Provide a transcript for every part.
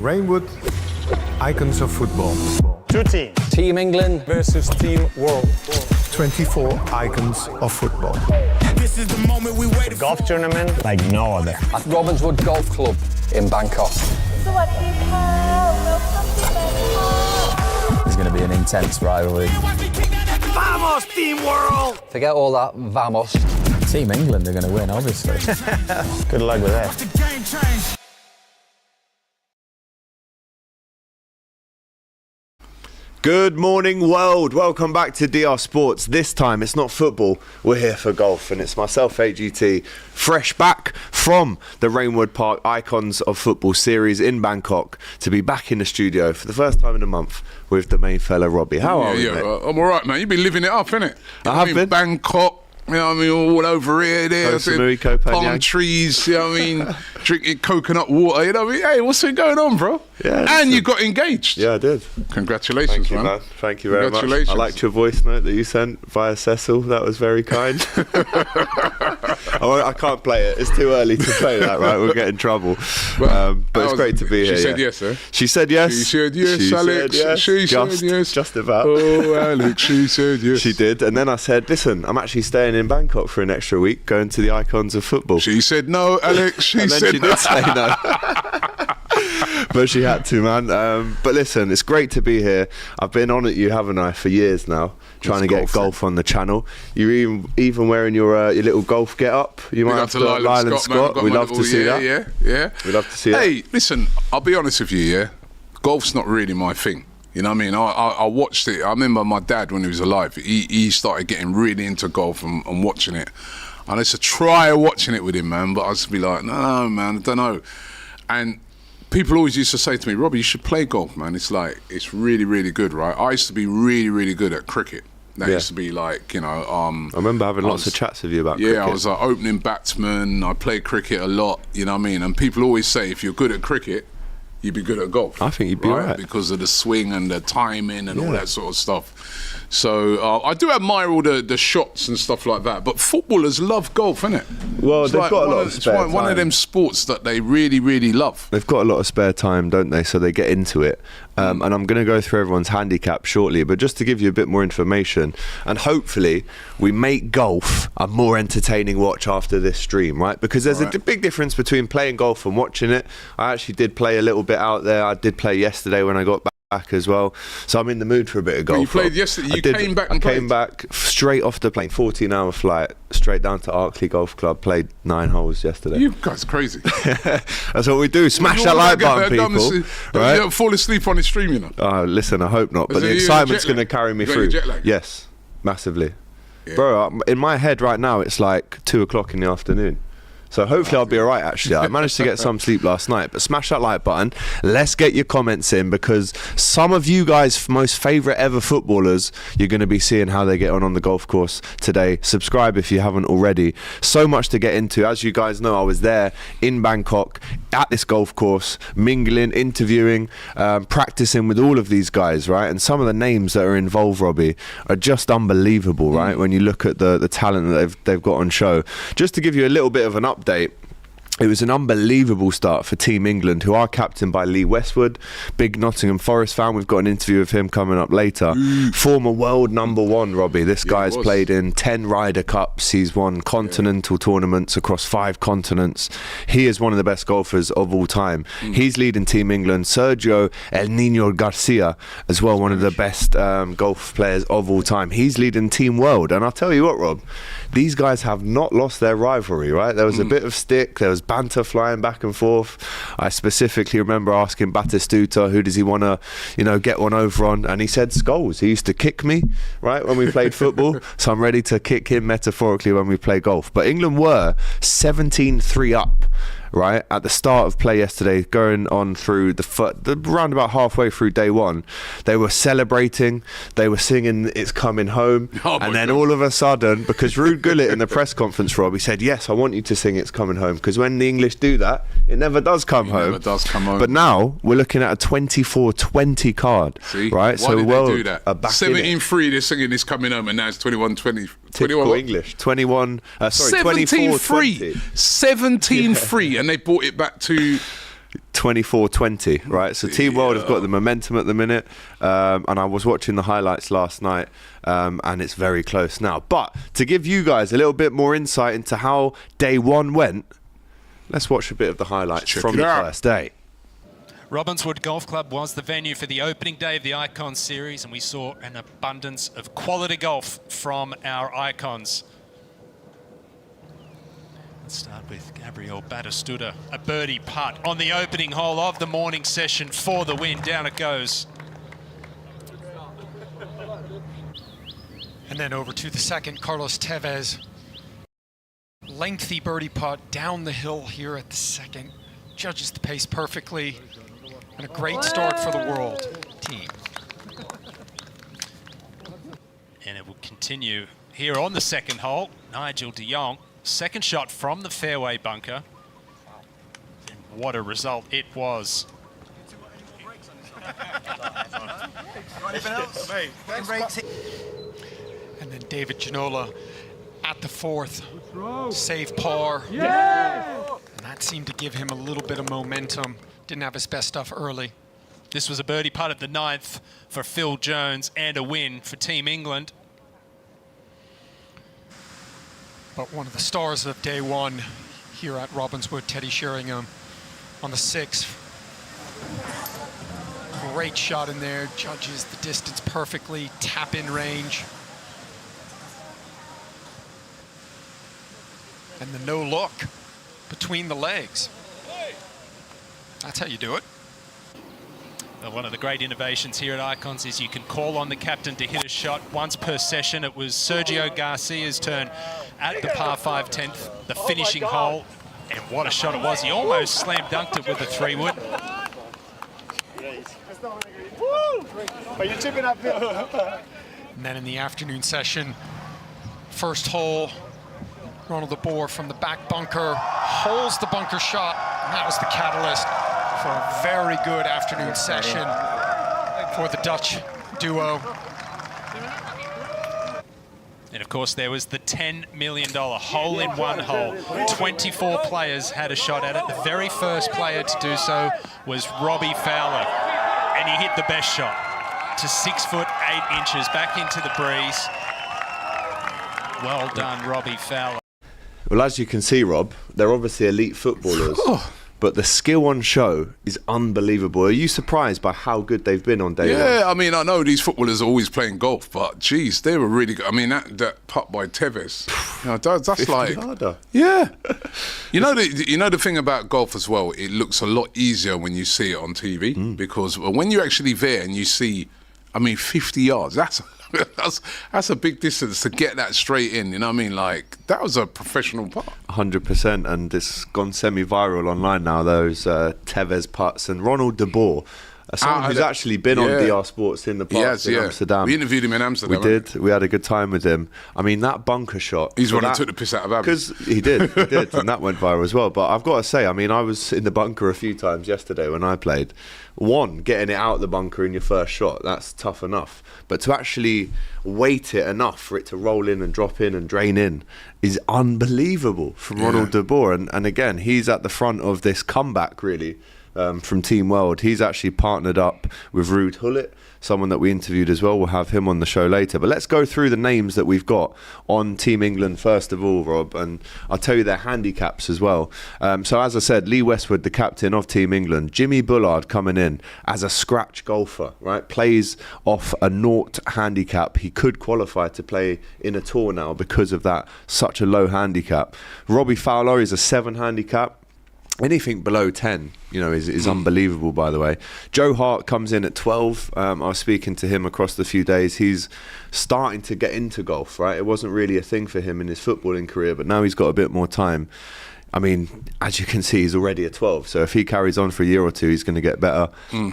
Reignwood, icons of football. Two teams. Team England versus Team World. 24 icons of football. This is the moment we waited Golf tournament like no other. at Robbinswood Golf Club in Bangkok. สวัสดีค่ะ Welcome to Bangkok. It's going to be an intense rivalry. Vamos, Team World! Forget all that vamos. Team England are going to win, obviously. Good luck with that. The game changed. Good morning, world. Welcome back to DR Sports. This time it's not football, we're here for golf, and it's myself, AGT, fresh back from the Reignwood Park Icons of Football series in Bangkok to be back in the studio for the first time in a month with the main fella Robbie. How are you, mate? I'm all right, man. You've been living it up, innit? I have been. Bangkok. You know what I mean? All over here, there. Palm trees, you know what I mean? Drinking coconut water, you know what I mean? Hey, what's been going on, bro? Yeah, and you got engaged. Yeah, I did. Congratulations, Thank you, man. Thank you very much. Congratulations. I liked your voice note that you sent via Cecil. That was very kind. I can't play it. It's too early to play that, right? We'll get in trouble. But it's great to be here. She said yes, eh? She said yes. She said yes, Alex. She said yes. Just about. Oh, Alex, she said yes. She did. And then I said, listen, I'm actually staying in Bangkok for an extra week, going to the Icons of Football. She said no, Alex. She and then said she did say no. But she had to, man. But listen, it's great to be here. I've been on at you, haven't I, for years now, trying to get golf on the channel. You're even wearing your little golf get-up. You might have to Lyland Scott. We love to see that. Yeah. We love to see that. Hey, listen, I'll be honest with you, yeah? Golf's not really my thing. You know what I mean? I watched it. I remember my dad, when he was alive, he started getting really into golf and watching it. And I used to try watching it with him, man, but I used to be like, no, man, I don't know. And people always used to say to me, Robbie, you should play golf, man. It's like, it's really, really good, right? I used to be really, really good at cricket. That used to be like, you know... I remember having lots of chats with you about cricket. Yeah, I was an opening batsman. I played cricket a lot, you know what I mean? And people always say, if you're good at cricket, you'd be good at golf. I think you'd be right. Because of the swing and the timing and all that sort of stuff. So I do admire all the shots and stuff like that. But footballers love golf, innit? Well, they've got a lot of spare time. It's one of them sports that they really, really love. They've got a lot of spare time, don't they? So they get into it. And I'm going to go through everyone's handicap shortly. But just to give you a bit more information, and hopefully we make golf a more entertaining watch after this stream, right? Because there's a big difference between playing golf and watching it. I actually did play a little bit out there. I did play yesterday when I got back as well, so I'm in the mood for a bit of golf. You played yesterday. Came back and played? I came back straight off the plane, 14-hour flight, straight down to Arkley Golf Club. Played 9 holes yesterday. You guys crazy. That's what we do. Smash that like button, people. Right? You don't fall asleep on the stream, you know. Oh, listen, I hope not. But the excitement's going to carry me through. Jet lag? Yes, massively. Yeah. Bro, in my head right now, it's like 2 o'clock in the afternoon. So hopefully I'll be all right, actually. I managed to get some sleep last night. But smash that like button. Let's get your comments in, because some of you guys' most favourite ever footballers, you're going to be seeing how they get on the golf course today. Subscribe if you haven't already. So much to get into. As you guys know, I was there in Bangkok at this golf course, mingling, interviewing, practicing with all of these guys, right? And some of the names that are involved, Robbie, are just unbelievable, right? When you look at the talent that they've got on show. Just to give you a little bit of an update, it was an unbelievable start for Team England, who are captained by Lee Westwood, big Nottingham Forest fan. We've got an interview with him coming up later. Former world #1, Robbie. This guy's played in 10 Ryder Cups. He's won continental tournaments across 5 continents. He is one of the best golfers of all time. He's leading Team England. Sergio El Nino Garcia as well, one of the best golf players of all time. He's leading Team World. And I'll tell you what, Rob, these guys have not lost their rivalry, right? There was a bit of stick, there was banter flying back and forth. I specifically remember asking Batistuta, who does he want to, get one over on? And he said Scholes. He used to kick me, right, when we played football. So I'm ready to kick him metaphorically when we play golf. But England were 17-3 up, right, at the start of play yesterday, going on through the round about halfway through day one. They were celebrating, they were singing "It's Coming Home," and then all of a sudden, because Ruud in the press conference, Rob, he said, yes, I want you to sing "It's Coming Home," because when the English do that, it never does come home. Never does come home. But now we're looking at a 24-20 card. See? Right? Why did they do that? 17-3, they're singing "It's Coming Home," and now it's 21-20. Typical English. 24-20. 17-3, and they brought it back to 24-20, right? So Team World have got the momentum at the minute, and I was watching the highlights last night, and it's very close now. But to give you guys a little bit more insight into how day one went, let's watch a bit of the highlights from the first day. Robbinswood Golf Club was the venue for the opening day of the Icons series, and we saw an abundance of quality golf from our Icons. Let's start with Gab Batistuta, a birdie putt on the opening hole of the morning session for the win. Down it goes. And then over to the second, Carlos Tevez. Lengthy birdie putt down the hill here at the second. Judges the pace perfectly. And a great start for the world team. And it will continue here on the second hole. Nigel de Jong, second shot from the fairway bunker. And what a result it was. And then David Ginola at the fourth. Save par. And that seemed to give him a little bit of momentum. Didn't have his best stuff early. This was a birdie putt at the ninth for Phil Jones and a win for Team England. But one of the stars of day one here at Robbinswood, Teddy Sherringham, on the sixth. Great shot in there, judges the distance perfectly, tap in range. And the no look between the legs. That's how you do it. Well, one of the great innovations here at Icons is you can call on the captain to hit a shot once per session. It was Sergio Garcia's turn at the par 5 10th, the finishing hole. And what a shot it was. He almost slam dunked it with a 3-wood. Are you chipping up here? And then in the afternoon session, first hole, Ronald de Boer from the back bunker, holds the bunker shot, and that was the catalyst for a very good afternoon session for the Dutch duo. And of course, there was the $10 million hole-in-one hole. 24 players had a shot at it. The very first player to do so was Robbie Fowler. And he hit the best shot to 6 foot 8 inches back into the breeze. Well done, Robbie Fowler. Well, as you can see, Rob, they're obviously elite footballers. But the skill on show is unbelievable. Are you surprised by how good they've been on day one? Yeah, I mean, I know these footballers are always playing golf, but geez, they were really good. I mean, that putt by Tevez, that's like, harder. Yeah. You know the thing about golf as well. It looks a lot easier when you see it on TV because when you're actually there and you see, I mean, 50 yards. That's a big distance to get that straight in. You know what I mean? Like, that was a professional putt. 100%, and it's gone semi-viral online now, those Tevez putts. And Ronald de Boer, someone who's actually been on DR Sports in the past in Amsterdam. We interviewed him in Amsterdam. We did. We had a good time with him. I mean, that bunker shot. He's the one who took the piss out of Abby. Because he did, and that went viral as well. But I've got to say, I mean, I was in the bunker a few times yesterday when I played. One, getting it out the bunker in your first shot, that's tough enough. But to actually weight it enough for it to roll in and drop in and drain in is unbelievable from Ronald de Boer. And again, he's at the front of this comeback, really, from Team World. He's actually partnered up with Ruud Hullet, someone that we interviewed as well. We'll have him on the show later. But let's go through the names that we've got on Team England first of all, Rob, and I'll tell you their handicaps as well. So as I said, Lee Westwood, the captain of Team England. Jimmy Bullard coming in as a scratch golfer, right? Plays off a 0 handicap. He could qualify to play in a tour now because of that, such a low handicap. Robbie Fowler is a 7 handicap. Anything below 10, is unbelievable, by the way. Joe Hart comes in at 12. I was speaking to him across the few days. He's starting to get into golf, right? It wasn't really a thing for him in his footballing career, but now he's got a bit more time. I mean, as you can see, he's already a 12. So if he carries on for a year or two, he's going to get better.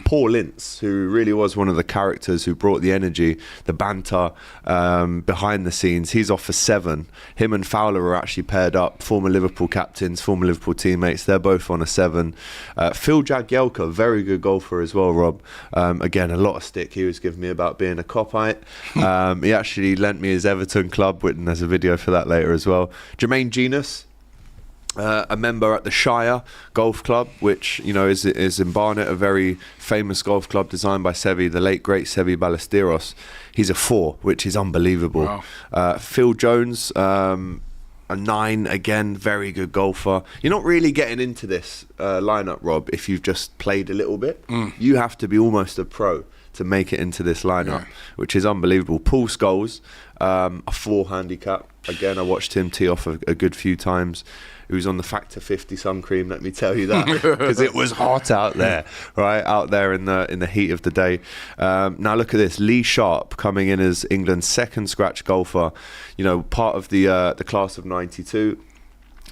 Paul Ince, who really was one of the characters who brought the energy, the banter behind the scenes. He's off for 7. Him and Fowler are actually paired up. Former Liverpool captains, former Liverpool teammates. They're both on a 7. Phil Jagielka, very good golfer as well, Rob. Again, a lot of stick he was giving me about being a copite. He actually lent me his Everton club, and there's a video for that later as well. Jermaine Genus. a member at the Shire Golf Club, which is in Barnet, a very famous golf club designed by Sevi, the late great Sevi Ballesteros. He's a 4, which is unbelievable. Wow. Phil Jones, a 9, again, very good golfer. You're not really getting into this lineup, Rob, if you've just played a little bit. You have to be almost a pro to make it into this lineup, which is unbelievable. Paul Scholes, a 4 handicap. Again, I watched him tee off a good few times. He was on the Factor 50 sun cream, let me tell you that, because it was hot out there, right? Out there in the heat of the day. Now look at this, Lee Sharpe coming in as England's second scratch golfer. Part of the class of '92.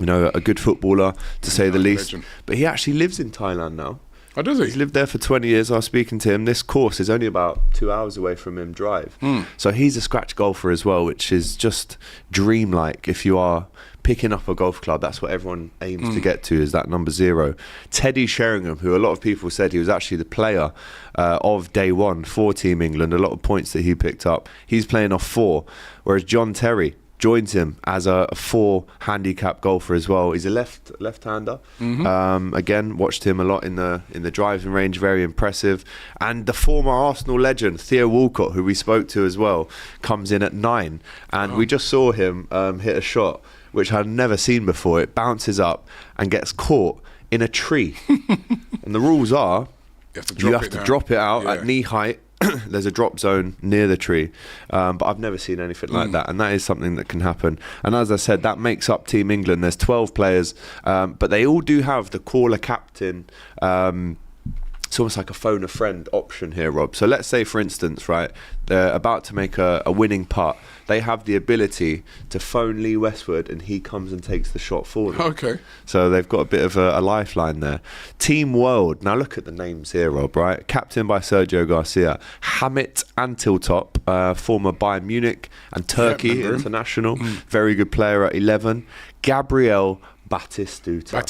A good footballer to say the least. Legend. But he actually lives in Thailand now. Oh, does he? He's lived there for 20 years. I was speaking to him. This course is only about 2 hours away from him drive. So he's a scratch golfer as well, which is just dreamlike. If you are picking up a golf club, that's what everyone aims to get to, is that number 0. Teddy Sherringham, who a lot of people said he was actually the player of day one for Team England. A lot of points that he picked up. He's playing off 4, whereas John Terry joins him as a 4 handicap golfer as well. He's a left-hander. Again, watched him a lot in the driving range, very impressive. And the former Arsenal legend Theo Walcott, who we spoke to as well, comes in at 9, and we just saw him hit a shot which I'd never seen before. It bounces up and gets caught in a tree. And the rules are you have to drop it out at knee height. There's a drop zone near the tree, but I've never seen anything like that, and that is something that can happen. And as I said, that makes up Team England. There's 12 players, but they all do have the caller captain. It's almost like a phone a friend option here, Rob. So let's say, for instance, right, they're about to make a winning putt. They have the ability to phone Lee Westwood, and he comes and takes the shot for them. Okay. So they've got a bit of a lifeline there. Team World. Now look at the names here, Rob, right? Captain by Sergio Garcia. Hamit Antiltop, former Bayern Munich and Turkey international. Very good player at 11. Gabriel Batistuta.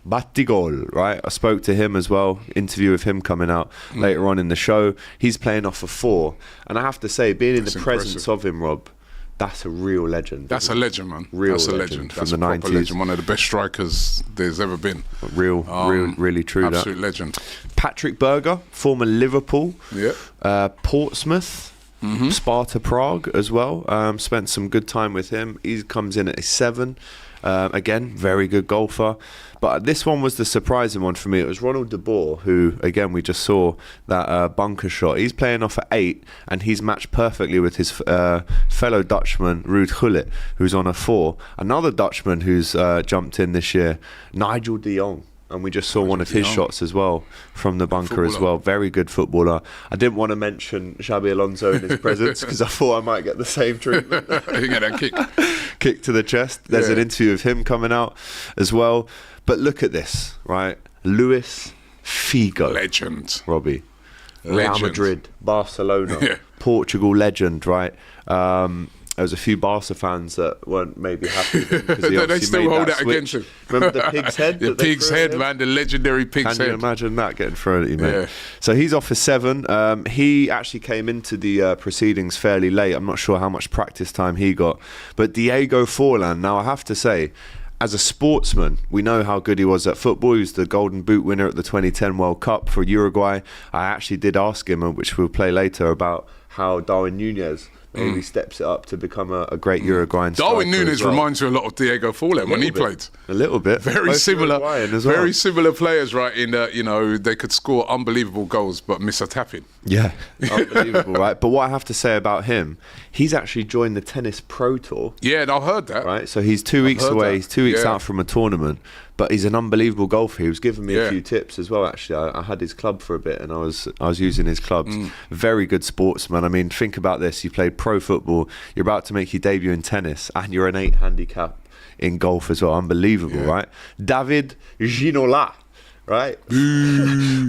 Batigol, right? I spoke to him as well. Interview with him coming out later on in the show. He's playing off a 4. And I have to say, being in the presence of him, Rob, that's a real legend. That's a legend, man. That's a legend. From That's the a proper 90s. legend. One of the best strikers there's ever been. Really true. Absolute legend. Patrick Berger, former Liverpool. Portsmouth. Sparta Prague as well. Spent some good time with him. He comes in at a 7. Again, very good golfer. But this one was the surprising one for me. It was Ronald de Boer, who, again, we just saw that bunker shot. He's playing off at 8, and he's matched perfectly with his fellow Dutchman, Ruud, who's on a 4. Another Dutchman who's jumped in this year, Nigel de Jong. And we just saw one of his shots as well from the bunker as well. Very good footballer. I didn't want to mention Xabi Alonso in his presence because I thought I might get the same treatment. You get that kick to the chest. There's an interview of him coming out as well. But look at this, right? Luis Figo. Legend. Robbie. Real Madrid, Barcelona, Portugal legend, right? There was a few Barca fans that weren't maybe happy with him because he they still made hold that that against him. Remember the pig's head? The pig's head, man. The legendary pig's head. Can you imagine that getting thrown at you, mate? Yeah. So he's off for 7. He actually came into the proceedings fairly late. I'm not sure how much practice time he got. But Diego Folan, now I have to say, as a sportsman, we know how good he was at football. He was the Golden Boot winner at the 2010 World Cup for Uruguay. I actually did ask him, which we'll play later, about how Darwin Nunez maybe steps it up to become a great Uruguayan striker. Darwin Nunez reminds you a lot of Diego Folan when he played. A little bit. Very similar players, right? In they could score unbelievable goals but miss a tap-in. Yeah, unbelievable, right? But what I have to say about him, he's actually joined the Tennis Pro Tour. Yeah, and I've heard that. Right, so he's 2 weeks away. He's 2 weeks out from a tournament, but he's an unbelievable golfer. He was giving me a few tips as well. Actually, I had his club for a bit, and I was using his clubs. Very good sportsman. I mean, think about this: you played pro football, you're about to make your debut in tennis, and you're an 8 handicap in golf as well. Unbelievable, right? David Ginola, right?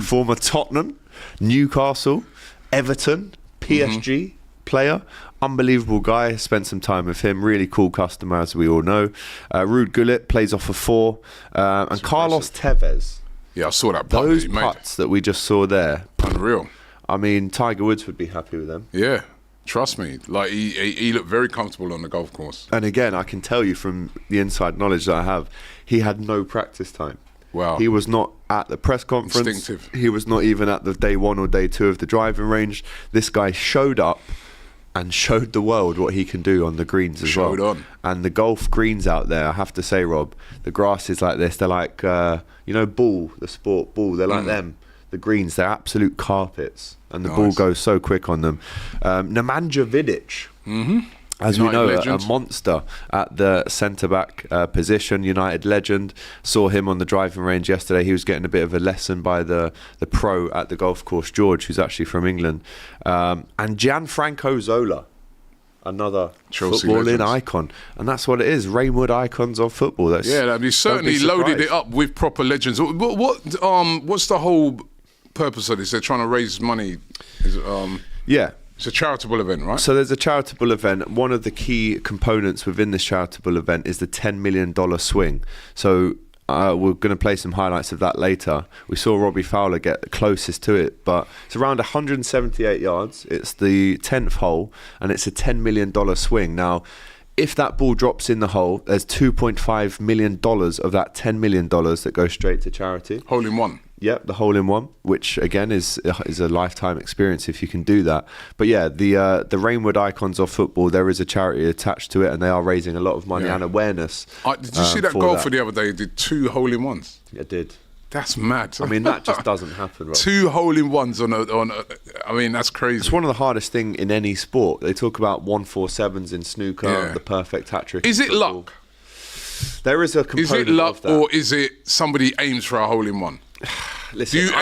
Former Tottenham, Newcastle, Everton, PSG player. Unbelievable guy. Spent some time with him. Really cool customer, as we all know. Ruud Gullit plays off a 4. And Carlos Tevez. Yeah, I saw that putt. Those putts that we just saw there. Unreal. I mean, Tiger Woods would be happy with them. Yeah. Trust me, like he looked very comfortable on the golf course. And again, I can tell you from the inside knowledge that I have, he had no practice time. Wow. He was not at the press conference. Instinctive. He was not even at the day 1 or day 2 of the driving range. This guy showed up and showed the world what he can do on the greens as well. Showed on. And the golf greens out there, I have to say, Rob, the grass is like this. They're like, ball, the sport ball. They're like them. The greens, they're absolute carpets. And the ball goes so quick on them. Nemanja Vidic, as we know, a monster at the centre-back position, United legend. Saw him on the driving range yesterday. He was getting a bit of a lesson by the pro at the golf course, George, who's actually from England. And Gianfranco Zola, another Chelsea footballing legends. icon. And that's what it is, Reignwood icons of football. He certainly loaded it up with proper legends. What's the whole purpose of this? They're trying to raise money. It's a charitable event, right? So there's a charitable event. One of the key components within this charitable event is the $10 million swing. So we're going to play some highlights of that later. We saw Robbie Fowler get the closest to it, but it's around 178 yards. It's the 10th hole, and it's a $10 million swing. Now, if that ball drops in the hole, there's $2.5 million of that $10 million that goes straight to charity. Hole in one. Yep, the hole in one, which again is a lifetime experience if you can do that. But yeah, the Reignwood icons of football, there is a charity attached to it, and they are raising a lot of money and awareness. Did you see that golfer the other day? He did 2 hole in ones. It did. That's mad. I mean, that just doesn't happen, Rob. 2 hole in ones on a. I mean, that's crazy. It's one of the hardest things in any sport. They talk about 147s in snooker, the perfect hat trick. Is it football. luck? There is a component. Is it luck, of that. or is it somebody aims for a hole in one? Listen, do you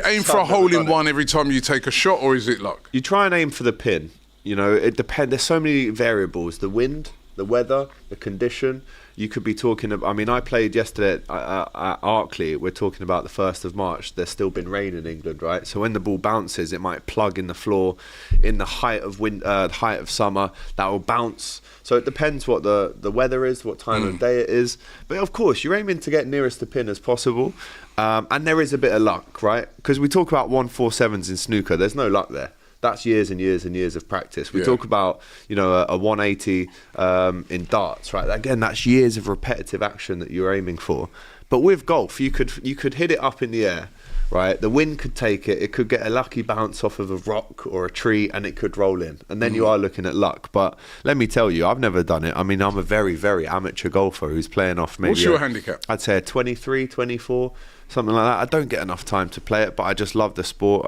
aim for a hole in one every time you take a shot, or is it luck? You try and aim for the pin. You know, it depends. There's so many variables: the wind, the weather, the condition. You could be talking about. I mean, I played yesterday at Arkley. We're talking about the 1st of March. There's still been rain in England, right? So when the ball bounces, it might plug in the floor. In the height of height of summer, that will bounce. So it depends what the weather is, what time of day it is. But of course, you're aiming to get nearest the pin as possible. And there is a bit of luck, right? Because we talk about 147s in snooker. There's no luck there. That's years and years and years of practice. We talk about, a 180 in darts, right? Again, that's years of repetitive action that you're aiming for. But with golf, you could hit it up in the air, right? The wind could take it. It could get a lucky bounce off of a rock or a tree, and it could roll in. And then you are looking at luck. But let me tell you, I've never done it. I mean, I'm a very, very amateur golfer who's playing off maybe... What's your handicap? I'd say a 23, 24, something like that. I don't get enough time to play it, but I just love the sport.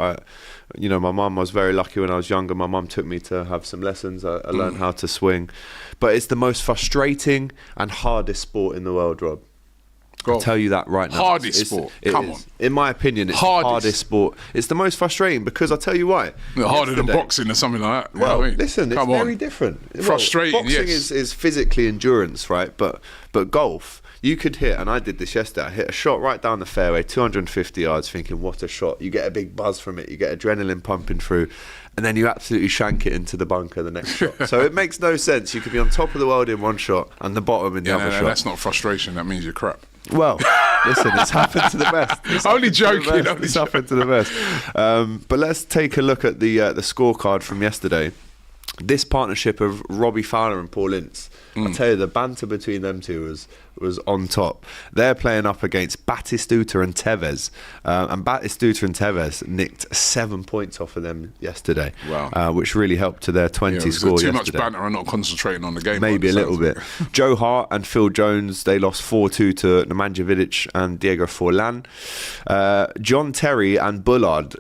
My mum was very lucky when I was younger. My mum took me to have some lessons. I learned how to swing. But it's the most frustrating and hardest sport in the world, Rob. I'll tell you that right now. Hardest sport. Come on. In my opinion, it's the hardest sport. It's the most frustrating because I'll tell you why. Harder than boxing or something like that. Well, listen, it's very different. Frustrating, boxing is physically endurance, right? But golf, you could hit, and I did this yesterday, I hit a shot right down the fairway, 250 yards, thinking, what a shot. You get a big buzz from it. You get adrenaline pumping through. And then you absolutely shank it into the bunker the next shot. So it makes no sense. You could be on top of the world in one shot and the bottom in the other shot. That's not frustration. That means you're crap. Well, listen, it's happened to the best. Only joking. It's happened to the best. But let's take a look at the scorecard from yesterday. This partnership of Robbie Fowler and Paul Ince, I tell you, the banter between them two was on top. They're playing up against Batistuta and Tevez, and Batistuta and Tevez nicked 7 points off of them yesterday. Wow. Which really helped to their 20 score too yesterday. much banter and not concentrating on the game. Maybe a little bit. Joe Hart and Phil Jones, they lost 4-2 to Nemanja Vidic and Diego Folan. John Terry and Bullard.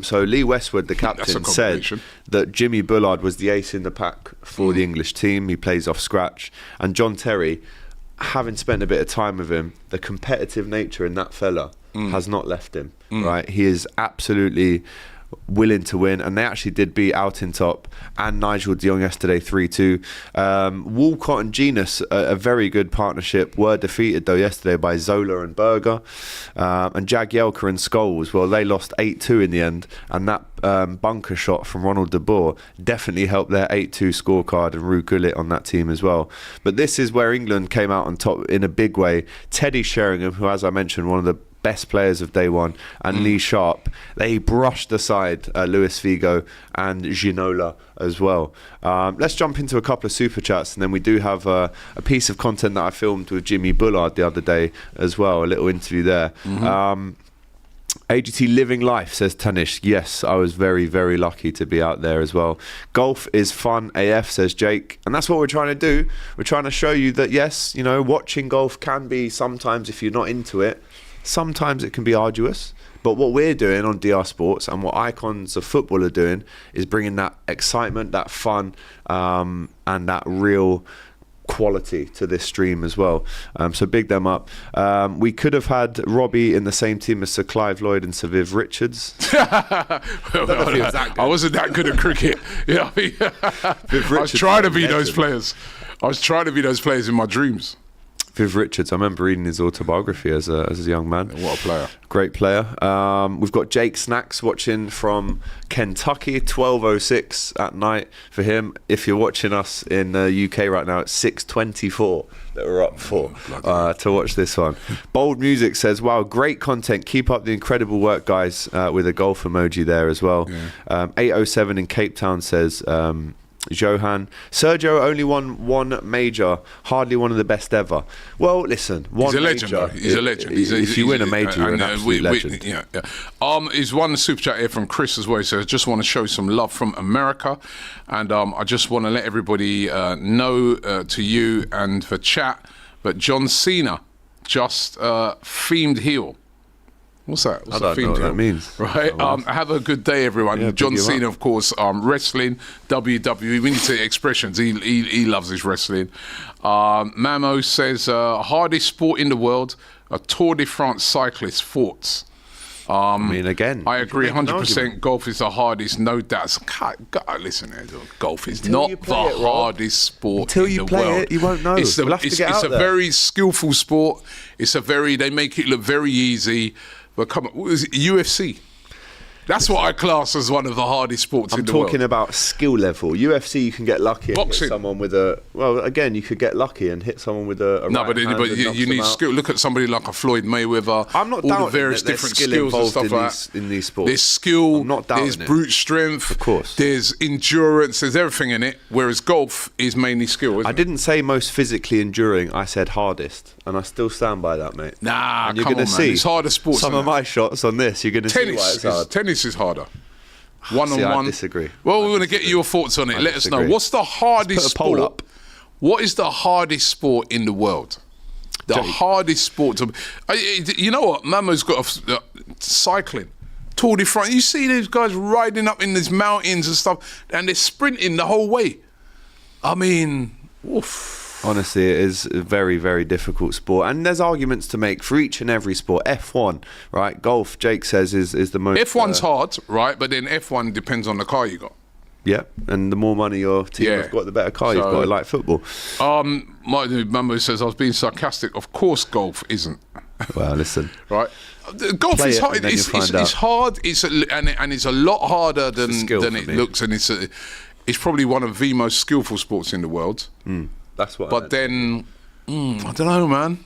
So Lee Westwood, the captain, said that Jimmy Bullard was the ace in the pack for the English team. He plays off scratch. And John Terry, having spent a bit of time with him, the competitive nature in that fella has not left him, right? He is absolutely willing to win, and they actually did beat Altintop and Nigel de Jong yesterday 3-2. Walcott and Genus, a very good partnership, were defeated though yesterday by Zola and Berger, and Jagielka and Scholes, well, they lost 8-2 in the end, and that bunker shot from Ronald de Boer definitely helped their 8-2 scorecard, and Ruud on that team as well. But this is where England came out on top in a big way. Teddy Sherringham, who, as I mentioned, one of the best players of day one, and Lee Sharpe. They brushed aside Luis Figo and Ginola as well. Let's jump into a couple of super chats, and then we do have a piece of content that I filmed with Jimmy Bullard the other day as well, a little interview there. AGT Living Life, says Tanish. Yes, I was very, very lucky to be out there as well. Golf is fun AF, says Jake. And that's what we're trying to do. We're trying to show you that, yes, you know, watching golf can be sometimes, if you're not into it, sometimes it can be arduous. But what we're doing on DR Sports and what Icons of Football are doing is bringing that excitement, that fun, and that real quality to this stream as well. So big them up. We could have had Robbie in the same team as Sir Clive Lloyd and Sir Viv Richards. I wasn't that good at cricket. I was trying to be those players. I was trying to be those players in my dreams. Viv Richards, I remember reading his autobiography as a young man. What a player. Great player. We've got Jake Snacks watching from Kentucky, 12:06 at night for him. If you're watching us in the UK right now, it's 6:24 that we're up for to watch this one. Bold Music says, wow, great content. Keep up the incredible work, guys, with a golf emoji there as well. 807 in Cape Town says... Johan, Sergio only won one major, hardly one of the best ever. Well, listen, he's a legend. He's a legend. If you win a major, you're an absolute legend. He's one super chat here from Chris as well. So I just want to show some love from America, and I just want to let everybody know to you and for chat, but John Cena just themed heel. What's that? I don't know what that means. Right. Have a good day, everyone. Yeah, John Cena, of course, wrestling, WWE. We need to expressions. He loves his wrestling. Mamo says, hardest sport in the world, a Tour de France cyclist. Thoughts? I mean, again, I agree 100%. Golf is the hardest, no doubt. Listen, golf is not the hardest sport in the world. Until you play it, you won't know. It's a very skillful sport. They make it look very easy. But come on, what is it? UFC. That's what I class as one of the hardest sports in the world. I'm talking about skill level. UFC, you can get lucky and hit someone with a... Well, again, you could get lucky and hit someone with a no, but you need skill. Look at somebody like a Floyd Mayweather. I'm not all the various different skills and stuff like that. In these sports. There's skill, I'm not doubting there's brute strength, of course. There's endurance, there's everything in it, whereas golf is mainly skill, isn't it? I didn't say most physically enduring, I said hardest. And I still stand by that, mate. Nah, and you're come gonna on, see man. It's harder sports. Some of my shots on this, you're going to see why it's hard. Tennis is harder. One-on-one. I disagree. Well, we want to get your thoughts on it. Let us know. What's the hardest sport? Up. What is the hardest sport in the world? The hardest sport to... You know what? Mamo's got cycling. Tour de France. You see these guys riding up in these mountains and stuff, and they're sprinting the whole way. I mean, oof. Honestly, it is a very, very difficult sport. And there's arguments to make for each and every sport. F1, right? Golf, Jake says, is the most... F1's hard, right? But then F1 depends on the car you got. Yeah, and the more money your team has got, the better car you've got, like football. My Mambo says, I was being sarcastic. Of course golf isn't. Well, listen. Right? Golf is hard. It's hard. And it's a lot harder than it looks. And it's probably one of the most skillful sports in the world. That's what. But then, I don't know, man.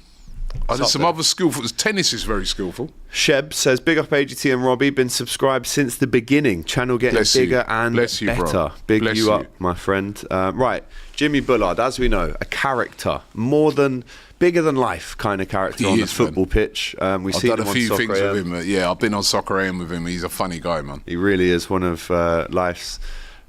There's some other skillful. Tennis is very skillful. Sheb says, big up AGT and Robbie. Been subscribed since the beginning. Channel getting bigger and better. Bro. Big you up, my friend. Right, Jimmy Bullard, as we know, a character, bigger than life kind of character on the football pitch. We've seen him on Soccer AM. I've done a few things with him. Yeah, I've been on Soccer AM with him. He's a funny guy, man. He really is one of life's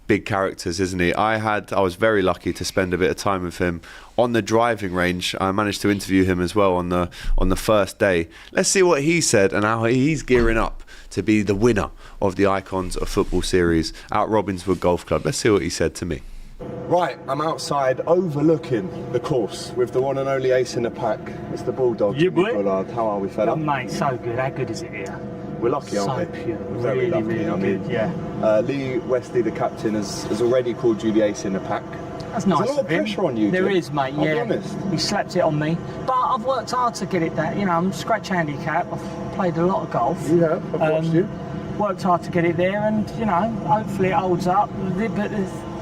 big characters, isn't he? I was very lucky to spend a bit of time with him on the driving range. I managed to interview him as well on the first day. Let's see what he said and how he's gearing up to be the winner of the Icons of Football series at Robbinswood Golf Club. Let's see what he said to me. Right, I'm outside overlooking the course with the one and only ace in the pack. It's the Bulldog. Bullard. How are we, fella? Oh, mate, so good. How good is it here? We're lucky, aren't we? Pure. We're very lucky. Really I mean, good, yeah. Lee Westley, the captain, has already called you the ace in the pack. That's nice. There's a lot of pressure on you. There is, mate. I'll yeah. be honest. He slapped it on me, but I've worked hard to get it there. You know, I'm scratch handicap. I've played a lot of golf. You have. I've watched you. Worked hard to get it there, and you know, hopefully it holds up. But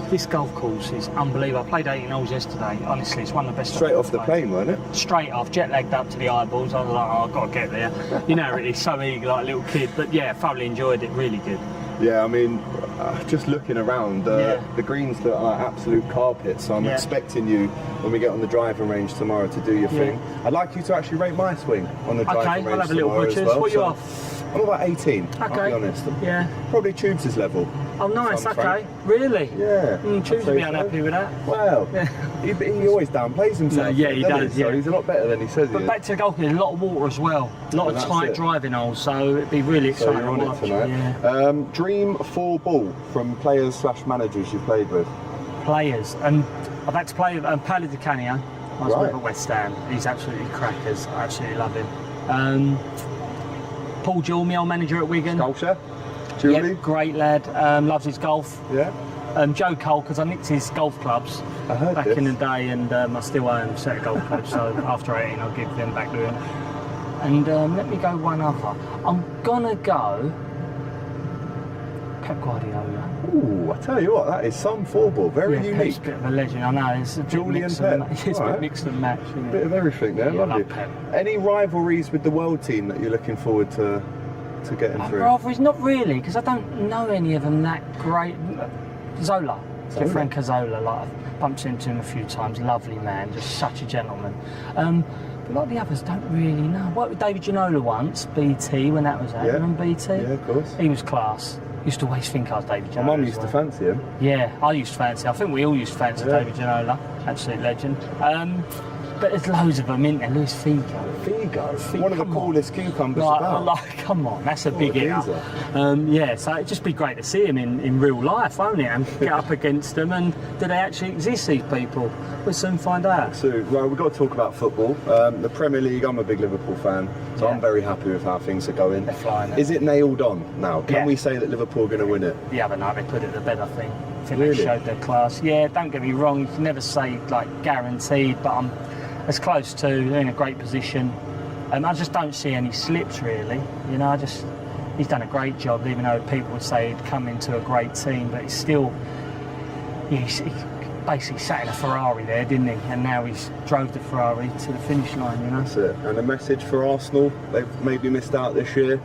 This golf course is unbelievable. I played 18 holes yesterday. Honestly, it's one of the best. Straight off the plane, wasn't it? Straight off, jet lagged up to the eyeballs. I was like, oh, I've got to get there. You know, really so eager like a little kid. But yeah, thoroughly enjoyed it. Really good. Yeah, I mean, just looking around, the greens look like absolute carpets, so I'm expecting you, when we get on the driving range tomorrow, to do your thing. I'd like you to actually rate my swing on the driving range I'll have a little tomorrow as butchers. well. What you So off? I'm about 18, I'll be honest. Yeah. Probably Tubes' level. Oh, nice, if I'm okay. frank. Really? Yeah. Tubes will be unhappy with that. Well, he always downplays himself. Yeah, he does, So he's a lot better than he says he But is. back to the golf, there's a lot of water as well. A lot of tight driving holes, so it'd be really So exciting you're on to it watch. tonight. Yeah. Dream 4 ball from players/managers you've played with? Players. I've had to play with Paolo Di Canio. I was with at West Ham. He's absolutely crackers. I absolutely love him. Paul Jewell, my old manager at Wigan. Sculpture? Julie? Yep, great lad. Loves his golf. Yeah. Joe Cole, because I nicked his golf clubs back in the day, and I still own a set of golf clubs. So after 18, I'll give them back to him. And let me go one other. I'm gonna go Pep Guardiola. Ooh, I tell you what, that is some 4 ball, very unique. Pep's a bit of a legend, I know. It's a bit Julian mix Pep. and it's a bit mix and match. Isn't it? Bit of everything there, Yeah, I lovely. love Pep. Any rivalries with the world team that you're looking forward to getting through? Rivalries, not really, because I don't know any of them that great. Zola, Franco Zola, like I've bumped into him a few times. Lovely man, just such a gentleman. But a lot of the others don't really know. Worked with David Ginola once, BT, when that was out. Remember BT? Yeah, of course. He was class. Used to always think I was David Ginola. My mum used to fancy him. Yeah, I used to fancy. I think we all used to fancy David Ginola. Absolute legend. But there's loads of them, isn't there? Luis Figo. Figo? One of the coolest cucumbers about. Come on, that's a big hitter. So it'd just be great to see him in real life, won't it? And get up against them. And do they actually exist, these people? We'll soon find out. So, well, we've got to talk about football. The Premier League, I'm a big Liverpool fan, so I'm very happy with how things are going. They're flying. Is it nailed on now? Can we say that Liverpool are going to win it? The other night they put it to bed, I think. I think they showed their class. Yeah, don't get me wrong, you can never say, like, guaranteed, but I'm as close to, they're in a great position. I just don't see any slips, really. You know, he's done a great job, even though people would say he'd come into a great team, but he's still, he basically sat in a Ferrari there, didn't he? And now he's drove the Ferrari to the finish line, you know? That's it. And a message for Arsenal, they've maybe missed out this year,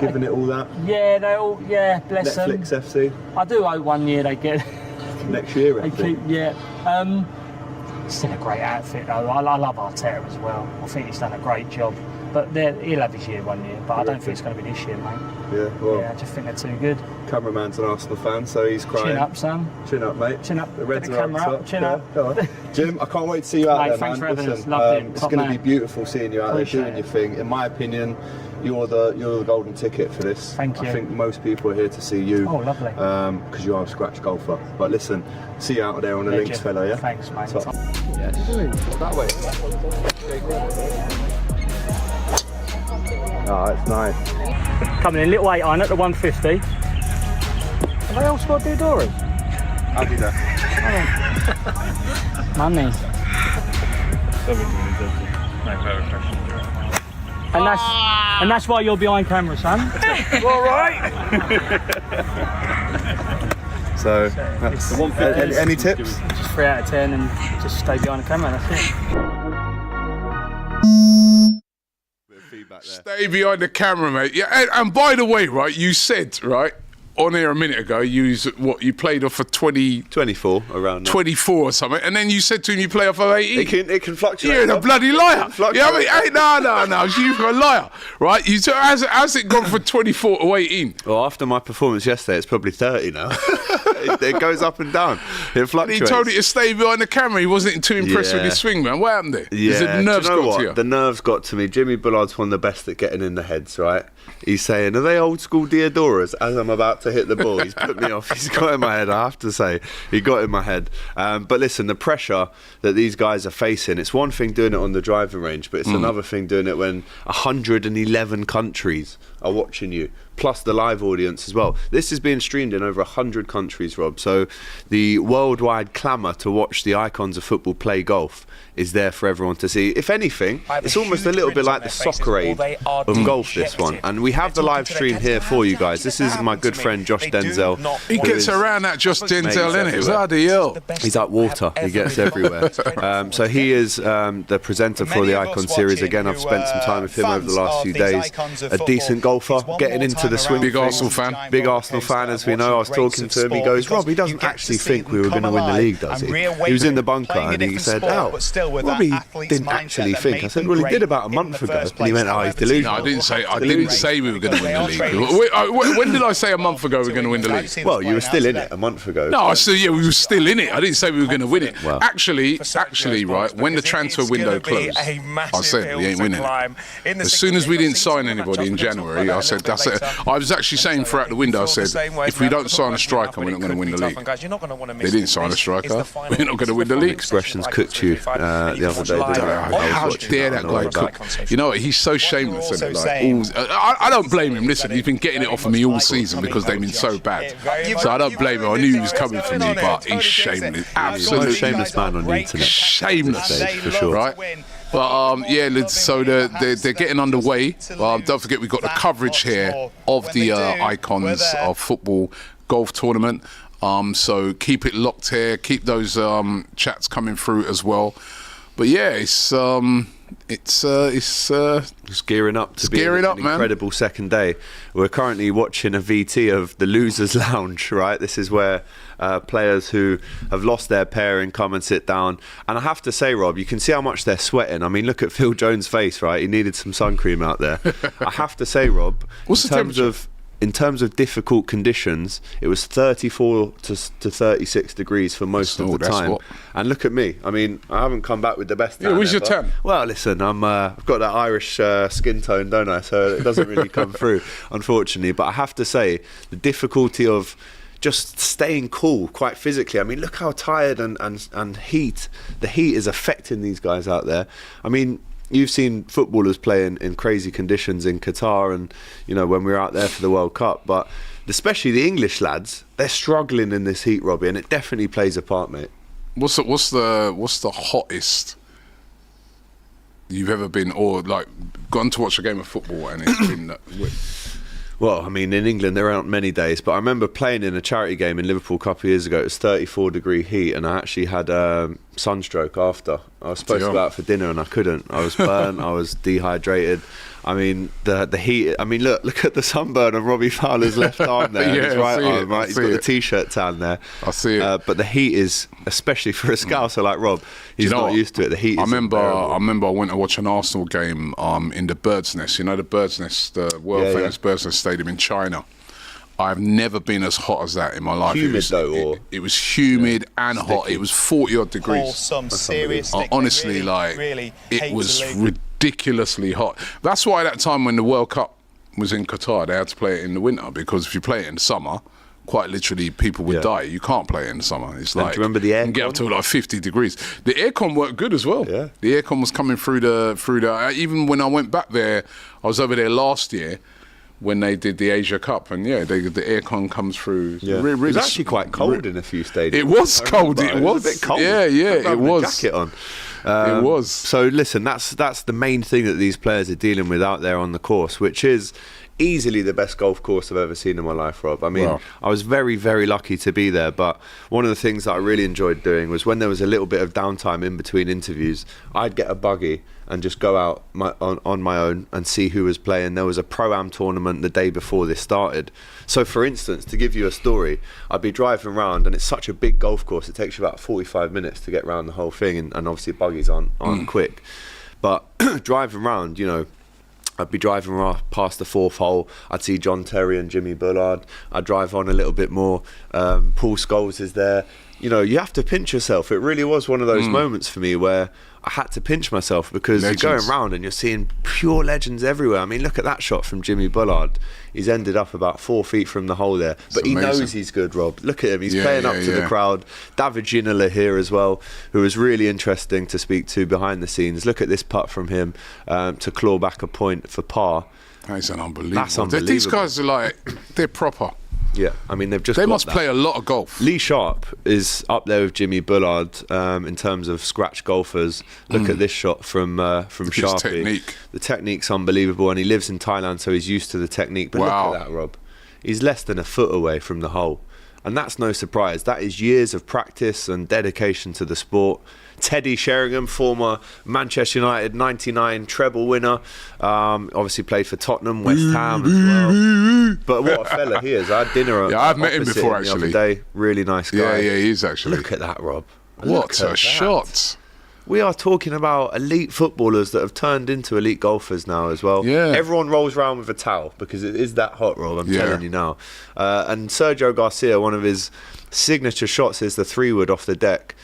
giving it all that. Yeah, they all, bless them. Netflix FC. I do hope one year they get... Next year, I think. Still a great outfit though. I love Arteta as well. I think he's done a great job. But he'll have his year one year. But I don't think it's going to be this year, mate. Yeah, well. I just think they're too good. Cameraman's an Arsenal fan, so he's crying. Chin up, son. Chin up, mate. Chin up. The Reds Get the are camera up. Chin Yeah, up. go on. Jim, I can't wait to see you out Mate, there, thanks man. for having us. Listen, Loved it. it's Top going to be man. beautiful seeing you out Appreciate there doing your thing. In my opinion, you're the golden ticket for this. Thank you. I think most people are here to see you. Oh, lovely. Because you are a scratch golfer. But listen, see you out there on the links, fella, yeah? Thanks, mate. Top. That way. Oh, it's nice. Coming in little 8 iron at the 150. Have they all scored Doodoras? I'll be there. Money. And that's why you're behind camera, son. All right. So, that's the 150. Any tips? Just 3 out of 10 and just stay behind the camera, that's it. Stay behind the camera, mate. Yeah, and by the way, right, you said, right, on air a minute ago, you played off for 24 around 24 or something, and then you said to him you play off of 18. It can fluctuate. You're a bloody liar. Yeah, I mean, hey, no, you're a liar, right? How's it gone from 24 to 18? Well, after my performance yesterday, it's probably 30 now. It goes up and down. It fluctuates. He told you to stay behind the camera. He wasn't too impressed with his swing, man. What happened there? Yeah, the nerves got to you? The nerves got to me. Jimmy Bullard's one of the best at getting in the heads, right? He's saying, are they old school Diodoras? As I'm about to hit the ball, he's put me off. He's got in my head, I have to say. He got in my head. But listen, the pressure that these guys are facing, it's one thing doing it on the driving range, but it's another thing doing it when 111 countries are watching you plus the live audience as well. This is being streamed in over 100 countries, Rob. So the worldwide clamour to watch the icons of football play golf is there for everyone to see. If anything, it's almost a little bit like the Soccer Aid of golf, this one. And we have the live stream here for you guys. This is my good friend Josh Denzel. He gets around that Josh Denzel, innit? Bloody hell. He's like water. He gets everywhere. So he is the presenter for the Icon series. Again, I've spent some time with him over the last few days. A decent golfer, getting into the swing. Big Arsenal fan. Big Arsenal fan, as we know. I was talking to him. He goes, Rob, he doesn't actually think we were going to win the league, does he? He was in the bunker and he said, oh, Robbie didn't actually think. I said, well, he did about a month ago. And he went, oh, he's delusional. No, I didn't say we were going to win the league. When did I say a month ago we were going to win the league? Well, you were still in it a month ago. No, I said, yeah, we were still in it. I didn't say we were going to win it. Well, actually, right, when the transfer window closed, I said we ain't winning it. As soon as we didn't sign anybody in January, I said, that's it. I was actually saying throughout the window, I said, if we don't sign a striker, we're not going to win the league. They didn't sign a striker. We're not going to win the league. Expressions cooked you the other day. How dare that guy cook? You know what? He's so shameless. Isn't it? Like, I don't blame him. Listen, he's been getting it off of me all season because they've been so bad. So I don't blame him. I knew he was coming for me, but he's shameless. Absolutely shameless man on the internet. Shameless, for sure. Right? But yeah, so they're getting underway. Don't forget, we've got the coverage here of the Icons of Football golf tournament. So keep it locked here. Keep those chats coming through as well. But yeah, it's gearing up to be an incredible second day. We're currently watching a VT of the Losers Lounge, right? This is where players who have lost their pairing come and sit down. And I have to say, Rob, you can see how much they're sweating. I mean, look at Phil Jones' face, right? He needed some sun cream out there. I have to say, Rob, what's the temperature? In terms of difficult conditions, it was 34 to 36 degrees for most of the time. And look at me. I mean, I haven't come back with the best tan. Yeah, where's your tan? Well, listen, I've got that Irish skin tone, don't I? So it doesn't really come through, unfortunately. But I have to say, the difficulty of just staying cool quite physically. I mean, look how tired and the heat is affecting these guys out there. I mean, you've seen footballers play in crazy conditions in Qatar and, you know, when we were out there for the World Cup. But especially the English lads, they're struggling in this heat, Robbie, and it definitely plays a part, mate. What's the hottest you've ever been, or like gone to watch a game of football and it's been? Well, I mean, in England there aren't many days, but I remember playing in a charity game in Liverpool a couple of years ago. It was 34-degree heat, and I actually had sunstroke after. I was supposed to go out for dinner, and I couldn't. I was burnt. I was dehydrated. I mean, the heat. I mean, look at the sunburn on Robbie Fowler's left arm there. Yeah, his right arm, right? He's got the t-shirt tan there. I see it. But the heat is, especially for a Scouser like Rob, he's not used to it. The heat. I remember I went to watch an Arsenal game in the Bird's Nest. You know the Bird's Nest, the world famous Bird's Nest Stadium in China. I've never been as hot as that in my life. Humid it was humid and sticky. hot. It was 40-odd degrees. Honestly, it was ridiculously hot. That's why that time when the World Cup was in Qatar, they had to play it in the winter, because if you play it in the summer, quite literally people would die. You can't play it in the summer. It's like, do you remember the aircon? You get up to like 50 degrees. The aircon worked good as well. Yeah. The aircon was coming through the even when I went back there, I was over there last year when they did the Asia Cup, and the aircon comes through. Yeah. It was actually quite cold in a few stadiums. It was cold. It was a bit cold. Yeah, it was. A jacket on. It was. So listen, that's the main thing that these players are dealing with out there on the course, which is easily the best golf course I've ever seen in my life, Rob. I mean, I was very, very lucky to be there, but one of the things that I really enjoyed doing was when there was a little bit of downtime in between interviews, I'd get a buggy and just go out on my own and see who was playing. There was a Pro-Am tournament the day before this started. So for instance, to give you a story, I'd be driving around, and it's such a big golf course, it takes you about 45 minutes to get around the whole thing, and obviously buggies aren't quick. But driving around, you know, I'd be driving past the fourth hole, I'd see John Terry and Jimmy Bullard. I'd drive on a little bit more, Paul Scholes is there. You know, you have to pinch yourself. It really was one of those moments for me where I had to pinch myself, because you're going around and you're seeing pure legends everywhere. I mean, look at that shot from Jimmy Bullard. He's ended up about 4 feet from the hole there. But he knows he's good, Rob. Look at him. He's playing up to the crowd. David Ginola here as well, who was really interesting to speak to behind the scenes. Look at this putt from him to claw back a point for par. That's unbelievable. That's unbelievable. These guys are like, they're proper. Yeah, I mean, they've just They got must that. play a lot of golf. Lee Sharpe is up there with Jimmy Bullard in terms of scratch golfers. Look at this shot from Sharpe. Technique. The technique's unbelievable, and he lives in Thailand, so he's used to the technique. But Wow. look at that, Rob. He's less than a foot away from the hole. And that's no surprise. That is years of practice and dedication to the sport. Teddy Sherringham, former Manchester United 99 treble winner, obviously played for Tottenham, West Ham as well. But what a fella he is. I had dinner I've met him opposite before, the other actually. day. Really nice guy. Yeah, he is actually. Look at that, Rob. What Look at a that. shot. We are talking about elite footballers that have turned into elite golfers now as well. Yeah. Everyone rolls around with a towel because it is that hot, Rob, I'm Yeah. telling you now. And Sergio Garcia, one of his signature shots is the 3-wood off the deck.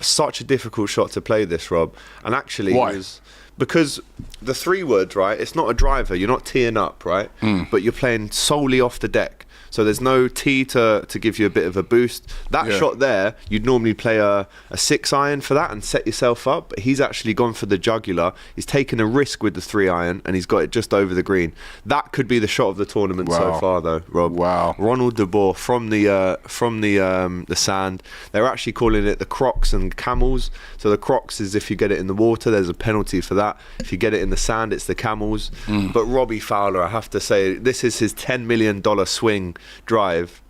Such a difficult shot to play this, Rob. And actually, Why? it was because the 3-wood, right, it's not a driver. You're not teeing up, right? But you're playing solely off the deck. So there's no tee to give you a bit of a boost. That Yeah. shot there, you'd normally play a 6-iron for that and set yourself up. But he's actually gone for the jugular. He's taken a risk with the 3-iron and he's got it just over the green. That could be the shot of the tournament so Wow. far, though, Rob. Wow. Ronald de Boer from the sand. They're actually calling it the Crocs and Camels. So the Crocs is if you get it in the water, there's a penalty for that. If you get it in the sand, it's the Camels. But Robbie Fowler, I have to say, this is his $10 million swing drive.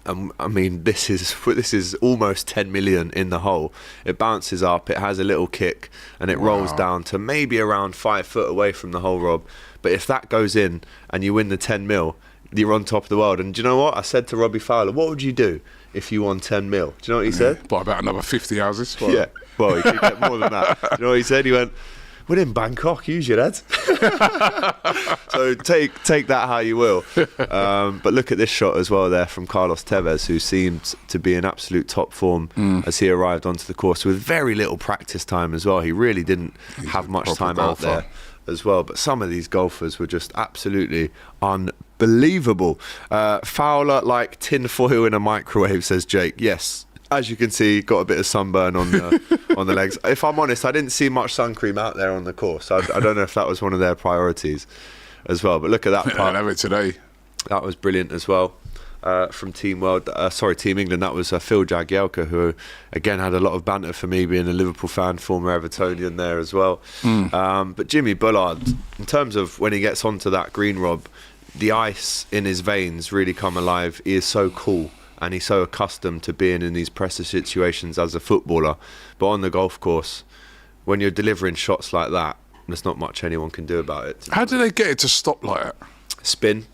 I mean, this is almost 10 million in the hole. It bounces up, it has a little kick, and it rolls down to maybe around 5 foot away from the hole, Rob. But if that goes in and you win the 10 mil, you're on top of the world. And do you know what? I said to Robbie Fowler, what would you do if you won 10 mil? Do you know what he said? Buy about another 50 houses. Yeah. Well, he could get more than that. Do you know what he said? He went, we're in Bangkok, use your head. So take that how you will. But look at this shot as well there from Carlos Tevez, who seemed to be in absolute top form as he arrived onto the course with very little practice time as well. He really didn't have much time out there as well. But some of these golfers were just absolutely unbelievable. Fowler like tinfoil in a microwave, says Jake. Yes. As you can see, got a bit of sunburn on the legs. If I'm honest, I didn't see much sun cream out there on the course. I don't know if that was one of their priorities as well. But look at that part. I'll have it today. That was brilliant as well from Team England. That was Phil Jagielka, who again had a lot of banter for me, being a Liverpool fan, former Evertonian there as well. But Jimmy Bullard, in terms of when he gets onto that green, Rob, the ice in his veins really come alive. He is so cool. And he's so accustomed to being in these pressure situations as a footballer. But on the golf course, when you're delivering shots like that, there's not much anyone can do about it. How do they get it to stop like that? Spin,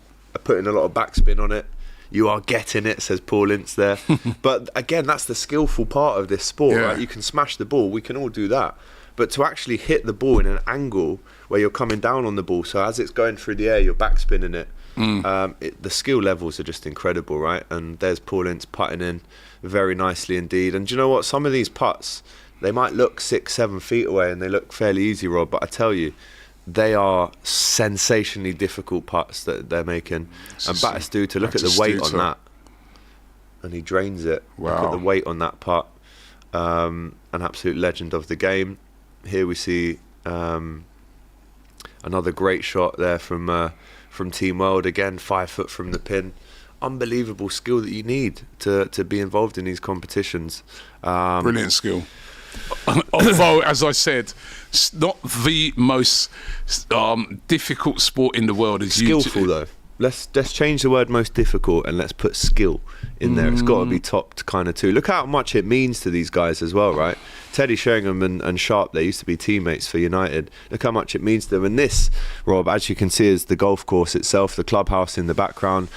putting a lot of backspin on it. You are getting it, says Paul Ince there. But again, that's the skillful part of this sport, right? You can smash the ball, we can all do that. But to actually hit the ball in an angle where you're coming down on the ball, so as it's going through the air, you're backspinning it. The skill levels are just incredible, right? And there's Paul Ince putting in very nicely indeed. And do you know what? Some of these putts, they might look 6-7 feet away and they look fairly easy, Rob, but I tell you, they are sensationally difficult putts that they're making. And Batistuta, look at the weight on that. And he drains it. Wow. Look at the weight on that putt. An absolute legend of the game. Here we see another great shot there from Team World, again 5 foot from the pin. Unbelievable skill that you need to be involved in these competitions. Brilliant skill. Although, as I said, it's not the most difficult sport in the world. Skillful though. Let's change the word most difficult and let's put skill in there. It's got to be topped kind of too. Look how much it means to these guys as well, right? Teddy Sherringham and Sharpe, they used to be teammates for United. Look how much it means to them. And this, Rob, as you can see, is the golf course itself, the clubhouse in the background.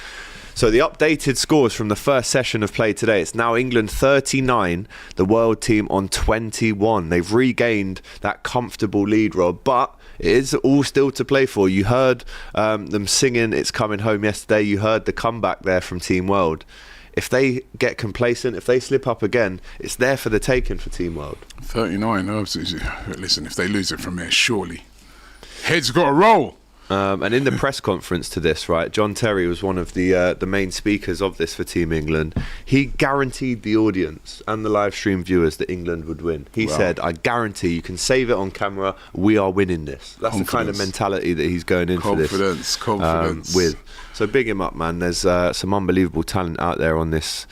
So the updated scores from the first session of play today, it's now England 39, the world team on 21. They've regained that comfortable lead, Rob, but it is all still to play for. You heard them singing It's Coming Home yesterday. You heard the comeback there from Team World. If they get complacent, if they slip up again, it's there for the taking for Team World. 39. Listen, if they lose it from here, surely. Head's got to roll. And in the press conference to this, right, John Terry was one of the main speakers of this for Team England. He guaranteed the audience and the live stream viewers that England would win. He said, I guarantee you can save it on camera, we are winning this. That's the kind of mentality that he's going into this with. So big him up, man. There's some unbelievable talent out there on this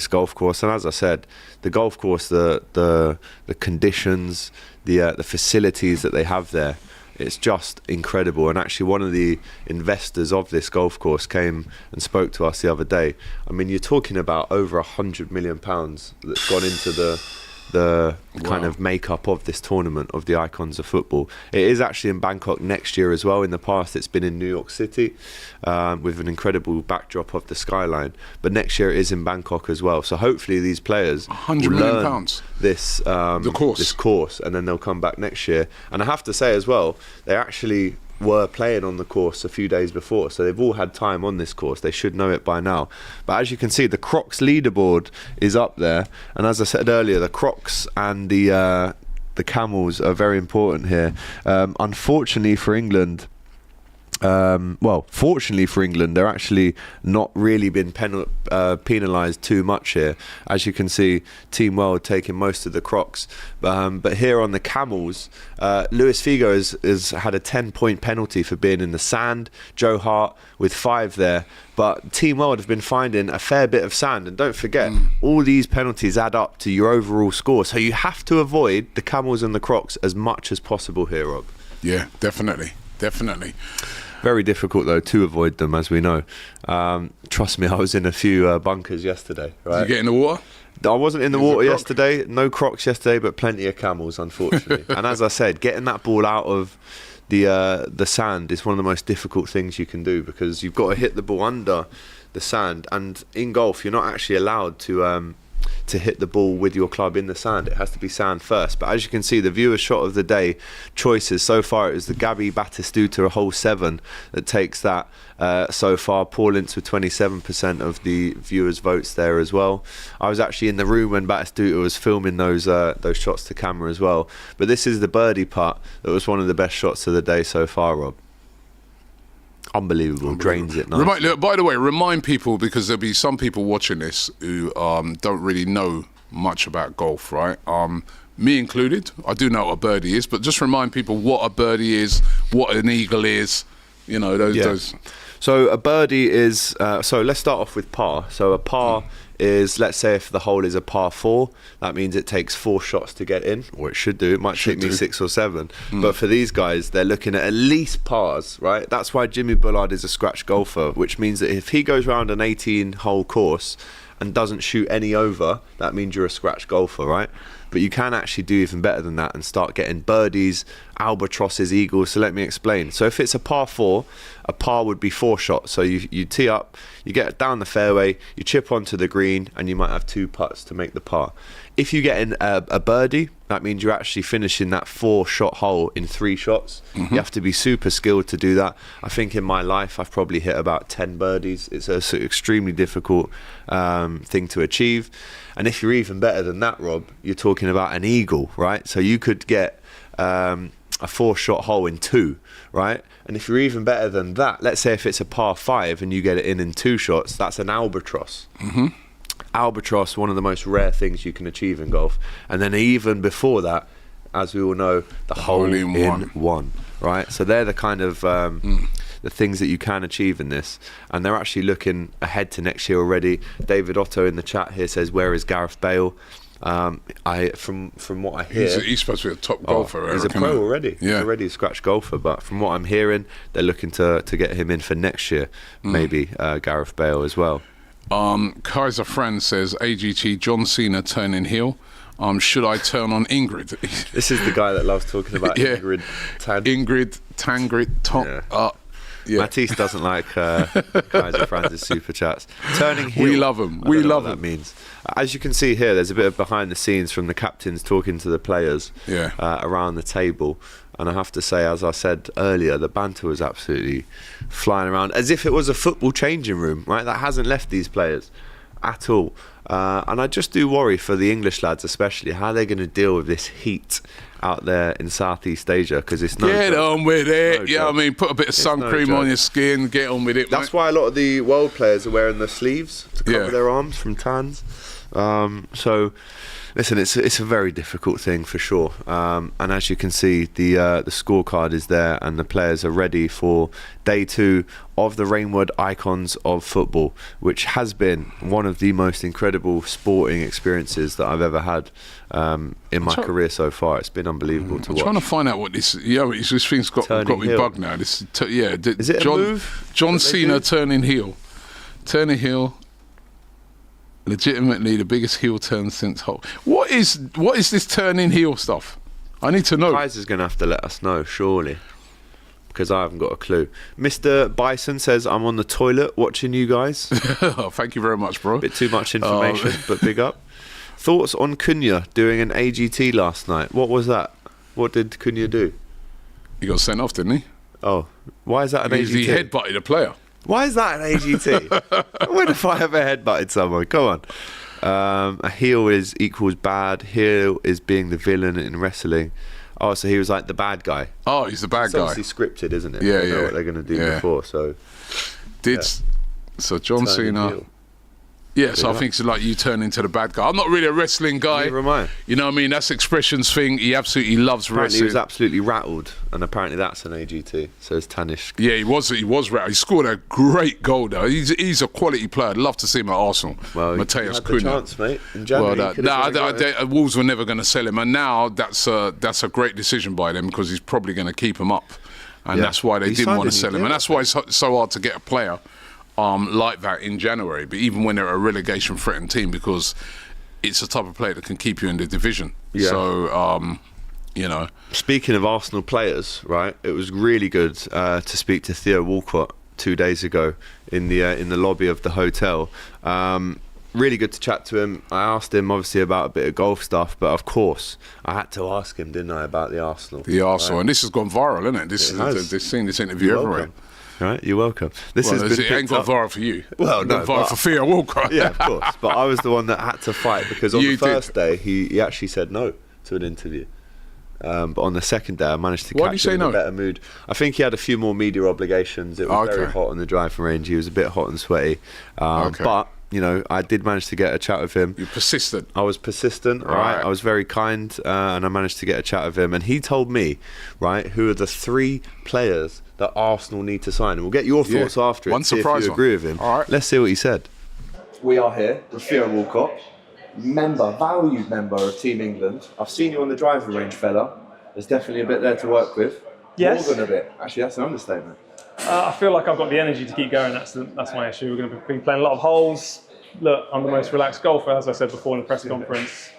golf course. And as I said, the golf course, the conditions, the facilities that they have there, it's just incredible. And actually one of the investors of this golf course came and spoke to us the other day. I mean, you're talking about over £100 million that's gone into the kind of makeup of this tournament of the icons of football. It is actually in Bangkok next year as well. In the past it's been in New York City with an incredible backdrop of the skyline, but next year it is in Bangkok as well. So hopefully these players £100 will million learn this this course, and then they'll come back next year. And I have to say as well, they actually were playing on the course a few days before, so they've all had time on this course. They should know it by now. But as you can see, the Crocs leaderboard is up there, and as I said earlier, the Crocs and the Camels are very important here. Unfortunately for England, fortunately for England, they're actually not really been penalised too much here. As you can see, Team World taking most of the Crocs, but here on the Camels, Luis Figo has had a 10-point penalty for being in the sand. Joe Hart with 5 there, but Team World have been finding a fair bit of sand, and don't forget, all these penalties add up to your overall score, so you have to avoid the Camels and the Crocs as much as possible here, Rob. Yeah, definitely. Very difficult though to avoid them, as we know. Trust me, I was in a few bunkers yesterday. Right? Did you get in the water? I wasn't in the water yesterday. No Crocs yesterday, but plenty of Camels, unfortunately. And as I said, getting that ball out of the sand is one of the most difficult things you can do, because you've got to hit the ball under the sand. And in golf, you're not actually allowed to hit the ball with your club in the sand. It has to be sand first. But as you can see, the viewer shot of the day choices so far, it was the Gabby Batistuta hole 7 that takes that so far. Paul Ince with 27% of the viewers' votes there as well. I was actually in the room when Batistuta was filming those shots to camera as well. But this is the birdie putt that was one of the best shots of the day so far, Rob. Unbelievable. Drains it nicely. By the way, remind people, because there'll be some people watching this who don't really know much about golf, right? Me included. I do know what a birdie is, but just remind people what a birdie is, what an eagle is, you know, those. So a birdie is, so let's start off with par. So a par is, let's say if the hole is a par 4, that means it takes 4 shots to get in, or it should do. It might take me 6 or 7. But for these guys, they're looking at least pars, right? That's why Jimmy Bullard is a scratch golfer, which means that if he goes around an 18-hole course and doesn't shoot any over, that means you're a scratch golfer, right? But you can actually do even better than that and start getting birdies, albatrosses, eagles. So let me explain. So if it's a par 4, a par would be 4 shots. So you tee up, you get down the fairway, you chip onto the green, and you might have 2 putts to make the par. If you get in a birdie, that means you're actually finishing that 4-shot hole in 3 shots. You have to be super skilled to do that. I think in my life, I've probably hit about 10 birdies. It's an extremely difficult thing to achieve. And if you're even better than that, Rob, you're talking about an eagle, right? So you could get a 4-shot hole in 2, right? And if you're even better than that, let's say if it's a par 5 and you get it in 2 shots, that's an albatross. Albatross, one of the most rare things you can achieve in golf. And then even before that, as we all know, the hole in one, right? So they're the kind of the things that you can achieve in this, and they're actually looking ahead to next year already. David Otto in the chat here says, "Where is Gareth Bale?" From what I hear, he's supposed to be a top golfer. He's a pro already. Yeah. He's already a scratch golfer. But from what I'm hearing, they're looking to get him in for next year. Maybe Gareth Bale as well. Kaiser Friend says, AGT John Cena turning heel. Should I turn on Ingrid? This is the guy that loves talking about Ingrid. Tangrid. Matisse doesn't like Kaiser Franz's super chats. Turning heel. We love him. We love him. That means. As you can see here, there's a bit of behind the scenes from the captains talking to the players around the table. And I have to say, as I said earlier, the banter was absolutely flying around as if it was a football changing room, right? That hasn't left these players at all. And I just do worry for the English lads, especially how they're going to deal with this heat out there in Southeast Asia, because it's no Get joke. on with it. No Yeah, I joke. mean, put a bit of sun no cream joke. on your skin. Get on with it. That's mate. why a lot of the world players are wearing the sleeves to cover Yeah. their arms from tans. So, listen, it's a very difficult thing for sure. And as you can see, the scorecard is there, and the players are ready for day 2 of the Reignwood Icons of Football, which has been one of the most incredible sporting experiences that I've ever had in my career so far. It's been unbelievable to watch. I'm trying to find out what this. Yeah, this thing's got me heel. bugged now. This, Is it a move John that they Cena do? turning heel. Turning heel. Legitimately the biggest heel turn since Hulk. What is this turning heel stuff? I need to know. Kaiser's going to have to let us know, surely, because I haven't got a clue. Mr. Bison says, I'm on the toilet watching you guys. Oh, thank you very much, bro. Bit too much information, but big up. Thoughts on Cunha doing an AGT last night? What was that? What did Cunha do? He got sent off, didn't he? Oh, why is that an AGT? He headbutted a player. Why is that an AGT? When have I ever headbutted someone? Come on. A heel equals bad. Heel is being the villain in wrestling. Oh, so he was like the bad guy. Oh, he's the bad It's guy. obviously scripted, isn't it? Yeah, They know yeah. what they're going to do Yeah. before. So So John Turning Cena. heel. Yeah, so I think it's like you turn into the bad guy. I'm not really a wrestling guy. Neither am I. You know what I mean? That's Expressions thing. He absolutely loves Apparently he wrestling. was absolutely rattled, and apparently that's an AGT. So it's Tannish. Yeah, he was rattled. He scored a great goal though. He's a quality player. I'd love to see him at Arsenal. Well, Mateus you had the Cunha. chance, mate. In January, Well, you could have done it. Wolves were never going to sell him, and now that's a great decision by them because he's probably going to keep him up, and Yeah. that's why they He didn't signed want a to new sell him, deal, and that's why it's so hard to get a player like that in January. But even when they're a relegation threatened team, because it's the type of player that can keep you in the division. Yeah. So you know. Speaking of Arsenal players, right? It was really good to speak to Theo Walcott 2 days ago in the lobby of the hotel. Really good to chat to him. I asked him obviously about a bit of golf stuff, but of course I had to ask him, didn't I, about the Arsenal? Right. And this has gone viral, isn't it? They've seen this interview You're everywhere. welcome. Right, you're welcome. This Well, has been it ain't picked gone up. viral for you. Well, It's no, gone viral but- for Theo Walcott. Yeah, of course. But I was the one that had to fight because on You the did. first day he actually said no to an interview. But on the second day I managed to Why did you catch say him in no? a better mood. I think he had a few more media obligations. It was very Okay. hot on the driving range. He was a bit hot and sweaty. Okay. But, you know, I did manage to get a chat with him. You're persistent. I was persistent, Right. right? I was very kind, and I managed to get a chat with him. And he told me, right, who are the 3 players that Arsenal need to sign. And we'll get your thoughts after it. One see if surprise you one. agree with him. All right. Let's see what he said. We are here with Theo Walcott, valued member of Team England. I've seen you on the driving range, fella. There's definitely a bit there to work with. Yes. More than a bit. Actually, that's an understatement. I feel like I've got the energy to keep going. That's my issue. We're going to be playing a lot of holes. Look, I'm the most relaxed golfer, as I said before in the press conference.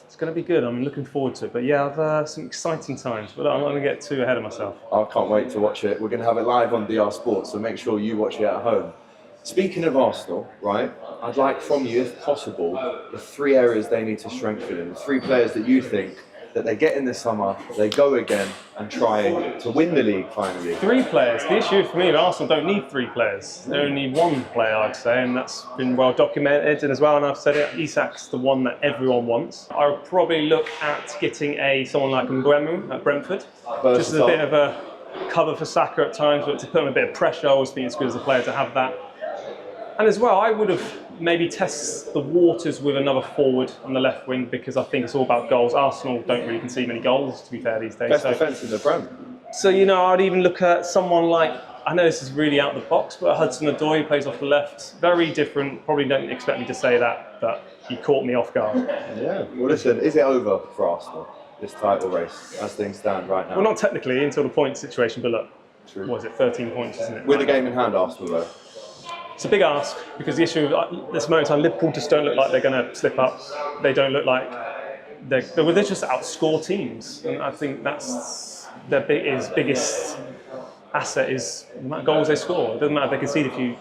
It's going to be good. I'm looking forward to it. But yeah, I've some exciting times. But I'm not going to get too ahead of myself. I can't wait to watch it. We're going to have it live on DR Sports, so make sure you watch it at home. Speaking of Arsenal, right, I'd like from you, if possible, the 3 areas they need to strengthen in. The 3 players that you think that they get in this summer, they go again and try to win the league finally. 3 players. The issue for me is Arsenal don't need 3 players. They only need 1 player, I'd say, and that's been well documented. And as well, and I've said it, Isak's the one that everyone wants. I would probably look at getting someone like Mbeumo at Brentford. Just as a bit of a cover for Saka at times, but to put on a bit of pressure, I always think it's good as a player to have that. And as well, I would have maybe test the waters with another forward on the left wing, because I think it's all about goals. Arsenal don't really concede many goals, to be fair, these days. Best defence in the Prem. So, you know, I'd even look at someone like, I know this is really out of the box, but Hudson-Odoi plays off the left. Very different. Probably don't expect me to say that, but he caught me off guard. Yeah. Well, listen, is it over for Arsenal, this title race, as things stand right now? Well, not technically until the point situation, but look, what is it, 13 points, isn't it? With the game in hand, Arsenal, though. It's a big ask, because the issue at this moment in time, Liverpool just don't look like they're going to slip up. They don't look like they're just outscore teams, and I think that's their biggest asset is the amount of goals they score. It doesn't matter if they concede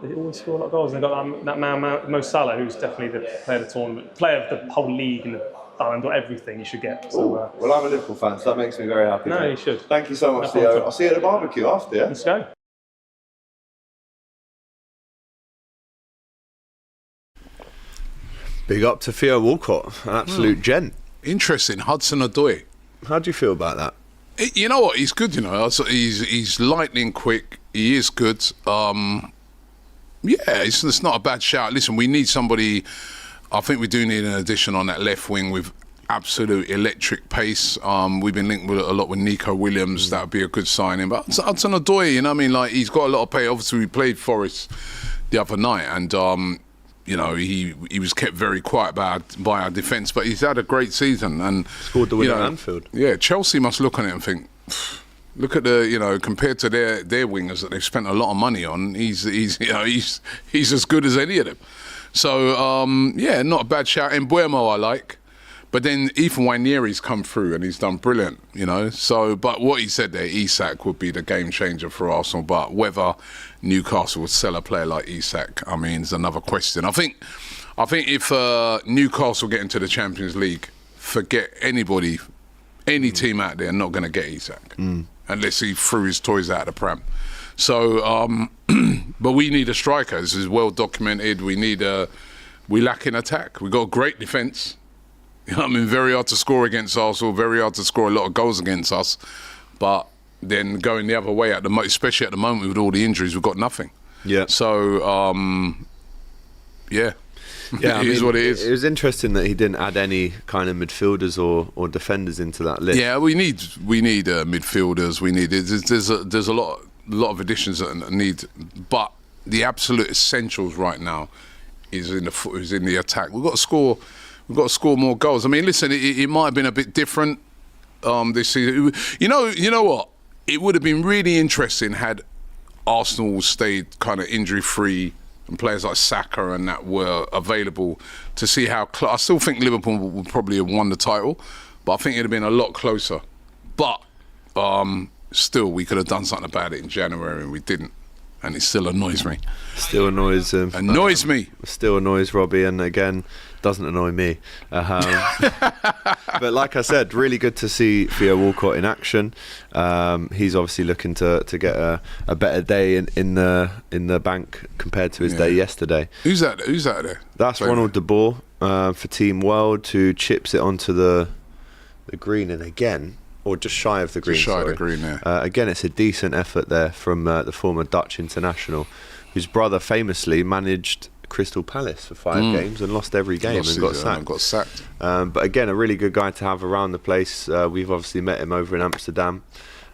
they always score a lot of goals. And they've got that man Mo Salah, who's definitely the player of the tournament, player of the whole league and the Ballon d'Or, everything you should get. So, well, I'm a Liverpool fan, so that makes me very happy. No, mate. you should. Thank you so much, No Theo. problem. I'll see you at the barbecue after, yeah? Let's go. Big up to Theo Walcott, an absolute gent. Interesting, Hudson-Odoi. How do you feel about that? You know what? He's good. You know, he's lightning quick. He is good. It's not a bad shout. Listen, we need somebody. I think we do need an addition on that left wing with absolute electric pace. We've been linked with a lot with Nico Williams. That would be a good signing. But Hudson-Odoi, you know what I mean? Like, he's got a lot of pay. Obviously, we played Forest the other night, and you know, he was kept very quiet by our defence, but he's had a great season and scored the winner at Anfield. Yeah, Chelsea must look on it and think, look at the, you know, compared to their wingers that they've spent a lot of money on, he's as good as any of them. So not a bad shout. And Buemo I like. But then Ethan Wanieri's come through and he's done brilliant, you know. So, but what he said there, Isak would be the game changer for Arsenal. But whether Newcastle would sell a player like Isak, I mean, is another question. I think if Newcastle get into the Champions League, forget anybody, any team out there not going to get Isak unless he threw his toys out of the pram. So, but we need a striker. This is well documented. We lack in attack. We've got a great defence. You know what I mean? Very hard to score against Arsenal, very hard to score a lot of goals against us. But then going the other way, especially at the moment with all the injuries, we've got nothing. Yeah. So, yeah, it is what it is. It was interesting that he didn't add any kind of midfielders or defenders into that list. Yeah, we need midfielders. We need there's a lot of additions that need, but the absolute essentials right now is in the attack. We've got to score more goals. I mean, listen, it might have been a bit different this season. You know what? It would have been really interesting had Arsenal stayed kind of injury-free and players like Saka and that were available to see how... I still think Liverpool would probably have won the title, but I think it'd have been a lot closer. But still, we could have done something about it in January and we didn't. And it still annoys me. Still annoys him. Annoys me. Still annoys Robbie, and again, doesn't annoy me. But like I said, really good to see Theo Walcott in action. He's obviously looking to get a better day in the bank compared to his day yesterday. Who's that there? That's Ronald de Boer for Team World, who chips it onto the green, and again, or just shy of the green. Just shy of the green, yeah. Again, it's a decent effort there from the former Dutch international, whose brother famously managed Crystal Palace for 5 games and lost every game and got sacked. But again, a really good guy to have around the place. We've obviously met him over in Amsterdam.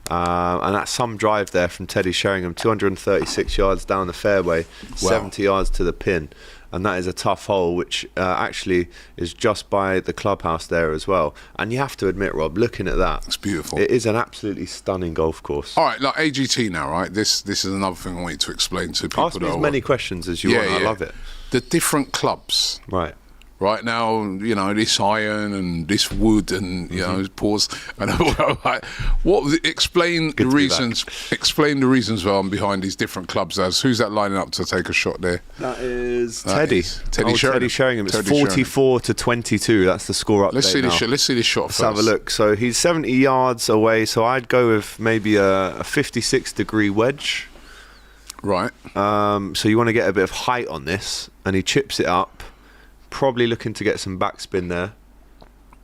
And that's some drive there from Teddy Sherringham, 236 yards down the fairway, 70 yards to the pin. And that is a tough hole, which actually is just by the clubhouse there as well. And you have to admit, Rob, looking at that, it's beautiful. It is an absolutely stunning golf course. All right, like AGT now, right? This is another thing I want you to explain to people. Ask me as many questions as you want. I love it. The different clubs. Right now, you know, this iron and this wood and, you know, pause. And explain the reasons behind these different clubs. Who's that lining up to take a shot there? That is Teddy. Teddy Sherringham. It's 44-22. That's the score update. Let's see this shot first. Let's have a look. So he's 70 yards away. So I'd go with maybe a 56-degree wedge. Right. So you want to get a bit of height on this, and he chips it up. Probably looking to get some backspin there,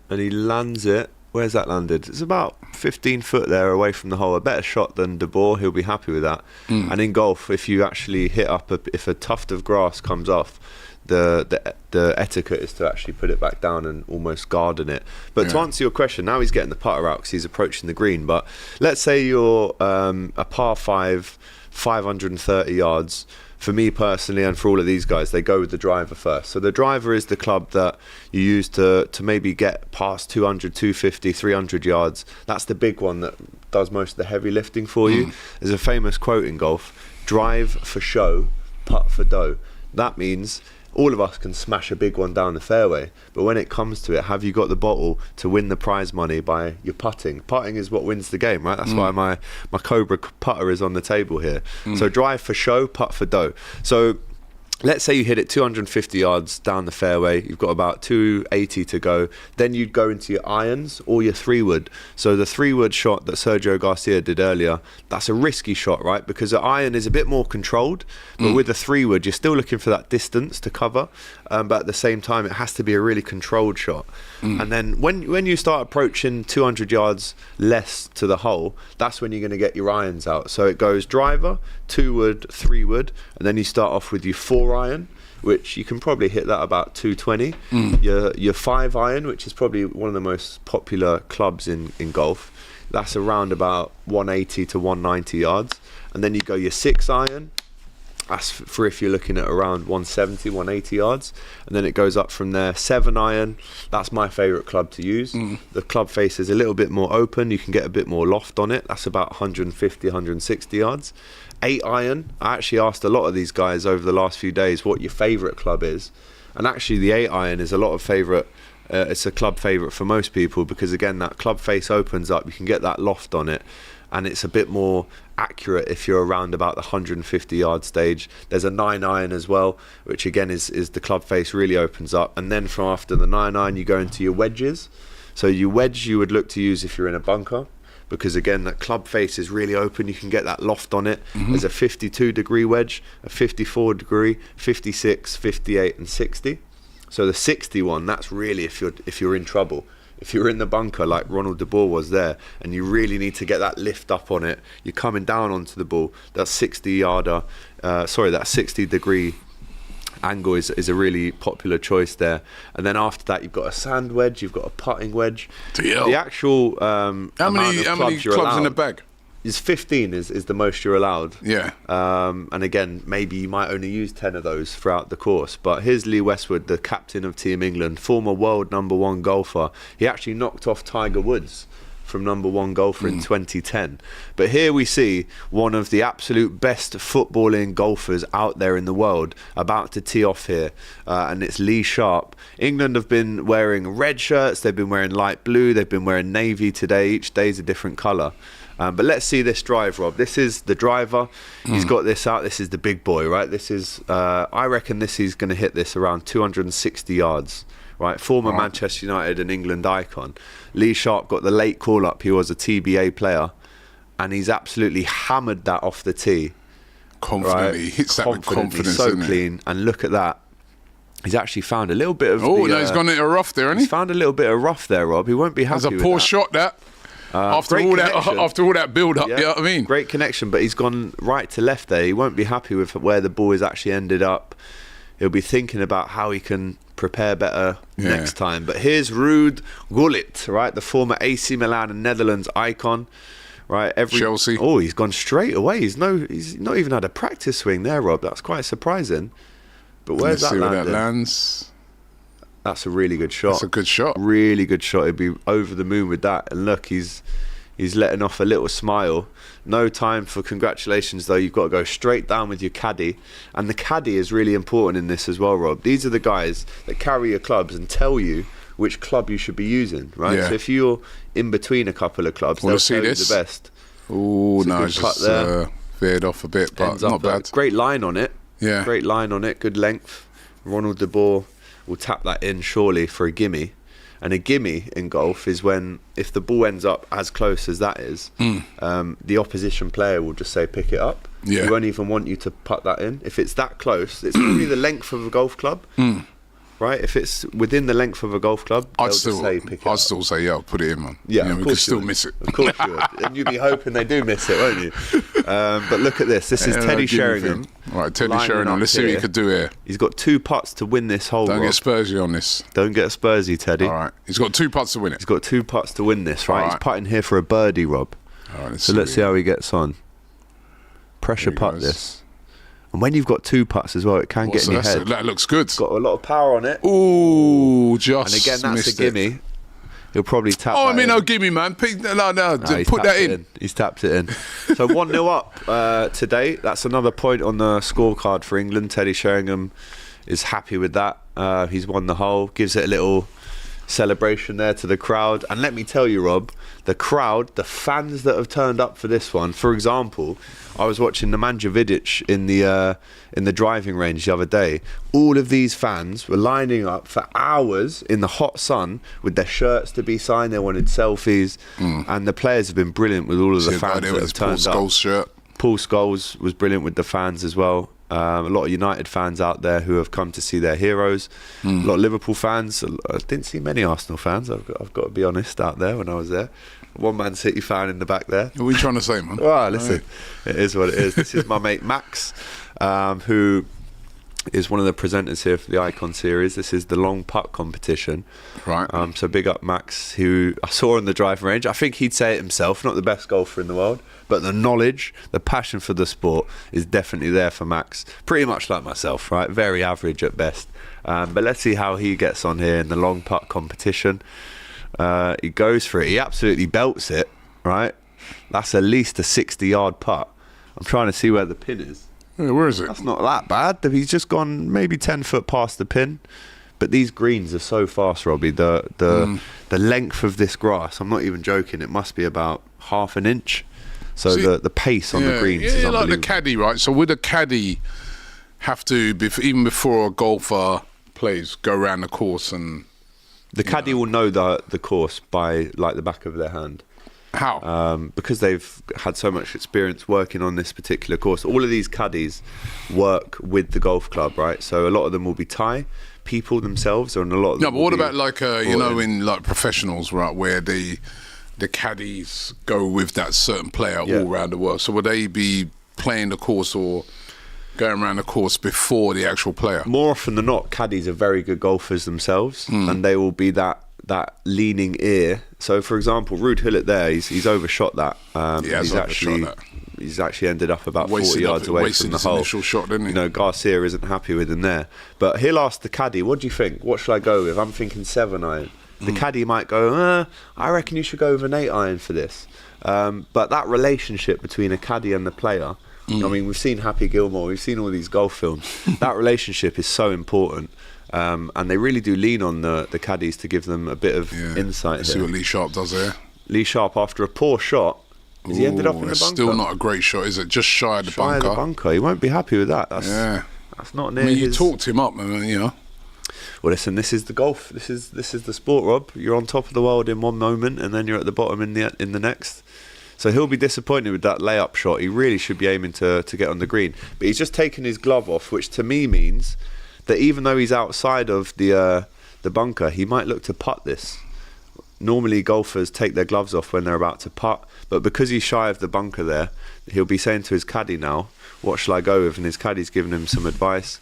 and he lands it. Where's that landed? It's about 15 foot there away from the hole. A better shot than De Boer. He'll be happy with that. And in golf, if you actually hit up if a tuft of grass comes off, the etiquette is to actually put it back down and almost garden it. But to answer your question, now he's getting the putter out because he's approaching the green. But let's say you're a par 5, 530 yards. For me personally, and for all of these guys, they go with the driver first. So the driver is the club that you use to maybe get past 200, 250, 300 yards. That's the big one that does most of the heavy lifting for you. There's a famous quote in golf: drive for show, putt for dough. That means all of us can smash a big one down the fairway, but when it comes to it, have you got the bottle to win the prize money by your putting? Putting is what wins the game, right? That's why my Cobra putter is on the table here. So drive for show, putt for dough. So let's say you hit it 250 yards down the fairway, you've got about 280 to go, then you'd go into your irons or your 3-wood. So the 3-wood shot that Sergio Garcia did earlier, that's a risky shot, right? Because the iron is a bit more controlled, but with the 3-wood, you're still looking for that distance to cover, but at the same time, it has to be a really controlled shot. And then when you start approaching 200 yards less to the hole, that's when you're going to get your irons out. So it goes driver, 2-wood, 3-wood, and then you start off with your 4-iron, which you can probably hit that about 220. Your 5-iron, which is probably one of the most popular clubs in golf, that's around about 180 to 190 yards. And then you go your 6-iron. That's for if you're looking at around 170, 180 yards. And then it goes up from there. 7-iron, that's my favourite club to use. The club face is a little bit more open. You can get a bit more loft on it. That's about 150, 160 yards. 8-iron, I actually asked a lot of these guys over the last few days what your favourite club is. And actually the 8-iron is a lot of favourite. It's a club favourite for most people because, again, that club face opens up. You can get that loft on it. And it's a bit more accurate if you're around about the 150 yard stage. There's a 9-iron as well, which again is the club face really opens up. And then from after the 9-iron, you go into your wedges. So your wedge you would look to use if you're in a bunker, because again, that club face is really open. You can get that loft on it. There's a 52 degree wedge, a 54 degree, 56, 58 and 60. So the 60 one, that's really if you're in trouble. If you're in the bunker like Ronald de Boer was there and you really need to get that lift up on it, you're coming down onto the ball, that 60 degree angle is a really popular choice there. And then after that, you've got a sand wedge, you've got a putting wedge. The actual how many clubs in the bag? Is 15 is the most you're allowed. Yeah. And again, maybe you might only use 10 of those throughout the course. But here's Lee Westwood, the captain of Team England, former world #1 golfer. He actually knocked off Tiger Woods from #1 golfer in 2010. But here we see one of the absolute best footballing golfers out there in the world about to tee off here. And it's Lee Sharpe. England have been wearing red shirts. They've been wearing light blue. They've been wearing navy today. Each day's a different colour. But let's see this drive, Rob. This is the driver. He's got this out. This is the big boy, right? This is, I reckon he's going to hit this around 260 yards, right? Former Manchester United and England icon. Lee Sharpe got the late call up. He was a TBA player. And he's absolutely hammered that off the tee. Confidently. Right? He hits that with confidence. So clean. And look at that. He's actually found a little bit of he's gone into a rough there, hasn't he? He's found a little bit of rough there, Rob. He won't be happy with that. That's a poor shot, that. After all that build-up, you know what I mean? Great connection, but he's gone right to left there. He won't be happy with where the ball has actually ended up. He'll be thinking about how he can prepare better next time. But here's Ruud Gullit, right? The former AC Milan and Netherlands icon, right? Chelsea. Oh, he's gone straight away. He's not even had a practice swing there, Rob. That's quite surprising. But where's that landed? Where that lands. That's a really good shot. That's a good shot. Really good shot. He'd be over the moon with that. And look, he's letting off a little smile. No time for congratulations, though. You've got to go straight down with your caddy. And the caddy is really important in this as well, Rob. These are the guys that carry your clubs and tell you which club you should be using, right? Yeah. So if you're in between a couple of clubs, they'll tell you the best. Oh, no, it's just veered off a bit, but not bad. Great line on it. Yeah. Great line on it. Good length. Ronald de Boer will tap that in surely for a gimme. And a gimme in golf is when, if the ball ends up as close as that is, the opposition player will just say pick it up. Yeah. He won't even want you to put that in. If it's that close, it's probably the length of a golf club. Right? If it's within the length of a golf club, I'd still say, yeah, I'll put it in, man. Yeah, we could still miss it. Of course you would. And you'd be hoping they do miss it, won't you? But look at this. This is Teddy Sherringham. Right, Teddy Sherringham. Let's see what he could do here. He's got 2 putts to win this hole. Don't get Spursy on this. Don't get Spursy, Teddy. All right. He's got 2 putts to win it. He's got 2 putts to win this, right? He's putting here for a birdie, Rob. All right, let's see how he gets on. Pressure putt this. And when you've got 2 putts as well, it can get in your head. That looks good. It's got a lot of power on it. Ooh, just and again, that's missed a gimme. He'll probably tap. Oh, I mean, no gimme, man. Put that in. He's tapped it in. So 1-0 up today. That's another point on the scorecard for England. Teddy Sherringham is happy with that. He's won the hole. Gives it a little celebration there to the crowd. And let me tell you, Rob, the crowd, the fans that have turned up for this one. For example, I was watching Nemanja Vidic in the driving range the other day. All of these fans were lining up for hours in the hot sun with their shirts to be signed. They wanted selfies, and the players have been brilliant with all of the fans that have turned up. Scholes shirt. Paul Scholes was brilliant with the fans as well. A lot of United fans out there who have come to see their heroes. A lot of Liverpool fans. I didn't see many Arsenal fans, I've got to be honest, out there when I was there. One Man City fan in the back there. What are you trying to say, man? Well, listen, it is what it is. This is my mate Max, who is one of the presenters here for the Icon series. This is the long putt competition. Right. So big up Max, who I saw on the driving range. I think he'd say it himself, not the best golfer in the world, but the knowledge, the passion for the sport is definitely there for Max. Pretty much like myself, right? Very average at best. But let's see how he gets on here in the long putt competition. He goes for it. He absolutely belts it, right? That's at least a 60-yard putt. I'm trying to see where the pin is. Yeah, where is it? That's not that bad. He's just gone maybe 10 foot past the pin. But these greens are so fast, Robbie. The length of this grass, I'm not even joking, it must be about half an inch. So the pace on the greens is unbelievable. Like the caddy, right? So would a caddy have to, even before a golfer plays, go around the course and... The caddy will know the course by like the back of their hand. How? Because they've had so much experience working on this particular course. All of these caddies work with the golf club, right? So a lot of them will be Thai people themselves, and a lot of them. No, but what about like in like professionals, right, where the caddies go with that certain player all around the world? So would they be playing the course or going around the course before the actual player? More often than not, caddies are very good golfers themselves, and they will be that leaning ear. So, for example, Ruud Hullet there, he's overshot that. He's actually ended up about 40 yards away from the hole. Initial shot, didn't he? You know, Garcia isn't happy with him there. But he'll ask the caddy, what do you think? What should I go with? I'm thinking 7-iron. The caddy might go, I reckon you should go with an 8-iron for this. But that relationship between a caddy and the player, I mean, we've seen Happy Gilmore, we've seen all these golf films. That relationship is so important. And they really do lean on the caddies to give them a bit of insight. See what Lee Sharpe does there. Lee Sharpe, after a poor shot, he ended up in the bunker. Still not a great shot, is it? Just shy of the bunker. He won't be happy with that. That's not near. I mean, you talked him up, you know. Well, listen, this is the golf. This is the sport, Rob. You're on top of the world in one moment, and then you're at the bottom in the next. So he'll be disappointed with that layup shot. He really should be aiming to get on the green. But he's just taken his glove off, which to me means that even though he's outside of the bunker, he might look to putt this. Normally golfers take their gloves off when they're about to putt, but because he's shy of the bunker there, he'll be saying to his caddy now, what shall I go with? And his caddy's giving him some advice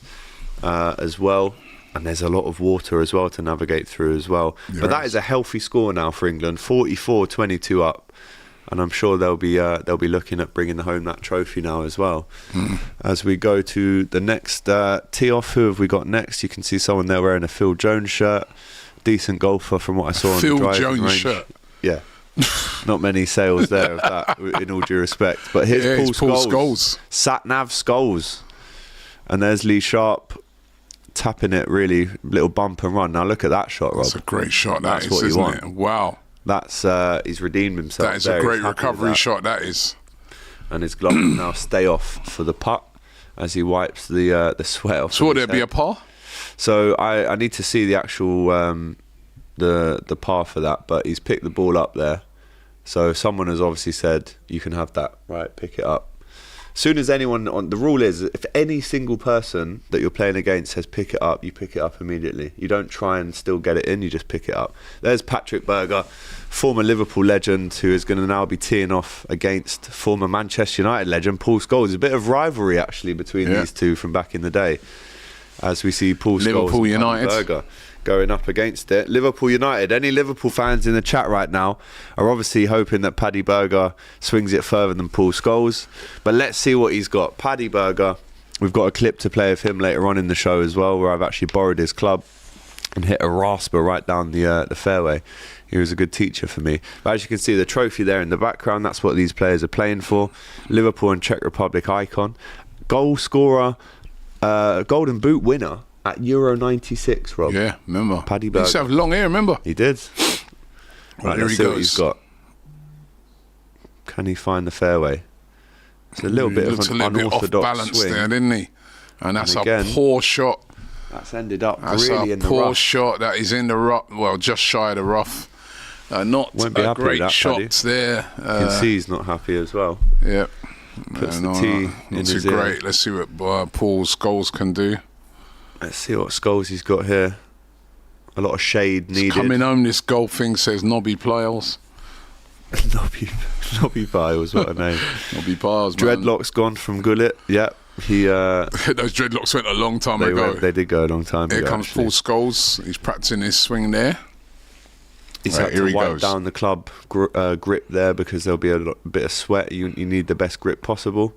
as well. And there's a lot of water as well to navigate through as well. But that is a healthy score now for England, 44-22 up. And I'm sure they'll be looking at bringing home that trophy now as well. As we go to the next tee off, who have we got next? You can see someone there wearing a Phil Jones shirt. Decent golfer from what I saw on the driving range. Phil Jones shirt. Yeah. Not many sales there of that, in all due respect. But here's Paul Scholes. Sat-nav Scholes. And there's Lee Sharpe tapping it, really, little bump and run. Now look at that shot, Rob. That's a great shot, that's what you want. Wow. That's he's redeemed himself. That is a great recovery shot, that is. And his glove will now stay off for the putt as he wipes the sweat off. So would it be a par? So I need to see the actual the par for that, but he's picked the ball up there. So someone has obviously said you can have that, right? Pick it up. As soon as anyone the rule is, if any single person that you're playing against says pick it up, you pick it up immediately. You don't try and still get it in, you just pick it up. There's Patrick Berger, former Liverpool legend, who is going to now be teeing off against former Manchester United legend Paul Scholes. There's a bit of rivalry actually between these two from back in the day. As we see Paul Liverpool Scholes and United Berger going up against it. Liverpool United. Any Liverpool fans in the chat right now are obviously hoping that Paddy Berger swings it further than Paul Scholes. But let's see what he's got. Paddy Berger, we've got a clip to play of him later on in the show as well, where I've actually borrowed his club and hit a rasper right down the fairway. He was a good teacher for me. But as you can see, the trophy there in the background, that's what these players are playing for. Liverpool and Czech Republic icon. Goal scorer, Golden Boot winner at Euro 96, Rob. Yeah, remember. Paddy He Berger. used to have long hair, remember? He did. Right, here let's he see what goes. he's got. Can he find the fairway? It's a little bit of looked an a little bit off unorthodox balance swing. there, didn't he? And that's And again, a poor shot. That's ended up That's really a in the poor rough. shot that is in the rough. Well, just shy of the rough. Not Won't be a happy with great that, shot Paddy. there. You can see he's not happy as well. Yeah. Puts the tee in not too his ear. great. Let's see what Paul Scholes can do. Let's see what Scholes he's got here. A lot of shade needed. Coming home, this golf thing says Nobby Plyles. Nobby Piles, what a name. Nobby Piles, man. Dreadlocks gone from Gullit. Yep. He Those dreadlocks went a long time ago. They did go a long time Here ago. comes actually. Paul Scholes. He's practicing his swing there. He's Right, had here to he wipe goes. down the club grip there because there'll be a bit of sweat. You need the best grip possible.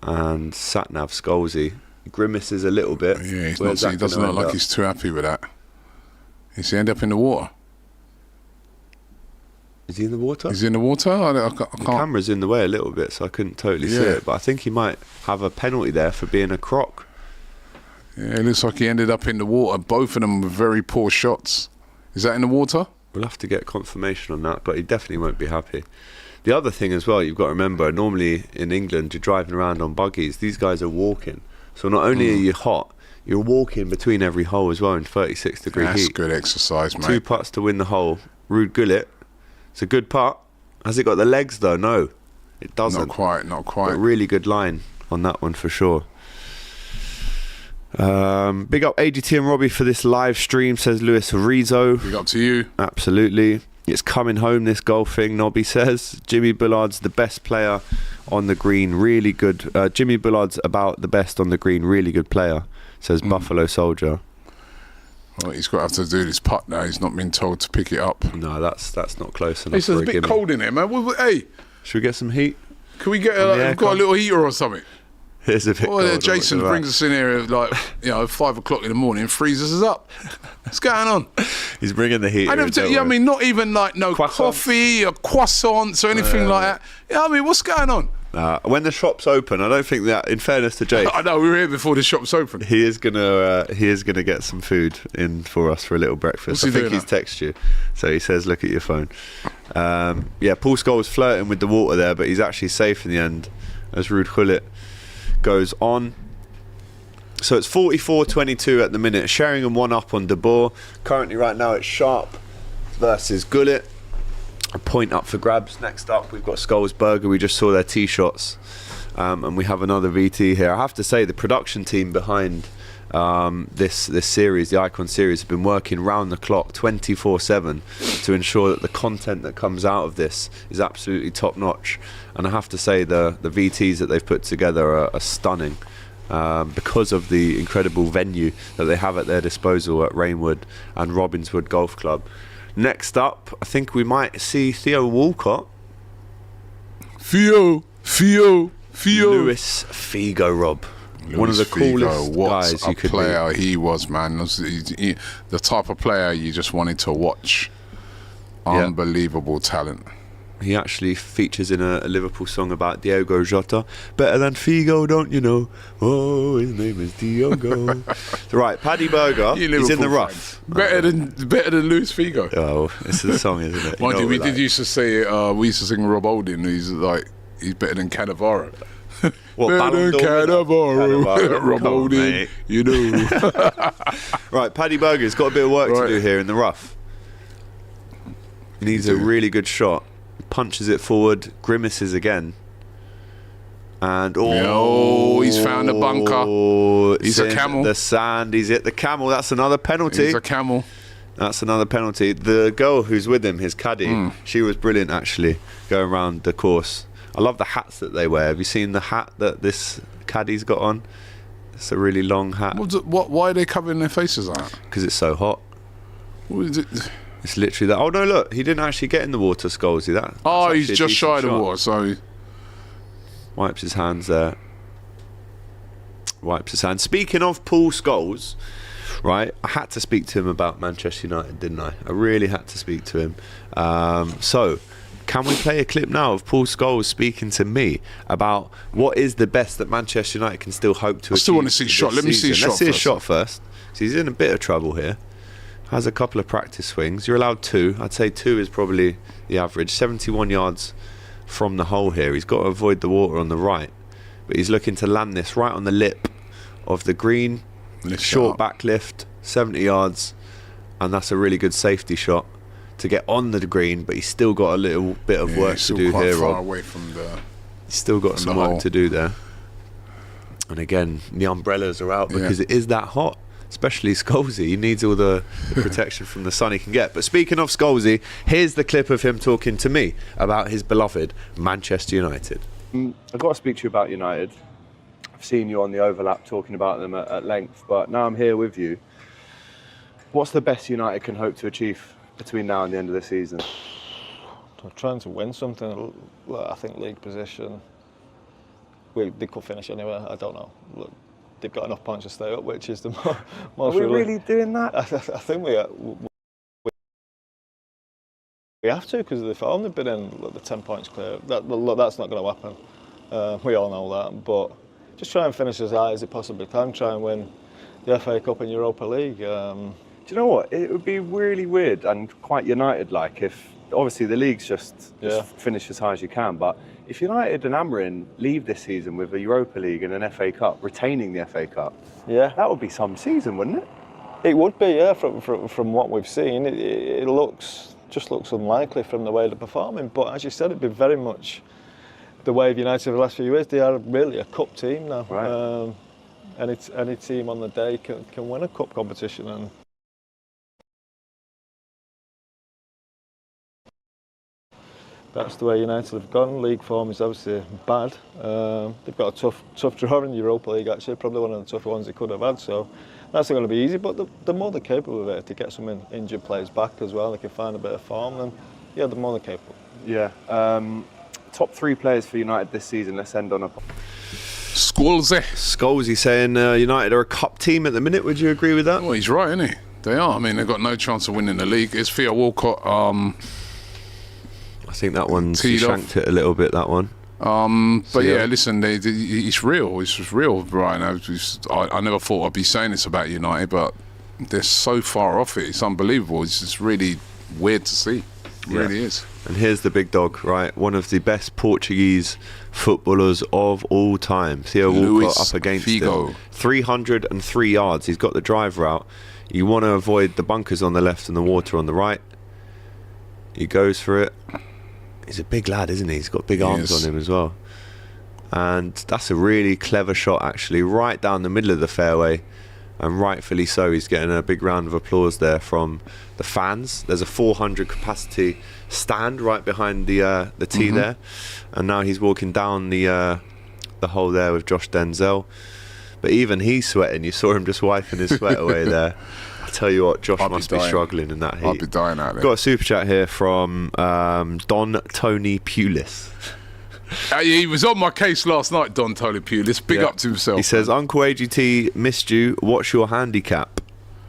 And Satnav Scholesy grimaces a little bit. Yeah, Where's that he doesn't gonna look like end up? he's too happy with that. Is he end up in the water? Is he in the water? Is he in the water? I The can't. camera's in the way a little bit, so I couldn't totally see Yeah. it. But I think he might have a penalty there for being a croc. Yeah, it looks like he ended up in the water. Both of them were very poor shots. Is that in the water? We'll have to get confirmation on that, but he definitely won't be happy. The other thing as well, you've got to remember, normally in England, you're driving around on buggies. These guys are walking. So not only are you hot, you're walking between every hole as well in 36-degree That's heat. good exercise, mate. 2 putts to win the hole. Ruud Gullit. It's a good putt. Has it got the legs though? No, it doesn't. Not quite, not quite. But really good line on that one for sure. Big up AGT and Robbie for this live stream, says Luis Rizzo. Big up to you. Absolutely. It's coming home, this golf thing, Nobby says. Jimmy Bullard's the best player on the green. Really good. Jimmy Bullard's about the best on the green. Really good player, says Buffalo Soldier. Well, he's got to have to do this putt now. He's not been told to pick it up. No, that's not close enough. It's a for bit gimme. cold in here, man. Hey, should we get some heat? can we get On the we've got a aircon? little heater or something? It's a bit Well, cold, Jason what brings us in here at 5 o'clock in the morning and freezes us up. What's going on? He's bringing the heat. I mean, not even like no coffee or croissants or anything like that. Yeah, I mean, what's going on? When the shop's open, I don't think that. In fairness to Jake, I know we were here before the shop's open. he is gonna get some food in for us for a little breakfast. What's he I think doing he's texted you, so he says, "Look at your phone." Yeah, Paul Scholes flirting with the water there, but he's actually safe in the end as Ruud Gullit goes on. So it's 44-22 at the minute. Sherringham 1 up on De Boer. Currently, right now, it's Sharpe versus Gullit. A point up for grabs. Next up, we've got Scholes Burger. We just saw their tee shots, and we have another VT here. I have to say, the production team behind this series, the Icon series, have been working round the clock, 24/7, to ensure that the content that comes out of this is absolutely top notch. And I have to say, the VTs that they've put together are stunning. Because of the incredible venue that they have at their disposal at Reignwood and Robbinswood Golf Club. Next up, I think we might see Theo Walcott. Theo. Luis Figo, Rob. One of the coolest guys you could player meet. he was, man. The type of player you just wanted to watch. Unbelievable talent. He actually features in a Liverpool song about Diogo Jota. Better than Figo, don't you know? Oh, his name is Diogo. Right, Paddy Berger. You He's in the Liverpool rough. Better than Luis Figo. Oh, this is a song, isn't it? Mind you, we like. did used to say we used to sing Rob Holding. He's better than Cannavaro. What, better than Cannavaro. Rob Come on, Holding, mate. you know. Right, Paddy Berger's got a bit of work to do here in the rough. Needs a really good shot. Punches it forward, grimaces again. And he's found a bunker. He's a camel. The sand, he's hit the camel. That's another penalty. He's a camel. That's another penalty. The girl who's with him, his caddy, she was brilliant actually, going around the course. I love the hats that they wear. Have you seen the hat that this caddy's got on? It's a really long hat. Why are they covering their faces like that? Because it's so hot. What is it? It's literally that. Oh no, look, he didn't actually get in the water, Scholesy. That's He's just shy of the water, so wipes his hands there. Wipes his hands. Speaking of Paul Scholes, right? I had to speak to him about Manchester United, didn't I? I really had to speak to him. So Can we play a clip now of Paul Scholes speaking to me about what is the best that Manchester United can still hope to achieve? I still want to see a shot. Let me see a shot. Let's see a shot first. So he's in a bit of trouble here. Has a couple of practice swings. You're allowed 2. I'd say 2 is probably the average. 71 yards from the hole here. He's got to avoid the water on the right, but he's looking to land this right on the lip of the green. Short back lift, 70 yards, and that's a really good safety shot to get on the green, but he's still got a little bit of work to do here, Rob. Away from the, he's still got some work to do there. And again, the umbrellas are out because it is that hot. Especially Scholesy, he needs all the protection from the sun he can get. But speaking of Scholesy, here's the clip of him talking to me about his beloved Manchester United. I've got to speak to you about United. I've seen you on the overlap talking about them at length, but now I'm here with you. What's the best United can hope to achieve between now and the end of the season? I'm trying to win something. I think league position. They could finish anywhere. I don't know. Look, they've got enough points to stay up, which is the most. Are we really doing that? I think we have to because of the form they've been in. Look, the 10 points clear. That's not going to happen. We all know that. But just try and finish as high as it possibly can. Try and win the FA Cup and Europa League. Do you know what? It would be really weird and quite United-like if, obviously, the league's just finish as high as you can. But if United and Amorim leave this season with a Europa League and an FA Cup, retaining the FA Cup, that would be some season, wouldn't it? It would be, yeah. From what we've seen, it looks unlikely from the way they're performing. But as you said, it'd be very much the way of United over the last few years. They are really a cup team now. Right. Any team on the day can win a cup competition. And that's the way United have gone. League form is obviously bad. They've got a tough draw in the Europa League, actually, probably one of the tougher ones they could have had. So that's not going to be easy, but the more they're capable of it, to get some injured players back as well, they can find a bit of form, then the more they're capable. Yeah. Top 3 players for United this season. Let's end on a... Scholesy saying United are a cup team at the minute. Would you agree with that? Well, he's right, isn't he? They are. I mean, they've got no chance of winning the league. It's Theo Walcott. I think that one shanked it a little bit, that one. But yeah, listen, it's real. It's just real, Brian. I never thought I'd be saying this about United, but they're so far off it. It's unbelievable. It's just really weird to see. It really is. And here's the big dog, right? One of the best Portuguese footballers of all time. Theo Walcott up against him. 303 yards. He's got the drive route. You want to avoid the bunkers on the left and the water on the right. He goes for it. He's a big lad, isn't he? He's got big arms on him as well. And that's a really clever shot, actually, right down the middle of the fairway. And rightfully so, he's getting a big round of applause there from the fans. There's a 400 capacity stand right behind the tee there. And now he's walking down the hole there with Josh Denzel. But even he's sweating. You saw him just wiping his sweat away there. I tell you what, Josh must be struggling in that heat. I'd be dying out there. Got a super chat here from Don Tony Pulis. He was on my case last night, Don Tony Pulis. Big up to himself. He says, Uncle AGT missed you. What's your handicap?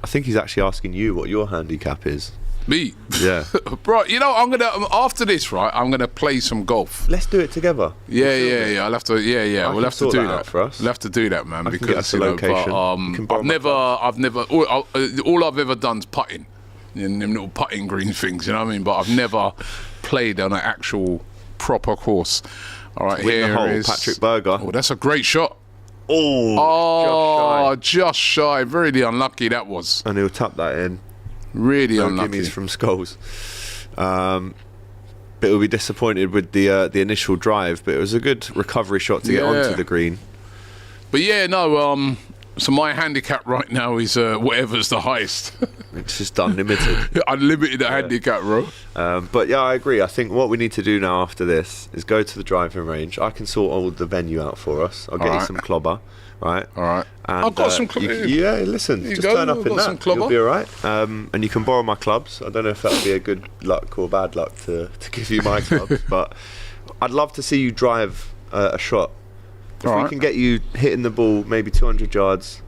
I think he's actually asking you what your handicap is. Me? Yeah. Bro, you know, I'm gonna after this, right? I'm gonna play some golf. Let's do it together. Yeah. I'll have to. We'll have to do that for us. We'll have to do that, man. I because can get us a location. I've never. All I've ever done is putting, in them little putting green things. You know what I mean? But I've never played on an actual proper course. All right, here the hole, is Patrick Berger. Oh, that's a great shot. Just shy. Really unlucky that was. And he'll tap that in. Really unlucky. Gimmies from Scholes. But he'll be disappointed with the initial drive. But it was a good recovery shot to get onto the green. But yeah, no. So my handicap right now is whatever's the highest. It's just unlimited. Unlimited handicap, bro. But yeah, I agree. I think what we need to do now after this is go to the driving range. I can sort all the venue out for us. I'll get you some clobber, right? All right. And, I've got some clobber. Yeah, listen, just turn up in that. You'll be all right. And you can borrow my clubs. I don't know if that would be a good luck or bad luck to give you my clubs, but I'd love to see you drive a shot. If we can get you hitting the ball maybe 200 yards,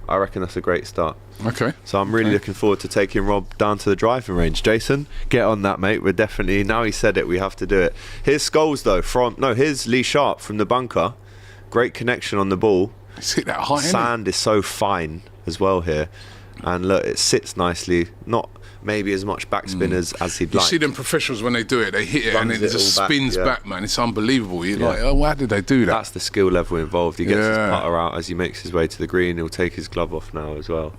I reckon that's a great start. Okay. So I'm really looking forward to taking Rob down to the driving range. Jason, get on that, mate. We're definitely, now he said it, we have to do it. Here's Scholes though, here's Lee Sharpe from the bunker. Great connection on the ball. It's hit that high, Sand is so fine as well here. And look, it sits nicely. Not maybe as much backspin as he'd you like. see them professionals when they do it, they hit it and Runs it just all spins back, back, man. It's unbelievable. You're like, oh, how did they do that? That's the skill level involved. He gets his putter out as he makes his way to the green. He'll take his glove off now as well.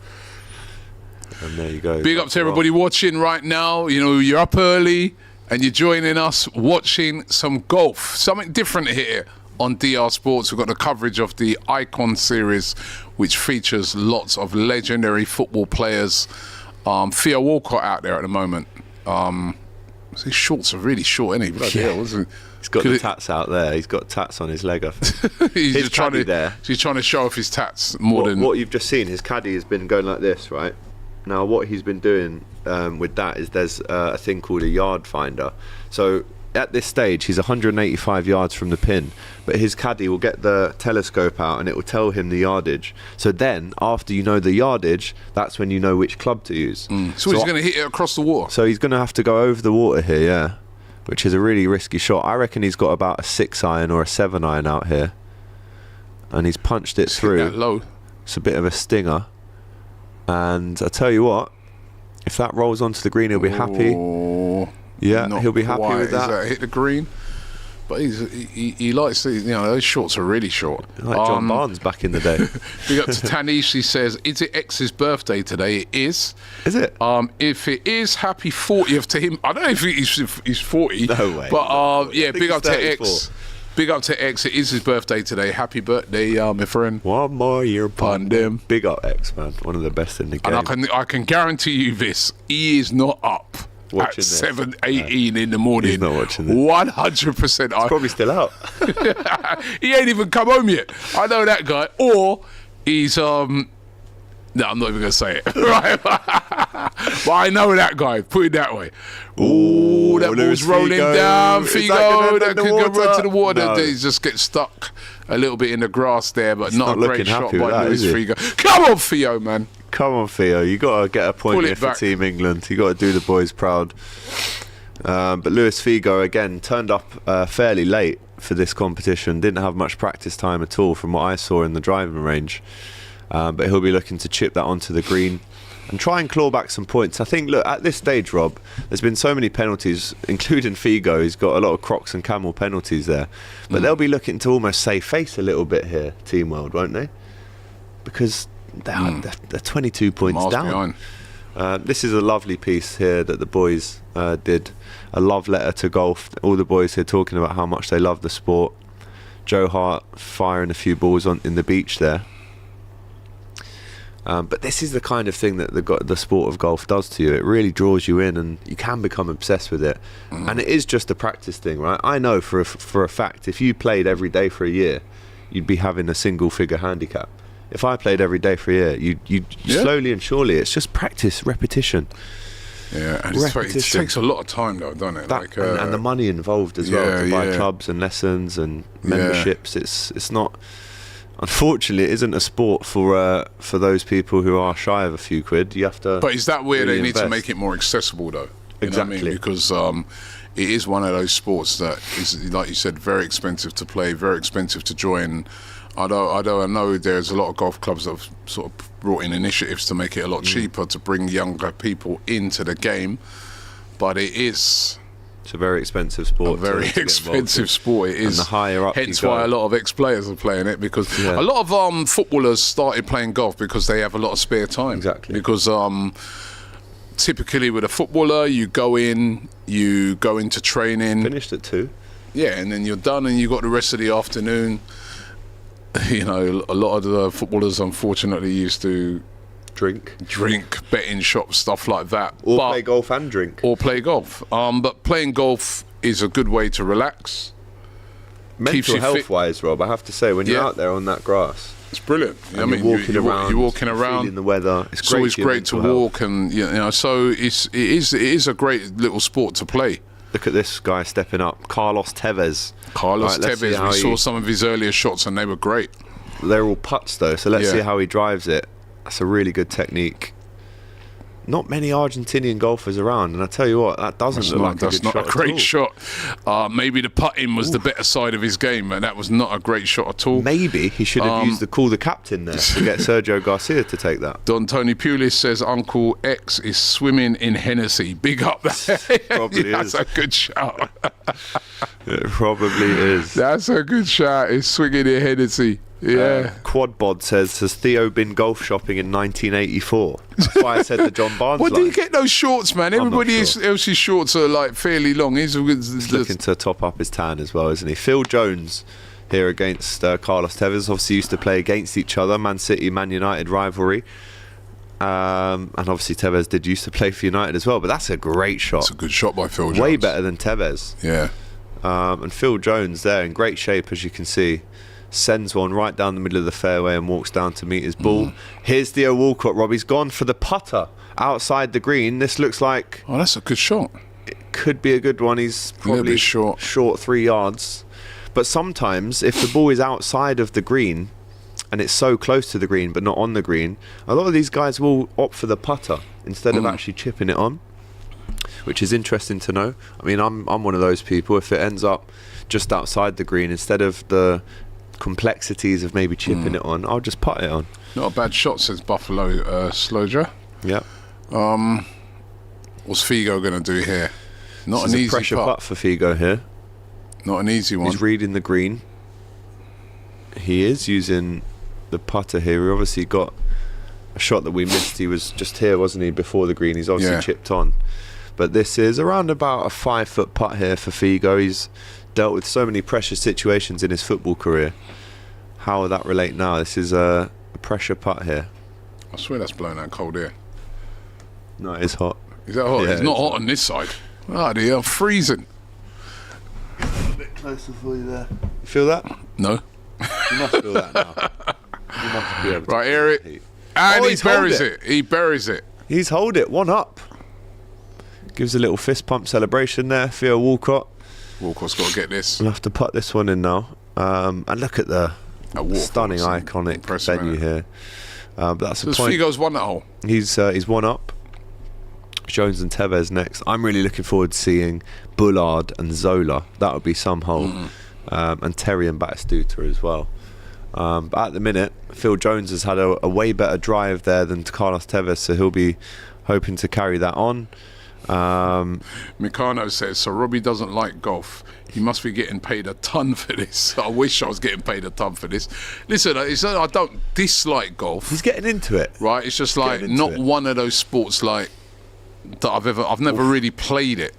And there you go. Big up to everybody watching right now. You know, you're up early and you're joining us watching some golf. Something different here on DR Sports. We've got the coverage of the Icon Series, which features lots of legendary football players. Theo Walcott out there at the moment. His shorts are really short, isn't he? Bloody hell, wasn't he? He's got the tats out there. He's got tats on his leg, I think. He's trying to show off his tats more than... What you've just seen, his caddy has been going like this, right? Now, what he's been doing with that is there's a thing called a yard finder. So at this stage, he's 185 yards from the pin, but his caddy will get the telescope out and it will tell him the yardage. So then, after you know the yardage, that's when you know which club to use. So he's going to hit it across the water? So he's going to have to go over the water here, yeah, which is a really risky shot. I reckon he's got about a 6-iron or a 7-iron out here. And he's punched it through. Hit that low. It's a bit of a stinger. And I tell you what, if that rolls onto the green, he'll be happy. Yeah, he'll be happy with that. Hit the green, but he likes the, you know, those shorts are really short. Like John Barnes back in the day. Big up to Tanish. He says, "Is it X's birthday today?" It is. Is it? If it is, happy 40th to him. I don't know if he's 40. No way. But yeah, big up to X. Big up to X. It is his birthday today. Happy birthday, my friend. One more year upon them. Big up X, man. One of the best in the game. And I can guarantee you this: he is not up watching at 7:18 in the morning. He's not watching this. 100%. He's probably still out. He ain't even come home yet. I know that guy. Or he's no, I'm not even going to say it. Right? But I know that guy. Put it that way. Ooh, that ball's rolling down. Figo, that could go right to the water. No. He just gets stuck a little bit in the grass there, but He's not a great shot by Luis Figo. Come on, Theo, man. Come on, Theo. You got to get a point here for back. Team England. You got to do the boys proud. But Luis Figo again turned up fairly late for this competition. Didn't have much practice time at all, from what I saw in the driving range. But he'll be looking to chip that onto the green and try and claw back some points. I think, look, at this stage, Rob, there's been so many penalties, including Figo. He's got a lot of Crocs and Camel penalties there. But they'll be looking to almost save face a little bit here, Team World, won't they? Because they're 22 points Miles down. behind. This is a lovely piece here that the boys did. A love letter to golf. All the boys here talking about how much they love the sport. Joe Hart firing a few balls in the beach there. But this is the kind of thing that the sport of golf does to you. It really draws you in, and you can become obsessed with it. And it is just a practice thing, right? I know for a fact, if you played every day for a year, you'd be having a single-figure handicap. If I played every day for a year, you slowly and surely, it's just practice, repetition. Yeah, and it takes a lot of time, though, doesn't it? And the money involved as well, to buy clubs and lessons and memberships. It's not... Unfortunately, it isn't a sport for those people who are shy of a few quid. You have to. But is that where really they need invest. to make it more accessible, though? You Exactly. know what I mean? Because it is one of those sports that is, like you said, very expensive to play, very expensive to join. I know there's a lot of golf clubs that have sort of brought in initiatives to make it a lot cheaper to bring younger people into the game, but it is. It's a very expensive sport. A very expensive sport it is. And the higher up hence you go. why a lot of ex-players are playing it, because a lot of footballers started playing golf because they have a lot of spare time. Exactly. Because typically with a footballer, you go into training. Finished at 2. Yeah, and then you're done and you got the rest of the afternoon. You know, a lot of the footballers unfortunately used to drink, betting shops, stuff like that. Or play golf and drink. Or play golf. But playing golf is a good way to relax. Mental health-wise, Rob, I have to say, when you're out there on that grass, it's brilliant. I mean, you're walking around, feeling the weather. It's always great to walk, and you know, so it is a great little sport to play. Look at this guy stepping up, Carlos Tevez. Tevez. We saw some of his earlier shots, and they were great. They're all putts though, so let's see how he drives it. That's a really good technique. Not many Argentinian golfers around, and I tell you what, that doesn't look like a good shot. That's not a great shot. Maybe the putting was the better side of his game, and that was not a great shot at all. Maybe he should have used the call the captain there to get Sergio Garcia to take that. Don Tony Pulis says Uncle X is swimming in Hennessy. Big up that. Probably That's a good shot. It probably is. That's a good shot. He's swinging in Hennessy. Yeah. Quadbod says, has Theo been golf shopping in 1984? That's why I said the John Barnes Well, line. do you get those shorts, man? Everybody else's shorts are like fairly long. He's looking to top up his tan as well, isn't he? Phil Jones here against Carlos Tevez. Obviously used to play against each other. Man City, Man United rivalry. And obviously Tevez did used to play for United as well. But that's a great shot. That's a good shot by Phil Jones. Way better than Tevez. Yeah. And Phil Jones there in great shape, as you can see. Sends one right down the middle of the fairway and walks down to meet his ball. Here's Theo Walcott, Rob. He's gone for the putter outside the green. This looks like... Oh, that's a good shot. It could be a good one. He's probably short 3 yards. But sometimes, if the ball is outside of the green and it's so close to the green but not on the green, a lot of these guys will opt for the putter instead of actually chipping it on, which is interesting to know. I mean, I'm one of those people. If it ends up just outside the green, instead of the complexities of maybe chipping it on, I'll just putt it on. Not a bad shot, says Buffalo Slodra. Yeah. What's Figo going to do here? Not This an is a easy pressure putt for Figo here. Not an easy one. He's reading the green. He is using the putter here. We obviously got a shot that we missed. He was just here, wasn't he, before the green? He's obviously chipped on. But this is around about a 5-foot putt here for Figo. He's dealt with so many pressure situations in his football career. How will that relate now? This is a pressure putt here. I swear that's blowing out cold air. No, it's hot. Is that hot? Yeah, it's not hot on this side. Oh dear, I'm freezing. A bit closer for you there. You feel that? No. You must feel that now. You must be able to right, Eric. And he buries it. He buries it. He's hold it. 1 up. Gives a little fist pump celebration there. Theo Walcott. Walcott's got to get this. We'll have to put this one in now. And look at the stunning, iconic venue here. But that's a point. Figo's won that hole. He's 1 up. Jones and Tevez next. I'm really looking forward to seeing Bullard and Zola. That would be some hole. And Terry and Batistuta as well. But at the minute, Phil Jones has had a way better drive there than Carlos Tevez, so he'll be hoping to carry that on. Mikano says, so Robbie doesn't like golf. He must be getting paid a ton for this. I wish I was getting paid a ton for this. Listen, I don't dislike golf. He's getting into it. Right? It's just like not one of those sports like that I've never really played it.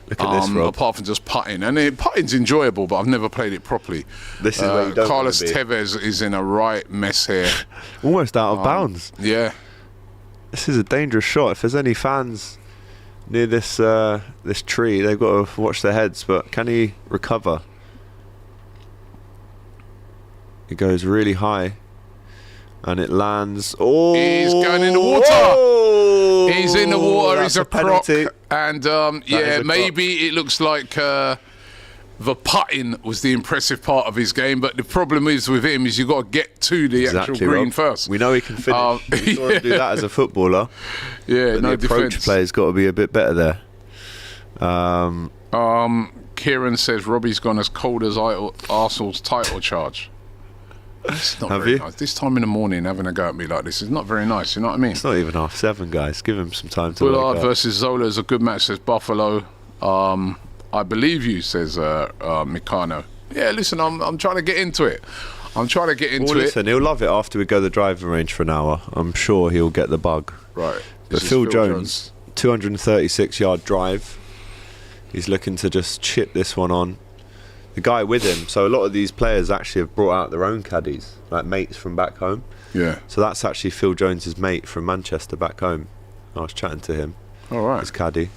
Look at this, Rob. Apart from just putting. And putting's enjoyable, but I've never played it properly. This is where you don't Carlos want to be. Tevez is in a right mess here. Almost out of bounds. Yeah. This is a dangerous shot. If there's any fans near this this tree, they've got to watch their heads. But can he recover? He goes really high, and it lands. Oh, he's going in the water. Whoa! He's in the water. That's He's a croc, penalty. and maybe it looks like the putting was the impressive part of his game. But the problem is with him is you've got to get to the actual green Rob. first. We know he can finish. We saw him do that as a footballer. Yeah, but no the approach defense. play's got to be a bit better there. Kieran says Robbie's gone as cold as Arsenal's title charge. It's not very nice. This time in the morning having a go at me like this is not very nice, you know what I mean? It's not even 7:30, guys. Give him some time to Bullard wake up. versus Zola is a good match, says Buffalo. I believe you, says Mikano. Yeah, listen, I'm trying to get into it. Listen, he'll love it after we go to the driving range for an hour. I'm sure he'll get the bug. Right. But Phil Jones, 236-yard drive. He's looking to just chip this one on. The guy with him, so a lot of these players actually have brought out their own caddies, like mates from back home. Yeah. So that's actually Phil Jones's mate from Manchester back home. I was chatting to him. All right. His caddy.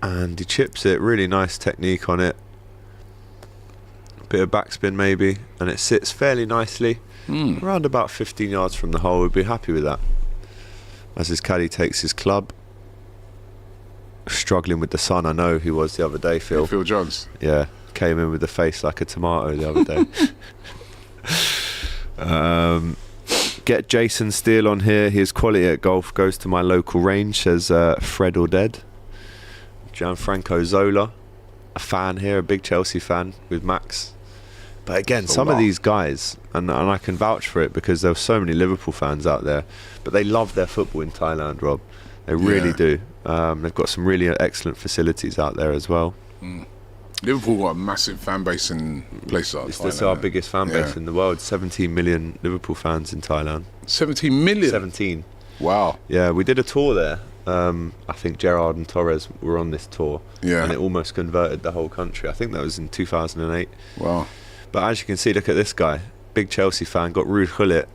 And he chips it, really nice technique on it. Bit of backspin maybe, and it sits fairly nicely. Around about 15 yards from the hole. We'd be happy with that. As his caddy takes his club. Struggling with the sun, I know he was the other day, Phil. Phil Jones. Yeah, came in with the face like a tomato the other day. Get Jason Steele on here. His quality at golf goes to my local range, says Fred or Dead. Gianfranco Zola, a fan here, a big Chelsea fan with Max. But again, some of these guys, and I can vouch for it because there were so many Liverpool fans out there, but they love their football in Thailand, Rob. They really do. They've got some really excellent facilities out there as well. Liverpool got a massive fan base in places like Thailand. It's our biggest fan base in the world. 17 million Liverpool fans in Thailand. 17 million? 17. Wow. Yeah, we did a tour there. I think Gerrard and Torres were on this tour. Yeah. And it almost converted the whole country. I think that was in 2008. Wow. But as you can see, look at this guy. Big Chelsea fan, got Ruud Gullit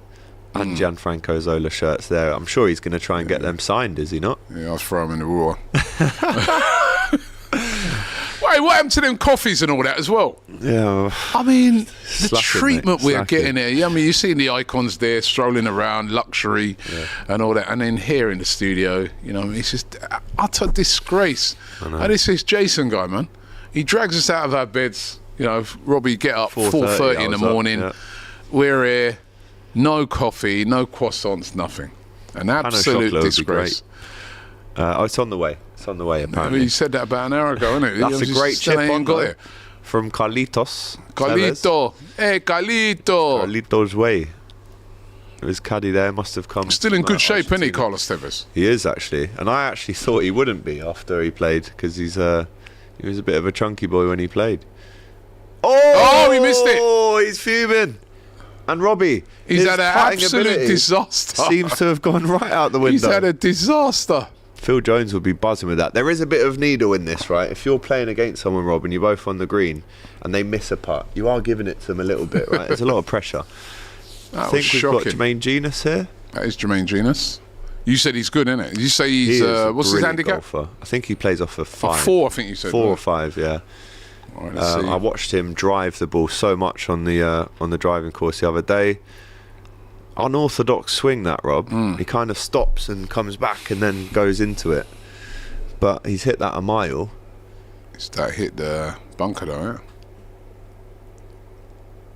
and Gianfranco Zola shirts there. I'm sure he's going to try and get them signed, is he not? Yeah, I'll throw him in the raw. Wait, what happened to them coffees and all that as well? Yeah. I mean, the Slacking, treatment mate, we're slacking. getting here. Yeah, I mean, you've seen the icons there strolling around, luxury and all that. And then here in the studio, you know, it's just utter disgrace. And this is Jason guy, man. He drags us out of our beds. You know, Robbie, get up 4:30 in the morning. We're here, no coffee, no croissants, nothing. An absolute disgrace. It's on the way. It's on the way, apparently. You said that about an hour ago, isn't it? That's a great chip on got there. it. From Carlitos. Carlito. Hey, Carlito. Carlitos way. His caddy there must have come. Still in good shape, isn't he, Carlos Tevez? He is, actually. And I actually thought he wouldn't be after he played, because he was a bit of a chunky boy when he played. Oh, he missed it. Oh, he's fuming. And Robbie, he's had an absolute disaster. Seems to have gone right out the window. He's had a disaster. Phil Jones would be buzzing with that. There is a bit of needle in this, right? If you're playing against someone, Rob, and you're both on the green and they miss a putt, you are giving it to them a little bit, right? There's a lot of pressure. I think we've got Jermaine Genus here. That is Jermaine Genus. You said he's good, innit? You say he's what's his handicap? Golfer. I think he plays off a 5. 4, I think you said. 4 or 5, yeah. Right, let's see. I watched him drive the ball so much on the driving course the other day. Unorthodox swing, that, Rob. He kind of stops and comes back and then goes into it. But he's hit that a mile. It's that hit the bunker, though, yeah?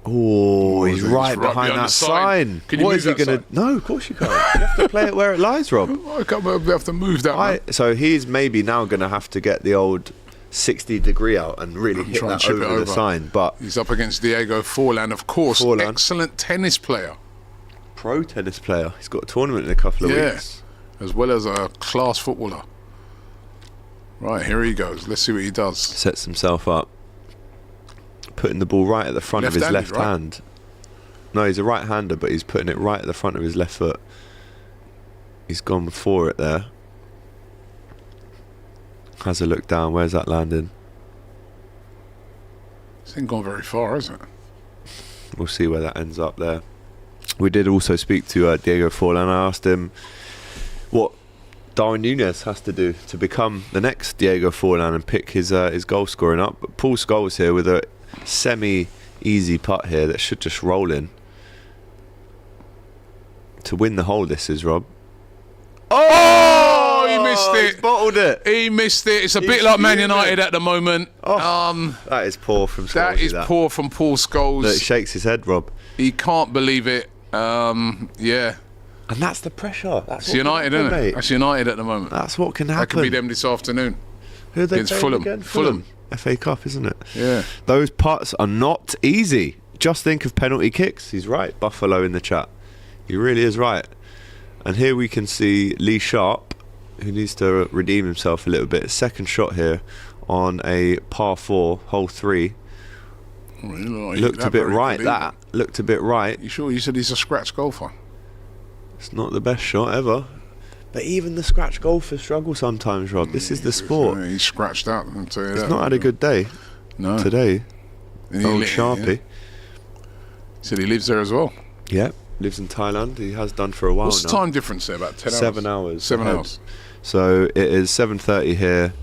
Oh, he's right behind that sign. Can you what move is he that going to? No, of course you can't. You have to play it where it lies, Rob. I can't have to move that. So he's maybe now going to have to get the old 60-degree out and really hit that over the sign. But he's up against Diego Folan, of course. Excellent tennis player. Pro tennis player. He's got a tournament in a couple of weeks. As well as a class footballer. Right, here he goes. Let's see what he does. Sets himself up. Putting the ball right at the front of his left hand. No, he's a right-hander, but he's putting it right at the front of his left foot. He's gone for it there. Has a look down. Where's that landing? It's ain't gone very far, is it? We'll see where that ends up there. We did also speak to Diego Folan. I asked him what Darwin Núñez has to do to become the next Diego Folan and pick his goal scoring up. But Paul Scholes here with a semi-easy putt here that should just roll in. To win the hole, this is, Rob. Oh, he missed it. He's bottled it. He missed it. It's a bit like Man United at the moment. That is poor from Scholes. That is poor from Paul Scholes. Look, shakes his head, Rob. He can't believe it. Yeah. And that's the pressure. That's United, isn't it? That's United at the moment. That's what can happen. That could be them this afternoon. Who are they against Fulham? Again? Fulham. FA Cup, isn't it? Yeah. Those putts are not easy. Just think of penalty kicks. He's right. Buffalo in the chat. He really is right. And here we can see Lee Sharpe, who needs to redeem himself a little bit. Second shot here on a par 4, hole 3. Looked a bit right, that. Looked a bit right. You sure? You said he's a scratch golfer. It's not the best shot ever. But even the scratch golfers struggle sometimes, Rob. This is the sport. Yeah, he's scratched out. I'll tell you He's that. not had a good day today. Old Sharpe. Yeah. Said he lives there as well. Yeah, lives in Thailand. He has done for a while now. What's the time difference there? About 10 hours? 7 hours. 7 ahead. hours. So it is 7:30 here,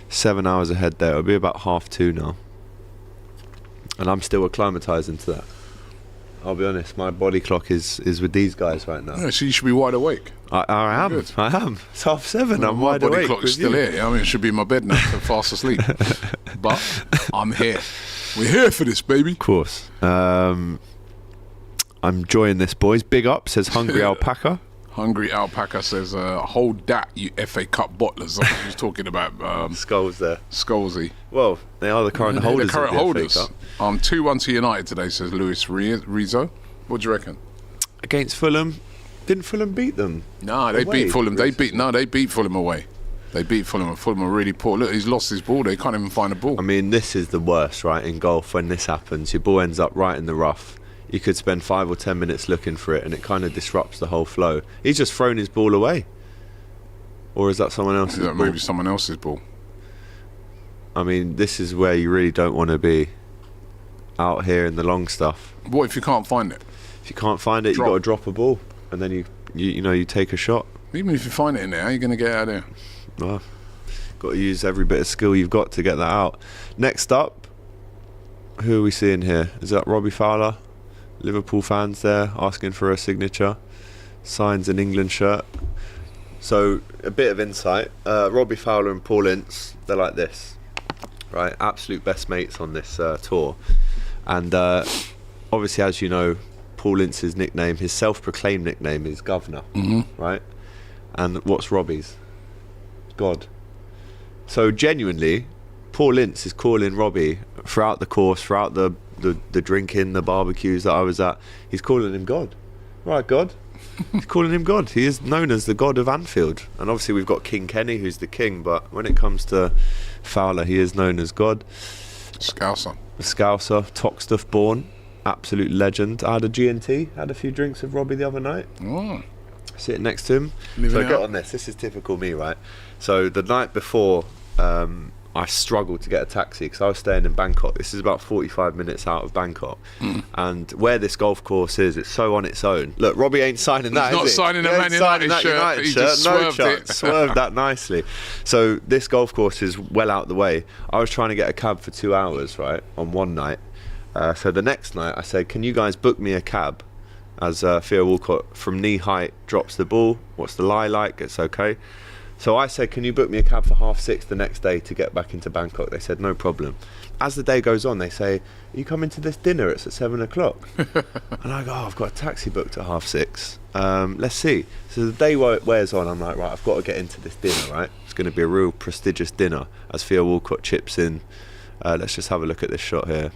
7 hours ahead there. It'll be about 1:30 now. And I'm still acclimatising to that. I'll be honest, my body clock is with these guys right now. Yeah, so you should be wide awake. I am. Good. I am. It's 7:30. Well, I'm my wide body awake. clock is still here. I mean, it should be in my bed now, so fast asleep. But I'm here. We're here for this, baby. Of course. I'm enjoying this, boys. Big up, says Hungry Alpaca. Hungry Alpaca says, hold that, you FA Cup bottlers. Like he was talking about Scholes there. Scholesy. Well, they are the current holders. The current of the holders. FA Cup. 2-1 to United today, says Luis Rizzo. What do you reckon? Against Fulham. Didn't Fulham beat them? No, they beat Fulham. They beat Fulham away. They beat Fulham, and Fulham are really poor. Look, he's lost his ball. They can't even find a ball. I mean, this is the worst, right, in golf when this happens. Your ball ends up right in the rough. You could spend 5 or 10 minutes looking for it, and it kind of disrupts the whole flow. He's just thrown his ball away. Or is that someone else's ball? Maybe someone else's ball. I mean, this is where you really don't want to be out here in the long stuff. What if you can't find it? If you can't find it, you've got to drop a ball, and then you take a shot. Even if you find it in there, how are you going to get it out of there? Well, got to use every bit of skill you've got to get that out. Next up, who are we seeing here? Is that Robbie Fowler? Liverpool fans there asking for a signature. Signs an England shirt. So, a bit of insight. Robbie Fowler and Paul Ince, they're like this. Right? Absolute best mates on this tour. And obviously, as you know, Paul Ince's nickname, his self-proclaimed nickname is Governor. Right? And what's Robbie's? God. So, genuinely, Paul Ince is calling Robbie throughout the course, throughout the drinking, the barbecues that I was at. He's calling him God. Right, God. He's calling him God. He is known as the God of Anfield. And obviously we've got King Kenny, who's the king, but when it comes to Fowler, he is known as God. Scouser, Toxteth born, absolute legend. I had a G&T, had a few drinks with Robbie the other night. Sitting next to him. So get on this. This is typical me, right? So the night before, I struggled to get a taxi because I was staying in Bangkok. This is about 45 minutes out of Bangkok. And where this golf course is, it's so on its own. Look, Robbie ain't signing that, He's not signing a Man United shirt. He just swerved it. Swerved that nicely. So this golf course is well out the way. I was trying to get a cab for 2 hours, right, on one night. So the next night I said, can you guys book me a cab? As Theo Walcott from knee height drops the ball. What's the lie like? It's okay. So I said, can you book me a cab for 6:30 the next day to get back into Bangkok? They said, no problem. As the day goes on, they say, are you coming to this dinner? It's at 7 o'clock. And I go, I've got a taxi booked at 6:30. Let's see. So the day wears on, I'm like, right, I've got to get into this dinner, right? It's going to be a real prestigious dinner. As Theo Walcott chips in, let's just have a look at this shot here.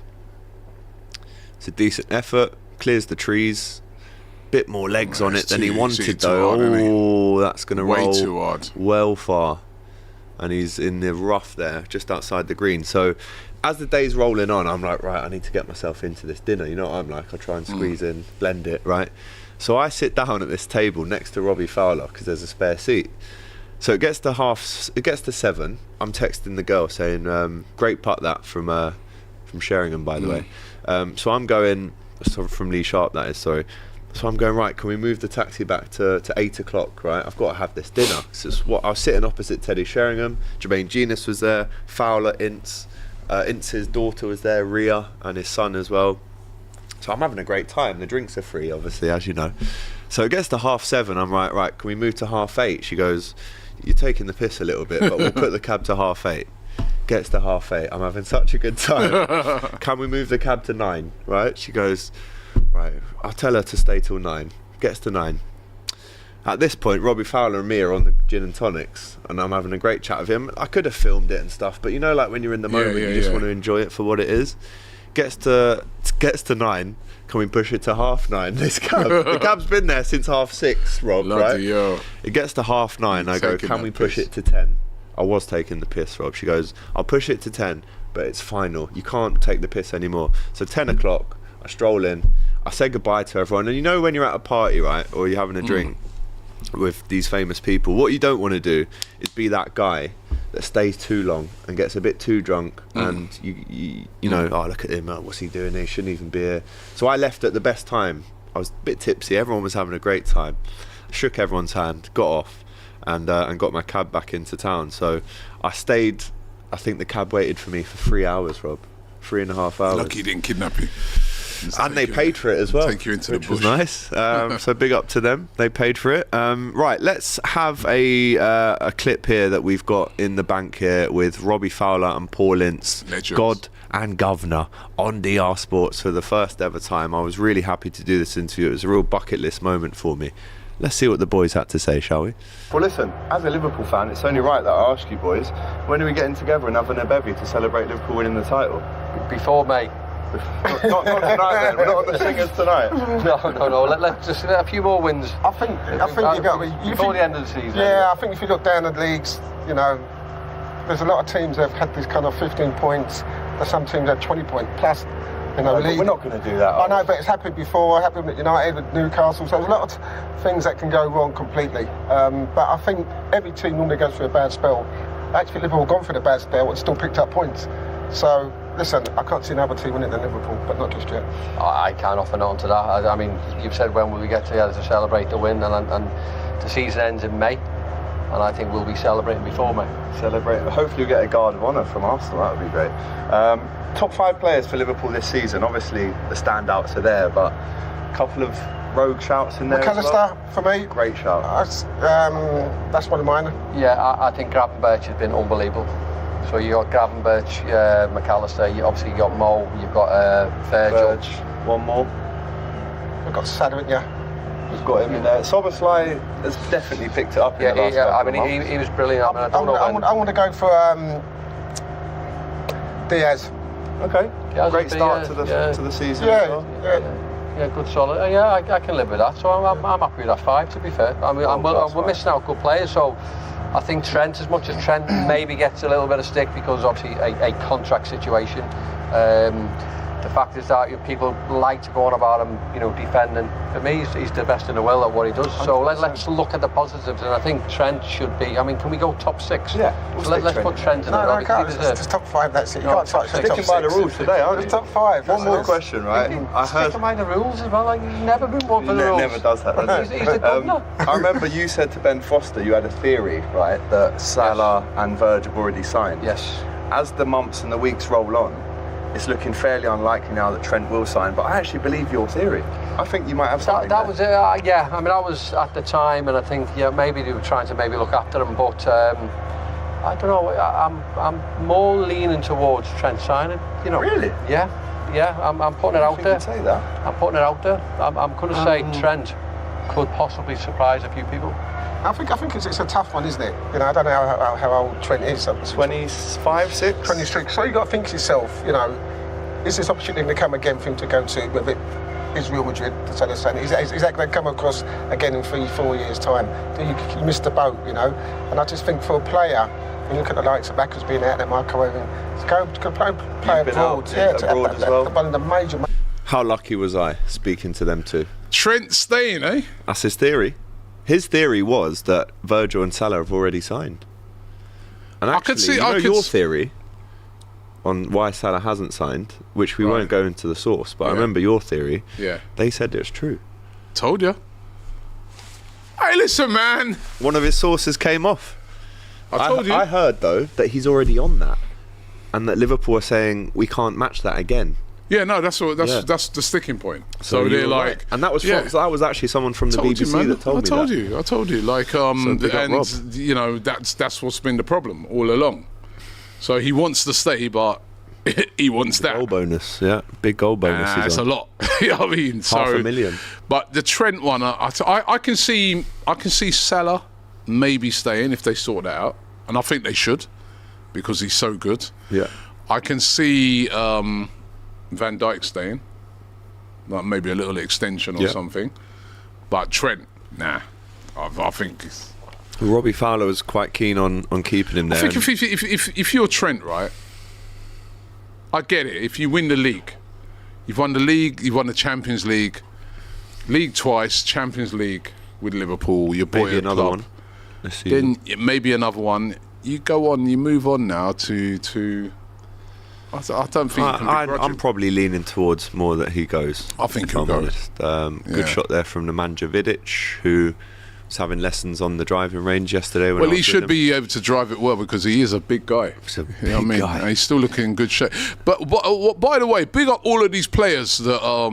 It's a decent effort, clears the trees. Bit more legs on it than he wanted though. That's going to roll way too hard. Well far. And he's in the rough there, just outside the green. So as the day's rolling on, I'm like, right, I need to get myself into this dinner. You know what I'm like? I try and squeeze in, blend it, right? So I sit down at this table next to Robbie Fowler because there's a spare seat. So it gets to 7. I'm texting the girl saying, great putt that from Sherringham, by the way. So I'm going, from Lee Sharpe that is, sorry. So I'm going, right, can we move the taxi back to 8 o'clock, right? I've got to have this dinner. I was sitting opposite Teddy Sherringham. Jermaine Genius was there. Fowler, Ince. Ince's daughter was there, Ria, and his son as well. So I'm having a great time. The drinks are free, obviously, as you know. So it gets to 7:30. I'm right, can we move to 8:30? She goes, you're taking the piss a little bit, but we'll put the cab to 8:30. Gets to 8:30. I'm having such a good time. Can we move the cab to 9, right? She goes, right, I'll tell her to stay till 9. Gets to 9. At this point, Robbie Fowler and me are on the gin and tonics, and I'm having a great chat with him. I could have filmed it and stuff, but you know, like when you're in the moment, you just want to enjoy it for what it is. Gets to 9. Can we push it to 9:30? This cab, the cab's been there since 6:30, Rob. Right? It gets to 9:30. I go, can we push it to 10? I was taking the piss, Rob. She goes, I'll push it to 10, but it's final. You can't take the piss anymore. So 10 o'clock, I stroll in. I say goodbye to everyone. And you know when you're at a party, right, or you're having a drink with these famous people, what you don't want to do is be that guy that stays too long and gets a bit too drunk and you know, oh, look at him, what's he doing here? He shouldn't even be here. So I left at the best time. I was a bit tipsy. Everyone was having a great time. I shook everyone's hand, got off, and got my cab back into town. So I stayed. I think the cab waited for me for 3 hours, Rob. 3.5 hours. Lucky he didn't kidnap you. And they paid for it as well. Take you into the which was bush. nice. So big up to them. They paid for it. Right, let's have a clip here that we've got in the bank here with Robbie Fowler and Paul Ince, Legends. God and Governor, on DR Sports for the first ever time. I was really happy to do this interview. It was a real bucket list moment for me. Let's see what the boys had to say, shall we? Well, listen, as a Liverpool fan, it's only right that I ask you boys, when are we getting together and having a bevy to celebrate Liverpool winning the title? Before May. not tonight then, we're not at the singers tonight. No, let's just a few more wins. I think you got before the end of the season. Yeah, I think if you look down at the leagues, you know, there's a lot of teams that have had this kind of 15 points. There's some teams that have 20 points plus. You know, But we're not going to do that. I know, but it's happened before. Happened at United, with Newcastle. So there's a lot of things that can go wrong completely. But I think every team normally goes through a bad spell. Actually, Liverpool gone through the bad spell and still picked up points. So listen, I can't see another team winning than Liverpool, but not just yet. I can't offer nothing to that. I mean, you've said when will we get together to celebrate the win, and the season ends in May, and I think we'll be celebrating before May. Celebrate. Hopefully, we get a guard of honour from Arsenal. That would be great. Top 5 players for Liverpool this season. Obviously, the standouts are there, but a couple of rogue shouts in there. McAllister, for me. Great shout. That's one of mine. Yeah, I think Gab Batistuta has been unbelievable. So you got Gab Batistuta, McAllister. You obviously got Mo. You've got Virgil. One more. We've got Sadler, yeah. We've got him in there. Soboslai has definitely picked it up in the last couple I mean, he was brilliant. I mean, I don't know when. I want to go for Diaz. Okay. Diaz Great would be, start to the season. Yeah, good solid. Yeah, I can live with that. So I'm happy with that 5. To be fair, I mean, we're missing out good players. So I think Trent, as much as Trent maybe gets a little bit of stick because obviously a contract situation. The fact is that people like to go on about him, defending. For me, he's the best in the world at what he does. So let's look at the positives, and I think Trent should be. I mean, can we go top 6? Yeah. Let's put Trent in there. No, I can't. It's top 5. That's it. You can't touch top 6. Sticking by the rules today, aren't you? It's top 5. One more question, right? I heard. Sticking by the rules as well. Like, he's never been one for the rules. Never does that, does he? He's the governor. I remember you said to Ben Foster you had a theory, right, that Salah and Verge have already signed. Yes. As the months and the weeks roll on, it's looking fairly unlikely now that Trent will sign, but I actually believe your theory. I think you might have something. That was it. Yeah. I mean, I was at the time, and I think maybe they were trying to look after him, but I don't know. I'm more leaning towards Trent signing. Really? Yeah. I'm putting it out there. You say that. I'm putting it out there. I'm going to say Trent could possibly surprise a few people. I think it's a tough one, isn't it? I don't know how old Trent is. 25, 6? 26. So you got to think to yourself, is this opportunity going to come again for him to go to, whether it is Real Madrid, to tell us, is that going to come across again in 3-4 years' time? You missed the boat, And I just think for a player, when you look at the likes of Backers being out there, Marco Owen, to go play abroad, abroad as well. One of the major. How lucky was I speaking to them two? Trent staying, eh? That's his theory. His theory was that Virgil and Salah have already signed. And actually, your theory on why Salah hasn't signed, which we won't go into the source, but I remember your theory. Yeah. They said it's true. Told you. Hey, listen, man. One of his sources came off. I told you. I heard, though, that he's already on that. And that Liverpool are saying, we can't match that again. Yeah, no, that's the sticking point. So they're like, right. And that was that was actually someone from the BBC that told me that. I told you, like, and that's what's been the problem all along. So he wants to stay, but he wants that goal bonus. Yeah, big goal bonus. It's a lot. You know what I mean? $500,000. But the Trent one, I can see Salah maybe staying if they sort that out, and I think they should because he's so good. Yeah, I can see. Van Dijk staying, like maybe a little extension or something, but Trent, nah. I think Robbie Fowler was quite keen on keeping him there. I think if you're Trent, right, I get it. If you win the league, you've won the league, you've won the Champions League twice, Champions League with Liverpool. Your boy maybe another club. One. Then maybe another one. You go on, you move on now to. I don't think I'm probably leaning towards more that he goes. I think if I'm he'll go. honest. Good shot there from Nemanja Vidic, who was having lessons on the driving range yesterday. When Well, I he was should with him. be able to drive it well because he is a big guy. He's a You know what I big mean? guy. And he's still looking in good shape. But by the way, big up all of these players that are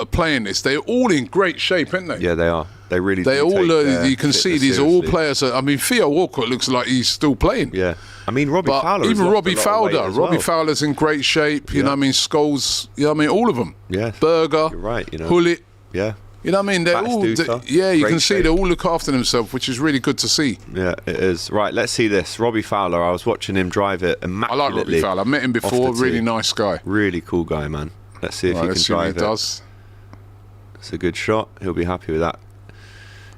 playing this. They're all in great shape, aren't they? Yeah, they are. They really. They do all. take their You can see fitness these are all seriously. players. I mean, Theo Walcott looks like he's still playing. Yeah, I mean Robbie But Fowler. has even lost Robbie a lot of weight Fowler. as Robbie well. Fowler's in great shape. You know what I mean? Scholes. You know what I mean? All of them. Yeah. Berger. You're right. You know. Hullet. Yeah. You know what I mean? They're all. Batistuta, Yeah, you great can see shape. they all look after themselves, which is really good to see. Yeah, it is. Right, let's see this. Robbie Fowler, I was watching him drive it I immaculately. like Robbie Fowler. I met him before. off the Really tee. nice guy. Really cool guy, man. Let's see if Right, he can let's see what drive he it. does. It's a good shot. He'll be happy with that.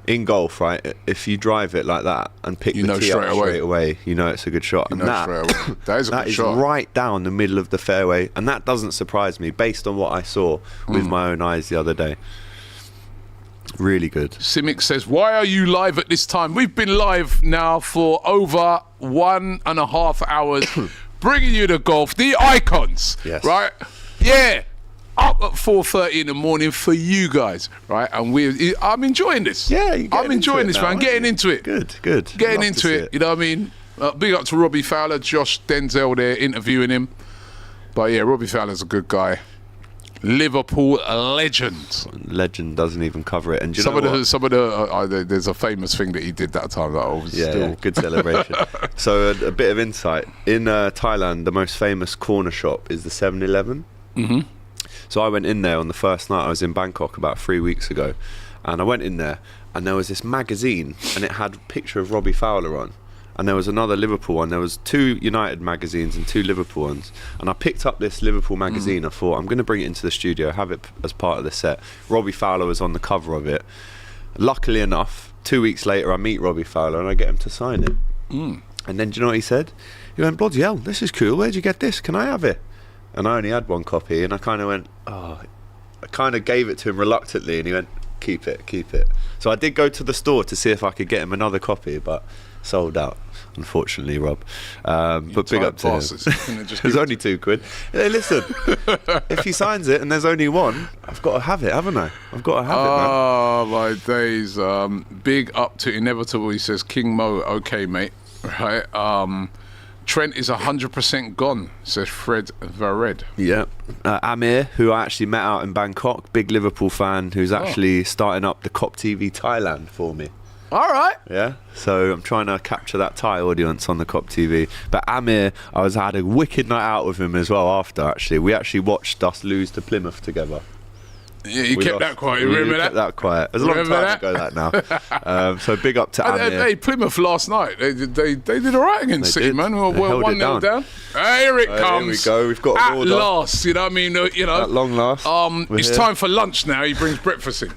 In golf, right, if you drive it like that and pick You the know tee up straight away. straight away, you know it's a good shot. You And know straight away. That is a good shot. right down the middle of the fairway, and that doesn't surprise me based on what I saw with my own eyes the other day. Really good. Simic says, why are you live at this time? We've been live now for over 1.5 hours, bringing you the golf, the icons, Yes. right? Yeah, up at 4:30 in the morning for you guys, right? And I'm enjoying this. Yeah, you're I'm enjoying this, now, man. aren't Getting you? into it. Good, good. Getting Love to into see it. You know what I mean? Big up to Robbie Fowler, Josh Denzel there interviewing him. But yeah, Robbie Fowler's a good guy. Liverpool legend. Legend doesn't even cover it. And do you Some know of what? the there's a famous thing that he did that time that I was Yeah, still. yeah, good celebration. So a bit of insight. In Thailand, the most famous corner shop is the 7-Eleven. Mm-hmm. So I went in there on the first night I was in Bangkok about 3 weeks ago. And I went in there and there was this magazine and it had a picture of Robbie Fowler on. And there was another Liverpool one. There was 2 United magazines and 2 Liverpool ones. And I picked up this Liverpool magazine. I thought, I'm going to bring it into the studio, have it as part of the set. Robbie Fowler was on the cover of it. Luckily enough, 2 weeks later, I meet Robbie Fowler and I get him to sign it. And then do you know what he said? He went, bloody hell, this is cool. Where'd you get this? Can I have it? And I only had 1 copy. And I kind of went, oh. I kind of gave it to him reluctantly. And he went, keep it, keep it. So I did go to the store to see if I could get him another copy, but sold out, unfortunately, Rob. But big up to him. There's only 2 quid. Hey, listen, if he signs it and there's only 1, I've got to have it, haven't I? I've got to have it, man. Oh my days! Big up to Inevitable. He says, King Mo, okay, mate. Right. Trent is 100% gone, says Fred Vared. Yeah. Amir, who I actually met out in Bangkok, big Liverpool fan, who's actually starting up the Cop TV Thailand for me. All right. Yeah, so I'm trying to capture that Thai audience on the Cop TV. But Amir, I had a wicked night out with him as well after, actually. We actually watched us lose to Plymouth together. Yeah, you kept that quiet. You remember that? Kept that quiet. It was a long time ago that now. So big up to Amir. Hey, Plymouth last night, they did all right against City, man. We're held it 1-0 down. Here it comes. Here we go. We've got at an order. last. You know what I mean? At long last. It's time for lunch now. He brings breakfast in.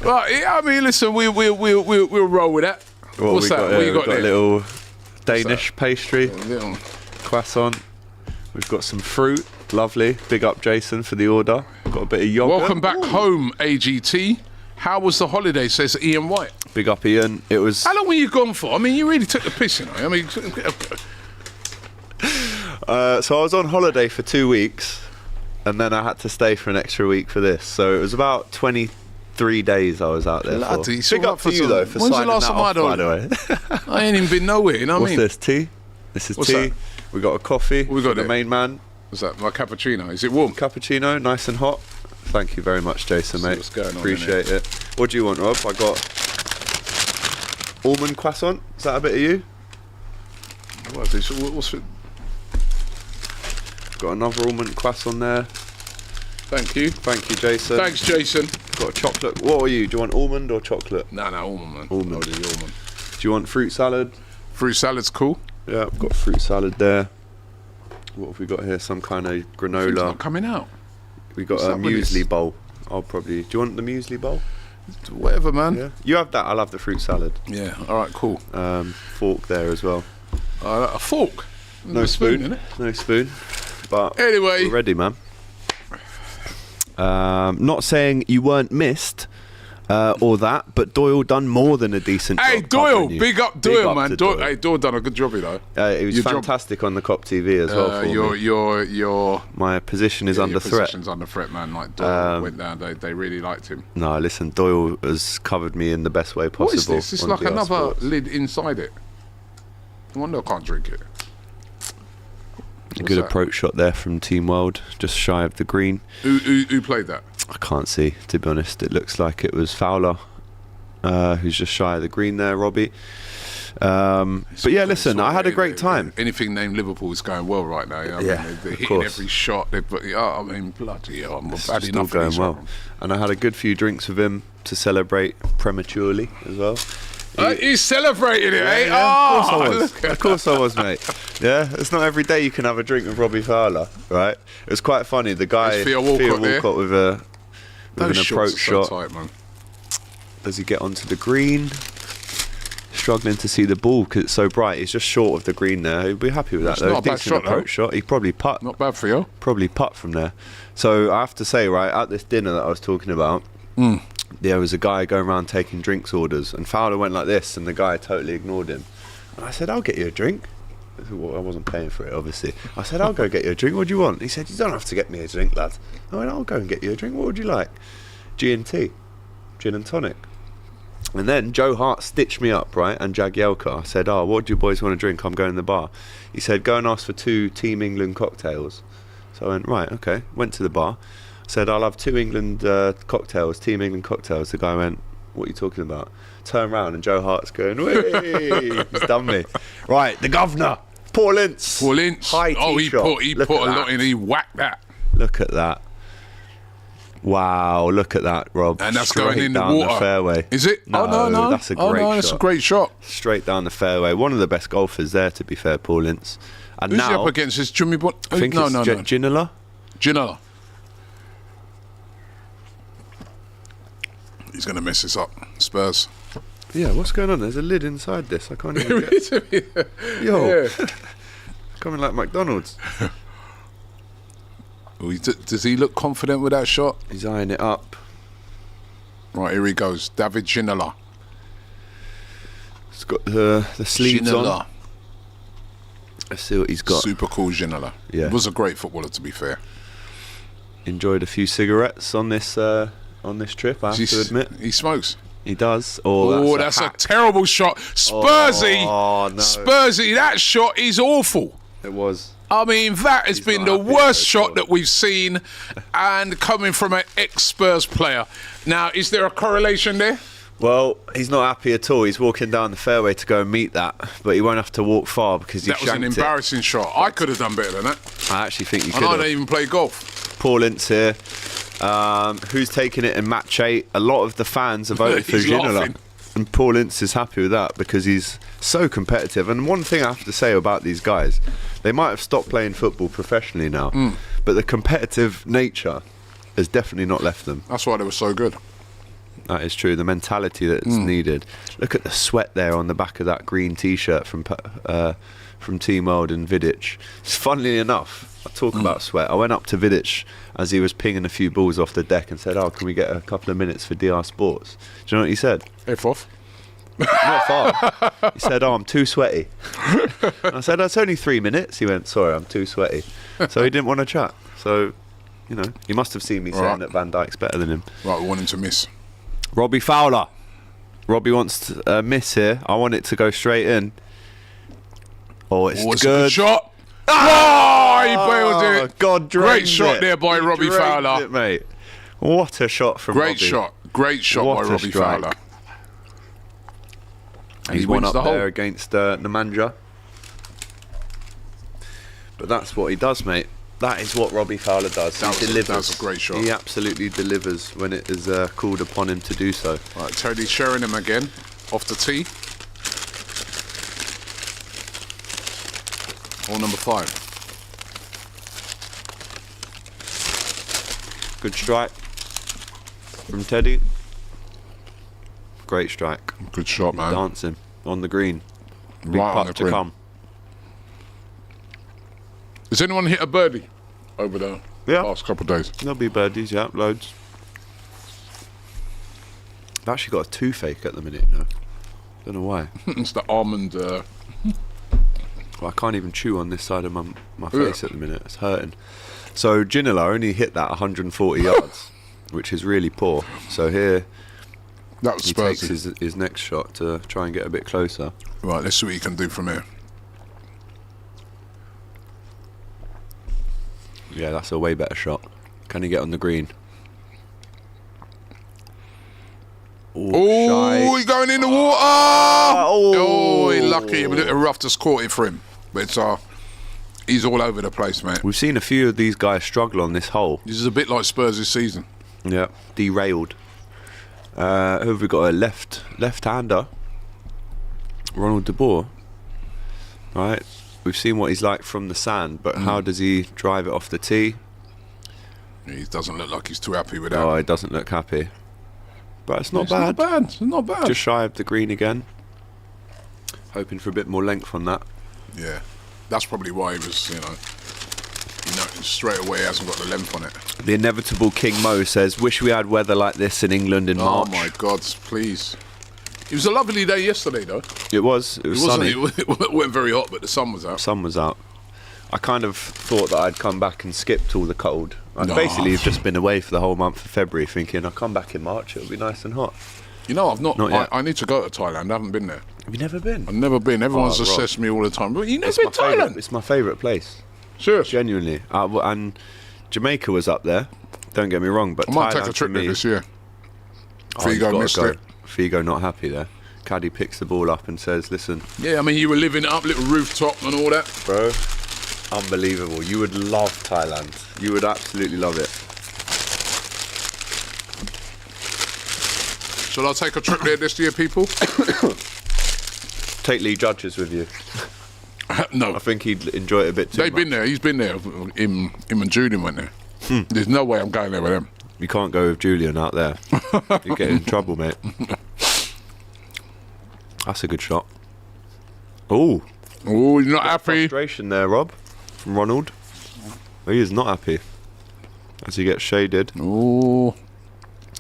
Well, yeah, I mean, listen, we'll roll with that. What's that? What you got there? A little Danish pastry, little croissant. We've got some fruit. Lovely. Big up Jason for the order. Got a bit of yogurt. Welcome back home, AGT. How was the holiday, says Ian White. Big up Ian. It was... How long were you gone for? I mean, you really took the piss, you know. I mean... So I was on holiday for 2 weeks and then I had to stay for an extra week for this. So it was about 23 days I was out there Bloody for. Big up for you though for signing that off, by the way. I ain't even been nowhere, you know what I mean? What's this, tea? This is What's tea. that? We got a coffee. We got the main man. What's that? My cappuccino. Is it warm? Cappuccino, nice and hot. Thank you very much, Jason, mate. What's going on? Appreciate it. What do you want, Rob? I got almond croissant. Is that a bit of you? What is this? What's it? Got another almond croissant there. Thank you. Thank you, Jason. Thanks, Jason. Got a chocolate. What are you? Do you want almond or chocolate? No, almond, man. Almond. Do you want fruit salad? Fruit salad's cool. Yeah, I've got fruit salad there. What have we got here? Some kind of granola. It's not coming out. We got a muesli bowl. I'll probably... Do you want the muesli bowl? Whatever, man. Yeah. You have that. I'll have the fruit salad. Yeah. All right. Cool. Fork there as well. A fork. No spoon. In it. No spoon. But anyway, we're ready, man. Not saying you weren't missed. or that, but Doyle done more than a decent Hey, job. Doyle, big up Doyle, man. Doyle. Hey, Doyle done a good job, you know. It was fantastic on the Cop TV as well. For me. My position is under threat. Your position's under threat, man. Like Doyle went down. They really liked him. No, listen, Doyle has covered me in the best way possible. What is this? It's like DR another Sports. lid inside it. No wonder I can't drink it. A good approach shot there from Team World, just shy of the green. Who played that? I can't see, to be honest. It looks like it was Fowler, who's just shy of the green there, Robbie. But yeah, listen, I had a great time. Anything named Liverpool is going well right now. You know? Yeah, I mean, they're of hitting course. every shot. I mean, bloody hell, I'm It's bad still enough. going well. And I had a good few drinks with him to celebrate prematurely as well. He's celebrating it, eh? Yeah, of course I was. Of course I was, mate. Yeah, it's not every day you can have a drink with Robbie Fowler, right? It was quite funny. The guy, There's Theo Walcott with an approach shot. So tight, man. Does he get onto the green? Struggling to see the ball because it's so bright. He's just short of the green there. He'd be happy with that. It's though. not a bad Decent shot, approach shot. He probably putt. Not bad for you. Probably putt from there. So I have to say, right, at this dinner that I was talking about, there was a guy going around taking drinks orders, and Fowler went like this, and the guy totally ignored him. And I said, "I'll get you a drink." Well, I wasn't paying for it, obviously. I said, "I'll go get you a drink. What do you want?" He said, "You don't have to get me a drink, lad." I went, "I'll go and get you a drink. What would you like?" G&T, gin and tonic. And then Joe Hart stitched me up, right, and Jagielka. I said, "Oh, what do you boys want to drink? I'm going to the bar." He said, "Go and ask for 2 Team England cocktails." So I went, right, okay. Went to the bar. Said, "I'll have 2 England cocktails, Team England cocktails." The guy went, "What are you talking about?" Turn around and Joe Hart's going, "Whee!" He's done me. Right, the governor, Paul Ince. Paul Ince. High he put a lot in. He whacked that. Look at that. Wow, look at that, Rob. And that's straight going in the down water. The fairway. Is it? No, no. That's a great shot. That's a great shot. Straight down the fairway. One of the best golfers there, to be fair, Paul Ince. And Who's now, he up against? Is Jimmy Bond? I think it's Ginola. Ginola. He's going to mess this up. Spurs. Yeah, what's going on? There's a lid inside this. I can't even get... Yo. Yeah. Coming like McDonald's. Does he look confident with that shot? He's eyeing it up. Right, here he goes. David Ginola. He's got the sleeves Ginola. on. Let's see what he's got. Super cool Ginola. Yeah. He was a great footballer, to be fair. Enjoyed a few cigarettes on this trip, I have to admit. He smokes. He does. That's a terrible shot. Spursy. Oh, no. Spursy, that shot is awful. It was. I mean, that has been the worst shot that we've seen, and coming from an ex-Spurs player. Now, is there a correlation there? Well, he's not happy at all. He's walking down the fairway to go and meet that, but he won't have to walk far because he That was an shanked embarrassing shot. I could have done better than that. I actually think you could And I have. don't even play golf. Paul Ince here, who's taking it in match 8. A lot of the fans have voted for He's Ginola. laughing. And Paul Ince is happy with that because he's so competitive. And one thing I have to say about these guys, they might have stopped playing football professionally now, but the competitive nature has definitely not left them. That's why they were so good. That is true. The mentality that's needed. Look at the sweat there on the back of that green T-shirt from Team World and Vidic. Funnily enough, I talk about sweat. I went up to Vidic as he was pinging a few balls off the deck and said, "Oh, can we get a couple of minutes for DR Sports?" Do you know what he said? F off. Not far. He said, "Oh, I'm too sweaty." I said, "That's only 3 minutes." He went, "Sorry, I'm too sweaty." So he didn't want to chat. So, you know, he must have seen me saying that Van Dijk's better than him. Right, we want him to miss. Robbie Fowler. Robbie wants to miss here. I want it to go straight in. Oh, it's It's a good. good shot. Oh, he bailed it. God, Great shot there by Robbie Fowler. It, mate. What a shot from Great Robbie. shot. Great shot What by a Robbie strike. Fowler. And He's he one wins up the there hole. against Nemanja. But that's what he does, mate. That is what Robbie Fowler does. He delivers. That was a great shot. He absolutely delivers when it is called upon him to do so. Right, Tony Sheringham again, off the tee. Hole number 5. Good strike from Teddy. Great strike. Good shot, man. Dancing on the green. Big Right on putt the to green. come. Has anyone hit a birdie over the last couple of days? There'll be birdies, yeah, loads. I've actually got a toothache at the minute, you know. Don't know why. It's the almond. Well, I can't even chew on this side of my face at the minute. It's hurting. So Ginola only hit that 140 yards, which is really poor. So here that was he takes his next shot to try and get a bit closer. Right, let's see what he can do from here. Yeah, that's a way better shot. Can he get on the green? Oh, he's going in the water! Oh, he's lucky. A bit rough just caught it for him. But he's all over the place, mate. We've seen a few of these guys struggle on this hole. This is a bit like Spurs this season. Yeah, derailed. Who have we got? A left-hander, Ronald de Boer. Right, we've seen what he's like from the sand, but how does he drive it off the tee? He doesn't look like he's too happy with that. Oh, he doesn't look happy. But it's not bad. It's not bad. Just shy of the green again. Hoping for a bit more length on that. Yeah, that's probably why he was, straight away hasn't got the length on it. The inevitable King Mo says, wish we had weather like this in England in March. Oh my God, please. It was a lovely day yesterday, though. It was. It was sunny. It wasn't very hot, but the sun was out. Sun was out. I kind of thought that I'd come back and skipped all the cold. I'd basically just been away for the whole month of February thinking I'll come back in March, it'll be nice and hot. You know, I've not yet. I need to go to Thailand. I haven't been there. Have you never been? I've never been. Everyone's assessed me all the time. But you never been to Thailand? It's my favourite place. Seriously? Genuinely. And Jamaica was up there. Don't get me wrong, but I might Thailand take a trip for me, there this year. Figo missed it. Figo not happy there. Caddy picks the ball up and says, listen. Yeah, I mean, you were living it up, little rooftop and all that. Bro, unbelievable. You would love Thailand. You would absolutely love it. Shall I take a trip there this year, people? Take Lee Judges with you. No. I think he'd enjoy it a bit too They've been there. He's been there. Him and Julian went there. There's no way I'm going there with them. You can't go with Julian out there. You get in trouble, mate. That's a good shot. Oh, he's not happy. Frustration there, Rob, from Ronald. He is not happy as he gets shaded. Oh,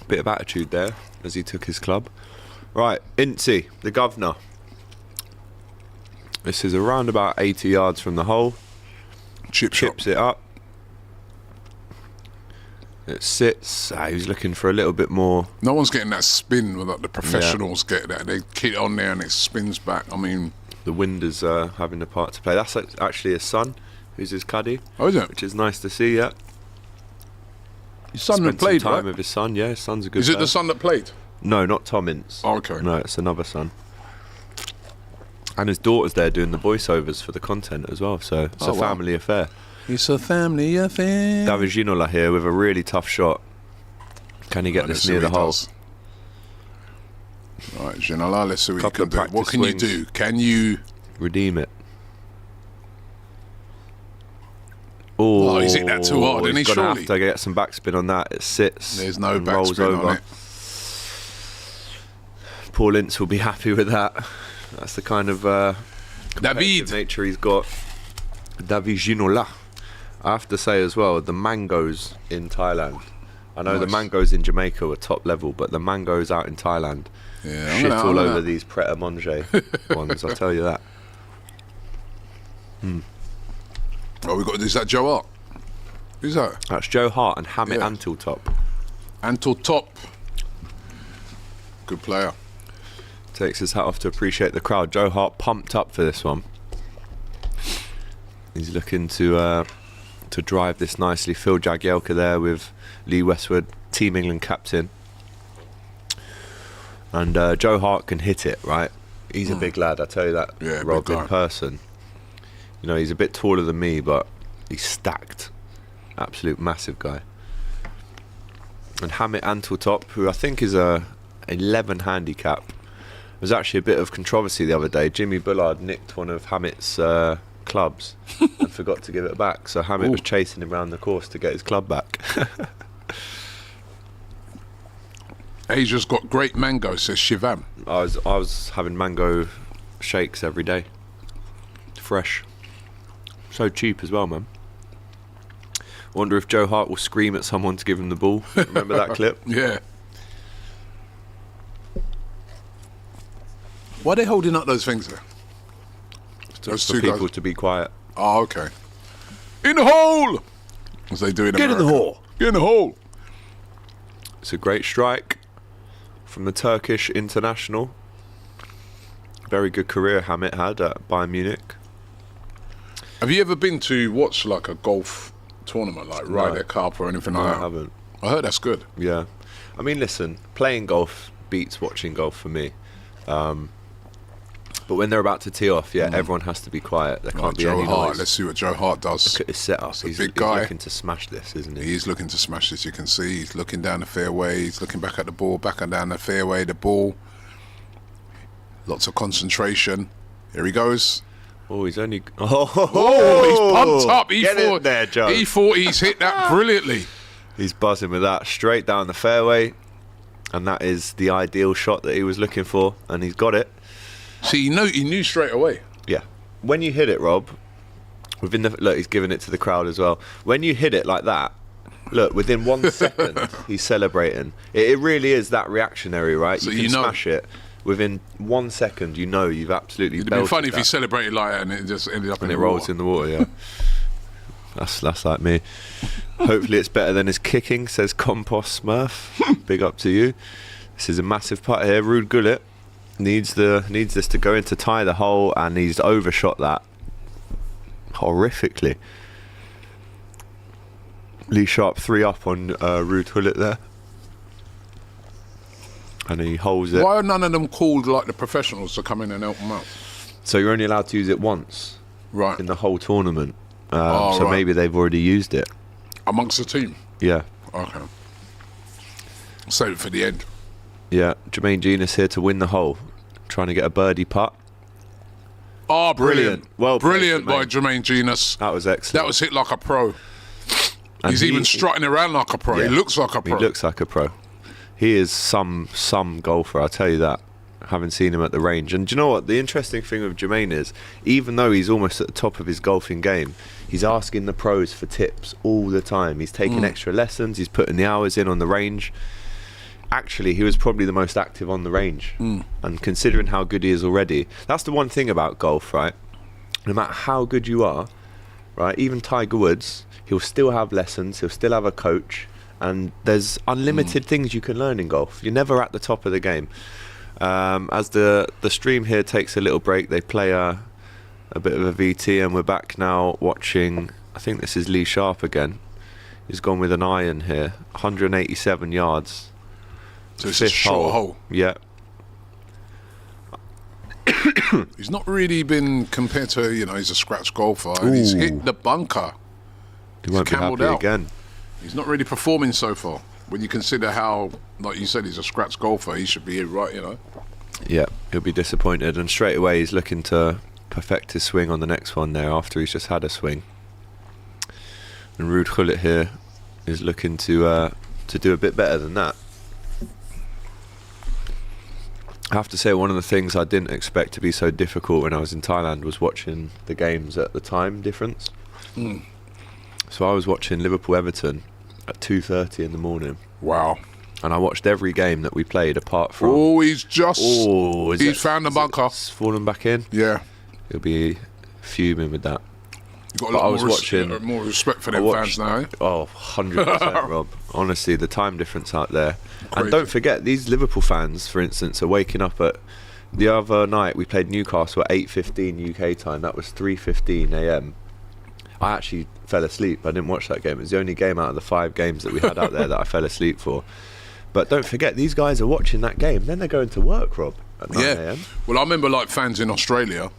bit of attitude there as he took his club. Right, Incy, the governor. This is around about 80 yards from the hole. Chips it up. It sits. He's looking for a little bit more. No one's getting that spin like the professionals get that. They keep it on there and it spins back. I mean, the wind is having a part to play. That's actually his son, who's his caddy. Oh, is it? Which is nice to see. Yeah. His son that played, time right? with his son. Yeah, his son's a good. Is it the son that played? No, not Tom Ince. Oh, okay. No, it's another son. And his daughter's there doing the voiceovers for the content as well. So it's a family affair. It's a family affair. David Ginola here with a really tough shot. Can he get this near the hole? Right, Ginola, let's see what you can do. What can you do? Can you redeem it? Oh, he's hit that too hard, isn't he? He's gonna Surely. have to get some backspin on that. It sits. There's no and rolls backspin over. on it. Paul Ince will be happy with that. That's the kind of David nature he's got. David Ginola. I have to say as well, the mangoes in Thailand. I know the mangoes in Jamaica were top level, but the mangoes out in Thailand, shit all over these Pret a Manger ones. I'll tell you that. Oh, we got. Is that Joe Hart? Who's that? That's Joe Hart and Hamit Antiltop. Antiltop. Good player. Takes his hat off to appreciate the crowd. Joe Hart pumped up for this one. He's looking to drive this nicely. Phil Jagielka there with Lee Westwood, Team England captain. And Joe Hart can hit it, right? He's a big lad, I tell you that, Rob, in person. You know, he's a bit taller than me, but he's stacked. Absolute massive guy. And Hamit Antiltop, who I think is a 11 handicap. There was actually a bit of controversy the other day. Jimmy Bullard nicked one of Hamit's clubs and forgot to give it back. So Hamit was chasing him around the course to get his club back. Asia's got great mango, says Shivam. I was having mango shakes every day. Fresh. So cheap as well, man. Wonder if Joe Hart will scream at someone to give him the ball. Remember that clip? Yeah. Why are they holding up those things there? Those For two people guys. to be quiet. Oh, okay. In the hole! As they do in America. Get in the hole. Get in the hole. It's a great strike from the Turkish international. Very good career Hamit had at Bayern Munich. Have you ever been to watch like a golf tournament, like Ryder Cup or anything like that? I haven't. I heard that's good. Yeah. I mean, listen, playing golf beats watching golf for me. But when they're about to tee off, everyone has to be quiet. There can't be Joe any Hart. noise. Let's see what Joe Hart does. Look at his setup. He's a big guy. He's looking to smash this, isn't he? He's looking to smash this. You can see he's looking down the fairway. He's looking back at the ball, back and down the fairway. The ball. Lots of concentration. Here he goes. Oh, he's only. He's pumped up. Get in there, Joe. He thought he's hit that brilliantly. He's buzzing with that straight down the fairway, and that is the ideal shot that he was looking for, and he's got it. See, he knew straight away. Yeah. When you hit it, Rob, look, he's giving it to the crowd as well. When you hit it like that, look, within 1 second, he's celebrating. It really is that reactionary, right? So you can smash it. Within 1 second, you know you've absolutely It'd belted be funny if that. he celebrated like that and it just ended up And in it the rolls water. in the water, yeah. That's like me. Hopefully it's better than his kicking, says Compost Smurf. Big up to you. This is a massive putt here. Ruud Gullit needs this to go in to tie the hole, and he's overshot that horrifically. Lee Sharpe 3 up on Ruud Gullit there. And he holds it. Why are none of them called like the professionals to come in and help them out? So you're only allowed to use it once, right, in the whole tournament. So right. maybe they've already used it amongst the team. Yeah. Okay. Save it for the end. Yeah. Jermaine Genius here to win the hole, trying to get a birdie putt. Oh, brilliant! Well, brilliant by Jermaine Genius. That was excellent. That was hit like a pro. And He's even strutting around like a pro. Yeah. He looks like a pro. He looks like a pro. He is some golfer, I'll tell you that, having seen him at the range. And do you know what? The interesting thing with Jermaine is, even though he's almost at the top of his golfing game, he's asking the pros for tips all the time. He's taking extra lessons. He's putting the hours in on the range. Actually, he was probably the most active on the range. And considering how good he is already, that's the one thing about golf, right? No matter how good you are, right? Even Tiger Woods, he'll still have lessons. He'll still have a coach. And there's unlimited things you can learn in golf. You're never at the top of the game. As the stream here takes a little break, they play a bit of a VT, and we're back now watching, I think this is Lee Sharpe again. He's gone with an iron here, 187 yards. So it's a short hole. Yeah. He's not really been compared to, he's a scratch golfer. And he's hit the bunker. He won't be happy again. He's not really performing so far. When you consider how, like you said, he's a scratch golfer, he should be right, Yeah, he'll be disappointed. And straight away he's looking to perfect his swing on the next one there after he's just had a swing. And Ruud Gullit here is looking to do a bit better than that. I have to say, one of the things I didn't expect to be so difficult when I was in Thailand was watching the games at the time difference. So I was watching Liverpool-Everton at 2:30 in the morning. Wow. And I watched every game that we played apart from... Oh, he's found the bunker. Fallen back in? Yeah. He'll be fuming with that. You've got a lot more respect for them fans now, eh? Oh, 100%, Rob. Honestly, the time difference out there. Crazy. And don't forget, these Liverpool fans, for instance, are waking up at... The other night, we played Newcastle at 8:15 UK time. That was 3:15 AM. I actually fell asleep. I didn't watch that game. It was the only game out of the 5 games that we had out there that I fell asleep for. But don't forget, these guys are watching that game. Then they're going to work, Rob, at 9 AM. Well, I remember like fans in Australia,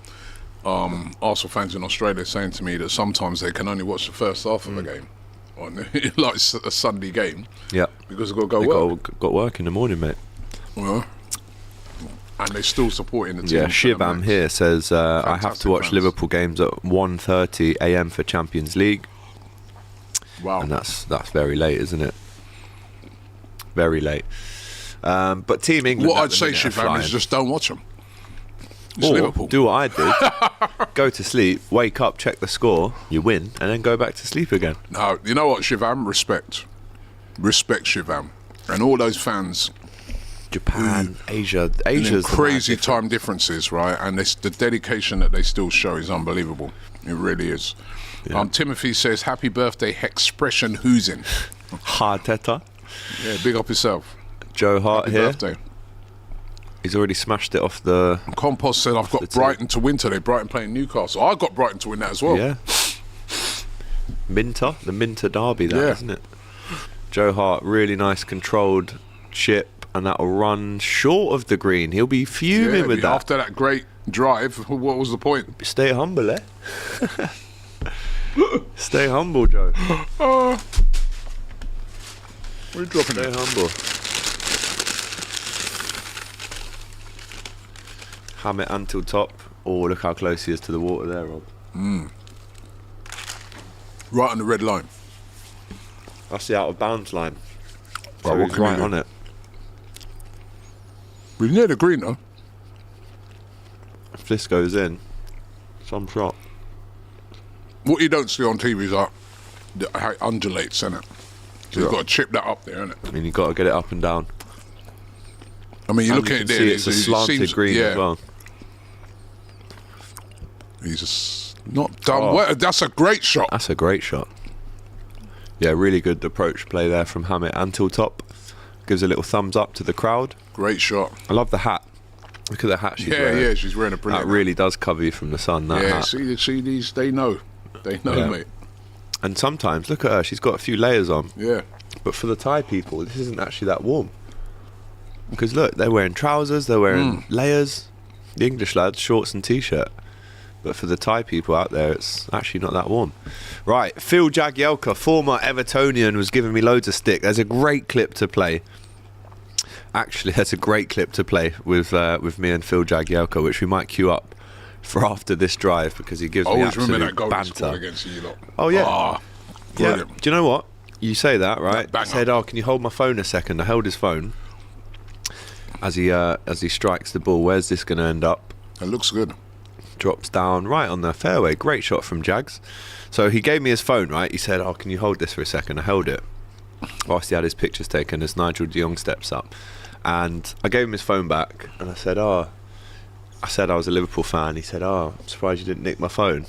Arsenal fans in Australia saying to me that sometimes they can only watch the first half of a game, on like a Sunday game. Yeah. Because they've got to go work. Got work in the morning, mate. Well, and they're still supporting the team. Yeah, Shibam here says, I have to watch fans. Liverpool games at 1:30 AM for Champions League. Wow. And that's very late, isn't it? Very late. But Team England... What I'd say, Shibam, is just don't watch them. It's or Liverpool. Do what I did. Go to sleep, wake up, check the score, you win, and then go back to sleep again. No, you know what, Shivam? Respect. Respect, Shivam. And all those fans Japan, Asia. And Asia's the crazy mad time differences, right? And the dedication that they still show is unbelievable. It really is. Yeah. Timothy says, "Happy birthday, Hexpression Husin." Harteta. Yeah, big up yourself. Joe Hart Happy here. birthday. He's already smashed it off the... Compost said, "I've got Brighton to win today. Brighton playing Newcastle." I got Brighton to win that as well. Yeah. Minter, the Minter derby, that, isn't it? Joe Hart, really nice controlled chip, and that'll run short of the green. He'll be fuming with that. After that great drive, what was the point? Stay humble, eh? Stay humble, Joe. We're dropping Stay humble. Ham it until top. Oh, look how close he is to the water there, Rob. Right on the red line. That's the out of bounds line. Right, So what he's can he right do? on it. We're near the green though. If this goes in, some shot. What you don't see on TV is like how it undulates, innit? So you've got to chip that up there, innit? I mean, you've got to get it up and down. I mean, you And look you at it can there. see it's a slanted green as well. He's just not done well. That's a great shot. That's a great shot. Yeah, really good approach play there from Hammett until top. Gives a little thumbs up to the crowd. Great shot. I love the hat. Look at the hat she's wearing. Yeah, she's wearing a brilliant That really does cover you from the sun, that yeah, hat. see these, they know, mate. And sometimes, look at her, she's got a few layers on. Yeah. But for the Thai people, this isn't actually that warm. Because look, they're wearing trousers, they're wearing layers. The English lads, shorts and t-shirt. But for the Thai people out there, it's actually not that warm. Right, Phil Jagielka, former Evertonian, was giving me loads of stick. There's a great clip to play. Actually, there's a great clip to play with me and Phil Jagielka, which we might queue up for after this drive, because he gives me always absolute remember that goal he banter. scored against you lot. Oh yeah. Ah, Yeah. brilliant. Do you know what? You say that, right? Banger. He said, "Oh, can you hold my phone a second?" I held his phone as he strikes the ball. Where's this going to end up? It looks good. Drops down right on the fairway. Great shot from Jags. So he gave me his phone, right? He said, "Oh, can you hold this for a second?" I held it whilst he had his pictures taken as Nigel de Jong steps up. And I gave him his phone back, and I said, I was a Liverpool fan. He said, "Oh, I'm surprised you didn't nick my phone."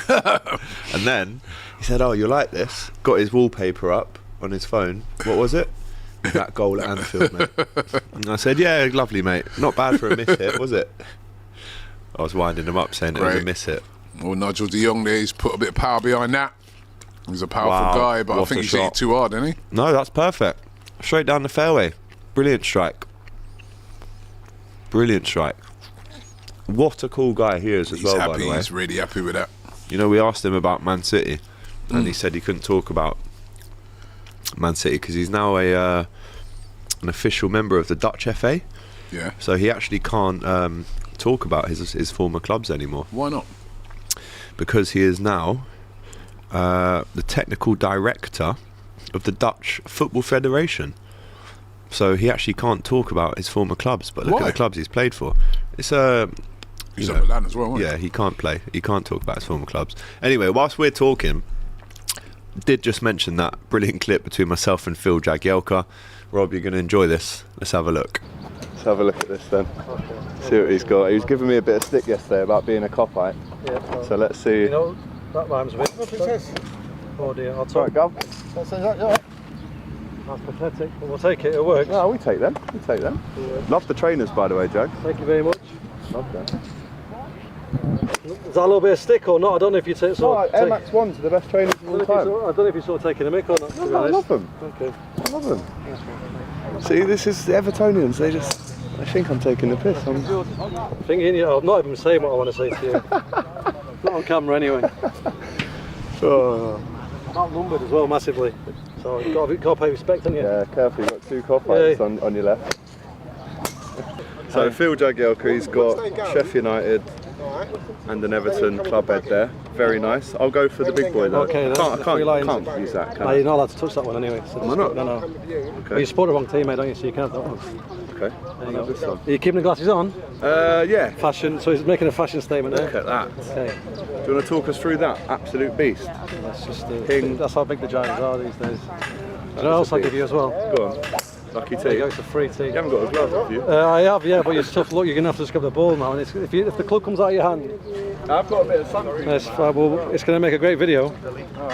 And then he said, "Oh, you like this?" Got his wallpaper up on his phone. What was it? That goal at Anfield, mate. And I said, "Yeah, lovely, mate. Not bad for a miss hit, was it?" I was winding him up, saying it was a miss hit. Well, Nigel de Jong there, he's put a bit of power behind that. He's a powerful guy, but I what think a he's hit shot. it too hard, didn't he? No, that's perfect. Straight down the fairway. Brilliant strike. Brilliant strike. What a cool guy he is as He's well, happy. by the way. He's really happy with that. You know, we asked him about Man City, and he said he couldn't talk about Man City because he's now an official member of the Dutch FA. Yeah. So he actually can't talk about his former clubs anymore. Why not? Because he is now the technical director of the Dutch Football Federation. So he actually can't talk about his former clubs, but look at the clubs he's played for. It's He's up at Milan as well, isn't he? yeah, he can't play. He can't talk about his former clubs. Anyway, whilst we're talking, did just mention that brilliant clip between myself and Phil Jagielka. Rob, you're going to enjoy this. Let's have a look. Let's have a look at this then. See what he's got. He was giving me a bit of stick yesterday about being a cop-ite. Yeah, so let's see. You know, that rhymes a bit. What it says? Oh dear, I'll Sorry, Gab. That's pathetic, but we'll take it, it works. No, we take them. We take them. Yeah. Love the trainers, by the way, Joe. Thank you very much. Love them. Is that a little bit of stick or not? I don't know if you take Air Max 1s are the best trainers of all time. I don't know if you're sort of taking a mick or not. To be No, I honest. love them. Okay. I love them. See, this is the Evertonians. I think I'm taking the piss. I'm not even saying what I want to say to you. Not on camera anyway. Oh. I'm outnumbered as well massively. So you've got to pay respect, haven't you? Yeah, careful, you've got two cop-outs on your left. So Phil Jagielka, he's got Sheffield United and an Everton club head there. Very nice. I'll go for the big boy though. Okay, I can't use that. No, you're not allowed to touch that one anyway. So Am I not? No. Okay. Well, you support the wrong team, mate, don't you? So you can't have that one. Okay. There you go. This one. Are you keeping the glasses on? Yeah. Fashion. So he's making a fashion statement there. Look at that. Okay. Do you want to talk us through that? Absolute beast. That's just King. that's how big the Giants are these days. Do you know what else I'll give you as well? Go on. Lucky There tee. you go, it's a free tee. You haven't got a glove, have you? I have, yeah, but it's tough luck. You're going to have to scrub the ball now. And if the club comes out of your hand, I've got a bit of sun. it's going to make a great video. All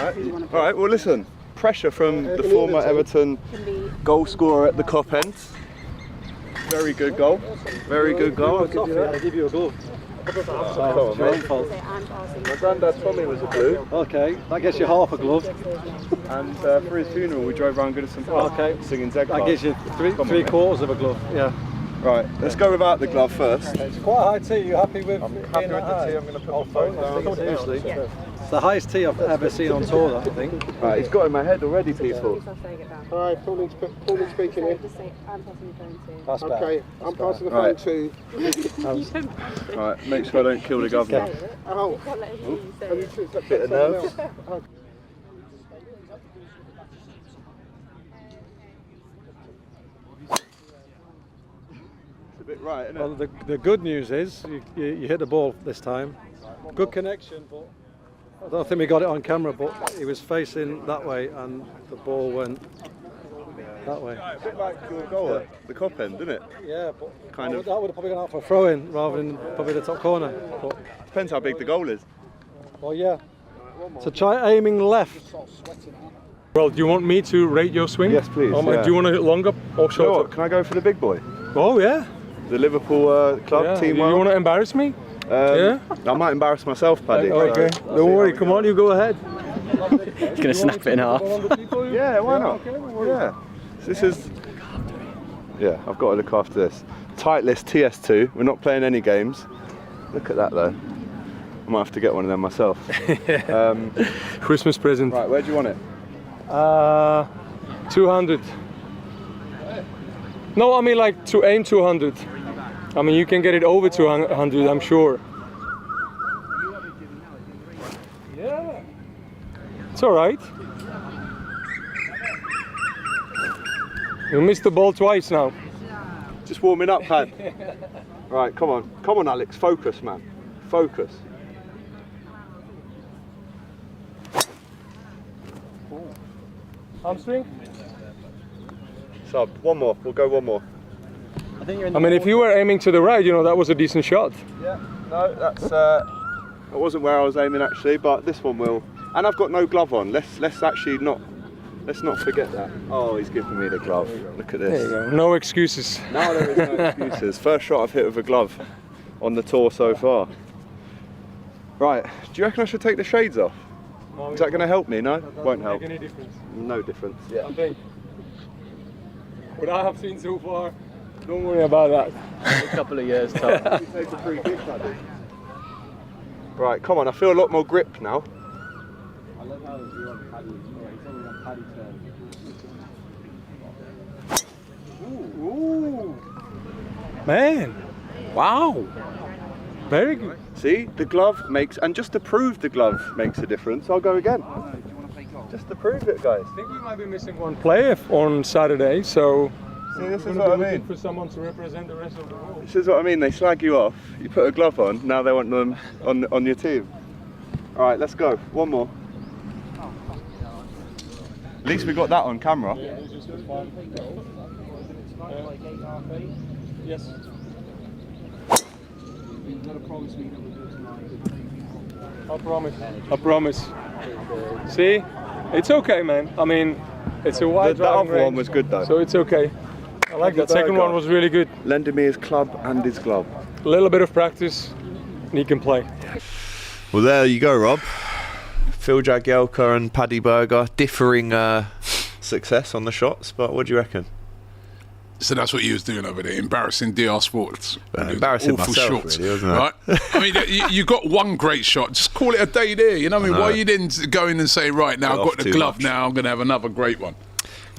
right. Well, listen. Pressure from the former Everton goal scorer at the Cop end. Very good goal. Very good goal. I'll give you a glove. Oh, my granddad Tommy was a blue. Okay, that gets you half a glove. And for his funeral, we drove around Goodison Park singing Zeg. That gives you three quarters of a glove. Yeah. Right, let's go without the glove first. It's quite a high tee. You happy with? I'm happy with the tee. I'm going to put my phone down. Seriously. It's the highest tee I've ever seen on tour, that, I think. Right, he's got in my head already, peaceful. Alright, Folan speaking here. That's better. Okay, I'm passing the phone to... Right, make sure I don't kill the governor. Oh, Bit of nerves. A bit right, isn't it? Well, the good news is you hit the ball this time. Good connection, but I don't think we got it on camera, but he was facing that way and the ball went that way. A bit like your goal at the Cop end, isn't it? Yeah, but Kind of. that would have probably gone out for a throw-in rather than probably the top corner. But, Depends how big the goal is. well, yeah. So try aiming left. Well, do you want me to rate your swing? Yes, please. Do you want to hit longer or You know what, shorter? can I go for the big boy? Oh, yeah. The Liverpool club Yeah. team. You want to embarrass me? Yeah? I might embarrass myself, Paddy. Okay. Don't worry. Come on, you go ahead. He's going to snap it in half. Yeah, why not? Yeah. This is. Yeah, I've got to look after this. Titleist TS2. We're not playing any games. Look at that though. I might have to get one of them myself. Christmas present. Right, where do you want it? 200. No, I mean like to aim 200. I mean you can get it over 200, I'm sure. Yeah. It's all right. You missed the ball twice now. Just warming up, Pad. Right, come on. Come on, Alex. Focus, man. Focus. Hamstring? Sub. One more. We'll go one more. I mean, if you were aiming to the right, you know, that was a decent shot. Yeah. No, that's. That wasn't where I was aiming actually, but this one will. And I've got no glove on. Let's actually not. Let's not forget that. Oh, he's giving me the glove. Look at this. There you go. No excuses. No, there is no excuses. First shot I've hit with a glove on the tour so far. Right. Do you reckon I should take the shades off? Is that going to help me? No? Won't help. Make any difference? No difference. Yeah. I think. What I have seen so far, don't worry about that. A couple of years time. Right, come on. I feel a lot more grip now. Ooh. Man. Wow. Very good. See, the glove makes, and just to prove the glove makes a difference, I'll go again. Just to prove it, guys. I think we might be missing one player on Saturday, so. See, this is what I mean. For someone to represent the rest of the world. This is what I mean. They slag you off. You put a glove on. Now they want them on your team. All right, let's go. One more. At least we got that on camera. Yes. I promise. I promise. See, it's okay, man. I mean, it's a wide That other range, one was good though. so it's okay. I like that. Second one was really good. Lending me his club and his glove. A little bit of practice, and he can play. Well, there you go, Rob. Phil Jagielka and Paddy Berger, differing success on the shots, but what do you reckon? So that's what you was doing over there, embarrassing DR Sports. Embarrassing Awful myself, shots, really, wasn't it? right? I mean, you got one great shot. Just call it a day there. You know what I mean? Why you didn't go in and say, right now, I've got the glove now, I'm going to have another great one.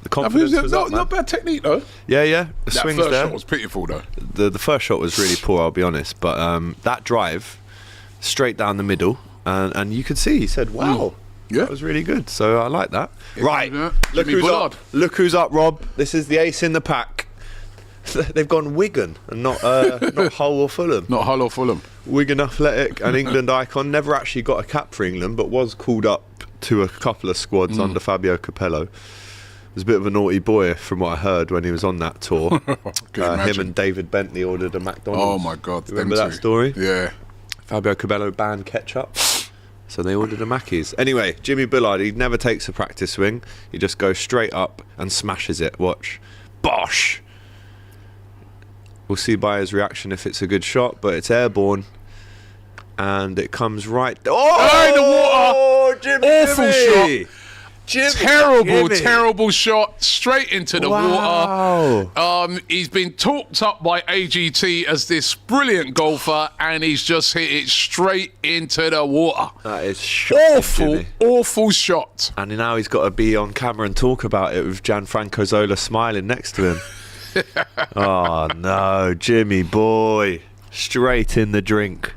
The confidence was up, man. Not bad technique, though. Yeah, yeah. The That swing's first there. shot was pitiful, though. The first shot was really poor, I'll be honest. But that drive, straight down the middle, and you could see, he said, wow. Yeah. That was really good. So I like that. Right. Look Jimmy who's Bullard. up. Look who's up, Rob. This is the ace in the pack. They've gone Wigan and not Hull or Fulham. Not Hull or Fulham. Wigan Athletic, an England icon. Never actually got a cap for England, but was called up to a couple of squads under Fabio Capello. was a bit of a naughty boy from what I heard when he was on that tour. Him and David Bentley ordered a McDonald's. Oh my God! Remember that story? Yeah. Fabio Cabello banned ketchup, so they ordered a Mackey's. Anyway, Jimmy Bullard, he never takes a practice swing. He just goes straight up and smashes it. Watch. Bosh! We'll see by his reaction if it's a good shot, but it's airborne. And it comes right... Oh, in the water! Awful Jimmy! shot. Jimmy. Terrible shot, straight into the water. He's been talked up by AGT as this brilliant golfer, and he's just hit it straight into the water. That is shocking, awful shot. And now he's got to be on camera and talk about it with Gianfranco Zola smiling next to him. Oh no, Jimmy boy, straight in the drink.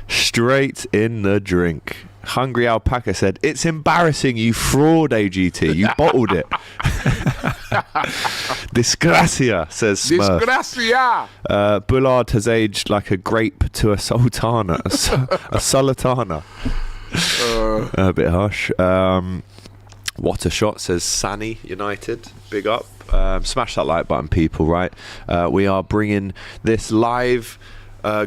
Straight in the drink. Hungry Alpaca said, "It's embarrassing, you fraud, AGT. You bottled it." Disgracia, says Smurf. Disgracia. Bullard has aged like a grape to a sultana. A sultana. A bit harsh. What a shot, says Sani United. Big up. Smash that like button, people, right? We are bringing this live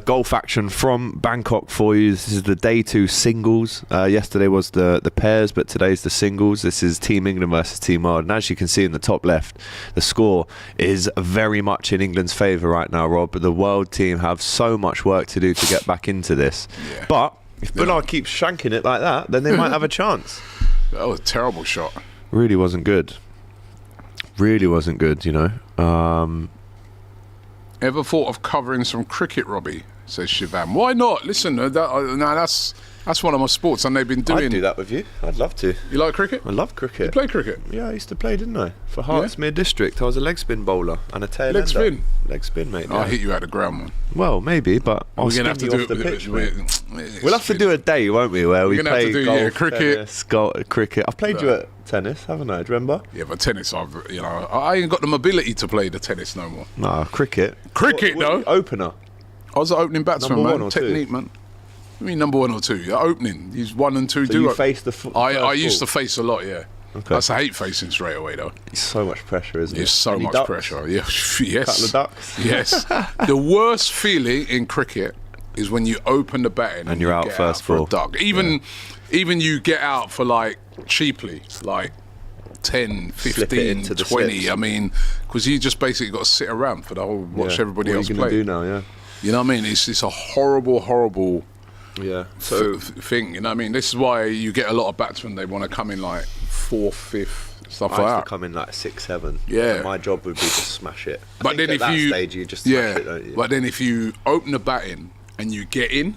golf action from Bangkok for you. This is the day 2 singles. Yesterday was the pairs, but today's the singles. This is Team England versus Team Ireland. And as you can see in the top left, the score is very much in England's favour right now, Rob. But the world team have so much work to do to get back into this. Yeah. But if Bullard keeps shanking it like that, then they might have a chance. That was a terrible shot. Really wasn't good. Really wasn't good, you know. Ever thought of covering some cricket, Robbie? Says Shivam. Why not? Listen, that's one of my sports, and they've been doing... I'd do that with you. I'd love to. You like cricket? I love cricket. You play cricket? Yeah, I used to play, didn't I? For Hertsmere District. I was a leg spin bowler and a tail ender. Leg spin? Leg spin, mate. I'll hit you out of the ground, man. Well, maybe, but I'll spin you off the pitch, mate. We'll have to do a day, won't we, where we play golf, cricket. Tennis, cricket. I've played you at tennis, haven't I? Do you remember? Yeah, but tennis, I ain't got the mobility to play the tennis no more. Nah, cricket. Cricket, though. Opener. I was an opening batsman, number man. 1 or Technique, 2? Man. I mean, number 1 or 2. You're opening. He's 1 and 2. So you face the I used to face a lot, yeah. Okay. I hate facing straight away, though. It's so much pressure, isn't it? It's so much pressure. Yeah. Yes. Couple of ducks. Yes. The worst feeling in cricket is when you open the batting and you're out get first out for ball. a duck. Even you get out for like cheaply, like 10, 15, 20. Slips. I mean, because you just basically got to sit around for the whole watch everybody else play. What are you going to do now? Yeah. You know what I mean? It's a horrible. Yeah. So thing. You know what I mean? This is why you get a lot of batsmen. They want to come in like 4th, 5th, stuff like that. I used to come in like 6, 7. Yeah. And my job would be to smash it. But then at that stage you just smash it, don't you? But then if you open the batting and you get in,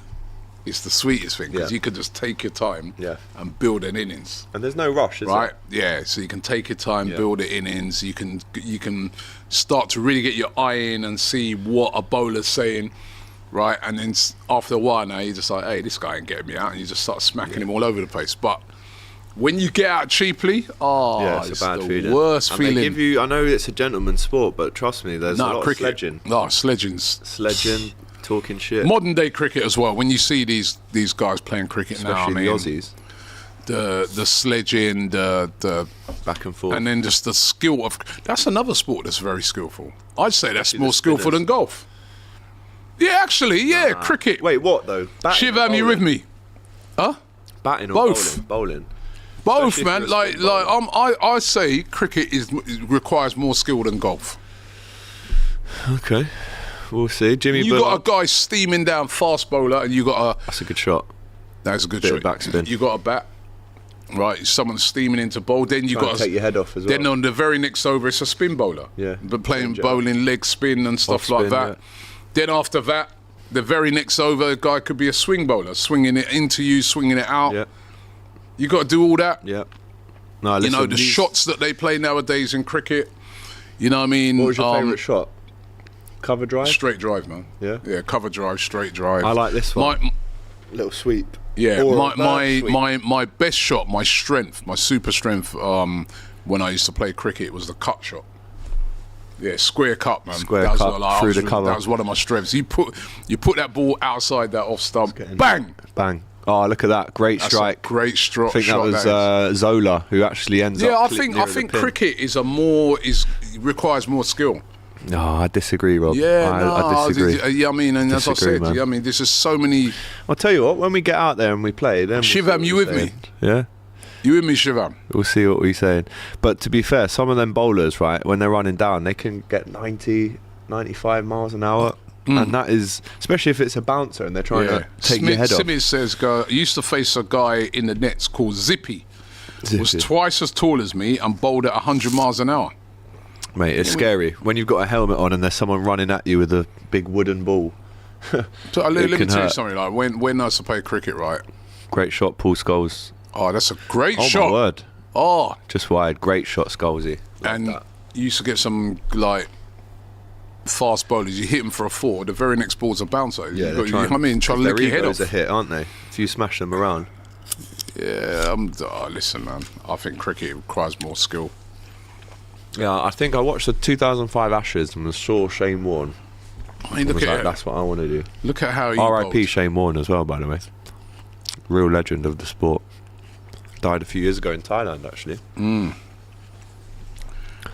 it's the sweetest thing because you can just take your time and build an innings. And there's no rush, is right? Yeah. So you can take your time, build an innings. You can start to really get your eye in and see what a bowler's saying. Right, and then after a while now, you're just like, hey, this guy ain't getting me out, and you just start smacking him all over the place. But when you get out cheaply, it's a bad the feeling. worst and feeling. They give you, I know it's a gentleman's sport, but trust me, there's a lot of sledging. No, sledging's... Sledging, talking shit. Modern day cricket as well. When you see these guys playing cricket now, especially the Aussies. The sledging, the back and forth, and then just the skill of... That's another sport that's very skillful. I'd say that's more skillful than golf. Yeah, actually, cricket. Wait, what though? Shivam, you with me? Huh? Batting or both? Bowling. Both, man. I say cricket requires more skill than golf. Okay, we'll see. Jimmy, you got a guy steaming down fast bowler, and you got a. That's a good shot. That's a good shot. Backspin. You got a bat. Right, someone steaming into bowl. Then you got to take your head off as well. Then on the very next over, it's a spin bowler. Yeah, but playing bowling leg spin and stuff like that. Yeah. Then after that, the very next over, a guy could be a swing bowler, swinging it into you, swinging it out. Yeah. You got to do all that. Yeah. No, listen, you know, the shots that they play nowadays in cricket, you know what I mean? What was your favourite shot? Cover drive? Straight drive, man. Yeah? Yeah, cover drive, straight drive. I like this one. Little sweep. Yeah, my best shot, my strength, my super strength when I used to play cricket was the cut shot. Yeah, square cut, man. Square cut through the cover. That was one of my strengths. You put that ball outside that off stump, bang, bang. Oh, look at that. Great That's strike. a great I think that was Zola who actually ends up. Yeah, I think cricket requires more skill. No, I disagree, Rob. Yeah, I disagree. Yeah, I mean, and as I said, man. I mean, there's just so many. I'll tell you what, when we get out there and we play, then Shivam, you with me? Yeah. You with me, Shivam? We'll see what we're saying. But to be fair, some of them bowlers, right, when they're running down, they can get 90, 95 miles an hour. And that is, especially if it's a bouncer and they're trying to take your head off. Smith says, I used to face a guy in the nets called Zippy. Was twice as tall as me and bowled at 100 miles an hour. Mate, it's scary. When you've got a helmet on and there's someone running at you with a big wooden ball. So, let me tell you something. Like when I used to play cricket, right? Great shot, Paul Scholes. Oh, that's a great shot. Oh, my word. Oh. Just wide. Great shot, Scholesy. And you used to get some, like, fast bowlers. You hit them for a 4. The very next ball's a bouncer. Yeah, try to lick your head off. They're a hit, aren't they? If you smash them around. Yeah, listen, man. I think cricket requires more skill. Yeah, I think I watched the 2005 Ashes and saw Shane Warne. I mean, look at it. That's what I want to do. Look at how he R.I.P. Shane Warne as well, by the way. Real legend of the sport. Died a few years ago in Thailand, actually.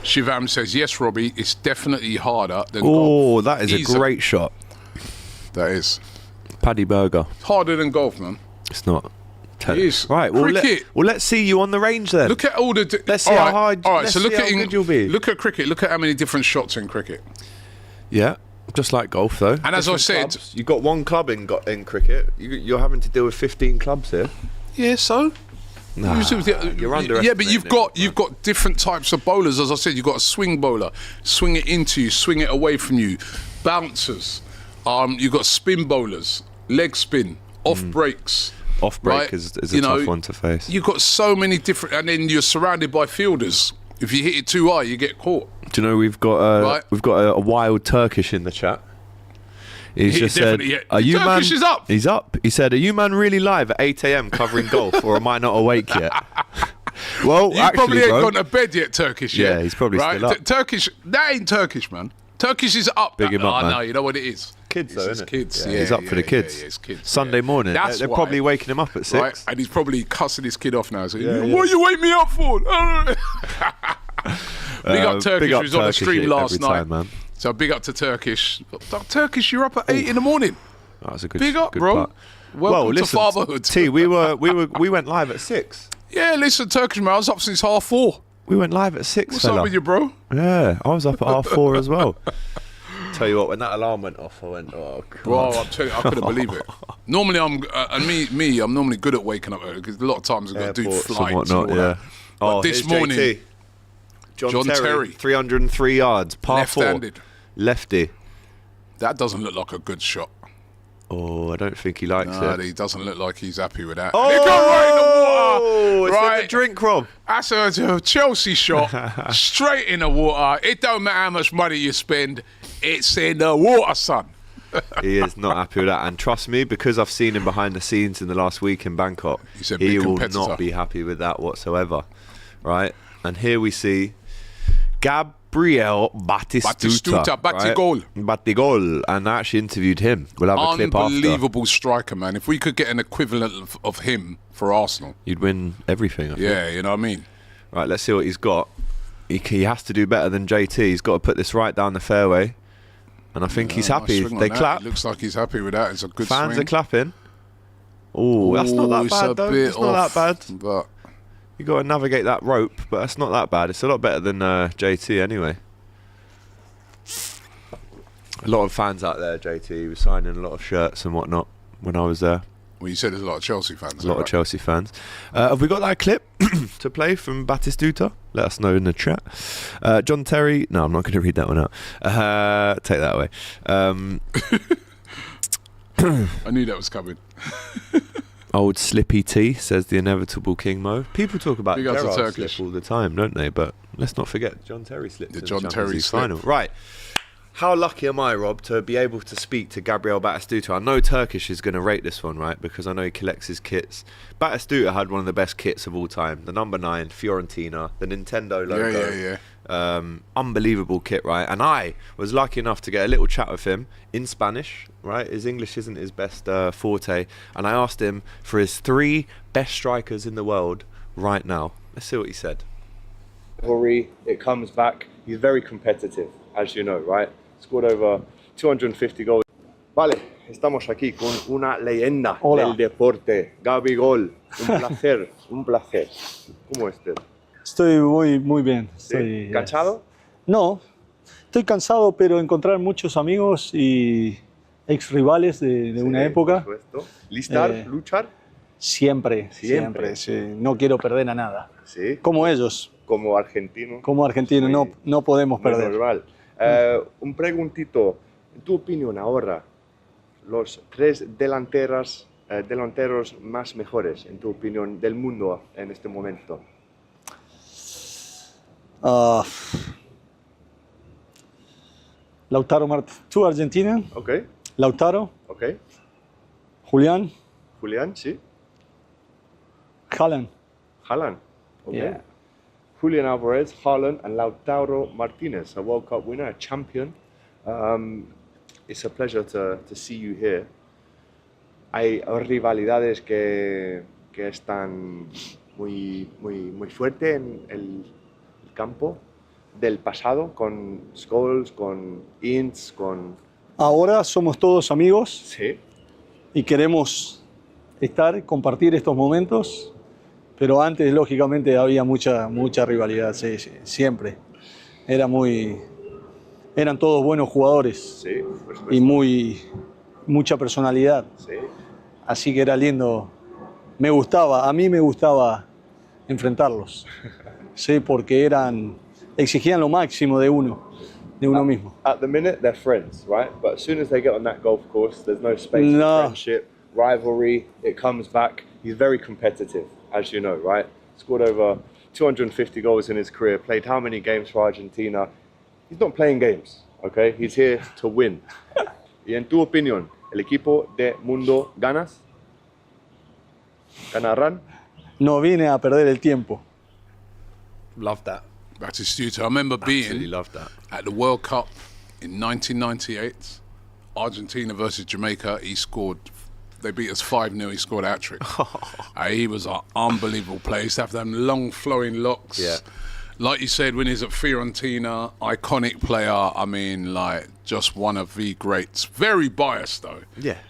Shivam says, yes, Robbie, it's definitely harder than golf. Oh, that is a great shot. That is. Paddy Burger. It's harder than golf, man. It's not. It is. Right, let's see you on the range then. Look at all the... let's see how hard you'll be. Look at cricket. Look at how many different shots in cricket. Yeah, just like golf, though. And as I said... You've got one club in cricket. You're having to deal with 15 clubs here. Yeah, so... Nah, you're underestimating. Yeah, but you've got different types of bowlers. As I said, you've got a swing bowler, swing it into you, swing it away from you, bouncers. You've got spin bowlers, leg spin, off breaks. Off break is a tough one to face. You've got so many different, and then you're surrounded by fielders. If you hit it too high, you get caught. Do you know we've got a wild Turkish in the chat? He's just said, "Are you man?" Turkish is up. He's up. He said, "Are you man really live at 8 a.m. covering golf, or am I not awake yet?" Well, you probably ain't gone to bed yet, Turkish. Yeah, he's probably still up. Turkish, that ain't Turkish, man. Turkish is up. Big him up, man. No, you know what it is. Kids, though, isn't it? Kids. Yeah, he's up for the kids. Yeah, it's kids. Sunday morning. They're probably waking him up at 6. Right, and he's probably cussing his kid off now. So, what you wake me up for? Big up Turkish, who's on the stream last night. Man. So big up to Turkish. Turkish, you're up at 8 in the morning. That was a good. Big up, good bro. Part. Welcome to fatherhood. T, we went live at 6. Yeah, listen, Turkish man, I was up since 4:30. We went live at 6. What's up with you, bro? Yeah, I was up at 4:30 as well. Tell you what, when that alarm went off, I went, oh God. Bro, I'm telling you, I couldn't believe it. Normally, I'm normally good at waking up early because a lot of times I've got to do flights and all that. But this morning, JT. John Terry, 303 yards, par 4. Left-handed. Lefty. That doesn't look like a good shot. Oh, I don't think he likes it. He doesn't look like he's happy with that. Oh, it got right in the water. It's in the drink, Rob. That's a Chelsea shot. Straight in the water. It don't matter how much money you spend. It's in the water, son. He is not happy with that. And trust me, because I've seen him behind the scenes in the last week in Bangkok, he will not be happy with that whatsoever. Right? And here we see Gab Batistuta, Batigol, and I actually interviewed him. We'll have a clip after. Unbelievable striker, man. If we could get an equivalent of him for Arsenal, you'd win everything. I think. You know what I mean. Right, let's see what he's got. He has to do better than JT. He's got to put this right down the fairway, and I think he's happy. They clap. It looks like he's happy with that. It's a good Fans swing. are clapping. Oh, that's not that bad though. It's not that bad. But you got to navigate that rope, but that's not that bad. It's a lot better than JT anyway. A lot of fans out there, JT. He was signing a lot of shirts and whatnot when I was there. Well, you said there's a lot of Chelsea fans. A lot of Chelsea fans. Have we got that clip to play from Batistuta? Let us know in the chat. John Terry. No, I'm not going to read that one out. Take that away. I knew that was coming. Old Slippy T, says the inevitable King Mo. People talk about Gerrard slip all the time, don't they? But let's not forget John Terry slipped in the Champions League final. Right. How lucky am I, Rob, to be able to speak to Gabriel Batistuta? I know Turkish is going to rate this one, right? Because I know he collects his kits. Batistuta had one of the best kits of all time. The number 9, Fiorentina, the Nintendo logo. Unbelievable kit, right? And I was lucky enough to get a little chat with him in Spanish, right? His English isn't his best forte. And I asked him for his 3 best strikers in the world right now. Let's see what he said. It comes back. He's very competitive, as you know, right? Scored over 250 goals. Vale, estamos aquí con una leyenda del deporte, Gabi Gol. Un placer, un placer. ¿Cómo estás? Estoy muy bien. Estoy, ¿Cansado? No, estoy cansado, pero encontrar muchos amigos y ex rivales de una época. Por supuesto. ¿Listar? ¿Luchar? Siempre. Sí. No quiero perder a nada. Sí. Como ellos. Como argentino. Como argentino, no podemos perder. Normal. Un preguntito, en tu opinión ahora, los 3 delanteros más mejores, en tu opinión, del mundo en este momento. Lautaro Martínez. ¿Tú, Argentina? Ok. Lautaro. Ok. Julián. Julián, sí. Haaland. Ok. Yeah. Julian Alvarez, Haaland, and Lautaro Martinez, a World Cup winner, a champion. It's a pleasure to see you here. Hay rivalidades que están muy fuertes en el campo del pasado, con Scholes, con Ince, con... Ahora somos todos amigos. Sí. Y queremos compartir estos momentos. Pero antes, lógicamente, había mucha rivalidad, sí, siempre. Eran todos buenos jugadores. Sí, por supuesto. Y mucha personalidad. Sí. Así que era lindo. A mí me gustaba enfrentarlos. Sí, porque exigían lo máximo de uno mismo. At the minute, they're friends, right? But as soon as they get on that golf course, there's no space for friendship, rivalry. It comes back. He's very competitive, as you know, right? Scored over 250 goals in his career, played how many games for Argentina? He's not playing games, okay? He's here to win. Y en tu opinión, ¿el equipo de Mundo ganas? ¿Ganarán? No vine a perder el tiempo. Love that. Batistuta. I remember being loved that. at the World Cup in 1998, Argentina versus Jamaica. They beat us 5-0. He scored a hat-trick. He was an unbelievable player. He used to have them long flowing locks. Yeah. Like you said, when he's at Fiorentina, iconic player. I mean, just one of the greats. Very biased, though,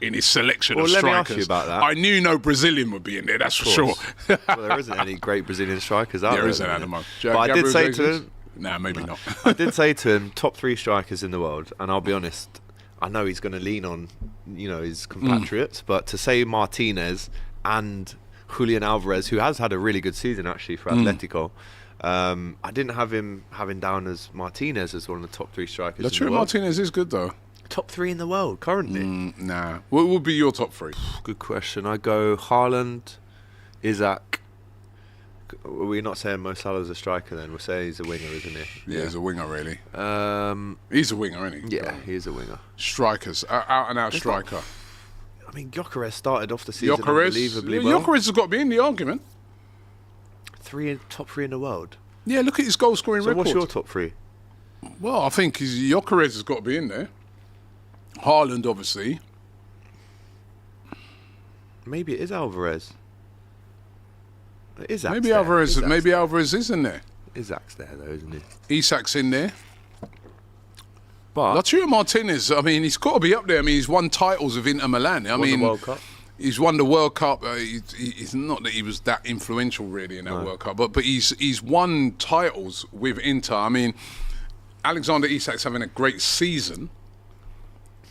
in his selection of strikers. Let me ask you about that. I knew no Brazilian would be in there, that's for sure. Well, there isn't any great Brazilian strikers out there. There isn't at the moment. But I did say to him... Nah, maybe not. I did say to him, top 3 strikers in the world, and I'll be honest, I know he's going to lean on, his compatriots, but to say Martinez and Julian Alvarez, who has had a really good season actually for Atletico, I didn't have him down as Martinez as one of the top 3 strikers. That's true. Martinez is good though. Top 3 in the world currently. Nah. What would be your top 3? Good question. I go Haaland, Isaac. We're not saying Mo Salah's a striker then. We're saying he's a winger, isn't he? Yeah, he's a winger, really. He's a winger, isn't he? Yeah, he's a winger. Strikers, out and out striker. I mean, Gyökeres started off the season unbelievably well. Gyökeres has got to be in the argument. Top 3 in the world. Yeah, look at his goal scoring record. What's your top 3? Well, I think Gyökeres has got to be in there. Haaland, obviously. Maybe it is Alvarez. Maybe Alvarez is in there. Isaac's there though, isn't he? Isak's in there. But Lautaro Martinez, I mean, he's got to be up there. I mean, he's won titles with Inter Milan. I mean, the World Cup. He's won the World Cup. He's not that he was that influential really in that World Cup, but he's won titles with Inter. I mean, Alexander Isak's having a great season,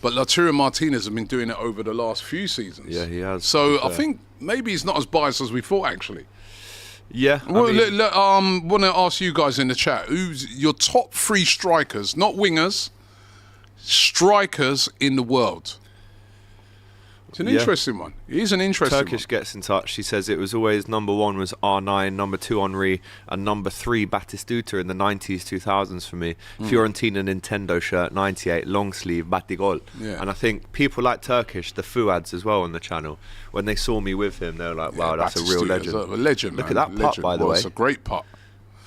but Lautaro Martinez has been doing it over the last few seasons. Yeah, he has. So I think maybe he's not as biased as we thought, actually. Yeah. Want to ask you guys in the chat, who's your top 3 strikers, not wingers, strikers in the world? It's an interesting one. It is an interesting Turkish gets in touch. She says it was always number 1 was R9, number 2 Henry, and number 3 Batistuta in the 90s, 2000s for me. Fiorentina Nintendo shirt, 98, long sleeve, Batigol. Yeah. And I think people like Turkish, the Fuads as well on the channel, when they saw me with him, they were like, wow, that's a real legend. A legend, Look man. at that putt, by the way. It's a great putt.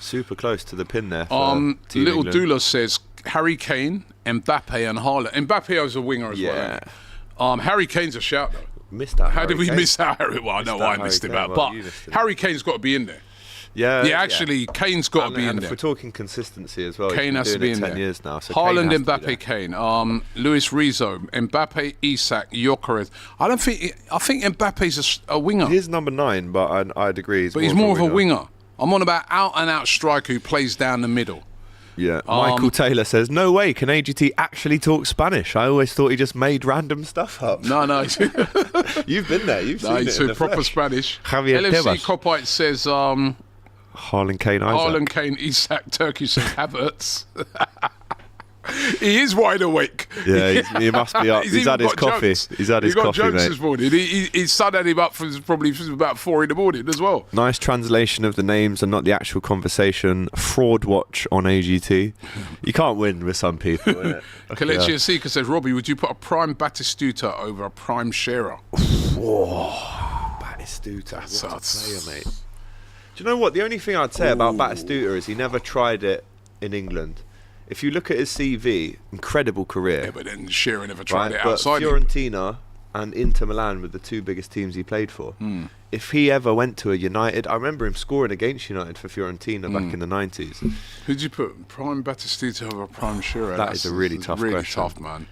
Super close to the pin there. For Team Little England. Doula says Harry Kane, Mbappe, and Haaland. Mbappe is a winger as well. Isn't he? Harry Kane's a shout though. Missed out. How did we miss out? Well, I know I missed him out, but Harry Kane's got to be in there. Yeah, actually, Kane's got to be in and there. If we're talking consistency as well, Kane has to be in 10 there. years now. So Haaland, Kane Mbappe, Kane. Luis Rizzo, Mbappe, Isak, Gyökeres. I think Mbappe's a winger. He's number 9, but I'd agree. But he's more of a winger. I'm on about out-and-out striker who plays down the middle. Yeah. Michael Taylor says, no way, can AGT actually talk Spanish? I always thought he just made random stuff up. No. You've been there. You've seen it he's in the proper flesh. Spanish. Javier LFC Tevez. Copite says... Haaland, Kane, Isaac. Haaland, Kane, Isak, Turkish says Havertz. He is wide awake. Yeah, he must be up. He's had his coffee. He's had his coffee, He got jokes mate. this morning. His son had him up from about 4 in the morning as well. Nice translation of the names and not the actual conversation. Fraud watch on AGT. You can't win with some people, innit? Kelechi Asika says, Robbie, would you put a prime Batistuta over a prime Shearer? Batistuta, what a player, mate. Do you know what? The only thing I'd say about Batistuta is he never tried it in England. If you look at his CV, incredible career. Yeah, but then Shearer never tried it but outside. Fiorentina and Inter Milan were the 2 biggest teams he played for. If he ever went to a United, I remember him scoring against United for Fiorentina back in the 90s. Who'd you put? Prime Batistuta over prime Shearer? That is a really tough question. Really tough, man.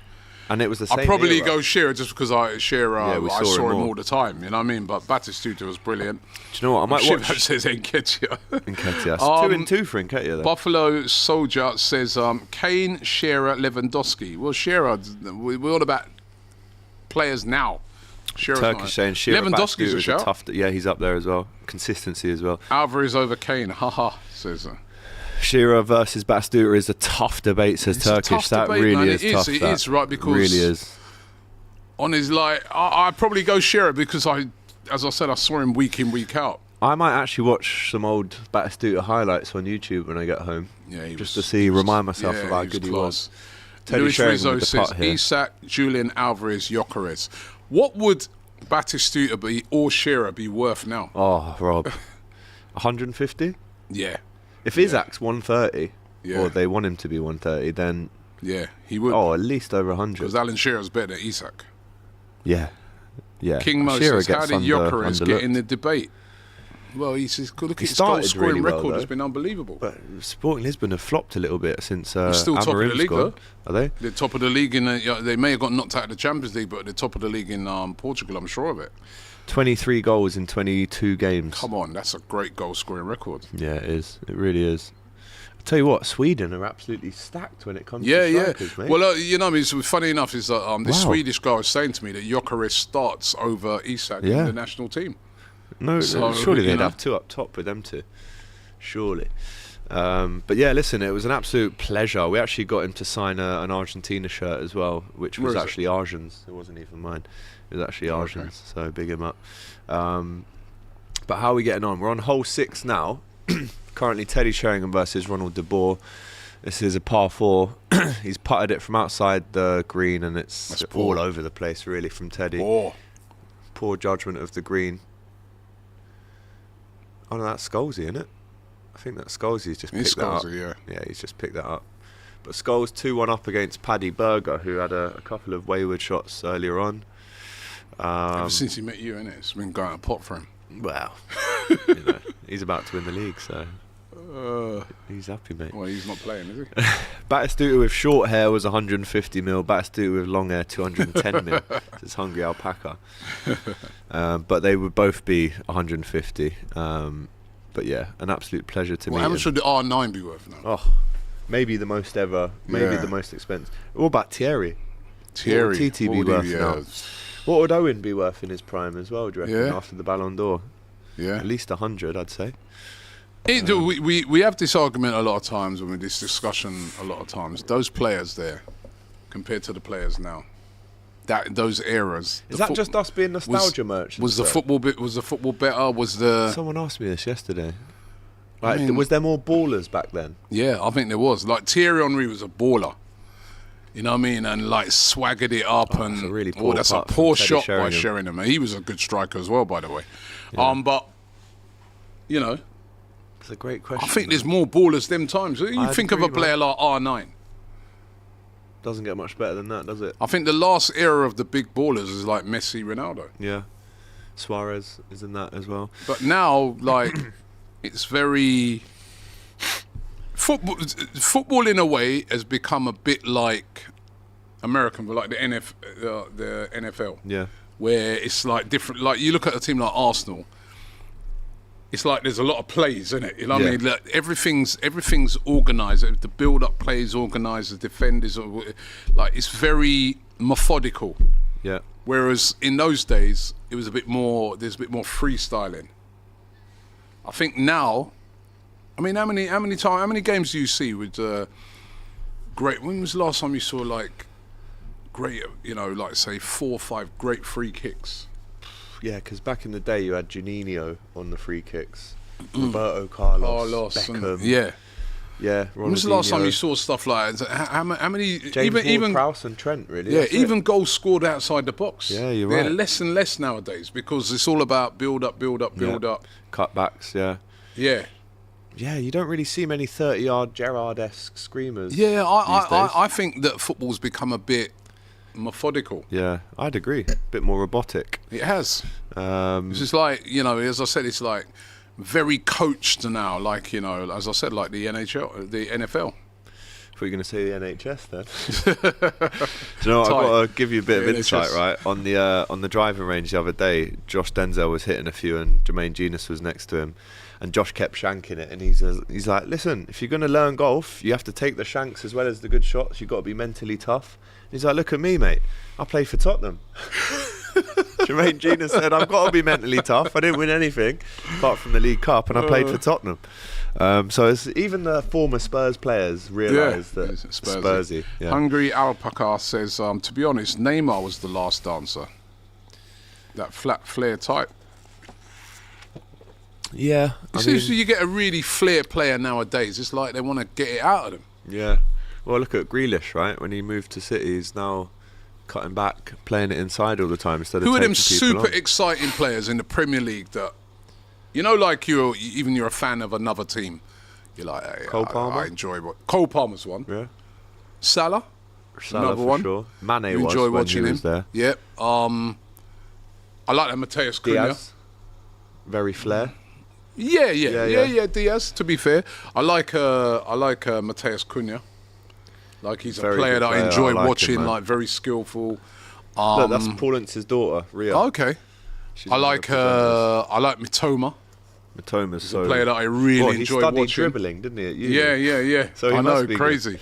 And it was the same I'd probably era. go Shearer just because I saw him more. all the time, you know what I mean? But Batistuta was brilliant. Do you know what? I might Shivo watch... says Nketiah. Nketiah. 2-2 for Nketiah, though. Buffalo Soldier says Kane, Shearer, Lewandowski. Well, Shearer, we're all about players now. Shearer's Turkish saying Shearer. Lewandowski's a shout. Tough, yeah, he's up there as well. Consistency as well. Alvarez over Kane. Haha, says Shearer versus Batistuta is a tough debate, says it's Turkish. That Debate, really man. is tough. It is, right, because really is. On his I'd probably go Shearer because as I said, I saw him week in, week out. I might actually watch some old Batistuta highlights on YouTube when I get home. Yeah, remind myself of how good he was. Luis Teddy Rizzo with the says putt here. Isak, Julian Alvarez, Gyökeres. What would Batistuta be or Shearer be worth now? Oh, Rob, 150. Yeah. If Isak's 130, or they want him to be 130, then he would. Oh, at least over 100. Because Alan Shearer's better than Isak. Yeah. King Mo Shearer says, how did Gyökeres get in underlooked. the debate? Well, look at He his goal started scoring really well, record. though. Has been unbelievable. But Sporting Lisbon have flopped a little bit since They're still top of the Amarim's league, gone. though. Are they? They're top of the league. They may have got knocked out of the Champions League, but they're top of the league in Portugal, I'm sure of it. 23 goals in 22 games. Come on, that's a great goal scoring record. Yeah, it is. It really is. I tell you what, Sweden are absolutely stacked when it comes to strikers, mate. Well, you know, it's funny enough is that this Swedish guy was saying to me that Gyökeres starts over Isak in the national team. No, surely they'd have 2 up top with them two. Surely. But yeah, listen, it was an absolute pleasure. We actually got him to sign an Argentina shirt as well, which was actually Arjan's. It wasn't even mine. It was actually Arjan's, so big him up. But how are we getting on? We're on hole 6 now. Currently Teddy Sherringham versus Ronald de Boer. This is a par 4. He's putted it from outside the green, and it's all over the place really from Teddy. Poor judgment of the green. Oh no, that's Scholesy, isn't it? I think that Scholesy's just picked that up. Yeah, he's just picked that up. But Scholes 2-1 up against Paddy Berger, who had a couple of wayward shots earlier on. Ever since he met you, innit? It's been going a pot for him. Well, he's about to win the league, so he's happy, mate. Well, he's not playing, is he? Batistuta with short hair was 150 mil. Batistuta with long hair, 210 mil. It's Hungry Alpaca. But they would both be 150. But yeah, an absolute pleasure to meet him. How much would the R9 be worth now? Oh, maybe the most ever. Maybe the most expensive. What about Thierry? Thierry. What would TT be worth now? What would Owen be worth in his prime as well, do you reckon, after the Ballon d'Or? Yeah. At least 100, I'd say. We have this argument a lot of times, when we this discussion a lot of times. Those players there, compared to the players now, those eras. Is that just us being nostalgia merchants? Was the football better? Was the? Someone asked me this yesterday. Like, was there more ballers back then? Yeah, I think there was. Like Thierry Henry was a baller. You know what I mean? And like swaggered it up, and that's a really poor that's a putt poor from shot Teddy by Sheringham. Sherringham. He was a good striker as well, by the way. Yeah. But you know, It's a great question. I think there's more ballers them times. You think of a player like R9. Doesn't get much better than that, does it? I think the last era of the big ballers is like Messi, Ronaldo. Yeah. Suarez is in that as well. But now, like, it's very... Football in a way has become a bit like American, but like the NFL. Yeah. Where it's like different. Like you look at a team like Arsenal, it's like there's a lot of plays in it. You know what I mean? Like everything's organised. The build-up play is organised. The defenders are like it's very methodical. Yeah. Whereas in those days, it was a bit more. There's a bit more freestyling. I think now. I mean, how many games do you see with great? When was the last time you saw like great? You know, like say 4 or 5 great free kicks. Yeah, because back in the day you had Juninho on the free kicks, Roberto Carlos, Beckham. Yeah. When was the last time you saw stuff like that? How many? James even Prowse and Trent, really. Yeah, even goals scored outside the box. Yeah, you're They're right. less and less nowadays because it's all about build up. Cutbacks, yeah. Yeah. Yeah, you don't really see many 30-yard Gerrard-esque screamers. Yeah, I think that football's become a bit methodical. Yeah, I'd agree. A bit more robotic. It has. It's just like, you know, as I said, it's like very coached now. Like, you know, as I said, like the NHL, the NFL. I thought you were going to say the NHS then. Do you know what? I've got to give you a bit of insight, right? On the driving range the other day, Josh Denzel was hitting a few and Jermaine Genius was next to him. And Josh kept shanking it, and he's like, listen, if you're going to learn golf, you have to take the shanks as well as the good shots. You've got to be mentally tough. And he's like, look at me, mate. I play for Tottenham. Jermaine Genius said, I've got to be mentally tough. I didn't win anything apart from the League Cup, and I played for Tottenham. So it's, even the former Spurs players realise that Spursy. Yeah. Hungry Alpaca says, to be honest, Neymar was the last dancer. That flat flare type. Yeah. You get a really flair player nowadays. It's like they want to get it out of them. Yeah. Well, look at Grealish, right? When he moved to City, he's now cutting back, playing it inside all the time instead of Who are them taking people super on. exciting players in the Premier League that, you know, like you're a fan of another team. You're like, hey, Cole Palmer? I enjoy what Cole Palmer's one. Yeah. Salah another for one. Sure. Mane you was enjoy when watching he him. was there. Yep. I like that Mateus Cunha. Diaz. Very flair. Yeah, Diaz. To be fair, I like Mateus Cunha. Like he's Very a player good that I player. enjoy I like watching. him, man. Like very skillful. Look, that's Paul Ince's daughter, Ria. Oh, okay. I like Mitoma. Mitoma's so a player that I really he enjoy studied watching. Dribbling, didn't he? At uni? Yeah. So he I know, must be crazy. Good.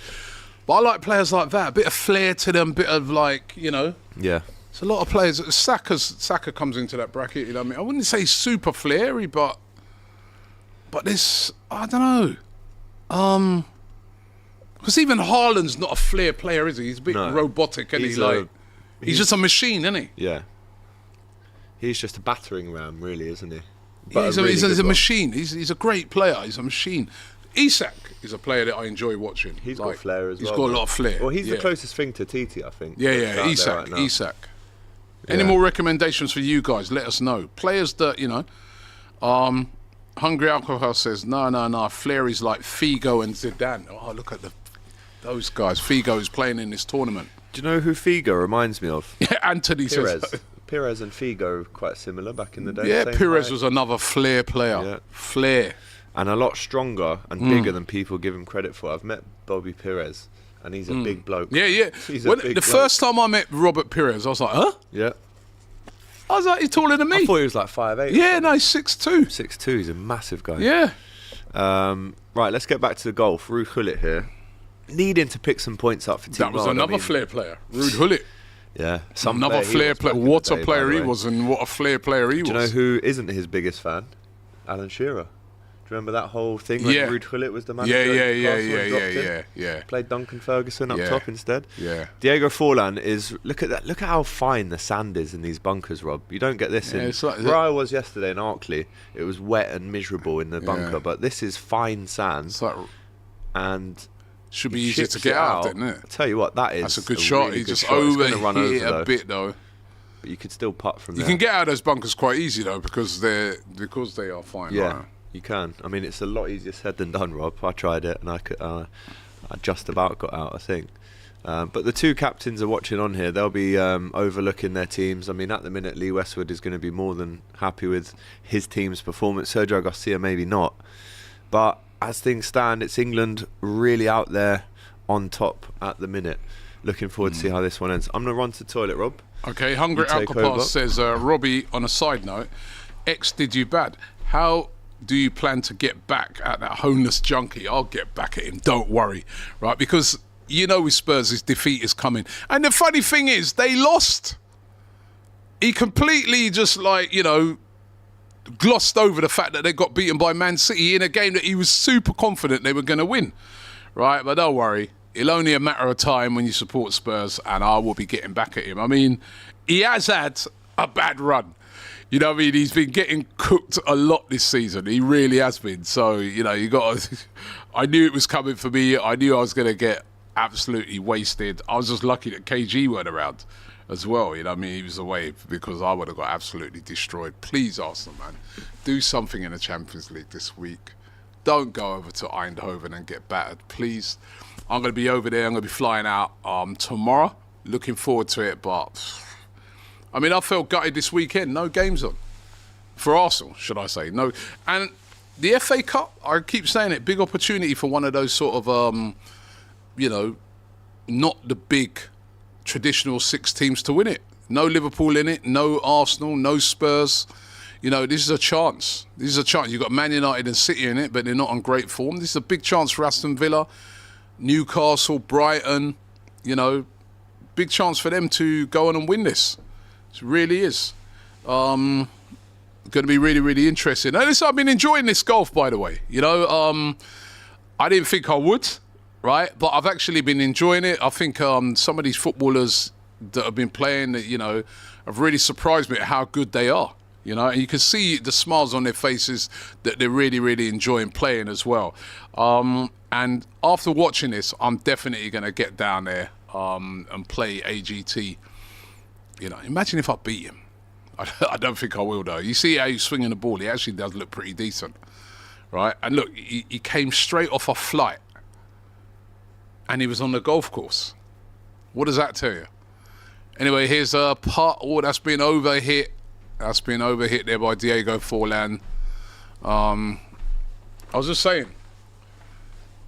But I like players like that. A bit of flair to them. Bit of like, you know. Yeah. It's a lot of players. Saka comes into that bracket. You know what I mean? I wouldn't say super flary, but this, I don't know. Because even Haaland's not a flair player, is he? He's a bit robotic, and he's just a machine, isn't he? Yeah. He's just a battering ram, really, isn't he? Yeah, he's a machine. He's a great player. He's a machine. Isak is a player that I enjoy watching. He's got flair as well. He's got a lot of flair. Well, he's the closest thing to Titi, I think. Yeah. Isak. Any more recommendations for you guys? Let us know. Players that, you know. Hungry Alcohol says, no. Flair is like Figo and Zidane. Oh, look at those guys. Figo is playing in this tournament. Do you know who Figo reminds me of? Yeah, Anthony Pires. says. Pires and Figo quite similar back in the day. Yeah, Same Pires height. was another flair player. Yeah. Flair. And a lot stronger and bigger than people give him credit for. I've met Bobby Pires, and he's a big bloke. Yeah. He's the first time I met Robert Pires, I was like, huh? Yeah. I was like, he's taller than me. I thought he was like 5'8". Yeah, no, he's 6'2". 6'2", he's a massive guy. Yeah. Right, let's get back to the golf. Ruud Gullit here. Needing to pick some points up for Team That was another flair player. Ruud Gullit. Yeah. Another flair player. What a player he was, and what a flair player he was. Do you know who isn't his biggest fan? Alan Shearer. Do you remember that whole thing when Ruud Gullit was the manager? Yeah. Played Duncan Ferguson up top instead. Yeah. Diego Folan is, look at that. Look at how fine the sand is in these bunkers, Rob. You don't get this in. It's like, where I was yesterday in Arkley, it was wet and miserable in the bunker, but this is fine sand. It's like, and should be easier to get out, didn't it? I tell you what, that's a good shot. Really He just run overhit over a bit though. But you could still putt from there. You can get out of those bunkers quite easy though, because they are fine. Yeah. Right? You can. I mean, it's a lot easier said than done, Rob. I tried it, and I just about got out, I think. But the two captains are watching on here. They'll be overlooking their teams. I mean, at the minute, Lee Westwood is going to be more than happy with his team's performance. Sergio Garcia, maybe not. But as things stand, it's England really out there on top at the minute. Looking forward to see how this one ends. I'm going to run to the toilet, Rob. Okay, Hungry Alcapaz says, Robbie, on a side note, X did you bad. How do you plan to get back at that homeless junkie? I'll get back at him, don't worry. Right, because you know with Spurs, his defeat is coming. And the funny thing is, they lost. He completely just glossed over the fact that they got beaten by Man City in a game that he was super confident they were going to win. Right, but don't worry. It's only a matter of time when you support Spurs, and I will be getting back at him. I mean, he has had a bad run. You know what I mean? He's been getting cooked a lot this season. He really has been. So, you got to... I knew it was coming for me. I knew I was going to get absolutely wasted. I was just lucky that KG weren't around as well. You know what I mean? He was away because I would have got absolutely destroyed. Please, Arsenal, man, do something in the Champions League this week. Don't go over to Eindhoven and get battered, please. I'm going to be over there. I'm going to be flying out tomorrow. Looking forward to it, but... I mean, I felt gutted this weekend. No games on. For Arsenal, should I say. No. And the FA Cup, I keep saying it, big opportunity for one of those sort of, not the big traditional 6 teams to win it. No Liverpool in it, no Arsenal, no Spurs. This is a chance. This is a chance. You've got Man United and City in it, but they're not on great form. This is a big chance for Aston Villa, Newcastle, Brighton. Big chance for them to go on and win this. It really is. Going to be really, really interesting. And I've been enjoying this golf, by the way. I didn't think I would, right? But I've actually been enjoying it. I think some of these footballers that have been playing, have really surprised me at how good they are. And you can see the smiles on their faces that they're really, really enjoying playing as well. And after watching this, I'm definitely going to get down there and play AGT. Imagine if I beat him. I don't think I will, though. You see how he's swinging the ball. He actually does look pretty decent, right? And look, he came straight off a flight, and he was on the golf course. What does that tell you? Anyway, here's a putt. Oh, that's been overhit. That's been overhit there by Diego Folan. I was just saying,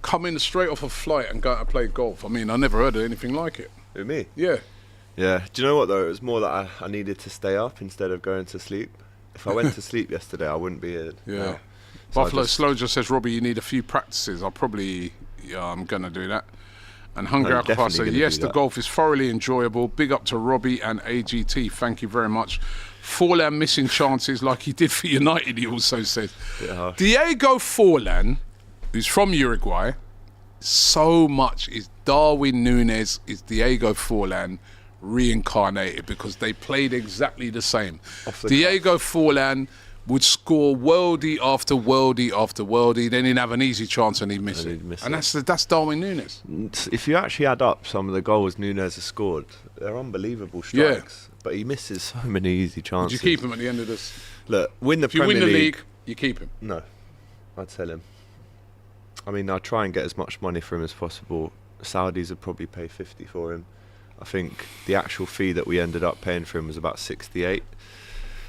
coming straight off a flight and going to play golf. I mean, I never heard of anything like it. Who, me? Yeah. Yeah. Do you know what, though? It was more that I needed to stay up instead of going to sleep. If I went to sleep yesterday, I wouldn't be here. Yeah. So Buffalo Slow just says, Robbie, you need a few practices. I'm going to do that. And Hungry Alcapaz says, yes, the golf is thoroughly enjoyable. Big up to Robbie and AGT. Thank you very much. Folan missing chances like he did for United, he also says. Yeah. Diego Folan, who's from Uruguay, so much is Darwin Núñez, is Diego Folan reincarnated because they played exactly the same. Diego Folan would score worldie after worldie after worldie, then he'd have an easy chance and he'd miss it. And that's Darwin Núñez. If you actually add up some of the goals Núñez has scored, they're unbelievable strikes. Yeah. But he misses so many easy chances. Would you keep him at the end of this? Look, win the Premier League. If you win the league, you keep him. No, I'd sell him. I mean, I'll try and get as much money for him as possible. Saudis would probably pay 50 for him. I think the actual fee that we ended up paying for him was about 68.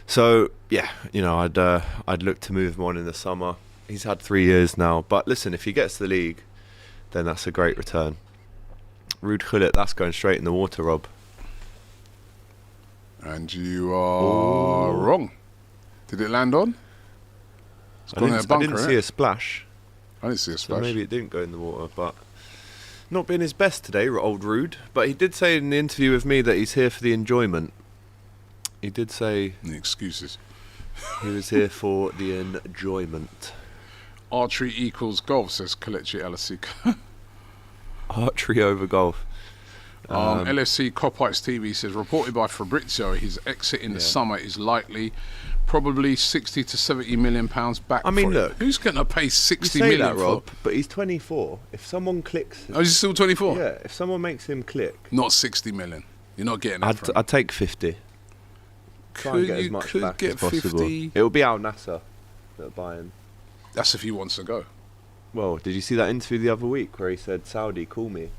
So yeah, I'd look to move him on in the summer. He's had 3 years now. But listen, if he gets the league, then that's a great return. Ruud Gullit, that's going straight in the water, Rob. And you are wrong. Did it land on? I didn't see a splash. I didn't see a splash. So maybe it didn't go in the water, but not been his best today, old Ruud. But he did say in the interview with me that he's here for the enjoyment. He did say... The excuses. He was here for the enjoyment. Archery equals golf, says Kelechi Alasika. Archery over golf. LFC Copites TV says, reported by Fabrizio, his exit in the summer is likely, probably 60 to 70 million pounds back. I mean, look, who's going to pay 60 million million that, Rob, but he's 24. If someone clicks... Oh, is he still 24? Yeah, if someone makes him click... Not 60 million. You're not getting that I'd take 50. Try and get as much back as possible. It will be Al Nassr that are buying. That's if he wants to go. Well, did you see that interview the other week where he said, Saudi, call me?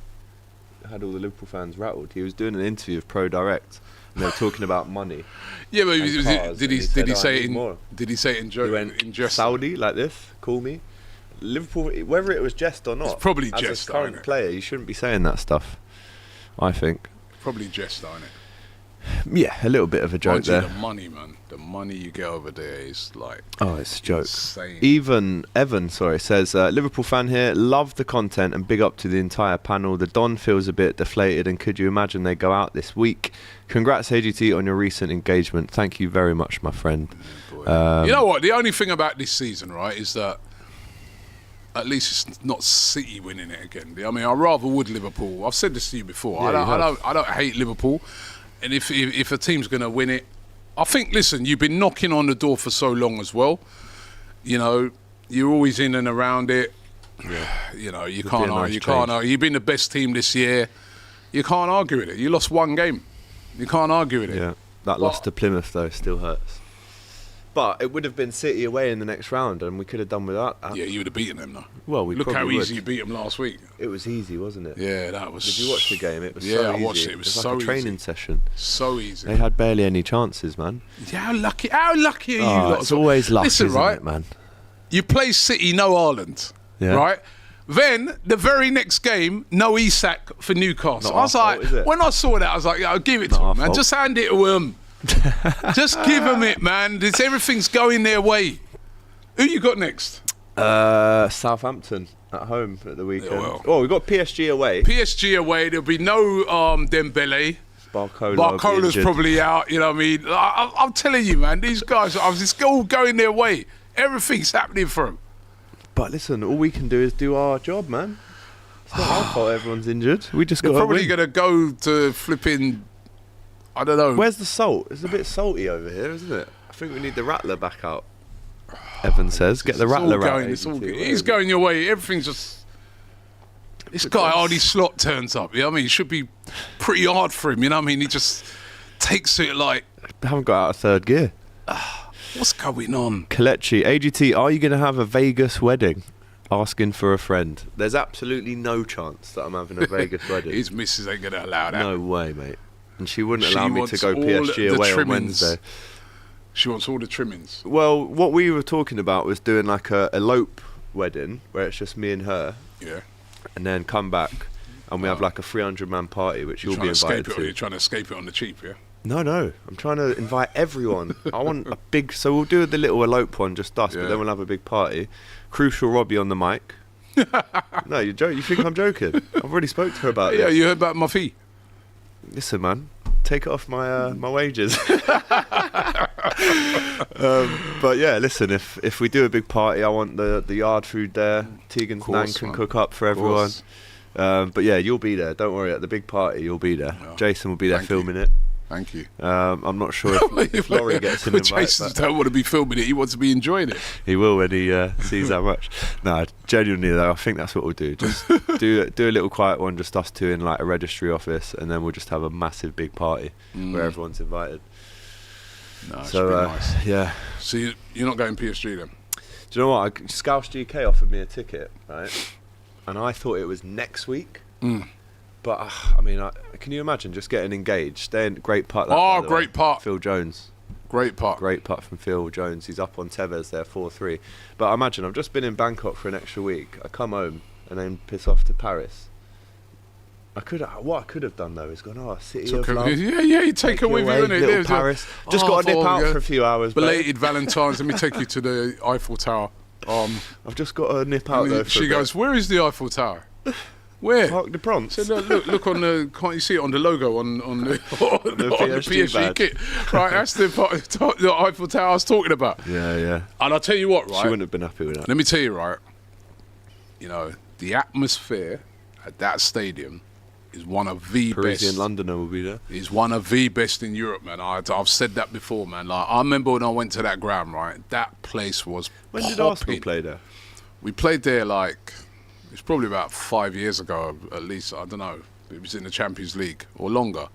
Had all the Liverpool fans rattled. He was doing an interview with Pro Direct, and they were talking about money. Yeah, but did he say it in jest? Saudi, like this, call me? Liverpool, whether it was jest or not, it's probably as jest, a current player, you shouldn't be saying that stuff, I think. Probably jest, isn't it? Yeah, a little bit of a joke there. The money, man. The money you get over there is like... Oh, it's a joke. Insane. Even Evan, says, Liverpool fan here, love the content and big up to the entire panel. The Don feels a bit deflated, and could you imagine they go out this week? Congrats, AGT, on your recent engagement. Thank you very much, my friend. You know what? The only thing about this season, right, is that at least it's not City winning it again. I mean, I rather would Liverpool. I've said this to you before. Yeah, I don't hate Liverpool. And if a team's going to win it, I think, listen, you've been knocking on the door for so long as well. You know, you're always in and around it. Yeah. You know, you can't argue. You've been the best team this year. You can't argue with it. You lost one game. You can't argue with it. Yeah, that loss to Plymouth, though, still hurts. But it would have been City away in the next round, and we could have done without that. Yeah, you would have beaten them, though. Well, Look how easy you beat them last week. It was easy, wasn't it? Yeah, that was... Did you watch the game? It was so easy. Yeah, I watched it. It was so like a easy. training session. So easy. They had barely any chances, man. Yeah, how lucky are you lot? It's always luck, Listen, isn't right? it, man? You play City, no Ireland, right? Then, the very next game, no Isak for Newcastle. I was like, when I saw that, I was like, I'll give it to him, man. Just hand it to him. Just give them it, man. Everything's going their way. Who you got next? Southampton at home at the weekend. Oh, we've got PSG away. PSG away. There'll be no Dembele. Barcola's probably out. You know what I mean? I'm telling you, man. These guys, it's all going their way. Everything's happening for them. But listen, all we can do is do our job, man. It's not our fault everyone's injured. We just got They're probably going to go to flipping... I don't know. Where's the salt? It's a bit salty over here, isn't it? I think we need the rattler back out. Evan says, get the rattler out. It's all going. He's going your way. Everything's just... This guy, Arnie Slot, turns up. You know what I mean? It should be pretty hard for him. You know what I mean? He just takes it like... They haven't got out of third gear. What's going on? Kalechi, AGT, are you going to have a Vegas wedding? Asking for a friend. There's absolutely no chance that I'm having a Vegas wedding. His missus ain't going to allow that. No way, mate. And she wouldn't allow me to go PSG away on Wednesday. She wants all the trimmings. Well, what we were talking about was doing like a elope wedding where it's just me and her. Yeah. And then come back and we have like a 300-man party, which you'll be invited to. You're trying to escape it on the cheap, yeah? No. I'm trying to invite everyone. I want a big... So we'll do the little elope one, just us, but then we'll have a big party. Crucial Robbie on the mic. No, you think I'm joking? I've already spoke to her about it. Yeah, you heard about my fee. Listen, man, take it off my my wages. But yeah, listen, if we do a big party, I want the yard food there. Tegan's nan can cook up for everyone. But yeah, you'll be there. Don't worry, at the big party, you'll be there. Oh, Jason will be there filming it. Thank you. I'm not sure if Laurie gets an invite. Jason don't want to be filming it. He wants to be enjoying it. He will when he sees how much. No, genuinely though, I think that's what we'll do. Just do a little quiet one, just us two in like a registry office, and then we'll just have a massive big party where everyone's invited. No, it should be nice. Yeah. So you're not going PSG then? Do you know what? Scouse GK offered me a ticket, right? And I thought it was next week. But I mean, can you imagine just getting engaged? Staying great putt. Great putt. Phil Jones. Great putt. Great putt from Phil Jones. He's up on Tevez there, 4-3. But imagine I've just been in Bangkok for an extra week. I come home and then piss off to Paris. What I could have done though is gone, City of Love. Yeah, you take her with you, innit? Little Paris. Just got to nip out for a few hours. Belated Valentine's. Let me take you to the Eiffel Tower. I've just got to nip out though. She goes, where is the Eiffel Tower? Where? Parc de France. So look on the. Can't you see it on the logo on the PSG kit? Right, that's the Eiffel Tower I was talking about. Yeah. And I'll tell you what, right? She wouldn't have been happy with that. Let me tell you, right? You know, the atmosphere at that stadium is one of the Parisian best. Londoner will be there. Is one of the best in Europe, man. I've said that before, man. Like I remember when I went to that ground, right? That place was. When did Arsenal play there? We played there like. It's probably about 5 years ago, at least. I don't know. It was in the Champions League or longer.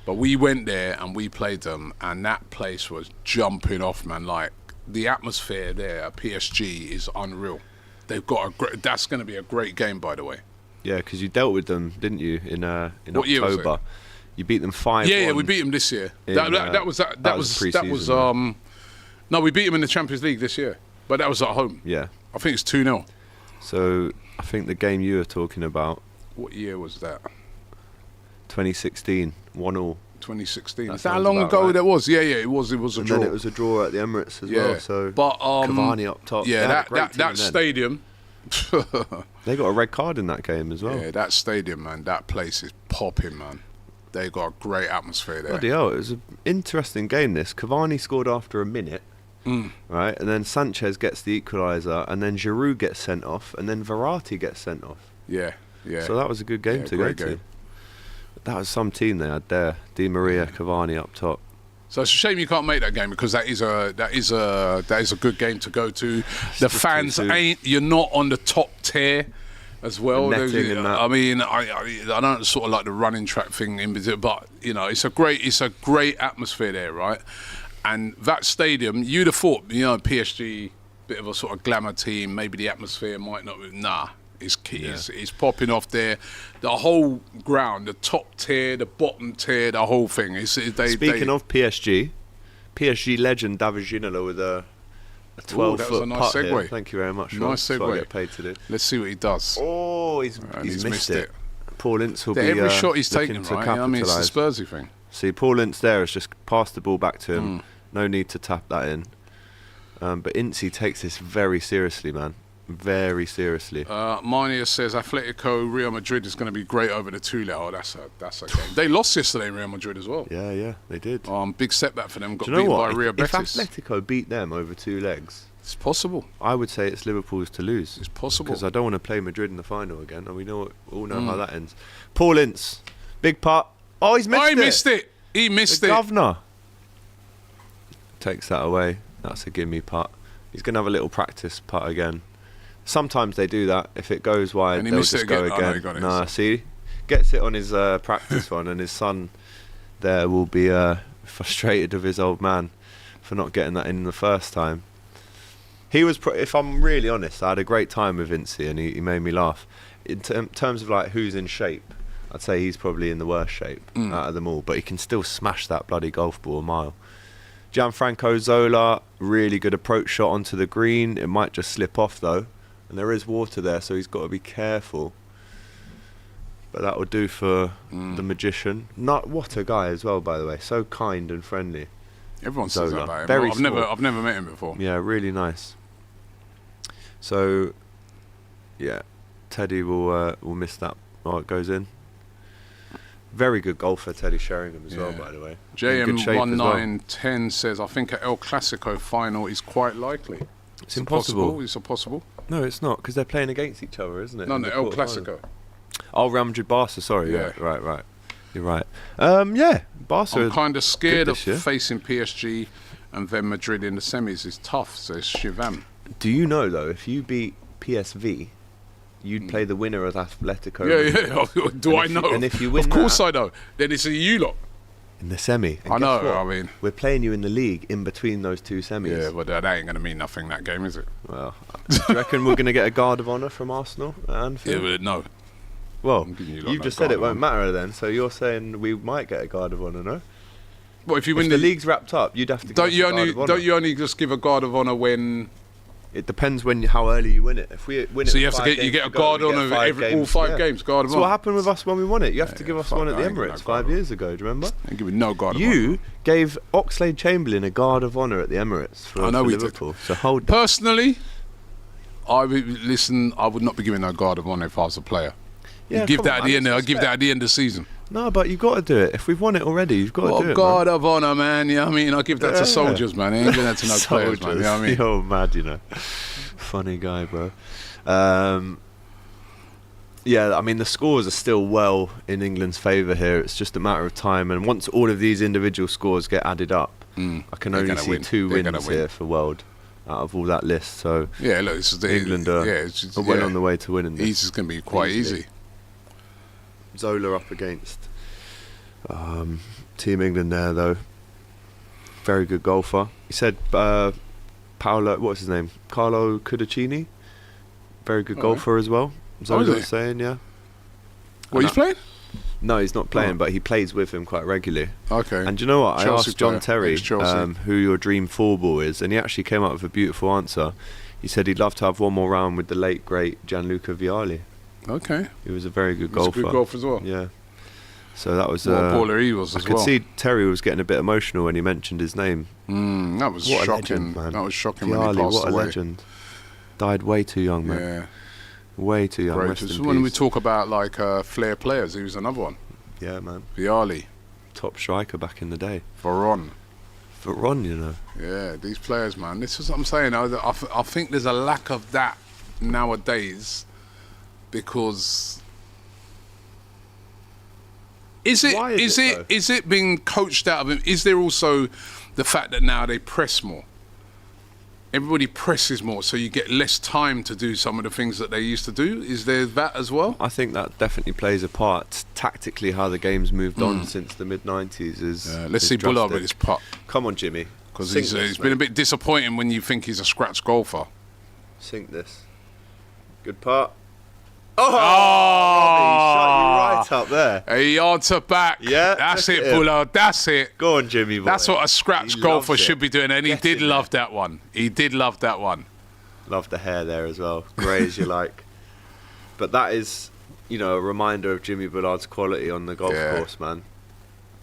But we went there and we played them, and that place was jumping off, man. Like the atmosphere there at PSG is unreal. They've got that's going to be a great game, by the way. Yeah, because you dealt with them, didn't you, in What year was it? October? You beat them 5-1. Yeah, we beat them this year. That was no, we beat them in the Champions League this year, but that was at home. Yeah, I think it's 2-0. So I think the game you were talking about. What year was that? 2016, 1-1. 2016. Is that how long ago that was? Yeah, it was. It was a draw. And then it was a draw at the Emirates as well. So, but Cavani up top. Yeah, that stadium. They got a red card in that game as well. Yeah, that stadium, man. That place is popping, man. They got a great atmosphere there. Bloody hell, it was an interesting game. This Cavani scored after a minute, right, and then Sanchez gets the equaliser, and then Giroud gets sent off, and then Verratti gets sent off. Yeah. So that was a good game to go to. That was some team they had there. Di Maria, Cavani up top. So it's a shame you can't make that game because that is a good game to go to. The fans you're not on the top tier as well. I mean, I don't sort of like the running track thing in between, but you know, it's a great atmosphere there, right? And that stadium, you'd have thought, you know, PSG, bit of a sort of glamour team, maybe the atmosphere might not be, it's popping off there. The whole ground, the top tier, the bottom tier, the whole thing. Speaking of PSG legend David Ginola with a 12-foot that was a nice putt segue. here. Thank you very much. Nice segue. That's what I get paid to do. Let's see what he does. Oh, he's missed it. Paul Ince will be every shot he's taken, to right? You know what I mean, it's the Spursy thing. See, Paul Ince there has just passed the ball back to him. No need to tap that in. But Ince takes this very seriously, man. Very seriously. Mania says Atletico Real Madrid is going to be great over the 2-0. Oh, that's a game. They lost yesterday, Real Madrid as well. Yeah, they did. Big setback for them. Got Do you know beaten what? by Real Betis. If Atletico beat them over 2 legs, it's possible. I would say it's Liverpool's to lose. It's possible because I don't want to play Madrid in the final again, and we all know how that ends. Paul Ince, big putt. Oh, he's missed it. He missed the it. Governor takes that away. That's a gimme putt. He's going to have a little practice putt again. Sometimes they do that. If it goes wide, they'll just go again. Nah, see, gets it on his practice one, and his son there will be frustrated with his old man for not getting that in the first time. He was, if I'm really honest, I had a great time with Vinci, and he made me laugh. In terms of like who's in shape, I'd say he's probably in the worst shape out of them all, but he can still smash that bloody golf ball a mile. Gianfranco Zola, really good approach shot onto the green. It might just slip off though. And there is water there, so he's got to be careful. But that will do for the magician. What a guy as well, by the way. So kind and friendly. Everyone says that about him. I've never met him before. Yeah, really nice. So, yeah, Teddy will miss that. Oh, it goes in. Very good golfer, Teddy Sherringham as well, by the way. JM1910 says, I think an El Clasico final is quite likely. It's impossible. It's impossible. No, it's not, because they're playing against each other, isn't it? No, El Clasico. Oh, Real Madrid Barca, sorry. Yeah. Right. You're right. Yeah, Barca. I'm kind of scared of facing PSG and then Madrid in the semis. It's tough, says Shivam. Do you know, though, if you beat PSV, you'd play the winner of Atletico? Yeah. Do I know? And if you win of course I know. Then it's a you lot. In the semi. I know, I mean. We're playing you in the league in between those 2 semis. Yeah, but that ain't going to mean nothing, that game, is it? Well, do you reckon we're going to get a guard of honour from Arsenal at Anfield? Yeah, but no. Well, you've just said it won't matter then, so you're saying we might get a guard of honour, no? Well, if you win the league's wrapped up, you'd have to don't you only just give a guard of honour when... It depends how early you win it. If we win it, so you have to get a guard on all 5 games. Guard of honour. So what happened with us when we won it? You have to give us one at the Emirates 5 years ago. Do you remember? I give me no guard of honour. You gave Oxlade-Chamberlain a guard of honour at the Emirates for Liverpool. So hold. Personally, I would not be giving no guard of honour if I was a player. Yeah, give that at the end. I give that at the end of the season. No, but you've got to do it. If we've won it already, you've got to do it. Guard of honour, man. You know what I mean? I'll give that to soldiers, man. I ain't giving that to no players, man. You know what I mean? You're mad, you know. Funny guy, bro. Yeah, I mean, the scores are still well in England's favour here. It's just a matter of time. And once all of these individual scores get added up, I can only see 2 wins here for World out of all that list. So yeah, look, England are well on the way to winning this. It's going to be quite easy. Zola up against Team England there, though. Very good golfer. He said what's his name? Carlo Cudicini. Very good golfer as well. Zola was saying, yeah. Well, he's playing? No, he's not playing, but he plays with him quite regularly. Okay. And do you know what? Chelsea I asked John player, Terry who your dream four ball is, and he actually came up with a beautiful answer. He said he'd love to have one more round with the late, great Gianluca Vialli. Okay. He was a very good He was a golfer. good golfer as well. Yeah. So that was... What a baller he was I as could well. see Terry was getting a bit emotional when he mentioned his name. That was What a shocking. legend, man. That was shocking Vialli, when he passed what a away. legend. Died way too young, man. Yeah. Way too young. Great. Rest in So when we peace. talk about like flair players, he was another one. Yeah, man. Vialli. Top striker back in the day. Veron. Veron, you know. Yeah, these players, man. This is what I'm saying. I think there's a lack of that nowadays because is it being coached out of him? Is there also the fact that now they press more? Everybody presses more, so you get less time to do some of the things that they used to do. Is there that as well? I think that definitely plays a part. Tactically, how the game's moved on since the mid-90s is Let's is see Bullard drastic. with his putt. Come on, Jimmy. Because Sink he's this, been a mate. bit disappointing when you think he's a scratch golfer. Sink this. Good part. Oh! Robbie, shut you right up there. A yard to back. Yeah, That's look it, at him. Bullard. That's it. Go on, Jimmy boy. That's what a scratch He golfer loves it. should be doing. And he Get did in love that one. He did love that one. Love the hair there as well. Grey as you like. But that is, a reminder of Jimmy Bullard's quality on the golf course, man.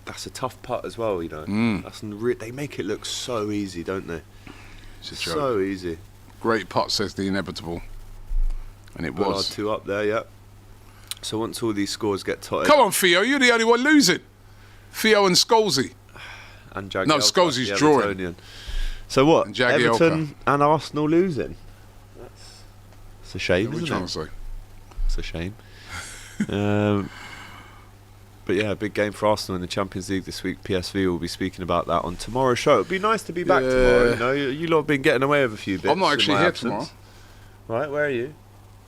That's a tough putt as well, That's they make it look so easy, don't they? It's a so easy. Great putt, says the inevitable. And it Bullard was. 2 up there, yep. So once all these scores get totted... Come on, Theo. You're the only one losing. Theo and Scholesy. And Jagielka, No, Scholesy's the drawing. Evertonian. So what? And Jagielka. Everton and Arsenal losing? It's a shame, What are you isn't trying it? to say? It's a shame. But yeah, big game for Arsenal in the Champions League this week. PSV will be speaking about that on tomorrow's show. It'd be nice to be back tomorrow. You lot have been getting away with a few bits. I'm not actually in my here absence. tomorrow. Right, where are you?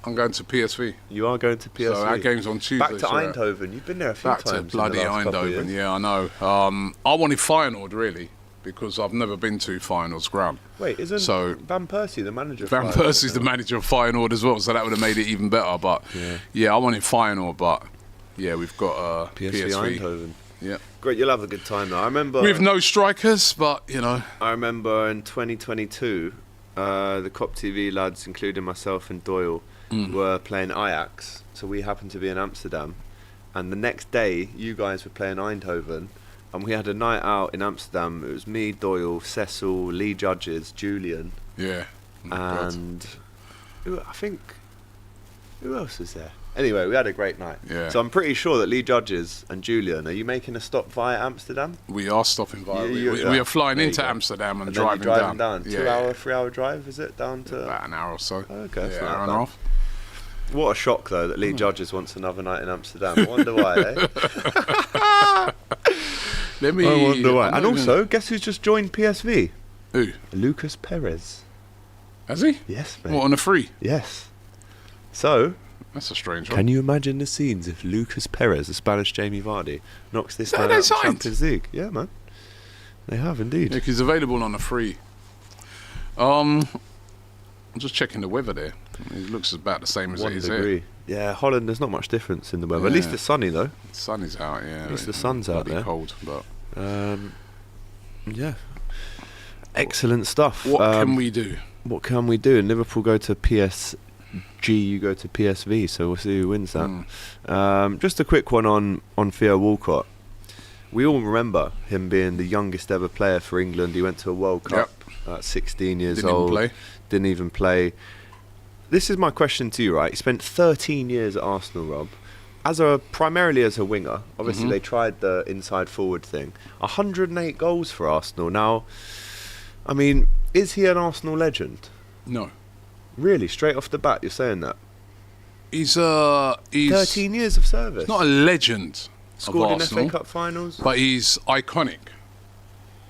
I'm going to PSV. You are going to PSV. So our game's on Tuesday. Back to so Eindhoven. You've been there a few Back times. to in the bloody last couple of Eindhoven. years. Yeah, I know. I wanted Feyenoord really because I've never been to Feyenoord's ground. Wait, isn't Van Persie the manager? of Van Feyenoord Persie's the now? manager of Feyenoord as well, so that would have made it even better. But yeah, I wanted Feyenoord, but yeah, we've got PSV Eindhoven. Yeah, great. You'll have a good time though. I remember with no strikers, but I remember in 2022, the Cop TV lads, including myself and Doyle, were playing Ajax. So we happened to be in Amsterdam, and the next day you guys were playing Eindhoven, and we had a night out in Amsterdam. It was me, Doyle, Cecil, Lee Judges, Julian. Yeah. And who else was there? Anyway, we had a great night. Yeah. So I'm pretty sure that Lee Judges and Julian, are you making a stop via Amsterdam? We are stopping via. You- we are flying there you into go. Amsterdam and then you're driving down. Yeah. 2 hour, 3 hour drive, is it? Down to About an hour or so. Okay, it's yeah, not hour and bad. a half. What a shock, though, that Lee Judges wants another night in Amsterdam. I wonder why, eh? Let me. I wonder why. I'm And not also, even- guess who's just joined PSV? Who? Lucas Perez. Has he? Yes, mate. What, on a free? Yes. So, That's a strange one. can you imagine the scenes if Lucas Perez, the Spanish Jamie Vardy, knocks this No, man they out of the signed. Champions League? Yeah, man. They have indeed. Yeah, he's available on a free. I'm just checking the weather there. It looks about the same as 1 it is degree. here. Yeah, Holland, there's not much difference in the weather. At least Yeah. it's sunny, though. The sun is out, yeah. At least the sun's out Bloody there. cold, but Yeah. Excellent stuff. what can we do? What can we do? And Liverpool go to PSG, you go to PSV, so we'll see who wins that. Just a quick one on Theo Walcott. We all remember him being the youngest ever player for England. He went to a World Cup at 16 years Didn't even old. play. Didn't even play. This is my question to you, right? He spent 13 years at Arsenal, Rob. Primarily as a winger. Obviously, they tried the inside forward thing. 108 goals for Arsenal. Now, I mean, is he an Arsenal legend? No. Really, straight off the bat, you're saying that? He's 13 years of service. not a legend Scored of in Arsenal, FA Cup finals. but he's iconic.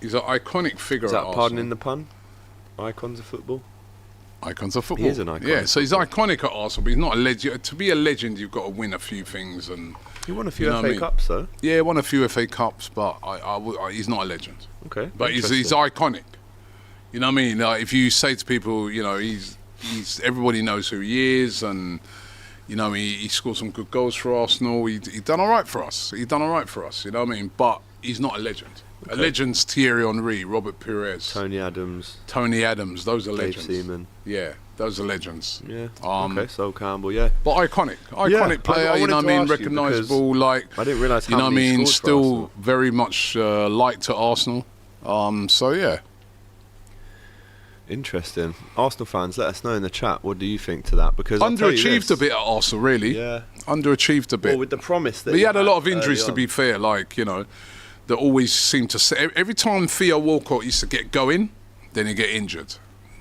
He's an iconic figure Is at that Arsenal. pardoning the pun? Icons of football. Icons of football. He is an icon. Yeah, so he's iconic at Arsenal, but he's not a legend. To be a legend, you've got to win a few things, and He won a few you know what I FA mean? Cups, though. Yeah, won a few FA Cups, but he's not a legend. Okay. But he's interesting. iconic. You know what I mean? Like, if you say to people, you know, he's everybody knows who he is, and you know, he scored some good goals for Arsenal. He done all right for us. You know what I mean? But he's not a legend. Okay. A legend's Thierry Henry, Robert Pires, Tony Adams. Those are Dave legends. Seaman. Yeah, those are legends. Yeah. Okay, Sol Campbell. Yeah. But iconic player. You know what I mean? Recognisable. Like, I didn't realise how you know what I many he mean. scored for Still Arsenal. very much liked at Arsenal. So yeah. Interesting. Arsenal fans, let us know in the chat. What do you think to that? Because underachieved a bit at Arsenal, really. Yeah. Underachieved a bit. Well, with the promise that but he had a lot of injuries, early to on. be fair. Like, you know, that always seemed to say every time Theo Walcott used to get going, then he'd get injured.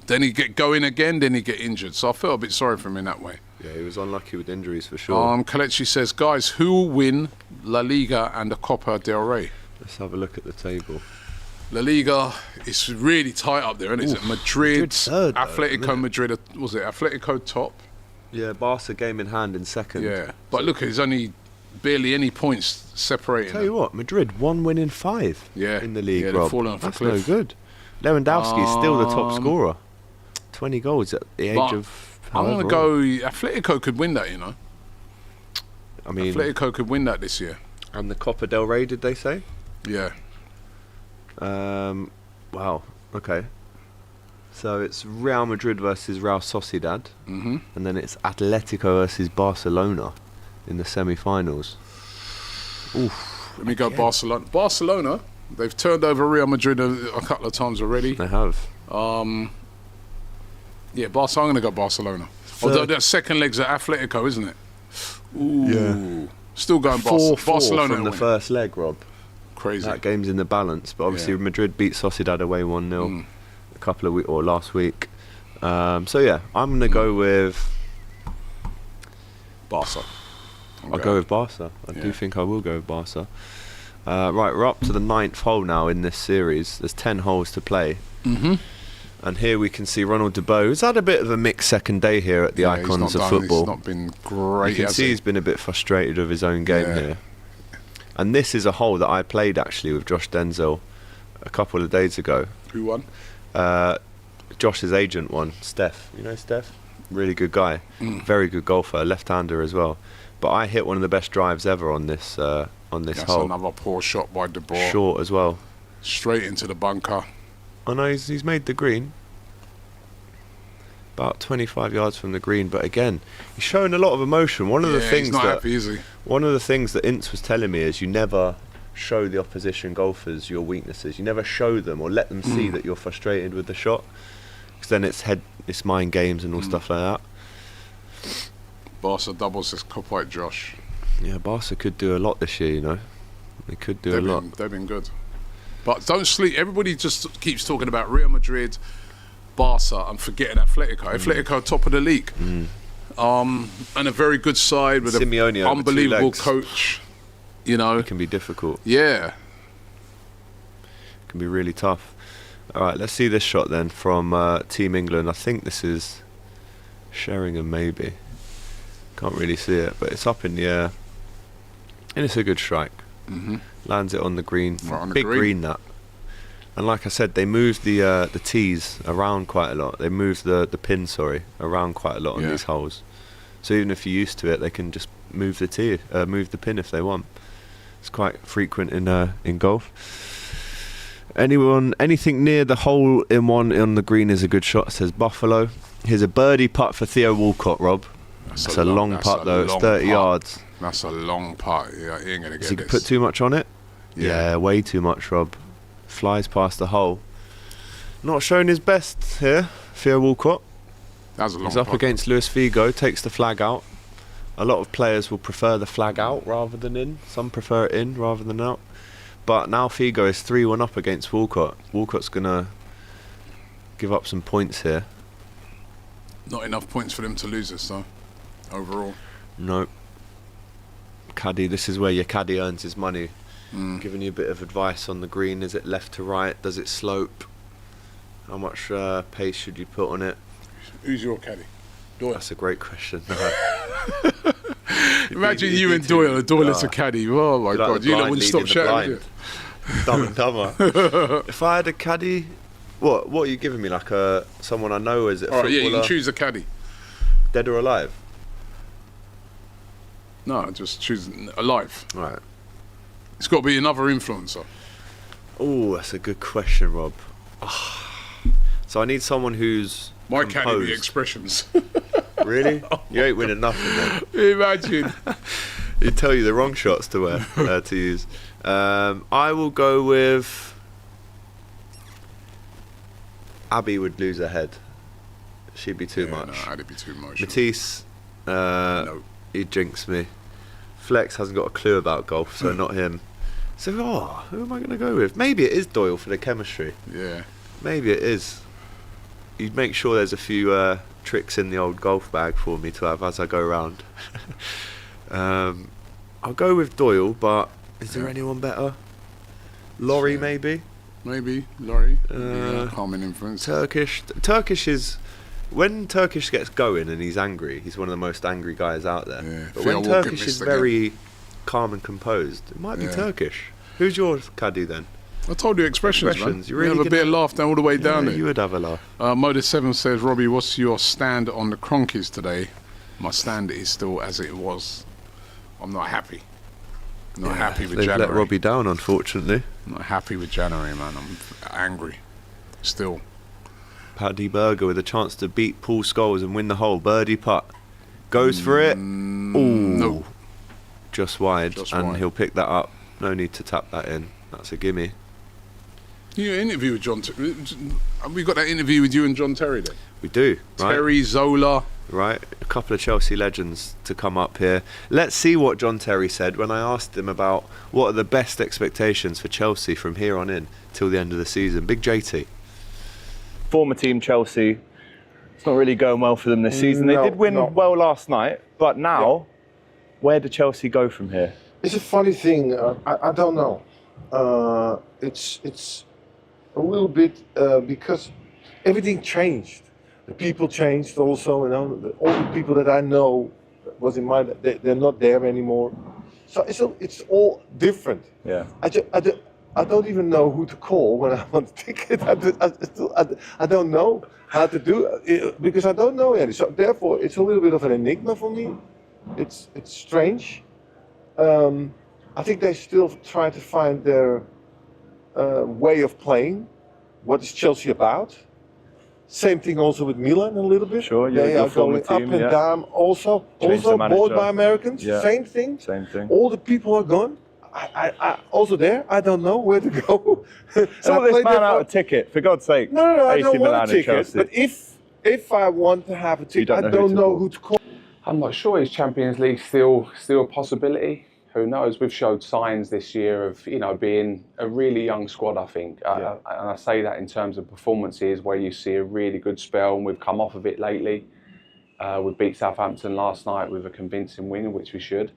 Then he'd get going again, then he'd get injured. So I felt a bit sorry for him in that way. Yeah, he was unlucky with injuries for sure. Kelechi says, guys, who will win La Liga and the Copa del Rey? Let's have a look at the table. La Liga is really tight up there, isn't it? Madrid, third, though, Atletico Madrid, was it Atletico top? Yeah, Barca game in hand in second. Yeah, but look, there's only barely any points separating Tell you what, Madrid 1 win in 5 in the league, yeah, Rob. they've fallen off a That's cliff. no good. Lewandowski's still the top scorer. 20 goals at the age of I'm going to go, Atletico could win that, you know. I mean, Atletico could win that this year. And the Copa del Rey, did they say? Yeah. Wow, okay. So it's Real Madrid versus Real Sociedad, and then it's Atletico versus Barcelona in the semi-finals. Oof. Let me go Barcelona. Barcelona, they've turned over Real Madrid a couple of times already. They have. Yeah, I'm going to go Barcelona. Although that second leg's at Atletico, isn't it? Ooh. Yeah. Still going 4-4 Barcelona from the first leg, Rob. Crazy. That game's in the balance, but obviously Madrid beat Sociedad away 1-0 a couple of weeks or last week. So yeah, I'm going to go with Barca. I'll go with Barca. I do think I will go with Barca. Right, we're up to the 9th hole now in this series. There's 10 holes to play. And here we can see Ronald de Boer, who's had a bit of a mixed second day here at the Icons of Football. He's not been great. You can see he's been a bit frustrated with his own game here. And this is a hole that I played actually with Josh Denzel a couple of days ago. Who won? Josh's agent won. Steph. You know Steph? Really good guy. Very good golfer. Left-hander as well. But I hit one of the best drives ever on this hole. That's another poor shot by de Boer. Short as well. Straight into the bunker. I know he's made the green. About 25 yards from the green, but again, he's showing a lot of emotion. One of the things he's not happy, is he? One of the things that Ince was telling me is you never show the opposition golfers your weaknesses. You never show them or let them see that you're frustrated with the shot, because then it's mind games and all stuff like that. Barca doubles his cup white Josh. Yeah, Barca could do a lot this year, you know. They could do a lot. They've been good. But don't sleep. Everybody just keeps talking about Real Madrid, Barca, and forgetting Atletico. Atletico top of the league. And a very good side with Simeone an over unbelievable 2 legs. coach. You know, It can be difficult. yeah. It can be really tough. All right, let's see this shot then from Team England. I think this is Sherringham, maybe. Can't really see it, but it's up in the air. And it's a good strike. Lands it on the green. Right on the Big green. green, that. And like I said, they moved the tees around quite a lot. They moved the pin, around quite a lot on these holes. So even if you're used to it, they can just move the pin if they want. It's quite frequent in golf. Anything near the hole in one on the green is a good shot, says Buffalo. Here's a birdie putt for Theo Walcott, Rob. That's a long putt though, it's 30 yards. That's a long putt. Yeah, he ain't going to Does get he this. put too much on it? Yeah, way too much, Rob. Flies past the hole. Not showing his best here, Theo Walcott. That was a long He's up putt. against Luis Figo, takes the flag out. A lot of players will prefer the flag out rather than in. Some prefer it in rather than out. But now Figo is 3-1 up against Walcott. Walcott's going to give up some points here. Not enough points for them to lose this, though, overall. Nope. Caddy, this is where your caddy earns his money. Giving you a bit of advice on the green. Is it left to right? Does it slope? How much pace should you put on it? Who's your caddy? Doyle. That's a great question. Imagine you and Doyle. Doyle is a caddy. Oh my God. You lot wouldn't stop shouting. Dumb and Dumber. If I had a caddy, What are you giving me? Like someone I know? Is it? All right, yeah, you can choose a caddy. Dead or alive? No, just choose alive. Right. It's got to be another influencer. Oh, that's a good question, Rob. So I need someone who's My composed. caddy, the expressions. Really? You ain't winning nothing then. Imagine. He'd tell you the wrong shots to wear, to use. I will go with... Abby would lose her head. She'd be too much. No, that'd be too much. Matisse, he jinxed me. Flex hasn't got a clue about golf, so not him. So, who am I going to go with? Maybe it is Doyle for the chemistry. Yeah. Maybe it is. You'd make sure there's a few tricks in the old golf bag for me to have as I go around. I'll go with Doyle, but is there anyone better? Laurie, maybe? Maybe, Laurie. Calming influence. Turkish is... When Turkish gets going and he's angry, he's one of the most angry guys out there. Yeah. But Theo when Turkish is very calm and composed, it might be Turkish. Who's your caddy then? I told you expressions, man. You really have a bit of laugh down all the way down there. You would have a laugh. Motor7 says, Robbie, what's your stand on the Cronkies today? My stand is still as it was. I'm not happy. Not happy with January. They've let Robbie down, unfortunately. I'm not happy with January, man. I'm angry. Still. Paddy Berger with a chance to beat Paul Scholes and win the hole. Birdie putt. Goes for it. Ooh. No. Just wide. Just and wide. He'll pick that up. No need to tap that in. That's a gimme. You interview with John. Have we got that interview with you and John Terry then? We do. Right? Terry, Zola. Right, a couple of Chelsea legends to come up here. Let's see what John Terry said when I asked him about what are the best expectations for Chelsea from here on in till the end of the season. Big JT. Former team Chelsea, it's not really going well for them this season. They did win well last night, but now, where do Chelsea go from here? It's a funny thing. I don't know. It's a little bit because everything changed. The people changed also. You know, all the people that I know was in mind. They're not there anymore. So it's all different. Yeah. I don't even know who to call when I want a ticket. I don't know how to do it because I don't know any. So therefore, it's a little bit of an enigma for me. It's strange. I think they still try to find their way of playing. What is Chelsea about? Same thing also with Milan a little bit. Sure, they are going up and down. Also bought by Americans. Yeah. Same thing. Same thing. All the people are gone. I also there. I don't know where to go. Sort this man out a ticket, for God's sake. No, I don't want Milan a ticket. But if I want to have a ticket, I don't know who to call. I'm not sure. Is Champions League still a possibility? Who knows? We've showed signs this year of being a really young squad. I think, and I say that in terms of performances, where you see a really good spell, and we've come off of it lately. We beat Southampton last night with a convincing win, which we should,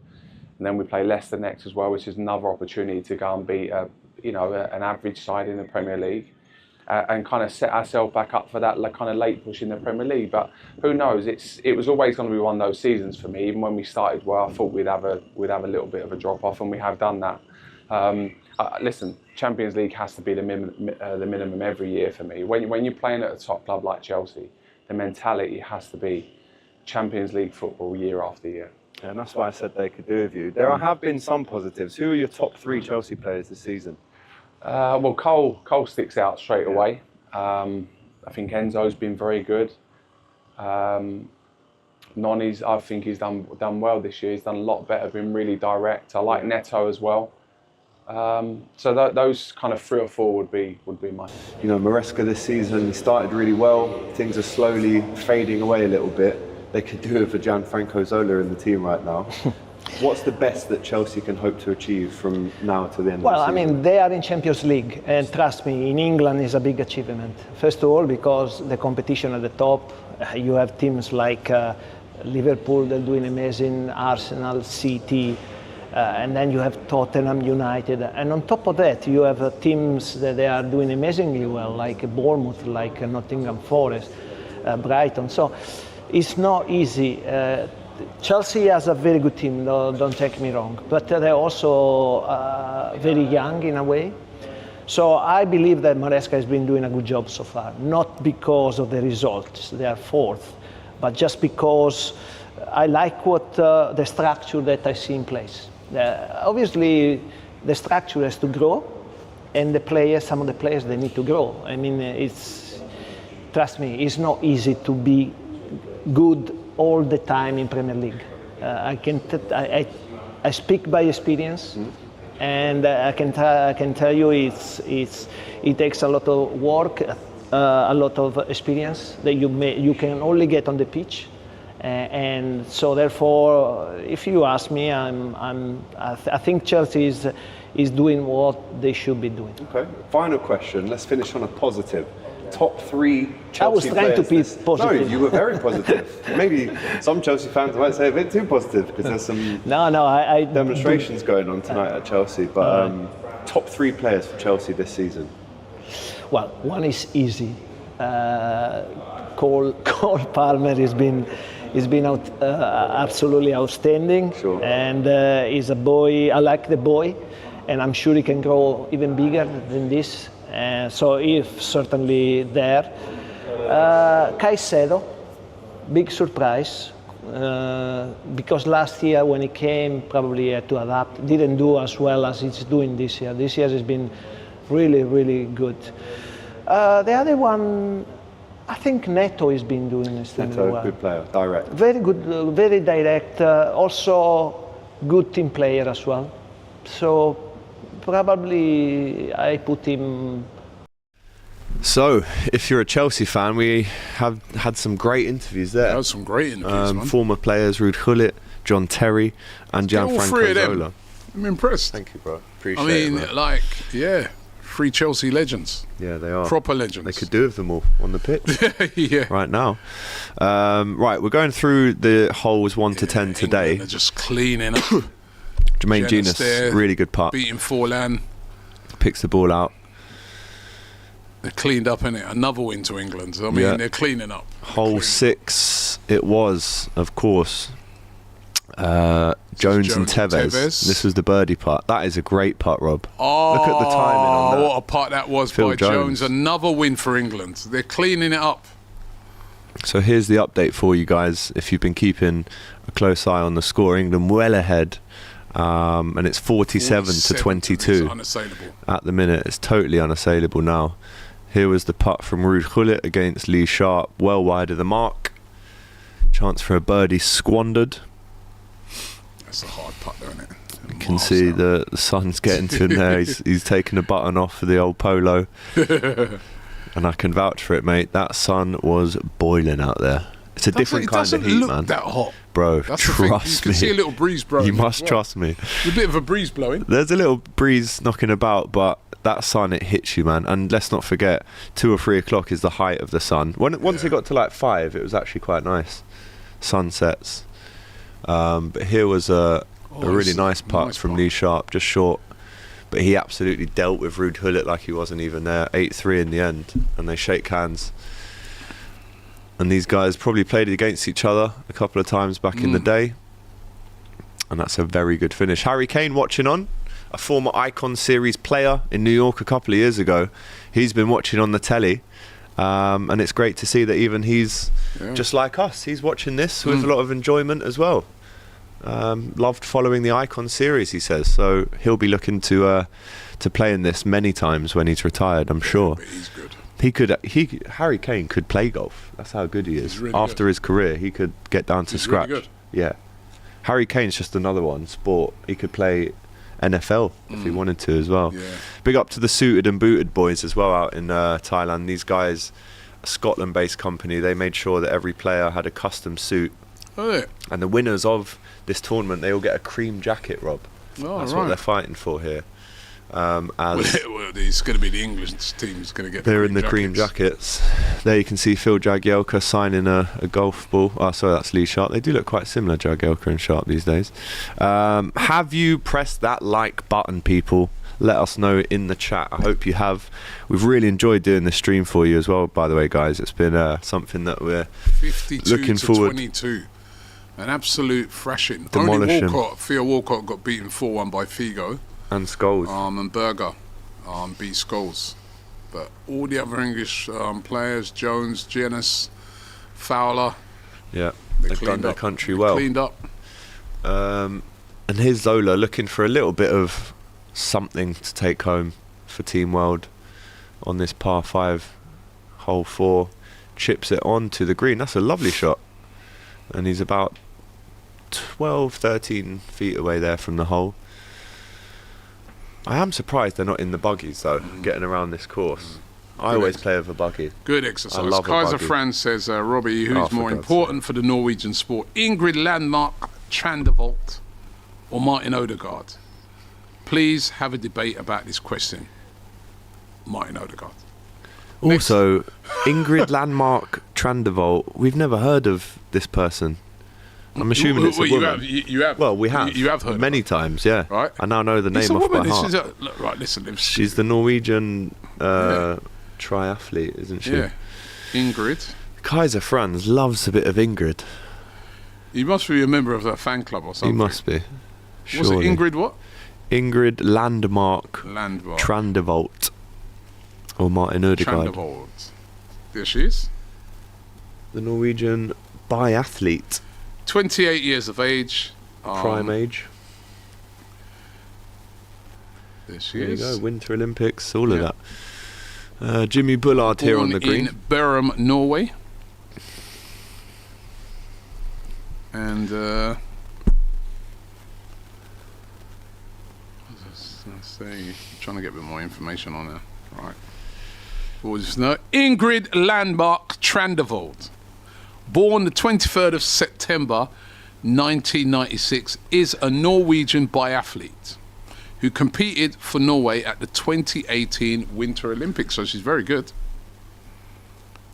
and then we play Leicester next as well, which is another opportunity to go and beat an average side in the Premier League. And kind of set ourselves back up for that kind of late push in the Premier League. But who knows? It was always going to be one of those seasons for me. Even when we started well, I thought we'd have a little bit of a drop off, and we have done that. Listen, Champions League has to be the minimum every year for me. When you're playing at a top club like Chelsea, the mentality has to be Champions League football year after year. Yeah, and that's why I said they could do with you. There have been some positives. Who are your top 3 Chelsea players this season? Well, Cole sticks out straight away. I think Enzo's been very good. Noni's, I think he's done well this year. He's done a lot better, been really direct. I like Neto as well. So those kind of 3 or 4 would be my. Maresca this season, he started really well. Things are slowly fading away a little bit. They could do it for Gianfranco Zola in the team right now. What's the best that Chelsea can hope to achieve from now to the end of the season? Well, I mean, they are in Champions League, and trust me, in England is a big achievement. First of all, because the competition at the top, you have teams like Liverpool, they're doing amazing, Arsenal, City, and then you have Tottenham, United, and on top of that, you have teams that they are doing amazingly well, like Bournemouth, like Nottingham Forest, Brighton. So it's not easy. Chelsea has a very good team, don't take me wrong, but they're also very young in a way. So I believe that Maresca has been doing a good job so far, not because of the results, they are fourth, but just because I like what the structure that I see in place. Obviously, the structure has to grow, and the players, some of the players, they need to grow. I mean, trust me, it's not easy to be good all the time in Premier League. I speak by experience, and I can tell you it takes a lot of work, a lot of experience that you can only get on the pitch. And so therefore, if you ask me, I think Chelsea is doing what they should be doing. Okay. Final question. Let's finish on a positive. Top 3 Chelsea I was trying to be positive. No, you were very positive. Maybe some Chelsea fans might say a bit too positive because there's some demonstrations going on tonight at Chelsea. But top 3 players for Chelsea this season. Well, one is easy. Cole Palmer has been absolutely outstanding. Sure. And he's a boy. I like the boy, and I'm sure he can grow even bigger than this. So he's certainly there. Caicedo, big surprise, because last year when he came, probably had to adapt, didn't do as well as he's doing this year. This year has been really, really good. The other one, I think Neto has been doing extremely well. Neto, good player, direct. Very good, very direct, also good team player as well. So probably I put him. So, if you're a Chelsea fan, we have had some great interviews there. Had some great interviews, man. Former players, Ruud Gullit, John Terry, and Gianfranco Zola. I'm impressed. Thank you, bro. Appreciate it. 3 Chelsea legends. Yeah, they are. Proper legends. They could do with them all on the pitch yeah. right now. Right, we're going through the holes 1 to 10 today. They're just cleaning up. Jermaine Genius, really good putt. Beating Folan. Picks the ball out. They're cleaned up, innit? Another win to England. I mean, they're cleaning up. Hole 6, it was, of course, Jones and Tevez. This was the birdie putt. That is a great putt, Rob. Oh, look at the timing on that. What a putt that was by Jones. Another win for England. They're cleaning it up. So here's the update for you guys. If you've been keeping a close eye on the score, England well ahead. And it's 47 to 22. It's unassailable. At the minute, it's totally unassailable now. Here was the putt from Ruud Gullit against Lee Sharpe, well wide of the mark. Chance for a birdie squandered. That's a hard putt, though, isn't it? You can see the sun's getting to him there. He's taking a button off for the old polo. And I can vouch for it, mate. That sun was boiling out there. It's a different kind of heat, man. It doesn't look that hot. Bro, That's trust the thing. me. You can see a little breeze blowing. You must trust me. There's a bit of a breeze blowing. There's a little breeze knocking about, but that sun, it hits you, man. And let's not forget, 2 or 3 o'clock is the height of the sun. Once it got to like 5, it was actually quite nice. Sunsets. But here was a really nice putt from Lee Sharpe, just short. But he absolutely dealt with Ruud Gullit like he wasn't even there. 8-3 in the end, and they shake hands. And these guys probably played against each other a couple of times back in the day. And that's a very good finish. Harry Kane watching on, a former Icon Series player in New York a couple of years ago. He's been watching on the telly. And it's great to see that even he's just like us. He's watching this with a lot of enjoyment as well. Loved following the Icon Series, he says. So he'll be looking to play in this many times when he's retired, I'm sure. But he's good. Harry Kane could play golf. That's how good he is. Really After his career, he could get down to scratch. Really good. Yeah. Harry Kane's just another one. Sport. He could play NFL if he wanted to as well. Yeah. Big up to the Suited and Booted boys as well out in Thailand. These guys, a Scotland-based company, they made sure that every player had a custom suit. Oh, yeah. And the winners of this tournament, they all get a cream jacket, Rob. That's what they're fighting for here. It's going to be the English team is going to get they're in the cream jackets. There you can see Phil Jagielka signing a golf ball. Oh, sorry, that's Lee Sharpe. They do look quite similar, Jagielka and Sharpe these days. Have you pressed that like button, people? Let us know in the chat. I hope you have. We've really enjoyed doing this stream for you as well, by the way, guys. It's been something that we're 52 looking to forward. 22. An absolute thrashing. Demolition. Theo Walcott got beaten 4-1 by Figo. And Scholes. And Berger. beat Scholes. But all the other English players, Jones, Giannis, Fowler, they've done their country well. Cleaned up. And here's Zola looking for a little bit of something to take home for Team World on this par 5, hole 4. Chips it on to the green. That's a lovely shot. And he's about 12, 13 feet away there from the hole. I am surprised they're not in the buggies though, getting around this course. I always play with a buggy. Good exercise. I love Kaiser a buggy. Franz says, Robbie, who's more important for the Norwegian sport? Ingrid Landmark Trandevolt or Martin Odegaard? Please have a debate about this question. Martin Odegaard. Also, Ingrid Landmark Trandevolt, we've never heard of this person. I'm assuming it's a woman. You have. Well, we have. You have heard many times, yeah. Right. I now know the name It's a off woman. by heart. Right, listen. She's the Norwegian triathlete, isn't she? Yeah. Ingrid. Kaiser Franz loves a bit of Ingrid. He must be a member of that fan club or something. He must be. Was it Surely. Ingrid what? Ingrid Landmark Trandevolt. Or Martin Odegaard. Trandevolt. There she is. The Norwegian biathlete. 28 years of age. Prime age. There she There is. you go, Winter Olympics, all of that. Jimmy Bullard here on the green. In Bærum, Norway. And let's see, trying to get a bit more information on there. Right. What was his name? Ingrid Landmark Trandevold. Born the 23rd of September 1996, is a Norwegian biathlete who competed for Norway at the 2018 Winter Olympics. So she's very good.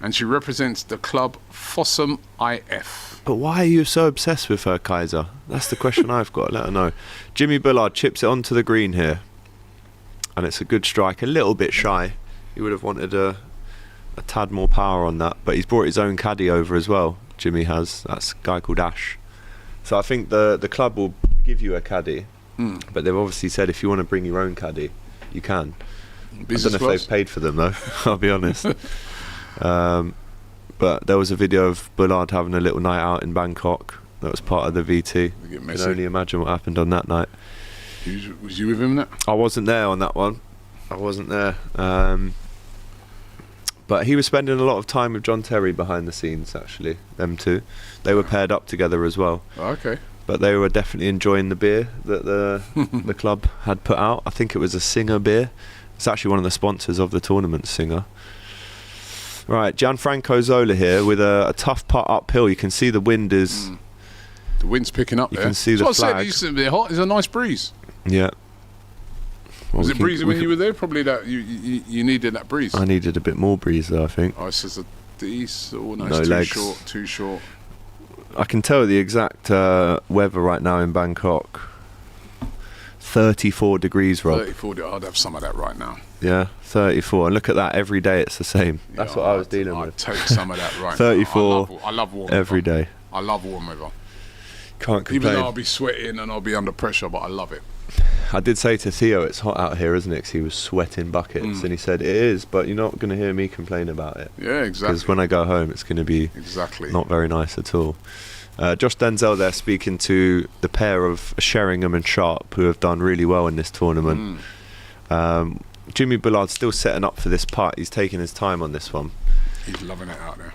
And she represents the club Fossum IF. But why are you so obsessed with her, Kaiser? That's the question I've got. Let her know. Jimmy Bullard chips it onto the green here. And it's a good strike. A little bit shy. He would have wanted a tad more power on that. But he's brought his own caddy over as well. Jimmy has. That's a guy called Ash. So I think the club will give you a caddy. But they've obviously said if you want to bring your own caddy, you can. Business I don't know if they've paid for them though. I'll be honest. But there was a video of Bullard having a little night out in Bangkok. That was part of the VT. You can only imagine what happened on that night. Was you with him in that? I wasn't there on that one. I wasn't there. But he was spending a lot of time with John Terry behind the scenes, actually. Them two. They were paired up together as well. Okay. But they were definitely enjoying the beer that the club had put out. I think it was a Singer beer. It's actually one of the sponsors of the tournament, Singer. Right, Gianfranco Zola here with a tough putt uphill. You can see the wind is... The wind's picking up there. You can see the That's what I flag. said, it's a bit hot. It's a nice breeze. Yeah. Well, Was it breezy when you were there? Probably that you needed that breeze. I needed a bit more breeze though, I think. Oh, it's just a decent... Oh, no, No it's legs. Too short. I can tell the exact weather right now in Bangkok. 34 degrees, Rob. 34, I'd have some of that right now. Yeah, 34. And look at that, every day it's the same. That's what I was dealing with. I'd take some of that right 34 now. I love warm every weather. day. I love warm weather. Can't Even complain. though I'll be sweating and I'll be under pressure, but I love it. I did say to Theo, it's hot out here, isn't it? 'Cause he was sweating buckets. And he said, it is, but you're not going to hear me complain about it. Yeah, exactly. Because when I go home, it's going to be not very nice at all. Josh Denzel there speaking to the pair of Sherringham and Sharpe, who have done really well in this tournament. Jimmy Bullard's still setting up for this putt. He's taking his time on this one. He's loving it out there.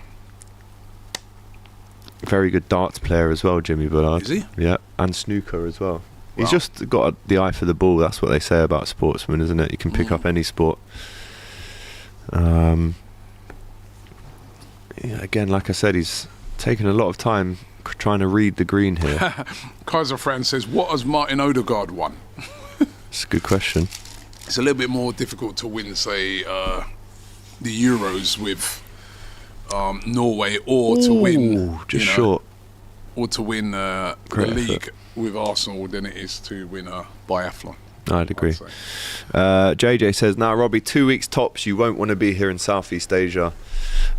Very good darts player as well, Jimmy Bullard. Is he? Yeah, and snooker as well. He's Wow. just got the eye for the ball. That's what they say about sportsmen, isn't it? You can pick up any sport. Yeah, again, like I said, he's taken a lot of time trying to read the green here. Kaiser Franz says, what has Martin Odegaard won? It's a good question. It's a little bit more difficult to win, say, the Euros with Norway, or to win... just short. Or to win the Great league effort. with Arsenal than it is to win a biathlon. I'd agree. JJ says, now Robbie, 2 weeks tops, you won't want to be here in Southeast Asia.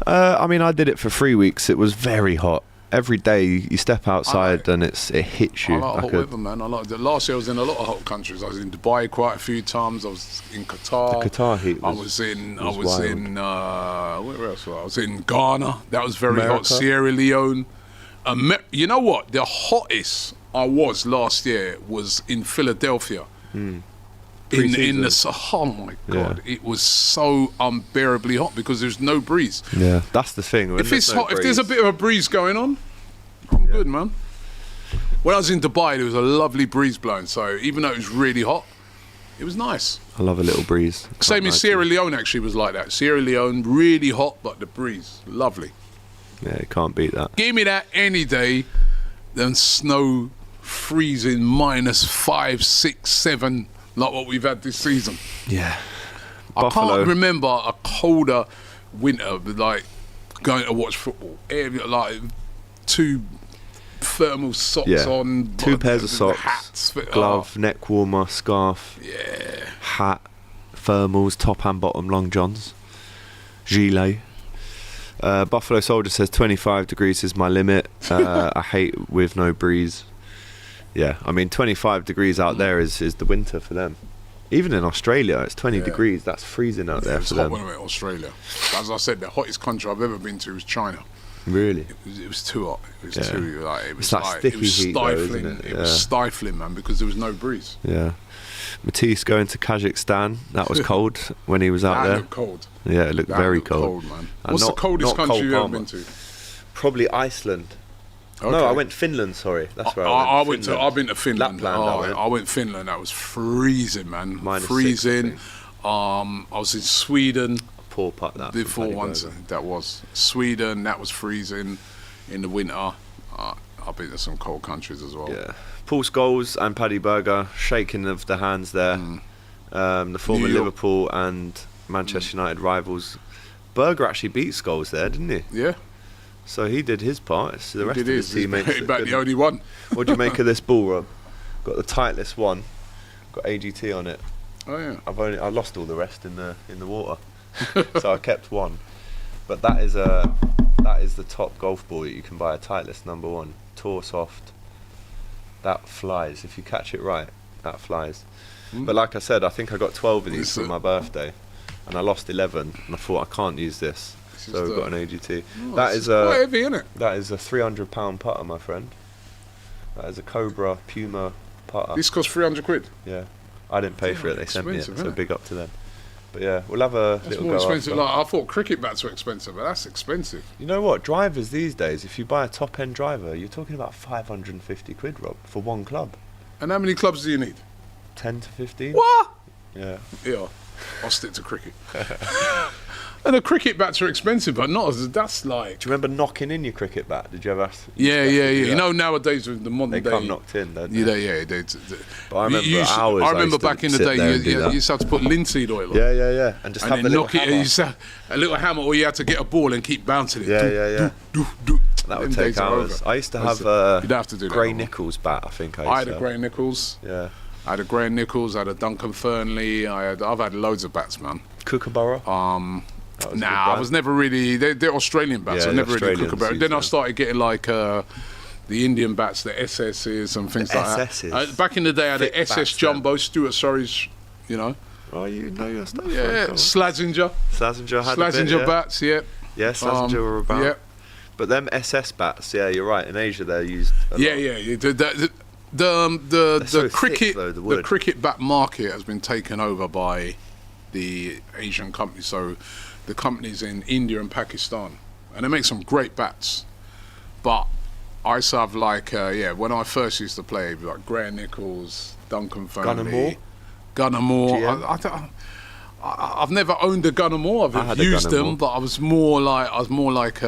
I mean, I did it for 3 weeks. It was very hot. every day you step outside and it hits you. I like hot weather, man. I like last year I was in a lot of hot countries. I was in Dubai quite a few times. I was in Qatar. The Qatar heat I was in where else was I? I was in Ghana. That was very hot. Sierra Leone. You know what? The hottest I was last year was in Philadelphia. In the oh my god, it was so unbearably hot because there's no breeze. Yeah, that's the thing. If it's hot, if there's a bit of a breeze going on, I'm good, man. When I was in Dubai, there was a lovely breeze blowing, so even though it was really hot, it was nice. I love a little breeze. Same in Sierra Leone actually was like that. Sierra Leone, really hot, but the breeze, lovely. Yeah, you can't beat that. Give me that any day than snow freezing -5, 6, 7. Like what we've had this season. Yeah. I can't remember a colder winter, like going to watch football. Like 2 thermal socks on. 2 pairs of socks, hats, glove, neck warmer, scarf, hat, thermals, top and bottom, long johns, gilet. Buffalo Soldier says 25 degrees is my limit. I hate with no breeze. Yeah, I mean 25 degrees out there is the winter for them. Even in Australia, it's 20 degrees. That's freezing out there for them. When I went to Australia. As I said, the hottest country I've ever been to was China. Really? It was too hot. It was too like it was it's like sticky it was heat stifling. though, isn't it? It was stifling, man, because there was no breeze. Yeah. Matisse going to Kazakhstan. That was cold when he was out there. Looked cold. Yeah, it looked very cold. Man. What's the coldest country you've ever been to? Probably Iceland. Okay. No, I went Finland. Sorry, that's where I've been to Finland. Lapland, I went Finland. That was freezing, man. Freezing. I was in Sweden. Poor putt that. Before once, that was Sweden. That was freezing in the winter. I've been to some cold countries as well. Yeah. Paul Scholes and Paddy Berger shaking of the hands there. The former Liverpool and Manchester United rivals. Berger actually beat Scholes there, didn't he? Yeah. So he did his part. It's the rest of his teammates. He's about the only one. What do you make of this ball, Rob? Got the Titleist one. Got AGT on it. Oh yeah. I lost all the rest in the water, so I kept one. But that is the top golf ball that you can buy. A Titleist #1, Tour Soft. That flies if you catch it right. That flies. But like I said, I think I got 12 of these for my birthday, and I lost 11. And I thought I can't use this. So we've got an AGT. That is quite heavy, isn't it? That is a £300 putter, my friend. That is a Cobra Puma putter. This cost 300 quid. Yeah, I didn't pay for it. They sent me it, so isn't it? big up to them. But yeah, we'll have a little more go expensive. after. Like, I thought cricket bats were expensive, but that's expensive. You know what? Drivers these days, if you buy a top-end driver, you're talking about 550 quid, Rob, for one club. And how many clubs do you need? 10 to 15. What? Yeah. Yeah, I'll stick to cricket. And the cricket bats are expensive, but not as that's like. Do you remember knocking in your cricket bat? Did you ever? Yeah. You know, nowadays with the modern they day, come knocked in, don't they? Yeah. But I remember hours. I remember back in the day, you used to have to put linseed oil on. Yeah, and just have the little knock it. You used to have a little hammer, or you had to get a ball and keep bouncing it. Yeah. That would take hours. I used to have a Gray Nichols bat. I think I had a Gray Nichols. Yeah. I had a Gray Nichols. I had a Duncan Fernley. I've had loads of bats, man. Kookaburra. I was never really. They're Australian bats. I never really Kookaburra. Then I started getting like the Indian bats, the SSs and things like that. Back in the day, I had the SS Jumbo, Stuart Surrey's, you know. Oh, you know your stuff. Yeah, Slazenger. Slazenger had Slazenger bats, yeah. Yeah, Slazenger were about. Yeah. But them SS bats, yeah, you're right. In Asia, they're used a lot. The cricket bat market has been taken over by the Asian companies. So the companies in India and Pakistan, and they make some great bats. But I used to have when I first used to play, like Gray Nichols, Duncan Fernley, Gunnar Moore. I've never owned a Gunnar Moore. I've used them, but I was more like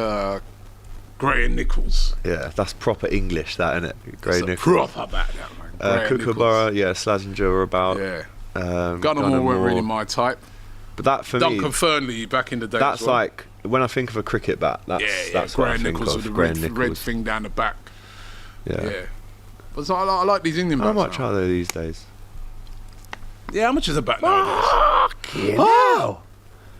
Gray Nichols. Yeah, that's proper English, that, isn't it? Gray Nichols. Proper bat, man. Kookaburra, Slazenger were about. Yeah. Gunnar Moore weren't really my type. But that for Duncan Fernley back in the day. That's like when I think of a cricket bat. That's what I think Nichols of. With the red thing down the back. Yeah. But I like these Indian bats. How much are they these days? Yeah, how much is a bat nowadays? Wow.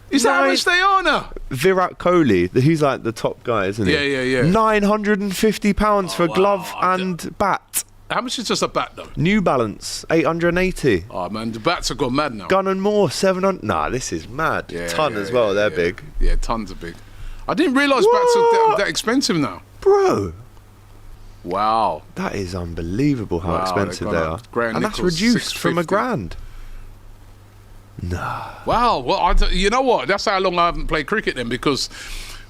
Is that how much they are now? Virat Kohli, he's like the top guy, isn't he? Yeah. £950 for glove and bat. How much is just a bat though? New Balance, 880. Oh man, the bats have gone mad now. Gun and More, 700. Nah, this is mad. Ton as well, they're big. Yeah, tons are big. I didn't realise bats are that expensive now. Bro. Wow. That is unbelievable how expensive they are. Grand And that's nickels, reduced from $650. £1,000. Nah. Wow. Well, you know what? That's how long I haven't played cricket then, because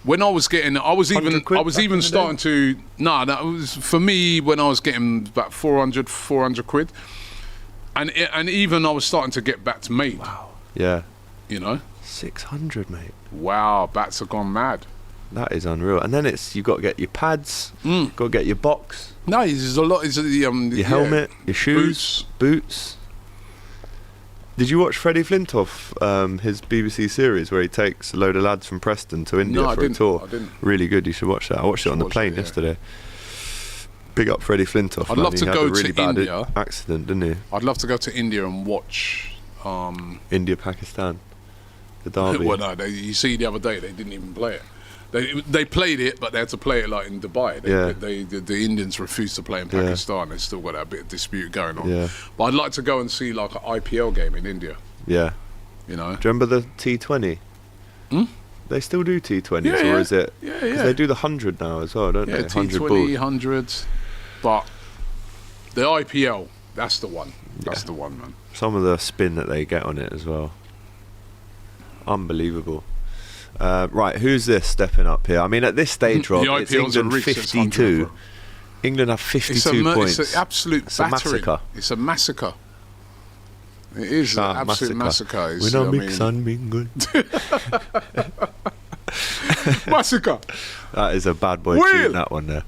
when I was getting, I was even starting to. Nah, that was for me when I was getting about 400 quid, and even I was starting to get bats made. Wow. Yeah. You know. 600, mate. Wow, bats have gone mad. That is unreal. And then you've got to get your pads, got to get your box. No, there's a lot. It's your helmet, your shoes, boots. Did you watch Freddie Flintoff, his BBC series where he takes a load of lads from Preston to India for a tour? I didn't. Really good. You should watch that. I watched it on the plane yesterday. Big up Freddie Flintoff. I'd love to go to India. Accident, didn't he? I'd love to go to India and watch India, Pakistan, the derby. Well, no, you see the other day they didn't even play it. They played it, but they had to play it like in Dubai. The Indians refused to play in Pakistan. They still got that bit of dispute going on. Yeah. But I'd like to go and see like an IPL game in India. Yeah. You know. Do you remember the T20? They still do T20s, or is it? Yeah. They do the 100 now as well, don't they? T20, 100s. But the IPL, that's the one. That's the one, man. Some of the spin that they get on it as well. Unbelievable. Right, who's this stepping up here? I mean, at this stage, Rob, it's England 52. England have 52 points. It's an absolute massacre. It's a massacre. It is an absolute massacre. We're not mix and mingle. Massacre. That is a bad boy tune, that one there.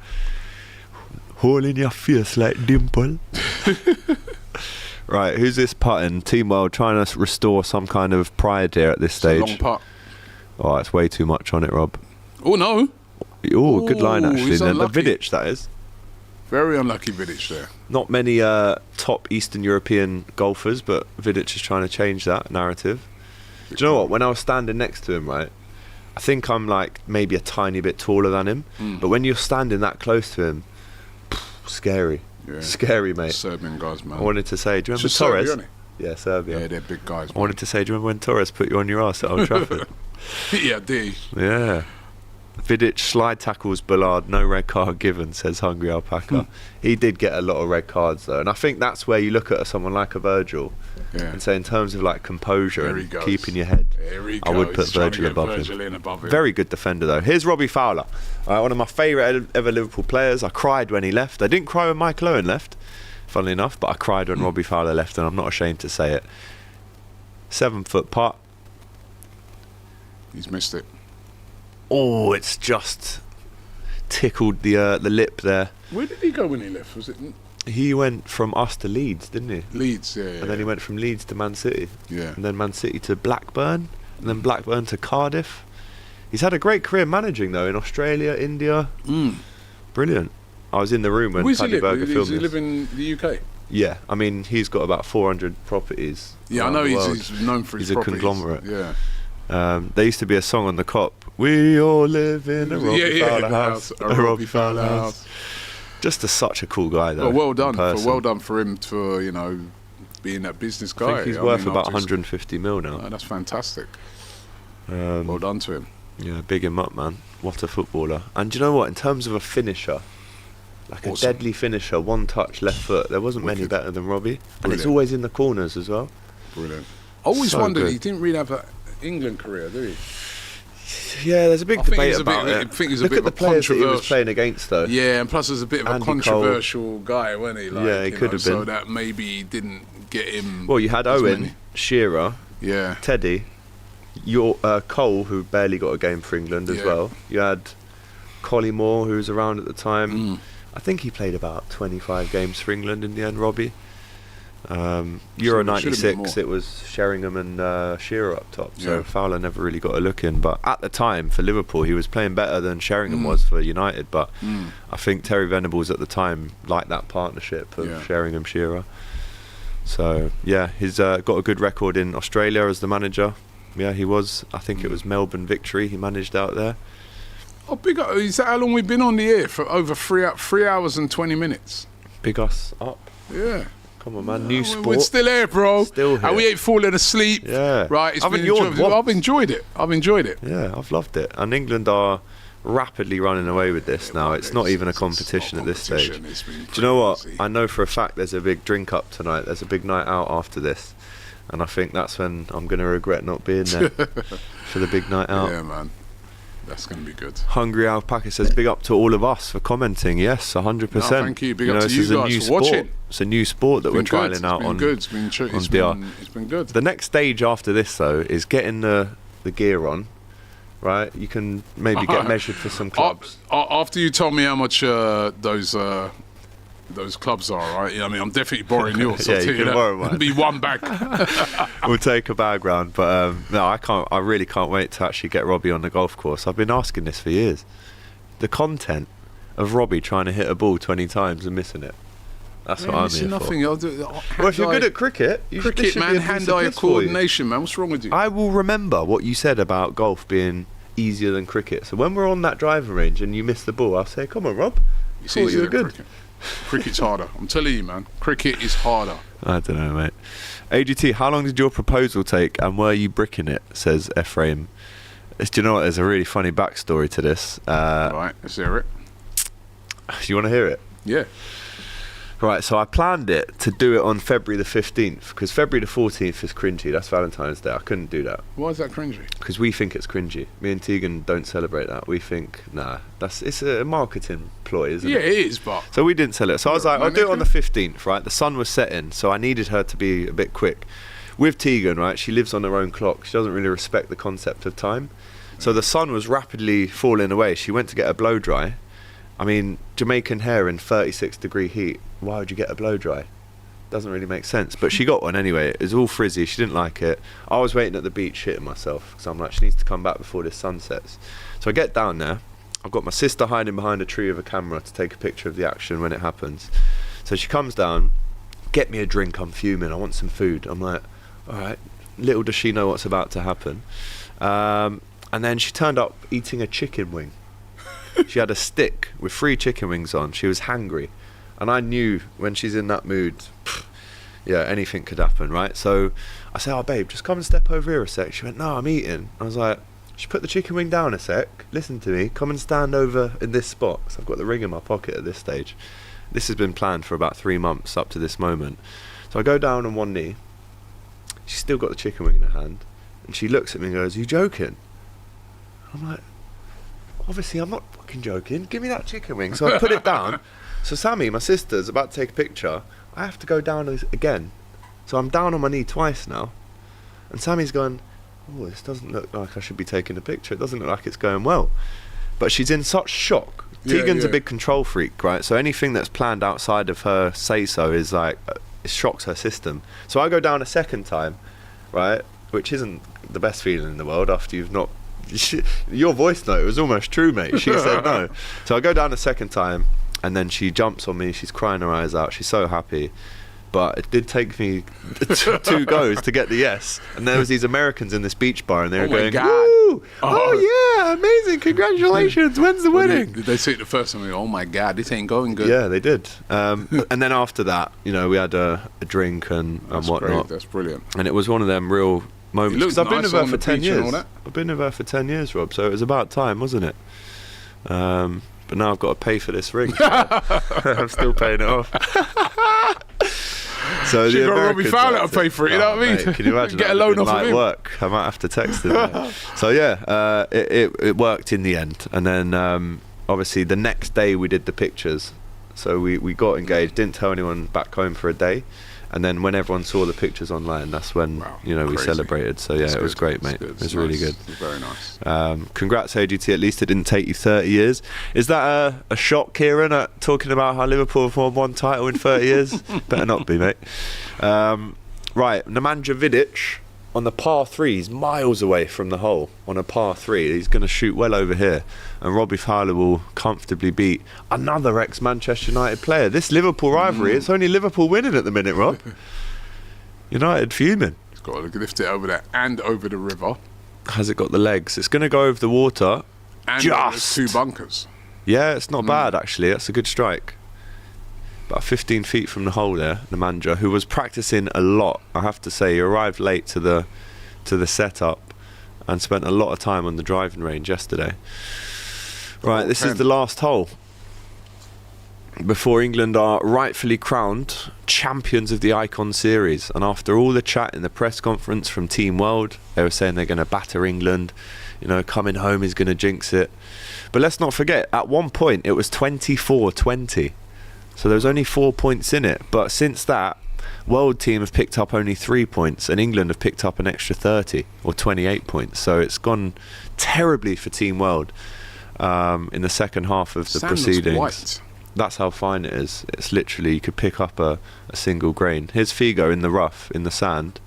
Hole in your face like dimple. Right, who's this putting? Team World trying to restore some kind of pride here at this stage. It's a long putt. Oh, it's way too much on it, Rob. Oh, no. Oh, good line, actually. The Vidic, that is. Very unlucky Vidic there. Not many top Eastern European golfers, but Vidic is trying to change that narrative. Do you know what? When I was standing next to him, right, I think I'm like maybe a tiny bit taller than him, but when you're standing that close to him, scary. Yeah. Scary, mate. Serbian guys, man. I wanted to say, do you remember Torres? Torres? Yeah, Serbia. Yeah, they're big guys, man. I wanted to say, do you remember when Torres put you on your ass at Old Trafford? Yeah, D. Yeah. Vidic slide tackles Bullard, no red card given, says Hungry Alpaca. He did get a lot of red cards though, and I think that's where you look at someone like a Virgil and say in terms of like composure and keeping your head, I would put Virgil above him. Very good defender though. Here's Robbie Fowler, one of my favourite ever Liverpool players. I cried when he left. I didn't cry when Michael Owen left, funnily enough, but I cried when Robbie Fowler left, and I'm not ashamed to say it. 7-foot putt. He's missed it. Oh, it's just tickled the lip there. Where did he go when he left? Was it? He went from us to Leeds, didn't he? Leeds, yeah. And then he went from Leeds to Man City. Yeah. And then Man City to Blackburn, and then Blackburn to Cardiff. He's had a great career managing though in Australia, India. Brilliant. I was in the room when Paddy Berger filmed this. Does he live in the UK? Yeah, I mean he's got about 400 properties. Yeah, I know he's known for his properties. He's a conglomerate. Yeah. There used to be a song on the Cop. We all live in a Robbie Fowler house. A Robbie Fowler house. Just such a cool guy, though. Well done for him for being that business guy. I think he's worth about 150 mil now. That's fantastic. Well done to him. Yeah, big him up, man. What a footballer. And do you know what? In terms of a finisher, like a deadly finisher, one touch left foot, there wasn't many better than Robbie. And it's always in the corners as well. Brilliant. I always wondered, he didn't really have an England career, did he? Yeah, there's a big debate about it. I think he's a Look bit at the of a players that he was controversial. playing against, though. Yeah, and plus there's a bit of Andy a controversial guy, wasn't he? Like, yeah, he could have been. So that maybe didn't get him. Well, you had Owen, Shearer, yeah, Teddy, Cole, who barely got a game for England as well. You had Collymore, who was around at the time. I think he played about 25 games for England in the end, Robbie. Euro 96, it was Sherringham and Shearer up top, so Fowler never really got a look in. But at the time, for Liverpool, he was playing better than Sherringham was for United. But I think Terry Venables at the time liked that partnership of Sheringham-Shearer. So yeah, he's got a good record in Australia as the manager. Yeah, he was. I think it was Melbourne Victory he managed out there. Oh, big up. Is that how long we've been on the air? For over 3 hours and 20 minutes. Big us up. Yeah. Come on, man. New sport. We're still here, bro. Still here. And we ain't falling asleep. Yeah. Right. I've enjoyed it. I've enjoyed it. Yeah, I've loved it. And England are rapidly running away with this now. It's not even a competition at this stage. Do you know what? I know for a fact there's a big drink up tonight. There's a big night out after this. And I think that's when I'm going to regret not being there for the big night out. Yeah, man. That's going to be good. Hungry Alpaca says, big up to all of us for commenting. Yes, 100%. No, thank you. Big up to you guys for watching. It's a new sport that we're trialling out on DR. It's been good. The next stage after this, though, is getting the gear on. Right? You can maybe get measured for some clubs. After you told me how much those clubs are, right? Yeah, I mean, I'm definitely borrowing yours. Yeah, you can borrow mine. It'll be one bag. We'll take a bag round, but no, I really can't wait to actually get Robbie on the golf course. I've been asking this for years. The content of Robbie trying to hit a ball 20 times and missing it. That's what I'm here nothing. for. Well, if you're good at cricket, man, hand-eye coordination, man. What's wrong with you? I will remember what you said about golf being easier than cricket. So when we're on that driving range and you miss the ball, I'll say, "Come on, Rob. It's thought you were good." Cricket's harder. I'm telling you, man. Cricket is harder. I don't know, mate. AGT, how long did your proposal take and were you bricking it? Says Ephraim. Do you know what? There's a really funny backstory to this. Right, let's hear it. You want to hear it? Yeah. Right, so I planned it to do it on February the 15th because February the 14th is cringy. That's Valentine's Day. I couldn't do that. Why is that cringy? Because we think it's cringy. Me and Tegan don't celebrate that. We think, nah, it's a marketing ploy, isn't it? Yeah, it is, but... So we didn't sell it. So I was like, I'll do it on the 15th, right? The sun was setting, so I needed her to be a bit quick. With Tegan, right, she lives on her own clock. She doesn't really respect the concept of time. So the sun was rapidly falling away. She went to get a blow dry. I mean, Jamaican hair in 36-degree heat. Why would you get a blow dry? Doesn't really make sense. But she got one anyway. It was all frizzy. She didn't like it. I was waiting at the beach shitting myself because I'm like, she needs to come back before this sun sets. So I get down there. I've got my sister hiding behind a tree with a camera to take a picture of the action when it happens. So she comes down, get me a drink. I'm fuming. I want some food. I'm like, all right. Little does she know what's about to happen. And then she turned up eating a chicken wing. She had a stick with 3 chicken wings on. She was hangry. And I knew when she's in that mood, yeah, anything could happen, right? So I said, oh, babe, just come and step over here a sec. She went, no, I'm eating. I was like, she put the chicken wing down a sec. Listen to me. Come and stand over in this spot. So I've got the ring in my pocket at this stage. This has been planned for about 3 months up to this moment. So I go down on one knee. She's still got the chicken wing in her hand. And she looks at me and goes, are you joking? I'm like, obviously I'm not fucking joking. Give me that chicken wing. So I put it down. So Sammy, my sister's about to take a picture. I have to go down again. So I'm down on my knee twice now. And Sammy's going, oh, this doesn't look like I should be taking a picture. It doesn't look like it's going well. But she's in such shock. Tegan's a big control freak, right? So anything that's planned outside of her say-so is like, it shocks her system. So I go down a second time, right? Which isn't the best feeling in the world after you've not... Your voice note was almost true, mate. She said no. So I go down a second time. And then she jumps on me, she's crying her eyes out, she's so happy. But it did take me 2 goes to get the yes. And there was these Americans in this beach bar and they were going, woo! Oh yeah, amazing, congratulations, when's the wedding? Did they see it the first time and go, oh my God, this ain't going good? Yeah, they did. And then after that, you know, we had a drink and whatnot. Great. That's brilliant. And it was one of them real moments. Because I've been with her for 10 years. I've been with her for 10 years, Rob, so it was about time, wasn't it? But now I've got to pay for this ring. I'm still paying it off. So you've got Robbie Fowler to pay for it, you know what I mean? Mate, can you imagine? Get a loan off of him. Work. I might have to text him. So yeah, it worked in the end. And then obviously the next day we did the pictures. So we got engaged, didn't tell anyone back home for a day. And then when everyone saw the pictures online, that's when we celebrated. So yeah, it was great, mate. It was really good. It was very nice. Congrats, AGT. At least it didn't take you 30 years. Is that a shock, Kieran, at talking about how Liverpool have won 1 title in 30 years? Better not be, mate. Right, Nemanja Vidic on the par 3. He's miles away from the hole on a par 3. He's going to shoot well over here. And Robbie Fowler will comfortably beat another ex-Manchester United player. This Liverpool rivalry, it's only Liverpool winning at the minute, Rob. United fuming. Got to lift it over there and over the river. Has it got the legs? It's going to go over the water. And Just 2 bunkers. Yeah, it's not bad actually. That's a good strike. About 15 feet from the hole there, the manager, who was practicing a lot. I have to say, he arrived late to the setup and spent a lot of time on the driving range yesterday. Right, this is the last hole before England are rightfully crowned champions of the Icon Series. And after all the chat in the press conference from Team World, they were saying they're going to batter England. You know, coming home is going to jinx it. But let's not forget, at one point it was 24-20. So there was only 4 points in it. But since that, World team have picked up only 3 points and England have picked up an extra 30 or 28 points. So it's gone terribly for Team World in the second half of the proceedings. White. That's how fine it is. It's literally, you could pick up a single grain. Here's Figo in the rough, in the sand.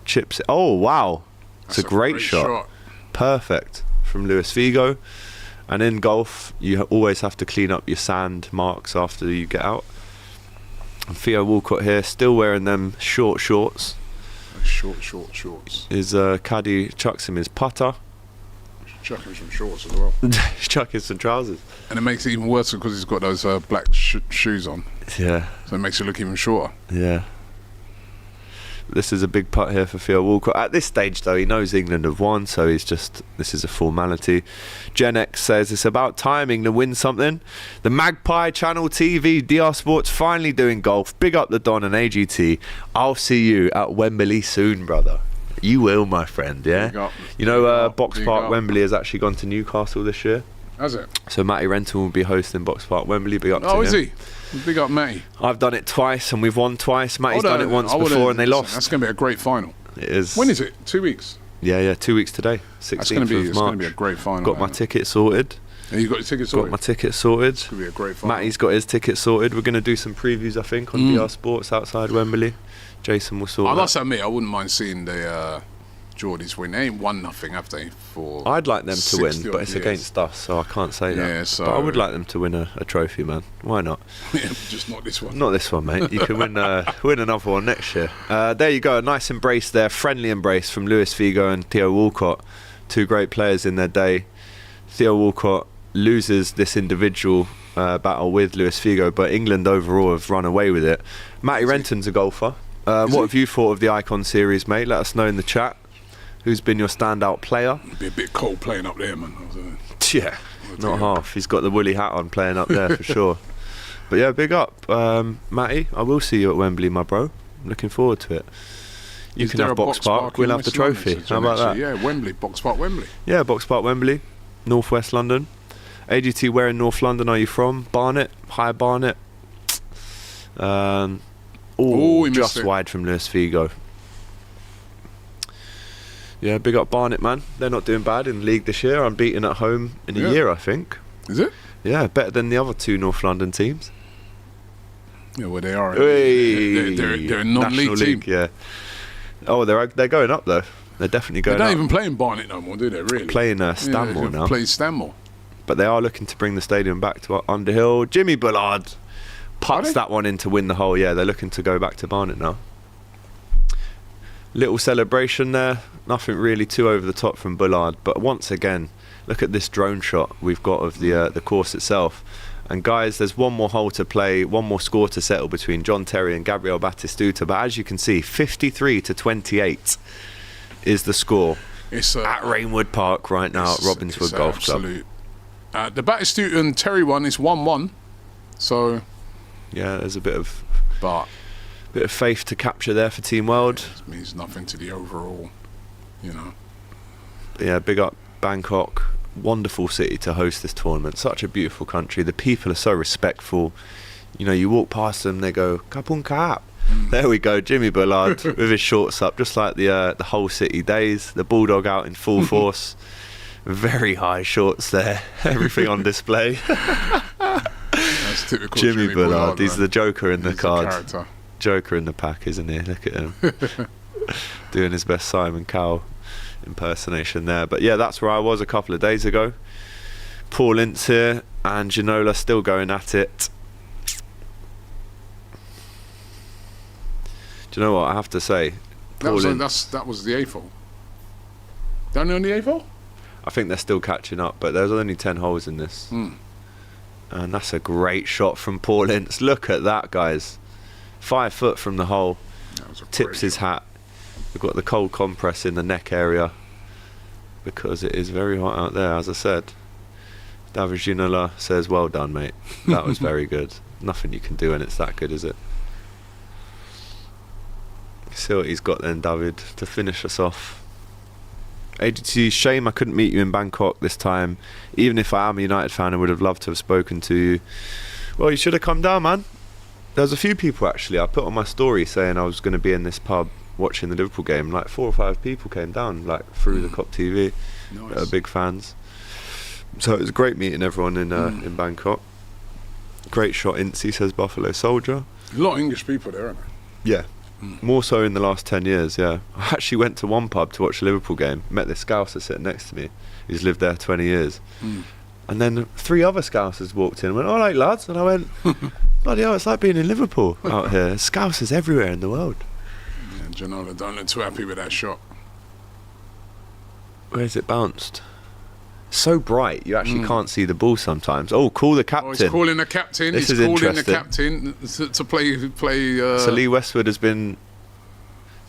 Chips it. Oh, wow. It's a great shot. Perfect from Luis Figo. And in golf, you always have to clean up your sand marks after you get out. And Theo Walcott here, still wearing them short shorts. Short shorts. His caddy chucks him his putter. Chucking some shorts as well. He's chucking some trousers. And it makes it even worse because he's got those black shoes on. Yeah. So it makes it look even shorter. Yeah. This is a big putt here for Theo Walcott. At this stage, though, he knows England have won, so this is a formality. Gen X says it's about time England win something. The Magpie Channel TV, DR Sports, finally doing golf. Big up the Don and AGT. I'll see you at Wembley soon, brother. You will, my friend, yeah? You know, Box Park Wembley has actually gone to Newcastle this year. Has it? So Matty Renton will be hosting Box Park Wembley. Big up to him. Oh, is he? Big up Matty. I've done it twice and we've won twice. Matty's done it once before and they lost. That's going to be a great final. It is. When is it? 2 weeks? Yeah, 2 weeks today. 16th That's going to be, of March. It's going to be a great final. Got my ticket sorted. And you got your ticket sorted? Got my ticket sorted. It's going to be a great final. Matty's got his ticket sorted. We're going to do some previews, I think, on DR Sports outside Wembley. Jason will sort I that. must admit, I wouldn't mind seeing the Geordies win. They ain't won nothing, have they? I'd like them to win, but it's against us, so I can't say that. Yeah, so but I would like them to win a trophy, man. Why not? Yeah, just not this one. Not this one, mate. You can win another one next year. There you go. A nice embrace there. Friendly embrace from Luis Figo and Theo Walcott. Two great players in their day. Theo Walcott loses this individual battle with Luis Figo, but England overall have run away with it. Matty Renton's a golfer. What have you thought of the Icon Series, mate? Let us know in the chat. Who's been your standout player? It'd be a bit cold playing up there, man. Yeah, not half. He's got the woolly hat on playing up there for sure. But yeah, big up. Matty, I will see you at Wembley, my bro. I'm looking forward to it. You can have Box Park, we'll have the trophy. How about that? Yeah, Wembley, Box Park Wembley. Yeah, Box Park Wembley, North West London. AGT, where in North London are you from? Barnet, High Barnet. Just wide from Luis Figo. Yeah, big up Barnet, man. They're not doing bad in the league this year. Unbeaten at home in a year, I think. Is it? Yeah, better than the other two North London teams. Yeah, well, they are. Hey, they're a non-league team. Yeah. Oh, they're going up though. They're definitely going up. They don't even play in Barnet no more, do they? Really? Playing Stanmore now. Playing Stanmore. But they are looking to bring the stadium back to Underhill. Jimmy Bullard puts that one in to win the hole. Yeah, they're looking to go back to Barnet now. Little celebration there, nothing really too over the top from Bullard, but once again, look at this drone shot we've got of the course itself. And guys, there's one more hole to play, one more score to settle between John Terry and Gab Batistuta, but as you can see, 53-28 is the score. It's at Reignwood Park right now at Robbinswood Golf Club. The Batistuta and Terry one is 1-1, so yeah, there's a bit of faith to capture there for Team World. It means nothing to the overall, you know. But yeah, big up Bangkok. Wonderful city to host this tournament. Such a beautiful country. The people are so respectful. You know, you walk past them, they go kapun kap. There we go, Jimmy Bullard with his shorts up, just like the whole city days. The bulldog out in full force. Very high shorts there. Everything on display. That's typical Jimmy Bullard. He's man. The Joker in the card. Character. Joker in the pack, isn't he? Look at him doing his best Simon Cowell impersonation there. But yeah, that's where I was a couple of days ago. Paul Ince here and Ginola still going at it. Do you know what I have to say? That was the A4. Only on the A4? I think they're still catching up, but there's only 10 holes in this. And that's a great shot from Paul Ince. Look at that, guys. 5 foot from the hole. Tips his hat. We've got the cold compress in the neck area because it is very hot out there, as I said. David Ginola says, well done, mate. That was very good. Nothing you can do when it's that good, is it? See what he's got then, David, to finish us off. AGT, shame I couldn't meet you in Bangkok this time. Even if I am a United fan, I would have loved to have spoken to you. Well, you should have come down, man. There's a few people, actually. I put on my story saying I was going to be in this pub watching the Liverpool game. Like 4 or 5 people came down, like through the COP TV. Nice. That are big fans. So it was a great meeting everyone in Bangkok. Great shot, Incy, says Buffalo Soldier. A lot of English people there, aren't there? Yeah. More so in the last 10 years, yeah. I actually went to one pub to watch a Liverpool game, met this Scouser sitting next to me, who's lived there 20 years. And then 3 other Scousers walked in and went, all right, lads. And I went, bloody hell, it's like being in Liverpool out here. Scousers everywhere in the world. Yeah, Ginola don't look too happy with that shot. Where's it bounced? So bright, you actually can't see the ball sometimes. Oh, call the captain. Oh, he's calling the captain. This he's is calling interesting. the captain to play. So Lee Westwood has been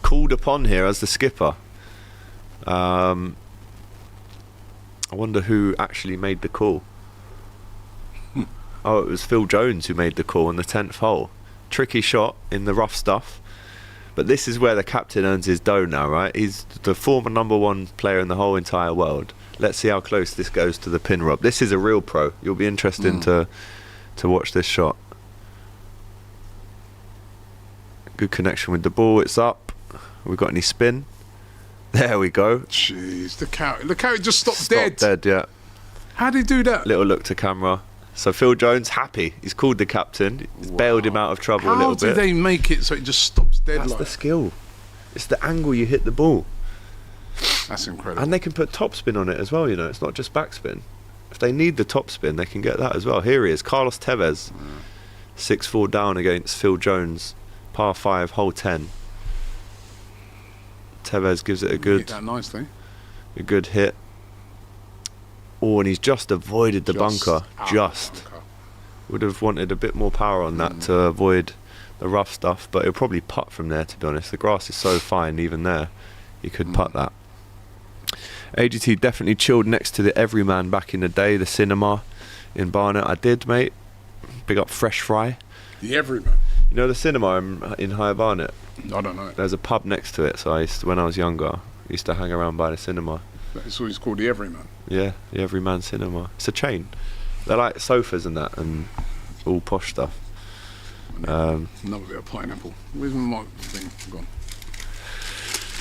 called upon here as the skipper. I wonder who actually made the call. Oh, it was Phil Jones who made the call on the 10th hole. Tricky shot in the rough stuff. But this is where the captain earns his dough now, right? He's the former #1 player in the whole entire world. Let's see how close this goes to the pin, Rob. This is a real pro. You'll be interested to watch this shot. Good connection with the ball. It's up. We got any spin? There we go. Jeez, look how it just stopped dead. Dead, yeah. How did he do that? Little look to camera. So Phil Jones happy. He's called the captain. He's bailed him out of trouble a little bit. How did they make it so it just stops dead? That's the skill. It's the angle you hit the ball. That's incredible. And they can put topspin on it as well, you know. It's not just backspin. If they need the topspin, they can get that as well. Here he is, Carlos Tevez. 6-4 down against Phil Jones. Par 5, hole 10. Tevez gives it a good... Hit that nicely. A good hit. Oh, and he's just avoided the bunker. Just. Would have wanted a bit more power on that to avoid the rough stuff, but he'll probably putt from there, to be honest. The grass is so fine, even there. He could putt that. AGT definitely chilled next to the Everyman back in the day, the cinema in Barnet. I did, mate. Big up Fresh Fry. The Everyman? You know the cinema in High Barnet? I don't know. There's a pub next to it, so when I was younger, I used to hang around by the cinema. That's what it's called, the Everyman? Yeah, the Everyman Cinema. It's a chain. They're like sofas and that, and all posh stuff. Another bit of pineapple. Where's my thing gone?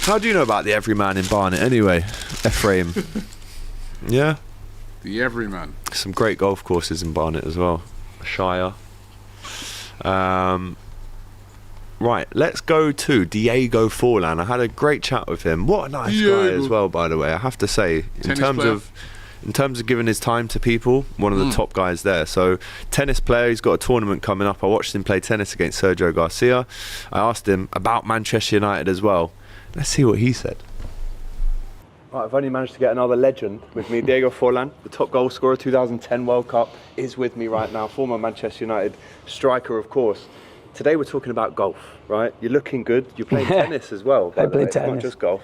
How do you know about the Everyman in Barnet anyway, Ephraim? Yeah? The Everyman. Some great golf courses in Barnet as well. Shire. Right, let's go to Diego Folan. I had a great chat with him. What a nice guy as well, by the way. I have to say, in terms of giving his time to people, one of the top guys there. So, tennis player, he's got a tournament coming up. I watched him play tennis against Sergio Garcia. I asked him about Manchester United as well. Let's see what he said. Right, I've only managed to get another legend with me. Diego Folan, the top goal scorer, 2010 World Cup, is with me right now. Former Manchester United striker, of course. Today we're talking about golf, right? You're looking good. You're playing tennis as well. I play tennis. It's not just golf.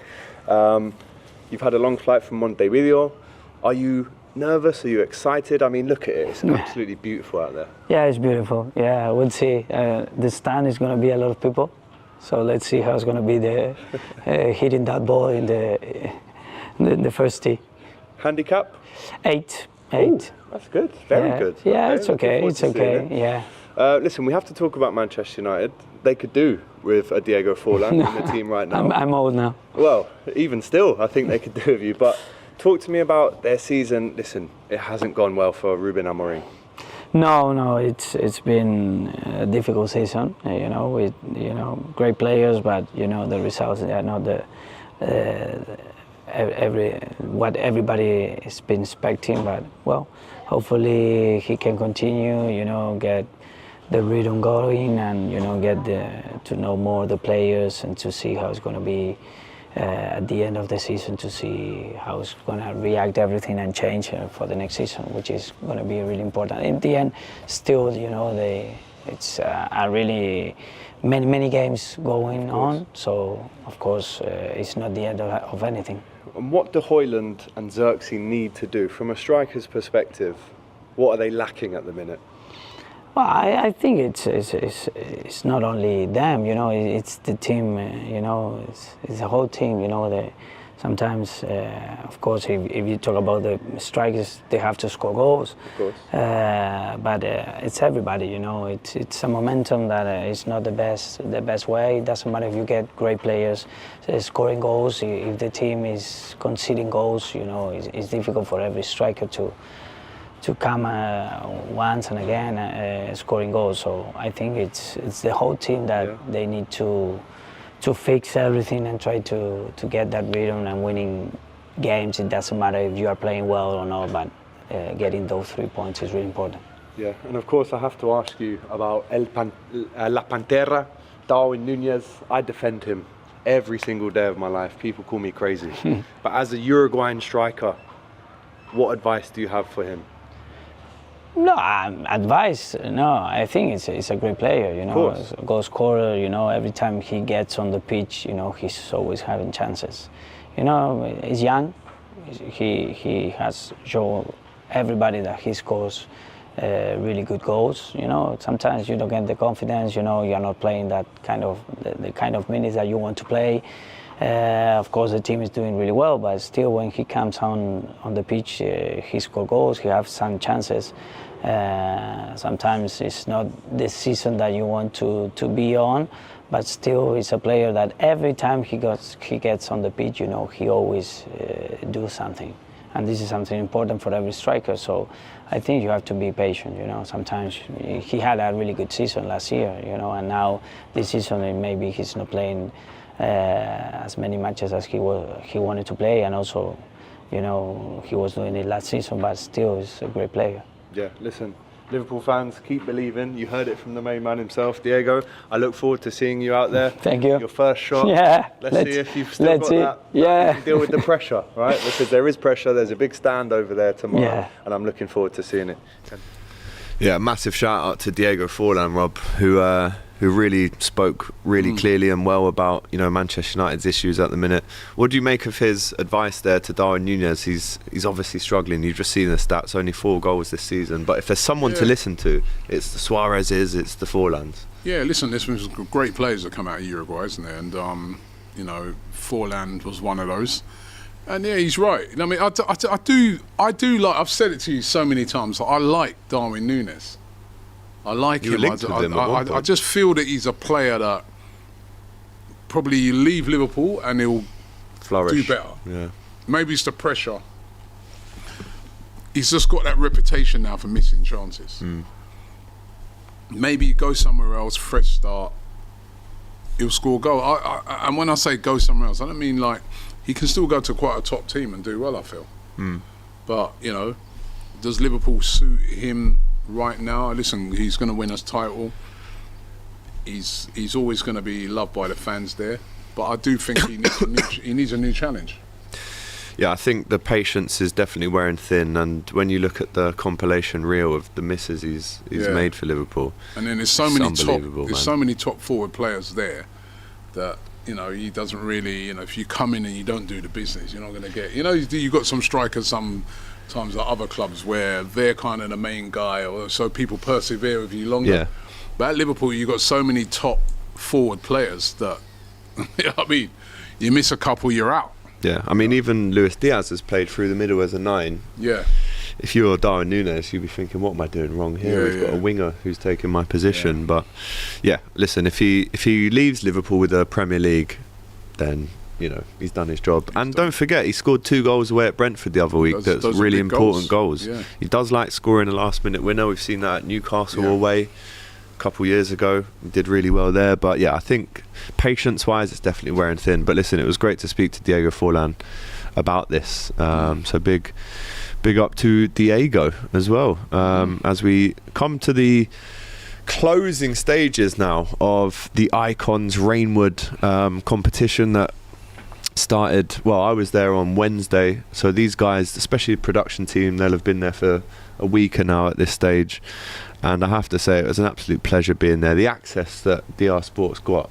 You've had a long flight from Montevideo. Are you nervous? Are you excited? I mean, look at it. It's absolutely beautiful out there. Yeah, it's beautiful. Yeah, we'll see. The stand is going to be a lot of people. So let's see how it's going to be hitting that ball in the first tee. Handicap? 8. Ooh, that's good. Very good. Yeah, it's okay. It's okay. Yeah. Listen, we have to talk about Manchester United. They could do with a Diego Forlan in the team right now. I'm old now. Well, even still, I think they could do with you. But talk to me about their season. Listen, it hasn't gone well for Ruben Amorim. No, it's been a difficult season. With great players, but the results are not what everybody has been expecting. But well, hopefully he can continue. Get the rhythm going, and get to know more the players and to see how it's going to be at the end of the season, to see how it's going to react everything and change for the next season, which is going to be really important. In the end, still, it's really many games going on, so of course it's not the end of anything. And what do Højlund and Xerxes need to do from a striker's perspective? What are they lacking at the minute? Well, I think it's not only them, it's the team, it's the whole team, sometimes, of course, if you talk about the strikers, they have to score goals. Of course. But it's everybody, it's a momentum that is not the best way. It doesn't matter if you get great players scoring goals. If the team is conceding goals, it's difficult for every striker to come once and again scoring goals. So I think it's the whole team that they need to fix everything and try to get that rhythm and winning games. It doesn't matter if you are playing well or not, but getting those 3 points is really important. Yeah, and of course I have to ask you about La Pantera, Darwin Núñez. I defend him every single day of my life. People call me crazy. But as a Uruguayan striker, what advice do you have for him? No, advice. No, I think it's a great player. A goal scorer. Every time he gets on the pitch, he's always having chances. He's young. He has shown everybody that he scores really good goals. Sometimes you don't get the confidence. You're not playing that the kind of minutes that you want to play. Of course, the team is doing really well, but still, when he comes on the pitch, he scores goals. He has some chances. Sometimes it's not the season that you want to be on, but still, he's a player that every time he gets on the pitch, he always do something, and this is something important for every striker. So I think you have to be patient. Sometimes he had a really good season last year, and now this season maybe he's not playing as many matches as he wanted to play, and also, he was doing it last season, but still, he's a great player. Yeah, listen, Liverpool fans, keep believing. You heard it from the main man himself, Diego. I look forward to seeing you out there. Thank you. Your first shot. Yeah. Let's see if you've still got that. Yeah. You can deal with the pressure, right? Because there is pressure. There's a big stand over there tomorrow, yeah. And I'm looking forward to seeing it. Yeah, massive shout out to Diego Folan, Rob, who really spoke really clearly and well about Manchester United's issues at the minute. What do you make of his advice there to Darwin Núñez? He's obviously struggling. You've just seen the stats, only 4 goals this season. But if there's someone to listen to, it's the Suarez's, it's the Forlans. Yeah, listen, there's some great players that come out of Uruguay, isn't there? And Folan was one of those. And yeah, he's right. I mean, I do like. I've said it to you so many times. I like Darwin Núñez. I like him. I just feel that he's a player that probably you leave Liverpool and he'll flourish. Do better. Yeah. Maybe it's the pressure. He's just got that reputation now for missing chances. Maybe go somewhere else, fresh start. He'll score a goal. And when I say go somewhere else, I don't mean like he can still go to quite a top team and do well, I feel. But does Liverpool suit him right now? Listen, he's going to win us title. He's always going to be loved by the fans there. But I do think he needs a new challenge. Yeah, I think the patience is definitely wearing thin, and when you look at the compilation reel of the misses he's made for Liverpool, and then there's so many top forward players there that he doesn't really, if you come in and you don't do the business, you're not going to get. You've got some strikers sometimes at other clubs where they're kind of the main guy, or so people persevere with you longer. Yeah. But at Liverpool, you've got so many top forward players that you miss a couple, you're out. Yeah, I mean, even Luis Diaz has played through the middle as a 9. Yeah. If you're Darwin Núñez, you'd be thinking, what am I doing wrong here? We've got a winger who's taking my position. Yeah. But yeah, listen, if he leaves Liverpool with the Premier League, then he's done his job. And don't forget, he scored 2 goals away at Brentford the other week. That's really important goals. Yeah. He does like scoring a last-minute winner. We've seen that at Newcastle away a couple years ago. He did really well there. But yeah, I think patience-wise, it's definitely wearing thin. But listen, it was great to speak to Diego Forlan about this. So big up to Diego as well. As we come to the closing stages now of the Icons Reignwood competition that started. Well, I was there on Wednesday, so these guys, especially the production team, they'll have been there for a week now at this stage, and I have to say it was an absolute pleasure being there. The access that DR Sports got,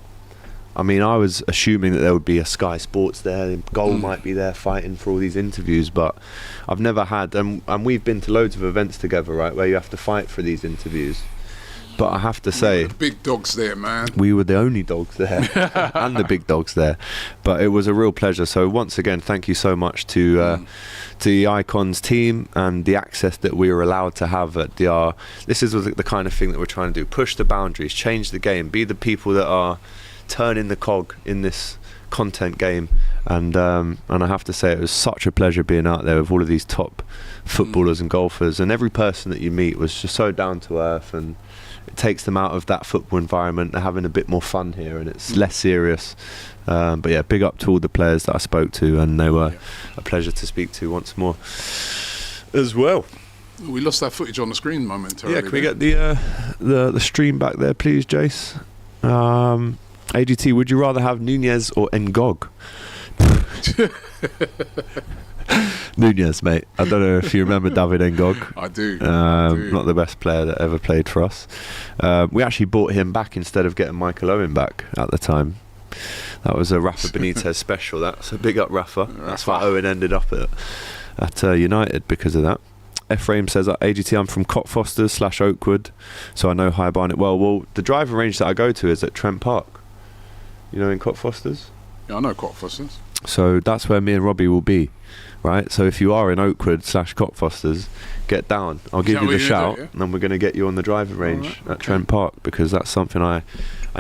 I mean, I was assuming that there would be a Sky Sports there, Goal might be there fighting for all these interviews, but I've never had, and we've been to loads of events together, right, where you have to fight for these interviews. But I have to say, the big dogs there, man. We were the only dogs there, and the big dogs there. But it was a real pleasure. So once again, thank you so much to the Icons team and the access that we were allowed to have at DR. This is the kind of thing that we're trying to do: push the boundaries, change the game, be the people that are turning the cog in this content game. And I have to say, it was such a pleasure being out there with all of these top footballers and golfers, and every person that you meet was just so down to earth, and it takes them out of that football environment. They're having a bit more fun here, and it's less serious. But yeah, big up to all the players that I spoke to, and they were a pleasure to speak to once more as well. We lost that footage on the screen momentarily. Yeah, can we get the stream back there, please, Jace? AGT, would you rather have Nunez or Ngog? Nunez, mate. I don't know if you remember David Ngog. I do. Not the best player that ever played for us. We actually bought him back instead of getting Michael Owen back at the time. That was a Rafa Benitez special. That's a big up Rafa. That's why Owen ended up at United because of that. Ephraim says, AGT, I'm from Cockfosters / Oakwood, so I know High Barnet well. The driving range that I go to is at Trent Park. You know, in Cockfosters? Yeah, I know Cockfosters. So that's where me and Robbie will be, right? So if you are in Oakwood / Cockfosters, get down. I'll give you the shout, and then we're going to get you on the driving range at Trent Park, because that's something I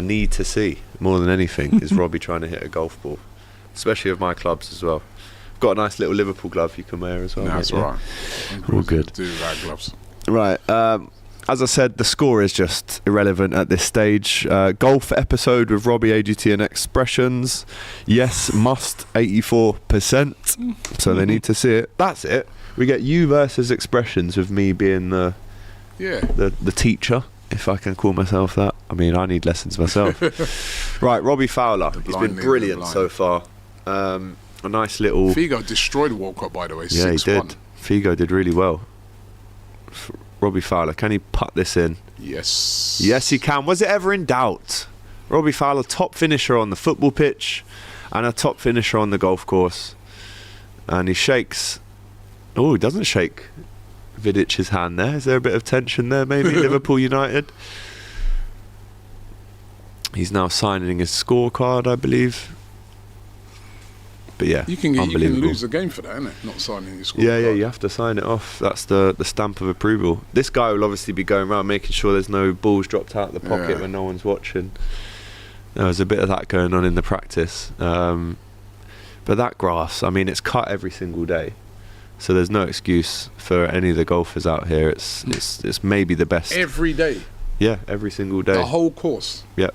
need to see more than anything, is Robbie trying to hit a golf ball, especially with my clubs as well. I've got a nice little Liverpool glove you can wear as well. That's mate, right. All good. Do that gloves. Right. As I said, the score is just irrelevant at this stage. Golf episode with Robbie, AGT and Expressions. Yes, must 84%. So they need to see it. That's it. We get you versus Expressions, with me being the teacher, if I can call myself that. I mean, I need lessons myself. Right, Robbie Fowler. He's been brilliant so far. A nice little... Figo destroyed Walcott, by the way. Yeah, 6-1. he did. Figo did really well. Robbie Fowler, can he putt this in? Yes. Yes, he can. Was it ever in doubt? Robbie Fowler, top finisher on the football pitch and a top finisher on the golf course. And he shakes... Oh, he doesn't shake Vidic's hand there. Is there a bit of tension there, maybe? Liverpool United. He's now signing his scorecard, I believe. But yeah, you can lose the game for that, innit? Not signing your scorecard. Yeah, you have to sign it off. That's the stamp of approval. This guy will obviously be going around making sure there's no balls dropped out of the pocket when no one's watching. There was a bit of that going on in the practice. But that grass, I mean, it's cut every single day. So there's no excuse for any of the golfers out here. It's maybe the best. Every day? Yeah, every single day. The whole course? Yeah.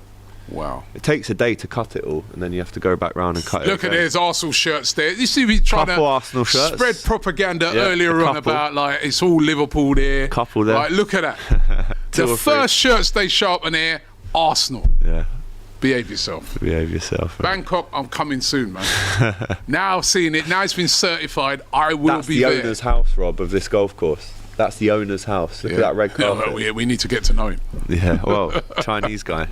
Wow. It takes a day to cut it all, and then you have to go back round and cut it. Look at there's Arsenal shirts there. You see me trying to Arsenal shirts. Spread propaganda earlier on about like it's all Liverpool there. Couple there. Like, look at that. The first shirt stay sharp in here, Arsenal. Yeah. Behave yourself. Behave yourself. Bangkok, I'm coming soon, man. Now seeing it, now it's been certified, I will be there. That's the owner's house, Rob, of this golf course. That's the owner's house. Look at that red carpet. Yeah, we need to get to know him. Yeah, well, Chinese guy.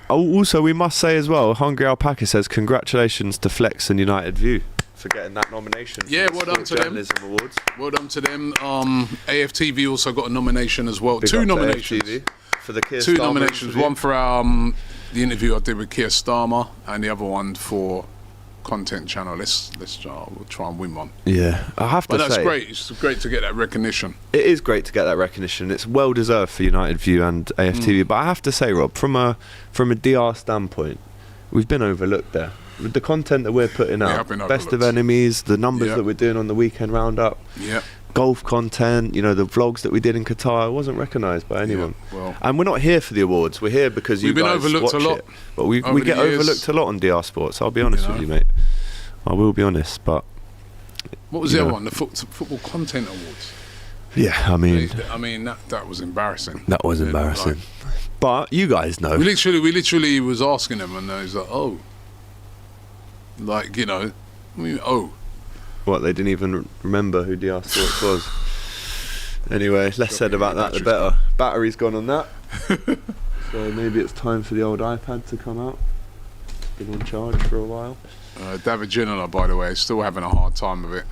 Also, we must say as well, Hungry Alpaca says congratulations to Flex and United View for getting that nomination. Yeah, well done to them. Awards. Well done to them. AFTV also got a nomination as well. Big Two up to nominations. AFTV for the Keir Two Starmer nominations. interview. One for the interview I did with Keir Starmer, and the other one for content channel. We'll try and win one. Yeah, I have to say. But that's great. It's great to get that recognition. It is great to get that recognition. It's well deserved for United View and AFTV. But I have to say, Rob, from a DR standpoint, we've been overlooked there. With the content that we're putting out, Best of Enemies, the numbers that we're doing on the weekend roundup, golf content, you know, the vlogs that we did in Qatar, it wasn't recognised by anyone. Well, and we're not here for the awards. We're here because you guys watch it. But we get overlooked a lot on DR Sports. I'll be honest with you, mate. I will be honest, but what was the other one? The Football Content Awards. Yeah, I mean, that was embarrassing. That was embarrassing. But you guys know. We literally was asking him, and he's like, "Oh, like oh." What, they didn't even remember who Diaz was. Anyway, less said about that, the better. Battery's gone on that. So maybe it's time for the old iPad to come out. It's been on charge for a while. David Ginola, by the way, is still having a hard time of it.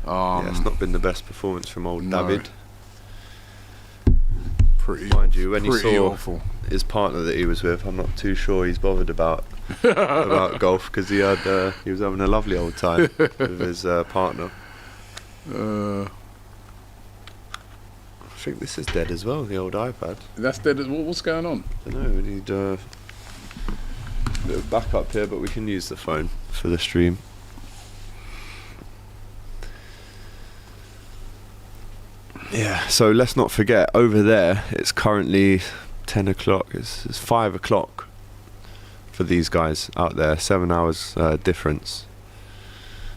Yeah, it's not been the best performance from old David. Mind you, when you saw awful. his partner that he was with, I'm not too sure he's bothered about golf, because he was having a lovely old time with his partner. I think this is dead as well, the old iPad. That's dead. What's going on? I don't know. We need a bit of backup here, but we can use the phone for the stream. Yeah, so let's not forget, over there it's currently 10 o'clock, it's 5 o'clock for these guys out there, 7 hours difference.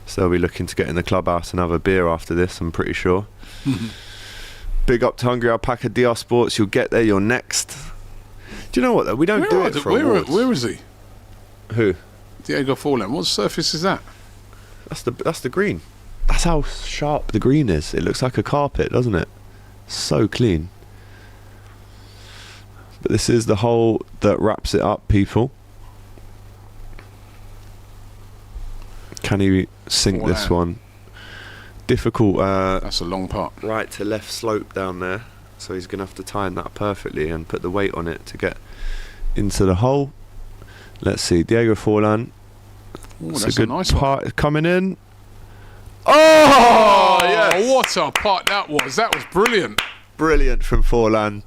So they'll be looking to get in the clubhouse and have a beer after this, I'm pretty sure. Big up to Hungry Alpaca DR Sports, you'll get there, you're next. Do you know what though, we don't do it for awards. Where is he? Who? Diego Folan. What surface is that? That's the green. That's how sharp the green is. It looks like a carpet, doesn't it? So clean. But this is the hole that wraps it up, people. Can he sink this one? Difficult. That's a long putt. Right to left slope down there. So he's going to have to time that perfectly and put the weight on it to get into the hole. Let's see. Diego Folan. That's a good nice part coming in. Oh, yes. What a putt that was. That was brilliant. Brilliant from Folan.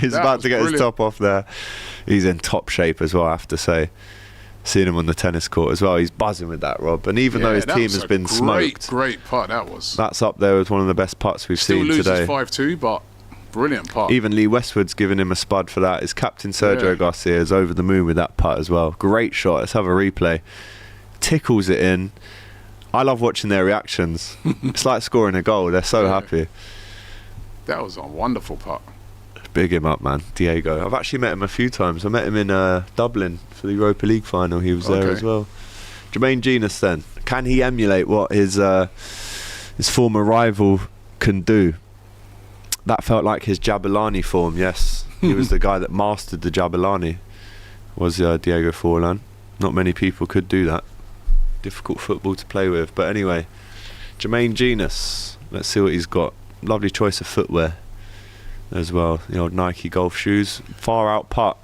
He's about to get his top off there. He's in top shape as well, I have to say. Seeing him on the tennis court as well. He's buzzing with that, Rob. And even though his team has been smoked. Great putt that was. That's up there with one of the best putts we've seen today. Still loses 5-2, but brilliant putt. Even Lee Westwood's giving him a spud for that. His captain Sergio Garcia is over the moon with that putt as well. Great shot. Let's have a replay. Tickles it in. I love watching their reactions. It's like scoring a goal. They're so happy. That was a wonderful putt. Big him up, man. Diego. I've actually met him a few times. I met him in Dublin for the Europa League final. He was there as well. Jermaine Genius then. Can he emulate what his former rival can do? That felt like his Jabulani form, yes. He was the guy that mastered the Jabulani, was Diego Folan. Not many people could do that. Difficult football to play with. But anyway, Jermaine Genius. Let's see what he's got. Lovely choice of footwear as well. The old Nike golf shoes. Far out putt.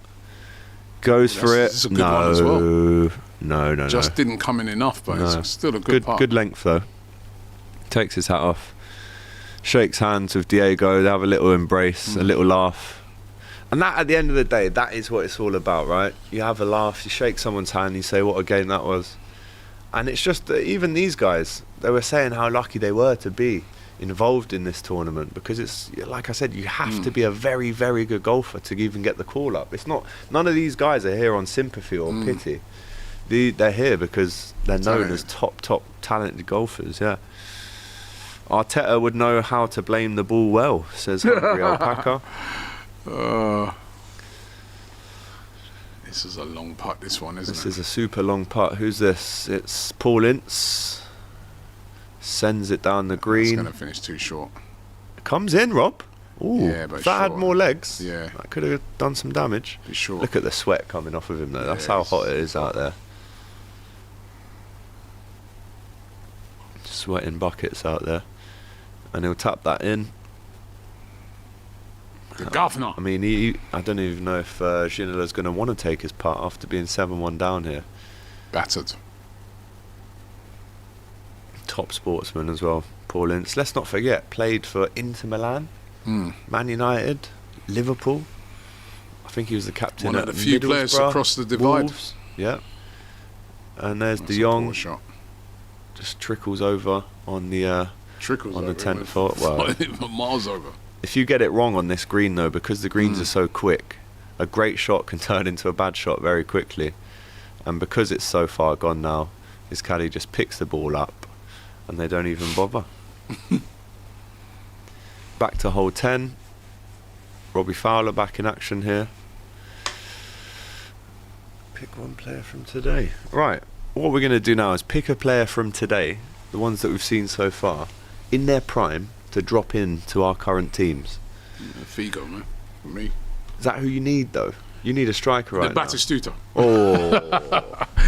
Goes for it. It's a good one as well. No. Just didn't come in enough, but it's still a good putt. Good length though. Takes his hat off. Shakes hands with Diego. They have a little embrace, a little laugh. And that, at the end of the day, that is what it's all about, right? You have a laugh, you shake someone's hand, you say what a game that was. And it's just that even these guys, they were saying how lucky they were to be involved in this tournament, because it's, like I said, you have to be a very, very good golfer to even get the call up. It's not, none of these guys are here on sympathy or pity. They're here because they're known as top talented golfers, yeah. Arteta would know how to blame the ball well, says Hungry Alpaca. This is a long putt, this one, isn't it? This is a super long putt. Who's this? It's Paul Ince. Sends it down the green. It's going to finish too short. Comes in, Rob. Ooh, yeah, but if that had more legs, that could have done some damage. Sure. Look at the sweat coming off of him, though. That's how hot it is out there. Sweating buckets out there. And he'll tap that in. The governor. I mean, I don't even know if Ginola's going to want to take his putt after being 7-1 down here. Battered. Top sportsman as well, Paul Ince. Let's not forget, played for Inter Milan, Man United, Liverpool. I think he was the captain. One of the few players across the divide. Wolves. Yeah. And there's De Jong. Just trickles over on the the 10th foot. Well, miles over. If you get it wrong on this green though, because the greens are so quick, a great shot can turn into a bad shot very quickly. And because it's so far gone now, his caddy just picks the ball up and they don't even bother. back to hole 10. Robbie Fowler back in action here. Pick one player from today. Right, what we're going to do now is pick a player from today, the ones that we've seen so far, in their prime, to drop in to our current teams. Figo, man, for me. Is that who you need, though? You need a striker right now. Batistuta. Oh,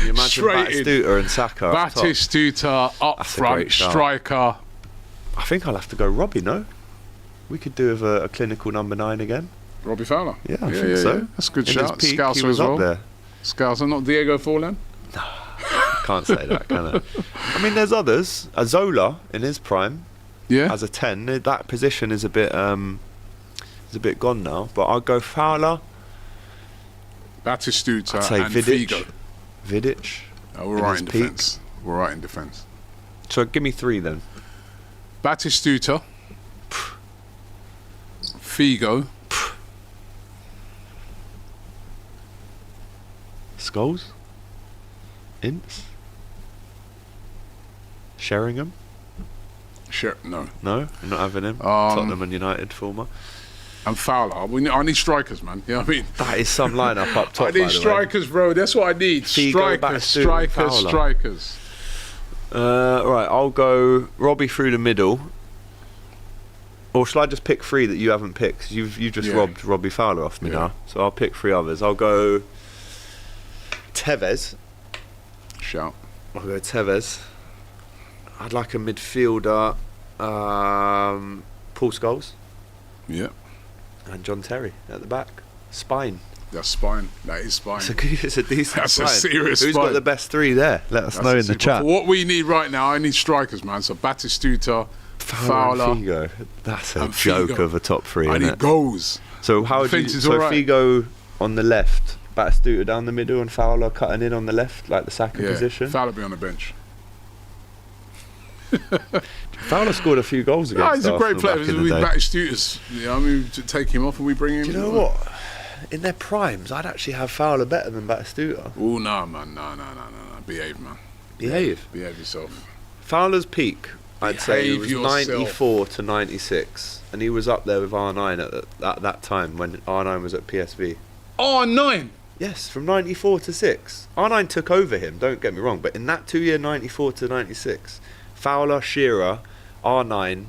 you imagine Straight Batistuta and Saka up top. Batistuta up That's a front, great shout. striker. I think I'll have to go Robbie, no? We could do with a clinical number 9 again. Robbie Fowler. Yeah, I think so. That's a good In his shout. peak, Scouser he was as well. up there. Scouser, not Diego Folan. Can't say that, can I? I mean, there's others. A Zola in his prime, as a 10. That position is a bit gone now. But I'll go Fowler. Batistuta I'd say and Vidic. Figo. Vidic. We're right in defence. We're right in defence. So give me 3 then. Batistuta. Figo. Scholes. Ince. Sherringham. No. No, you're not having him. Tottenham and United former. And Fowler. I need strikers, man. You know what I mean? That is some lineup up top. I need strikers, bro. That's what I need. Figo, Strikers. Right, I'll go Robbie through the middle. Or shall I just pick 3 that you haven't picked? You've just robbed Robbie Fowler off me now. So I'll pick 3 others. I'll go Tevez. Shout. I'll go Tevez. I'd like a midfielder. Paul Scholes. Yeah. And John Terry at the back. Spine. That's spine. That is spine. It's a decent That's spine. a serious Who's spine. got the best 3 there? Let us know in the chat. For what we need right now, I need strikers, man. So Batistuta, Fowler, and Figo. That's a joke Figo. of a top 3. I need goals. So how would you? Defence is So all right. Figo on the left, Batistuta down the middle, and Fowler cutting in on the left, like the Saka position. Fowler be on the bench. Fowler scored a few goals against He's a great Arsenal player. back in the We day. Batistutas. You know, I mean, to take him off and we bring him. Do you know what? In their primes, I'd actually have Fowler better than Batistuta. Oh no, man, no. Behave, man. Behave yourself. Fowler's peak, I'd say, it was yourself. 94 to 96, and he was up there with R9 at that time when R9 was at PSV. R9. Yes, from 94 to 6. R9 took over him. Don't get me wrong, but in that 2-year 94 to 96, Fowler, Shearer, R9.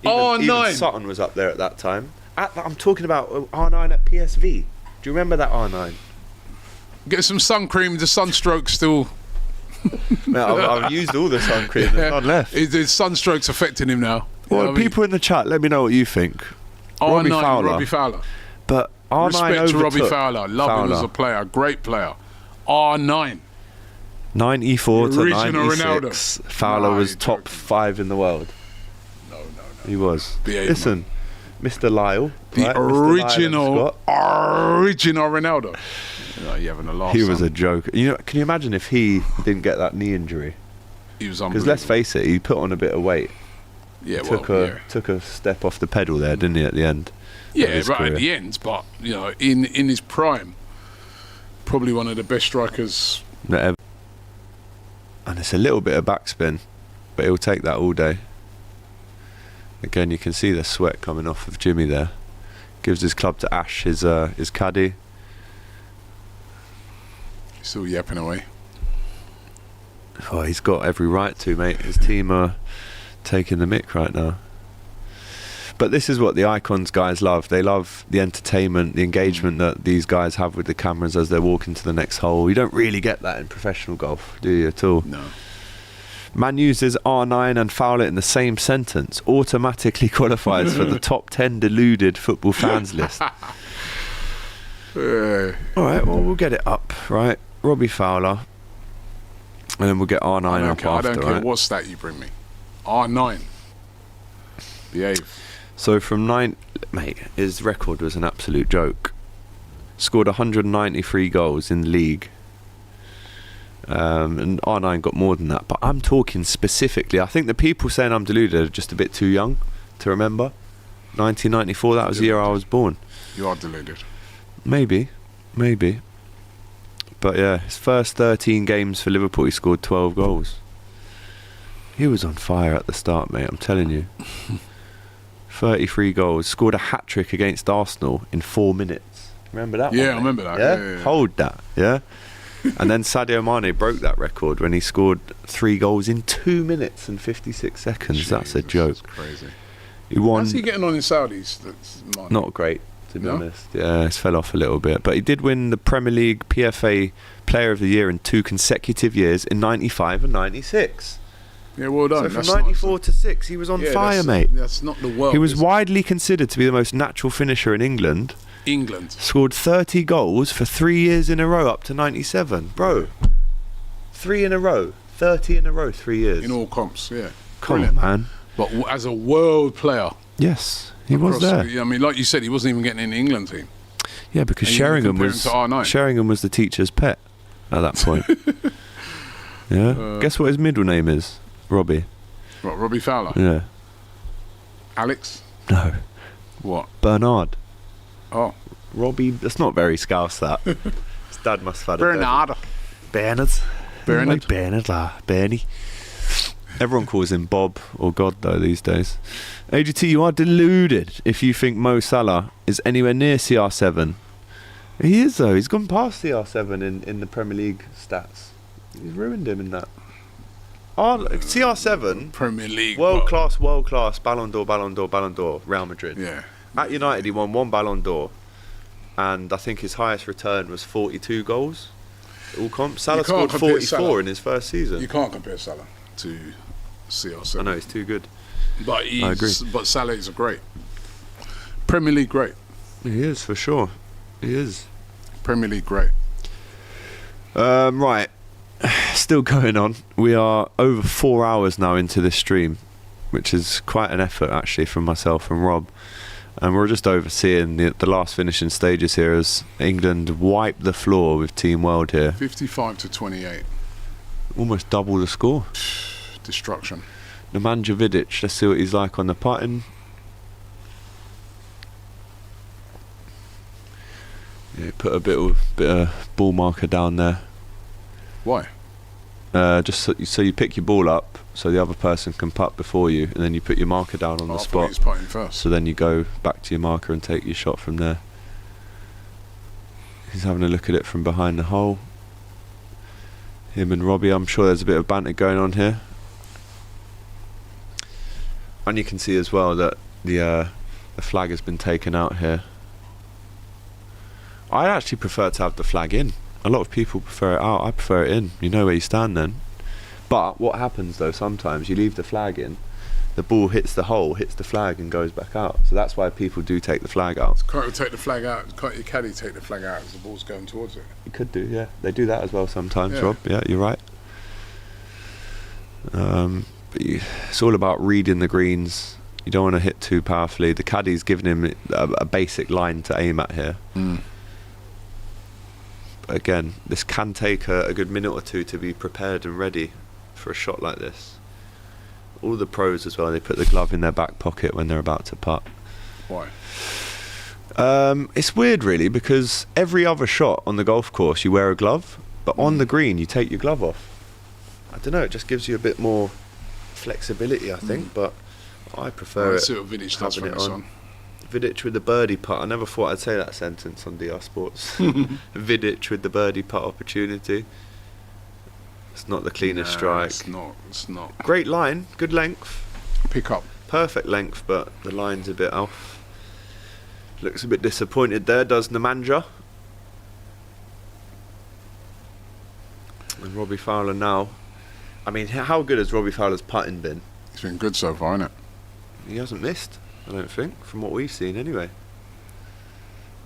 Even Sutton was up there at that time. I'm talking about R9 at PSV. Do you remember that R9? Get some sun cream. The sunstroke's still. Mate, I've used all the sun cream. There's none left. The sunstroke's affecting him now. Well, people in the chat, let me know what you think. R9, Robbie Fowler. But R9 Respect to Robbie overtook Fowler. Love him as a player. Great player. R9. 94 to Original 96. Ronaldo. Fowler was top 5 in the world. No. He was. Listen, Mr. Lyle. The right? Mr. original Lyle Ronaldo. You having a laugh? He was a joke. You know, can you imagine if he didn't get that knee injury? He was Because unbelievable. let's face it, he put on a bit of weight. Yeah, Took a step off the pedal there, didn't he, at the end? Yeah, right at the end. But you know, in his prime, probably one of the best strikers. And it's a little bit of backspin, but he'll take that all day. Again, you can see the sweat coming off of Jimmy there. Gives his club to Ash, his caddy. Still yapping away. Oh, he's got every right to, mate. His team are taking the mick right now. But this is what the Icons guys love. They love the entertainment, the engagement that these guys have with the cameras as they're walking to the next hole. You don't really get that in professional golf, do you, at all? No. Man uses R9 and Fowler in the same sentence. Automatically qualifies for the top 10 deluded football fans list. Alright, well, we'll get it up, right? Robbie Fowler. And then we'll get R9 up after, I don't care right? what stat you bring me. R9. Behave. So from 9... Mate, his record was an absolute joke. Scored 193 goals in the league. And R9 got more than that. But I'm talking specifically... I think the people saying I'm deluded are just a bit too young to remember. 1994, that was the year I was born. You are deluded. Maybe. But yeah, his first 13 games for Liverpool, he scored 12 goals. He was on fire at the start, mate, I'm telling you. 33 goals. Scored a hat-trick against Arsenal in 4 minutes. Remember that one? Yeah, I remember that. Yeah. Hold that, yeah? And then Sadio Mane broke that record when he scored 3 goals in 2 minutes and 56 seconds. Jesus, that's a joke. That's crazy. He won. How's he getting on in Saudis? That's Not great, to be No? honest. Yeah, it's fell off a little bit. But he did win the Premier League PFA Player of the Year in 2 consecutive years in 95 and 96. Yeah, well done. So from That's 94 to 6, he was on fire, mate. That's not the world. He was is it? widely considered to be the most natural finisher in England. England. Scored 30 goals for 3 years in a row up to 97. Bro, 3 in a row. 30 in a row, 3 years. In all comps, yeah. Come Brilliant. on, man. But as a world player. Yes, he was there. I mean, like you said, he wasn't even getting in the England team. Yeah, because And you Sherringham compare was him to R9. Sherringham was the teacher's pet at that point. Yeah. Guess what his middle name is? Robbie. What, Robbie Fowler? Yeah. Alex? No. What? Bernard. Oh. Robbie. That's not very Scouse, that. His dad must have had Bernard. Bernard. Bernard. Like Bernard, Bernie. Everyone calls him Bob or God, though, these days. AGT, you are deluded if you think Mo Salah is anywhere near CR7. He is, though. He's gone past CR7 in the Premier League stats. He's ruined him in that. CR7, Premier League, world class, Ballon d'Or, Real Madrid. Yeah. At United, he won 1 Ballon d'Or, and I think his highest return was 42 goals. All comps. Salah scored 44 in his first season. You can't compare Salah to CR7. I know, he's too good. But I agree. But Salah is a great Premier League great. He is, for sure. He is. Premier League great. Right. Still going on. We are over 4 hours now into this stream, which is quite an effort actually from myself and Rob. And we're just overseeing the last finishing stages here as England wipe the floor with Team World here. 55 to 28. Almost double the score. Destruction. Nemanja Vidic, let's see what he's like on the putting. Yeah, put a bit of ball marker down there. Why? Just so you pick your ball up, so the other person can putt before you, and then you put your marker down on the I thought spot. he was putting first. So then you go back to your marker and take your shot from there. He's having a look at it from behind the hole. Him and Robbie, I'm sure there's a bit of banter going on here. And you can see as well that the flag has been taken out here. I actually prefer to have the flag in. A lot of people prefer it out. I prefer it in. You know where you stand then. But what happens though, sometimes you leave the flag in, the ball hits the hole, hits the flag and goes back out. So that's why people do take the flag out. Can't you take the flag out? Can't your caddy take the flag out as the ball's going towards it? You could do, yeah. They do that as well sometimes, Yeah. Rob. Yeah, you're right. But it's all about reading the greens. You don't want to hit too powerfully. The caddy's given him a basic line to aim at here. But again, this can take a good minute or two to be prepared and ready for a shot like this. All the pros as well, they put the glove in their back pocket when they're about to putt. Why? It's weird really, because every other shot on the golf course you wear a glove, but on the green you take your glove off. I don't know, it just gives you a bit more flexibility, I think, but I prefer Let's it. see what Vidic does having from it this on. on. Vidic with the birdie putt. I never thought I'd say that sentence on DR Sports. Vidic with the birdie putt opportunity. It's not the cleanest strike. It's not. Great line, good length. Pick up. Perfect length, but the line's a bit off. Looks a bit disappointed there, does Nemanja. And Robbie Fowler now. I mean, how good has Robbie Fowler's putting been? It's been good so far, hasn't it? He hasn't missed, I don't think, from what we've seen anyway.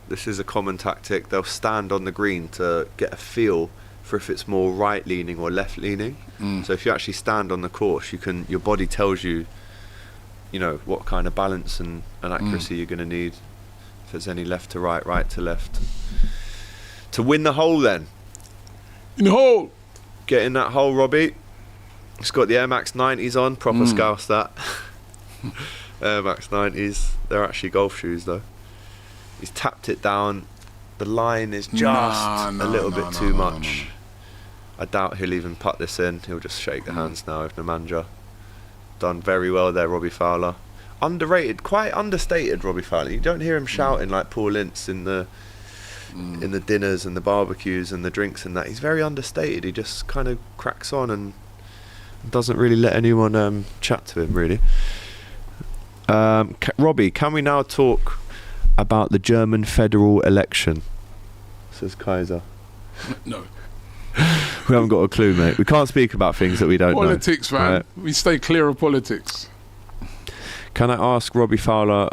This is a common tactic. They'll stand on the green to get a feel for if it's more right leaning or left leaning. So if you actually stand on the course, your body tells you, what kind of balance and accuracy you're going to need. If there's any left to right, right to left. To win the hole then. In the hole! Get in that hole, Robbie. He's got the Air Max 90s on, proper Scouse that. Air Max 90s. They're actually golf shoes though. He's tapped it down. The line is just a little bit too much. I doubt he'll even putt this in. He'll just shake the hands now of Nemanja. Done very well there, Robbie Fowler. underrated, quite understated. Robbie Fowler. You don't hear him shouting like Paul Ince in the dinners and the barbecues and the drinks and that. He's very understated. He just kind of cracks on and doesn't really let anyone chat to him really. Robbie, can we now talk about the German federal election? Says Kaiser. No. We haven't got a clue, mate. We can't speak about things that we don't Politics, know. man. Right? We stay clear of politics. Can I ask Robbie Fowler?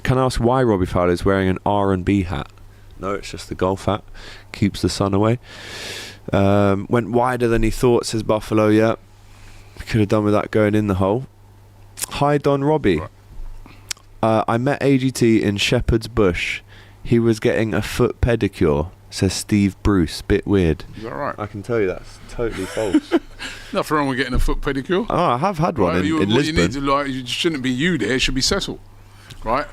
Can I ask why Robbie Fowler is wearing an R&B hat? No, it's just the golf hat. Keeps the sun away. Went wider than he thought, says Buffalo. Yeah, could have done with that going in the hole. Hi, Don Robbie. Right. I met AGT in Shepherd's Bush. He was getting a foot pedicure, says Steve Bruce. Bit weird. Is that right? I can tell you that's totally false. Nothing wrong with getting a foot pedicure. Oh, I have had one in what Lisbon. You need to, like, it shouldn't be you there. It should be Cecil, right?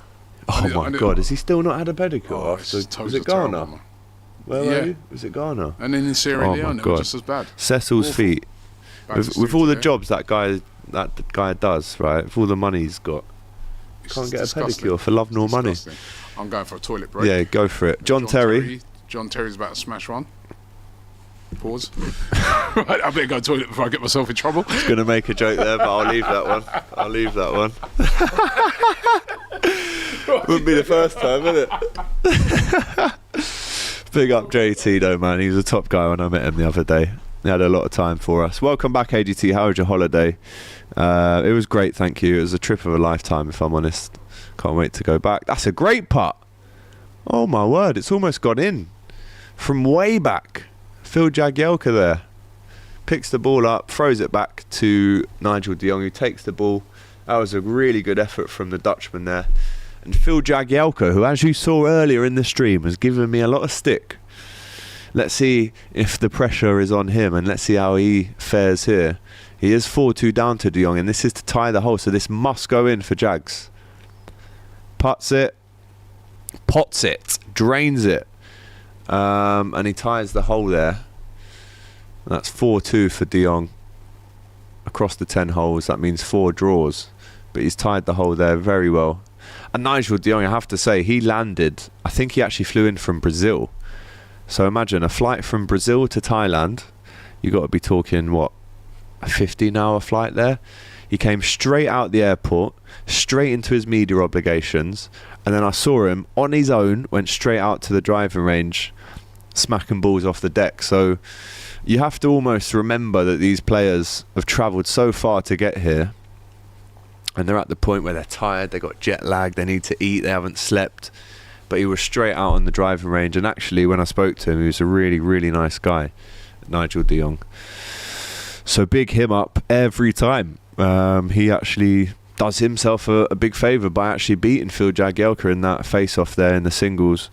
Oh my God! Has he still not had a pedicure? Oh, Was it Ghana? Where were you? Was it Ghana? And then in Sierra Leone, it was just as bad. Cecil's Awful. feet. With all the jobs that guy does, right? With all the money he's got, can't get disgusting. a pedicure for love nor money. I'm going for a toilet break. Yeah, go for it. John Terry. John Terry's about to smash one. Pause. Right, I better go to the toilet before I get myself in trouble. I was going to make a joke there, but I'll leave that one. Wouldn't be the first time, would it? Big up JT though, man. He was a top guy when I met him the other day. He had a lot of time for us. Welcome back, AGT. How was your holiday? It was great, thank you. It was a trip of a lifetime, if I'm honest. Can't wait to go back. That's a great putt. Oh my word, it's almost gone in. From way back. Phil Jagielka there. Picks the ball up, throws it back to Nigel de Jong, who takes the ball. That was a really good effort from the Dutchman there. And Phil Jagielka, who, as you saw earlier in the stream, has given me a lot of stick. Let's see if the pressure is on him, and let's see how he fares here. He is 4-2 down to de Jong, and this is to tie the hole, so this must go in for Jags. Puts it, pots it, drains it, and he ties the hole there. That's 4-2 for de Jong. Across the 10 holes, that means 4 draws. But he's tied the hole there very well. And Nigel de Jong, I have to say, he landed, I think he actually flew in from Brazil. So imagine a flight from Brazil to Thailand. You got to be talking, what, a 15-hour flight there? He came straight out the airport, straight into his media obligations, and then I saw him on his own, went straight out to the driving range, smacking balls off the deck. So you have to almost remember that these players have travelled so far to get here, and they're at the point where they're tired, they got jet lag, they need to eat, they haven't slept. But he was straight out on the driving range, and actually when I spoke to him, he was a really, really nice guy, Nigel de Jong. So big him up every time. He actually does himself a big favour by actually beating Phil Jagielka in that face-off there in the singles.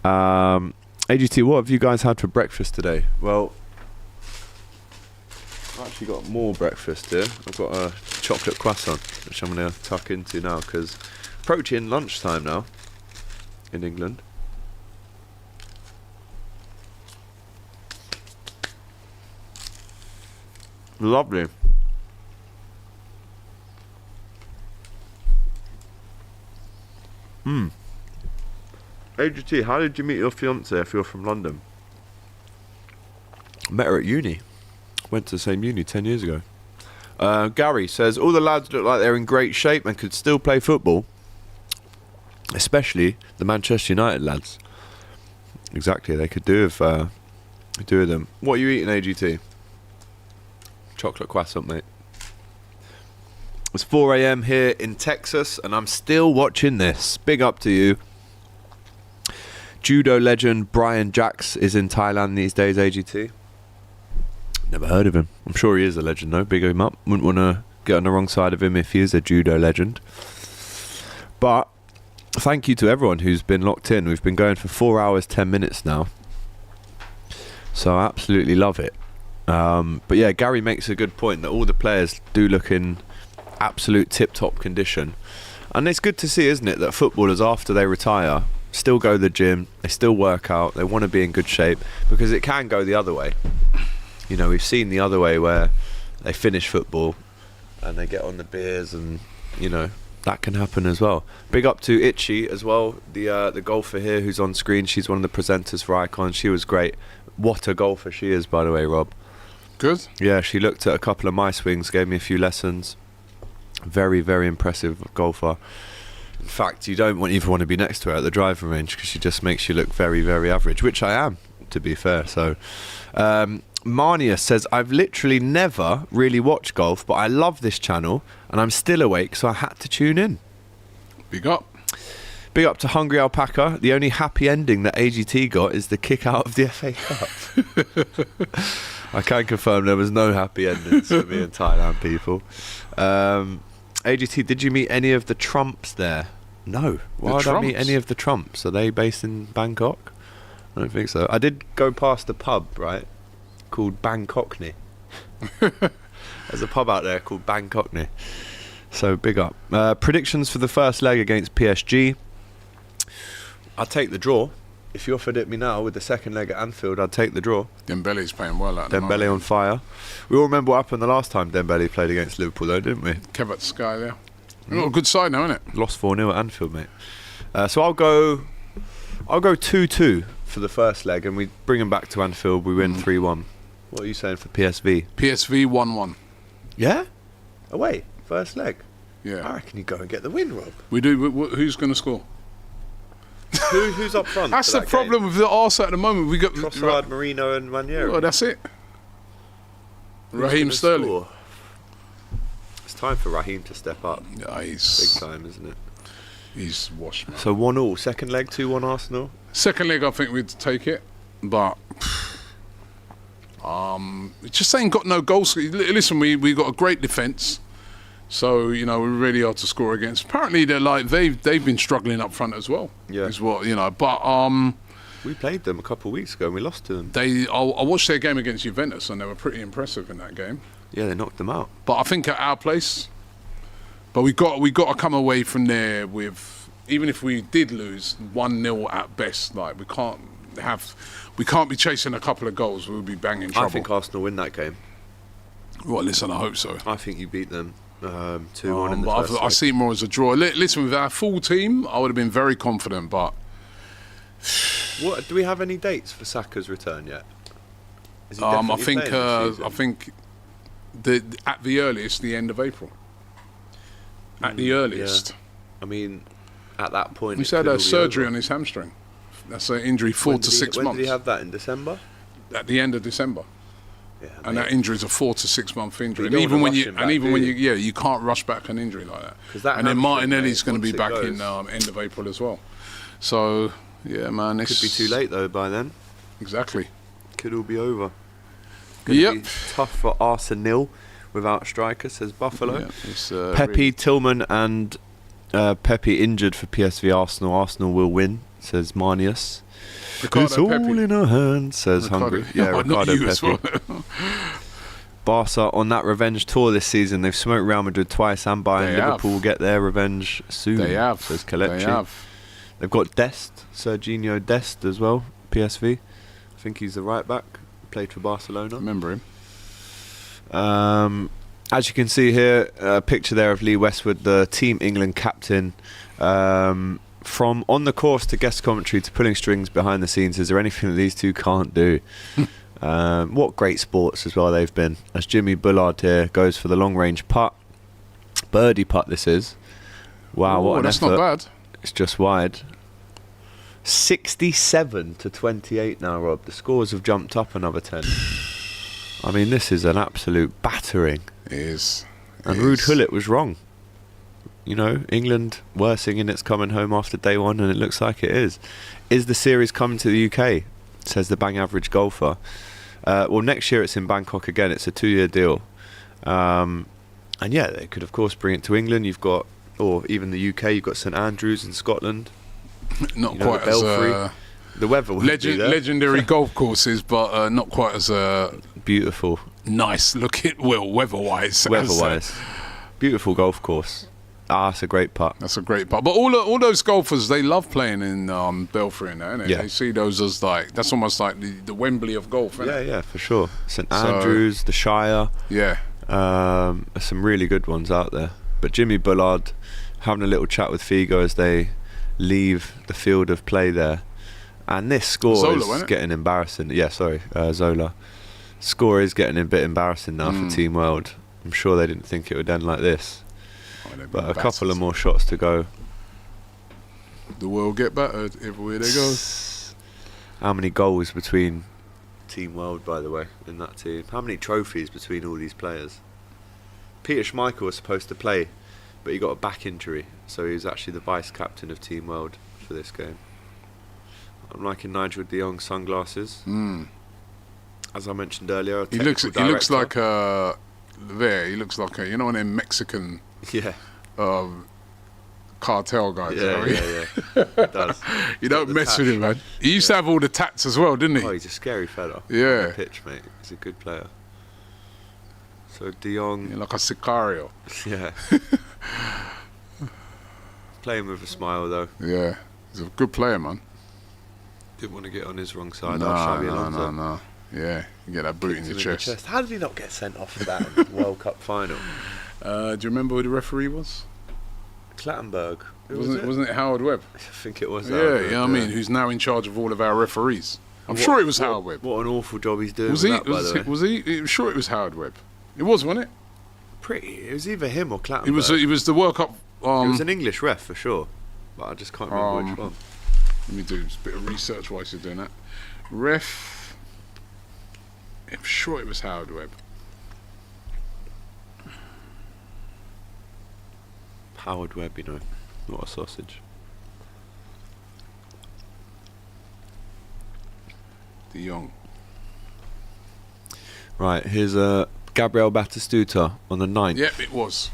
AGT, what have you guys had for breakfast today? Well, I've actually got more breakfast here. I've got a chocolate croissant, which I'm going to tuck into now, because approaching lunchtime now in England. Lovely. AGT, how did you meet your fiancée if you're from London? Met her at uni. Went to the same uni 10 years ago. Gary says, all the lads look like they're in great shape and could still play football. Especially the Manchester United lads. Exactly, they could do with them. What are you eating, AGT? Chocolate croissant, mate. It's 4 a.m. here in Texas, and I'm still watching this. Big up to you. Judo legend Brian Jacks is in Thailand these days, AGT. Never heard of him. I'm sure he is a legend, though. Big him up. Wouldn't want to get on the wrong side of him if he is a judo legend. But thank you to everyone who's been locked in. We've been going for 4 hours, 10 minutes now. So I absolutely love it. But yeah, Gary makes a good point that all the players do look in absolute tip-top condition. And it's good to see, isn't it, that footballers, after they retire, still go to the gym, they still work out, they want to be in good shape, because it can go the other way. You know, we've seen the other way where they finish football and they get on the beers and, you know, that can happen as well. Big up to Itchy as well, the golfer here who's on screen. She's one of the presenters for Icon. She was great. What a golfer she is, by the way, Rob. Good. Yeah, she looked at a couple of my swings, gave me a few lessons. Very, very impressive golfer. In fact, you don't even want to be next to her at the driving range because she just makes you look very, very average, which I am, to be fair. So, Marnia says, I've literally never really watched golf, but I love this channel and I'm still awake, so I had to tune in. Big up. Big up to Hungry Alpaca. The only happy ending that AGT got is the kick out of the FA Cup. I can confirm there was no happy endings for me and Thailand people. AGT, did you meet any of the Trumps there? No. Why would I meet any of the Trumps? Are they based in Bangkok? I don't think so. I did go past a pub, right, called Bangkokney. There's a pub out there called Bangkokney. So big up. Predictions for the first leg against PSG. I'll take the draw. If you offered it me now with the second leg at Anfield, I'd take the draw. Dembele's playing well at the Dembele moment. on fire. We all remember what happened the last time Dembele played against Liverpool, though, didn't we? Kev at Sky there. Not a good side now, isn't it? Lost 4-0 at Anfield, mate. So I'll go 2-2 for the first leg, and we bring them back to Anfield. We win 3-1. What are you saying for PSV? PSV 1-1. Yeah? Away, first leg. Yeah. I reckon you go and get the win, Rob. We do. Who's going to score? Who's up front? That's the problem with the Arsenal at the moment. We got Trossard, Marino, and Ranieri. Well, that's it. Raheem Sterling. Score? It's time for Raheem to step up. Yeah, he's big time, isn't it? He's washed, man. So 1-1. Second leg, 2-1 Arsenal. Second leg, I think we'd take it, but it just ain't got no goals. Listen, we got a great defence. So, we really are to score against. Apparently, they've been struggling up front as well. Yeah. Is what, but we played them a couple of weeks ago and we lost to them. I watched their game against Juventus and they were pretty impressive in that game. Yeah, they knocked them out. But I think at our place, but we got to come away from there with, even if we did lose 1-0 at best, we can't be chasing a couple of goals. We'll be banging trouble. I think Arsenal win that game. Well, listen, I hope so. I think you beat them 2-1 in the first I leg. see it more as a draw. Listen, with our full team, I would have been very confident, but do we have any dates for Saka's return yet? Is he I definitely think playing this season? I think at the earliest, the end of April. At the earliest. Yeah. I mean, at that point, he's had a surgery on his hamstring. That's an injury 4 to 6 months. When did he have that, in December? At the end of December. Yeah, and that injury is a 4 to 6 month injury. But And you even don't when wanna you can't rush back an injury like that. That And then hamstring, Martinelli's mate, going to be once back it in goes- end of April as well. So yeah, man, Could be too late though by then. Exactly. Could all be over. Gonna be tough for Arsenal without striker, says Buffalo. Yeah, it's, Pepe, really- Tillman and Pepe injured for PSV Arsenal. Arsenal will win, says Marnius. Ricardo It's all Pepe. in our hands, says Ricardo. Hungry. Yeah, Oh, not Ricardo you as Pepe. well. Barca on that revenge tour this season. They've smoked Real Madrid twice and Bayern. They have. Liverpool will get their revenge soon. They have. Says They Kelechi. have. They've got Dest, Serginho Dest as well, PSV. I think he's the right back. Played for Barcelona. Remember him. As you can see here, a picture there of Lee Westwood, the Team England captain. From on the course to guest commentary to pulling strings behind the scenes, is there anything that these two can't do? What great sports as well they've been. As Jimmy Bullard here goes for the long range putt. Birdie putt this is. Wow, what an that's effort. not bad. It's just wide. 67 to 28 now, Rob. The scores have jumped up another 10. I mean, this is an absolute battering. It is. And Ruud Gullit was wrong. England were singing It's Coming Home after day one, and it looks like it is. Is the series coming to the UK? Says the bang average golfer. Well, next year it's in Bangkok again. It's a 2-year deal. And yeah, they could, of course, bring it to England. You've got, or even the UK, you've got St Andrews in Scotland. Not quite the Belfry. as the weather will be there. legendary golf courses, but not quite as beautiful. Nice looking. Well, weather-wise. Weather-wise, beautiful golf course. That's a great putt. That's a great putt. But all those golfers, they love playing in Belfry and that, innit? Yeah. They see those as that's almost like the Wembley of golf, innit? Yeah, for sure. St Andrews, the Shire. Yeah. There's some really good ones out there. But Jimmy Bullard having a little chat with Figo as they leave the field of play there. And this score Zola, is getting embarrassing. Yeah, sorry, Zola. Score is getting a bit embarrassing now for Team World. I'm sure they didn't think it would end like this. But a couple of more shots to go. The world get battered everywhere they go. How many goals between Team World, by the way, in that team? How many trophies between all these players? Peter Schmeichel was supposed to play, but he got a back injury, so he was actually the vice captain of Team World for this game. I'm liking Nigel de Jong's sunglasses. As I mentioned earlier, He looks like he looks like a, you know, one of them Mexican cartel guys. Yeah. Does. You don't mess with him, man. He used to have all the tats as well, didn't he? Oh, he's a scary fella. Yeah. On the pitch, mate. He's a good player. So De Jong, like a sicario. Yeah. Playing with a smile though. Yeah, he's a good player, man. Didn't want to get on his wrong side. No. Yeah, you get that boot in your chest. How did he not get sent off for that in the World Cup final? Do you remember who the referee was? Clattenburg. Wasn't it Howard Webb? I think it was. Yeah, I mean, who's now in charge of all of our referees? I'm sure it was Howard Webb. What an awful job he's doing. Was he? I'm sure it was Howard Webb. It was, wasn't it? It was either him or Clattenburg. He was the World Cup. It was an English ref for sure, but I just can't remember which one. Let me do a bit of research whilst you're doing that. Ref. I'm sure it was Howard Webb. Howard Webb, you know, what a sausage. De Jong. Right, here's Gabriel Batistuta on the 9th. Yep, it was.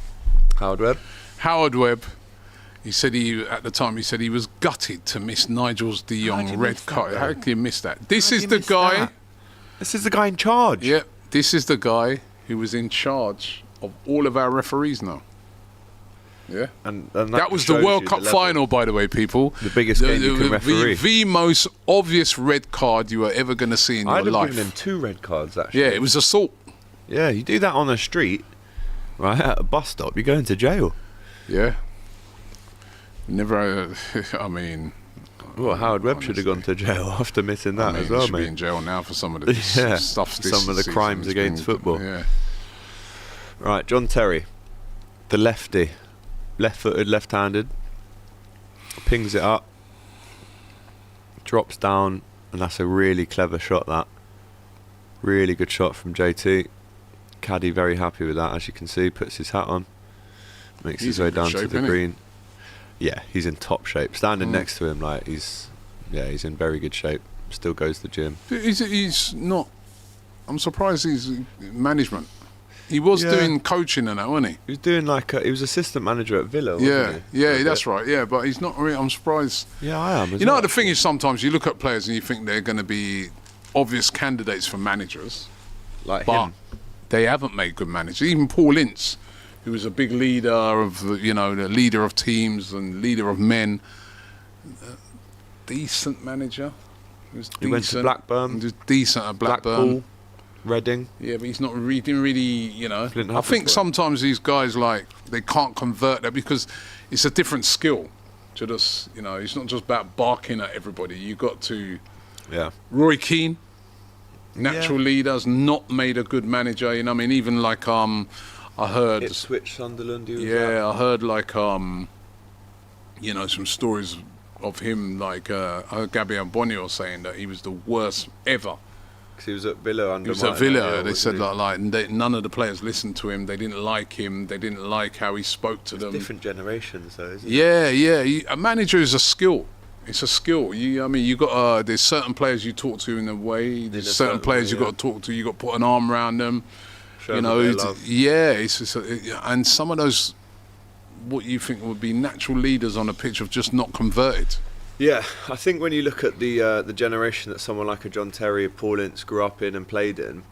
Howard Webb. Howard Webb. He said at the time he was gutted to miss Nigel's De Jong red card. How can you miss that? This is the guy. This is the guy in charge. Yep, this is the guy who was in charge of all of our referees now. Yeah, and that was the World Cup final, by the way, people. The biggest game you can referee. The most obvious red card you are ever going to see in your life. I'd have given him 2 red cards, actually. Yeah, it was assault. Yeah, you do that on the street, right, at a bus stop, you're going to jail. Yeah. Never, I mean... Well, Howard Webb should have gone to jail after missing that as well, he should mate. be in jail now for some of the stuff. Some of the crimes against football. Yeah. Right, John Terry, the lefty. Left-footed, left-handed, pings it up, drops down, and that's a really clever shot. That really good shot from JT. Caddy very happy with that, as you can see. Puts his hat on, makes his way down to the green. Yeah, he's in top shape. Standing next to him, like he's in very good shape. Still goes to the gym. He's not. I'm surprised he's management. He was doing coaching and that, wasn't he? He was doing he was assistant manager at Villa, wasn't he? Yeah, that's right. Yeah, but he's not really. I'm surprised. Yeah, I am. You know, the thing is, sometimes you look at players and you think they're going to be obvious candidates for managers, like but him. They haven't made good managers. Even Paul Ince, who was a big leader of the leader of teams and leader of men, decent manager. He went to Blackburn. He was decent at Blackburn. Blackpool. Reading. Yeah, but he's not reading really, I think sometimes these guys, they can't convert that because it's a different skill to just, it's not just about barking at everybody. You got to... Yeah. Roy Keane, natural leader's not made a good manager, I mean, even I heard... Ipswich, Sunderland, I heard some stories of him, I heard Gabby Ambonio saying that he was the worst ever. Because he was at Villa under. He was at Villa. They said none of the players listened to him. They didn't like him. They didn't like how he spoke to them. Different generations, though, isn't it? Yeah. A manager is a skill. It's a skill. You got. There's certain players you talk to in a way. There's certain players you got to talk to. You got to put an arm around them. It's just and some of those, what you think would be natural leaders on a pitch, have just not converted. Yeah, I think when you look at the generation that someone like a John Terry or Paul Ince grew up in and played in,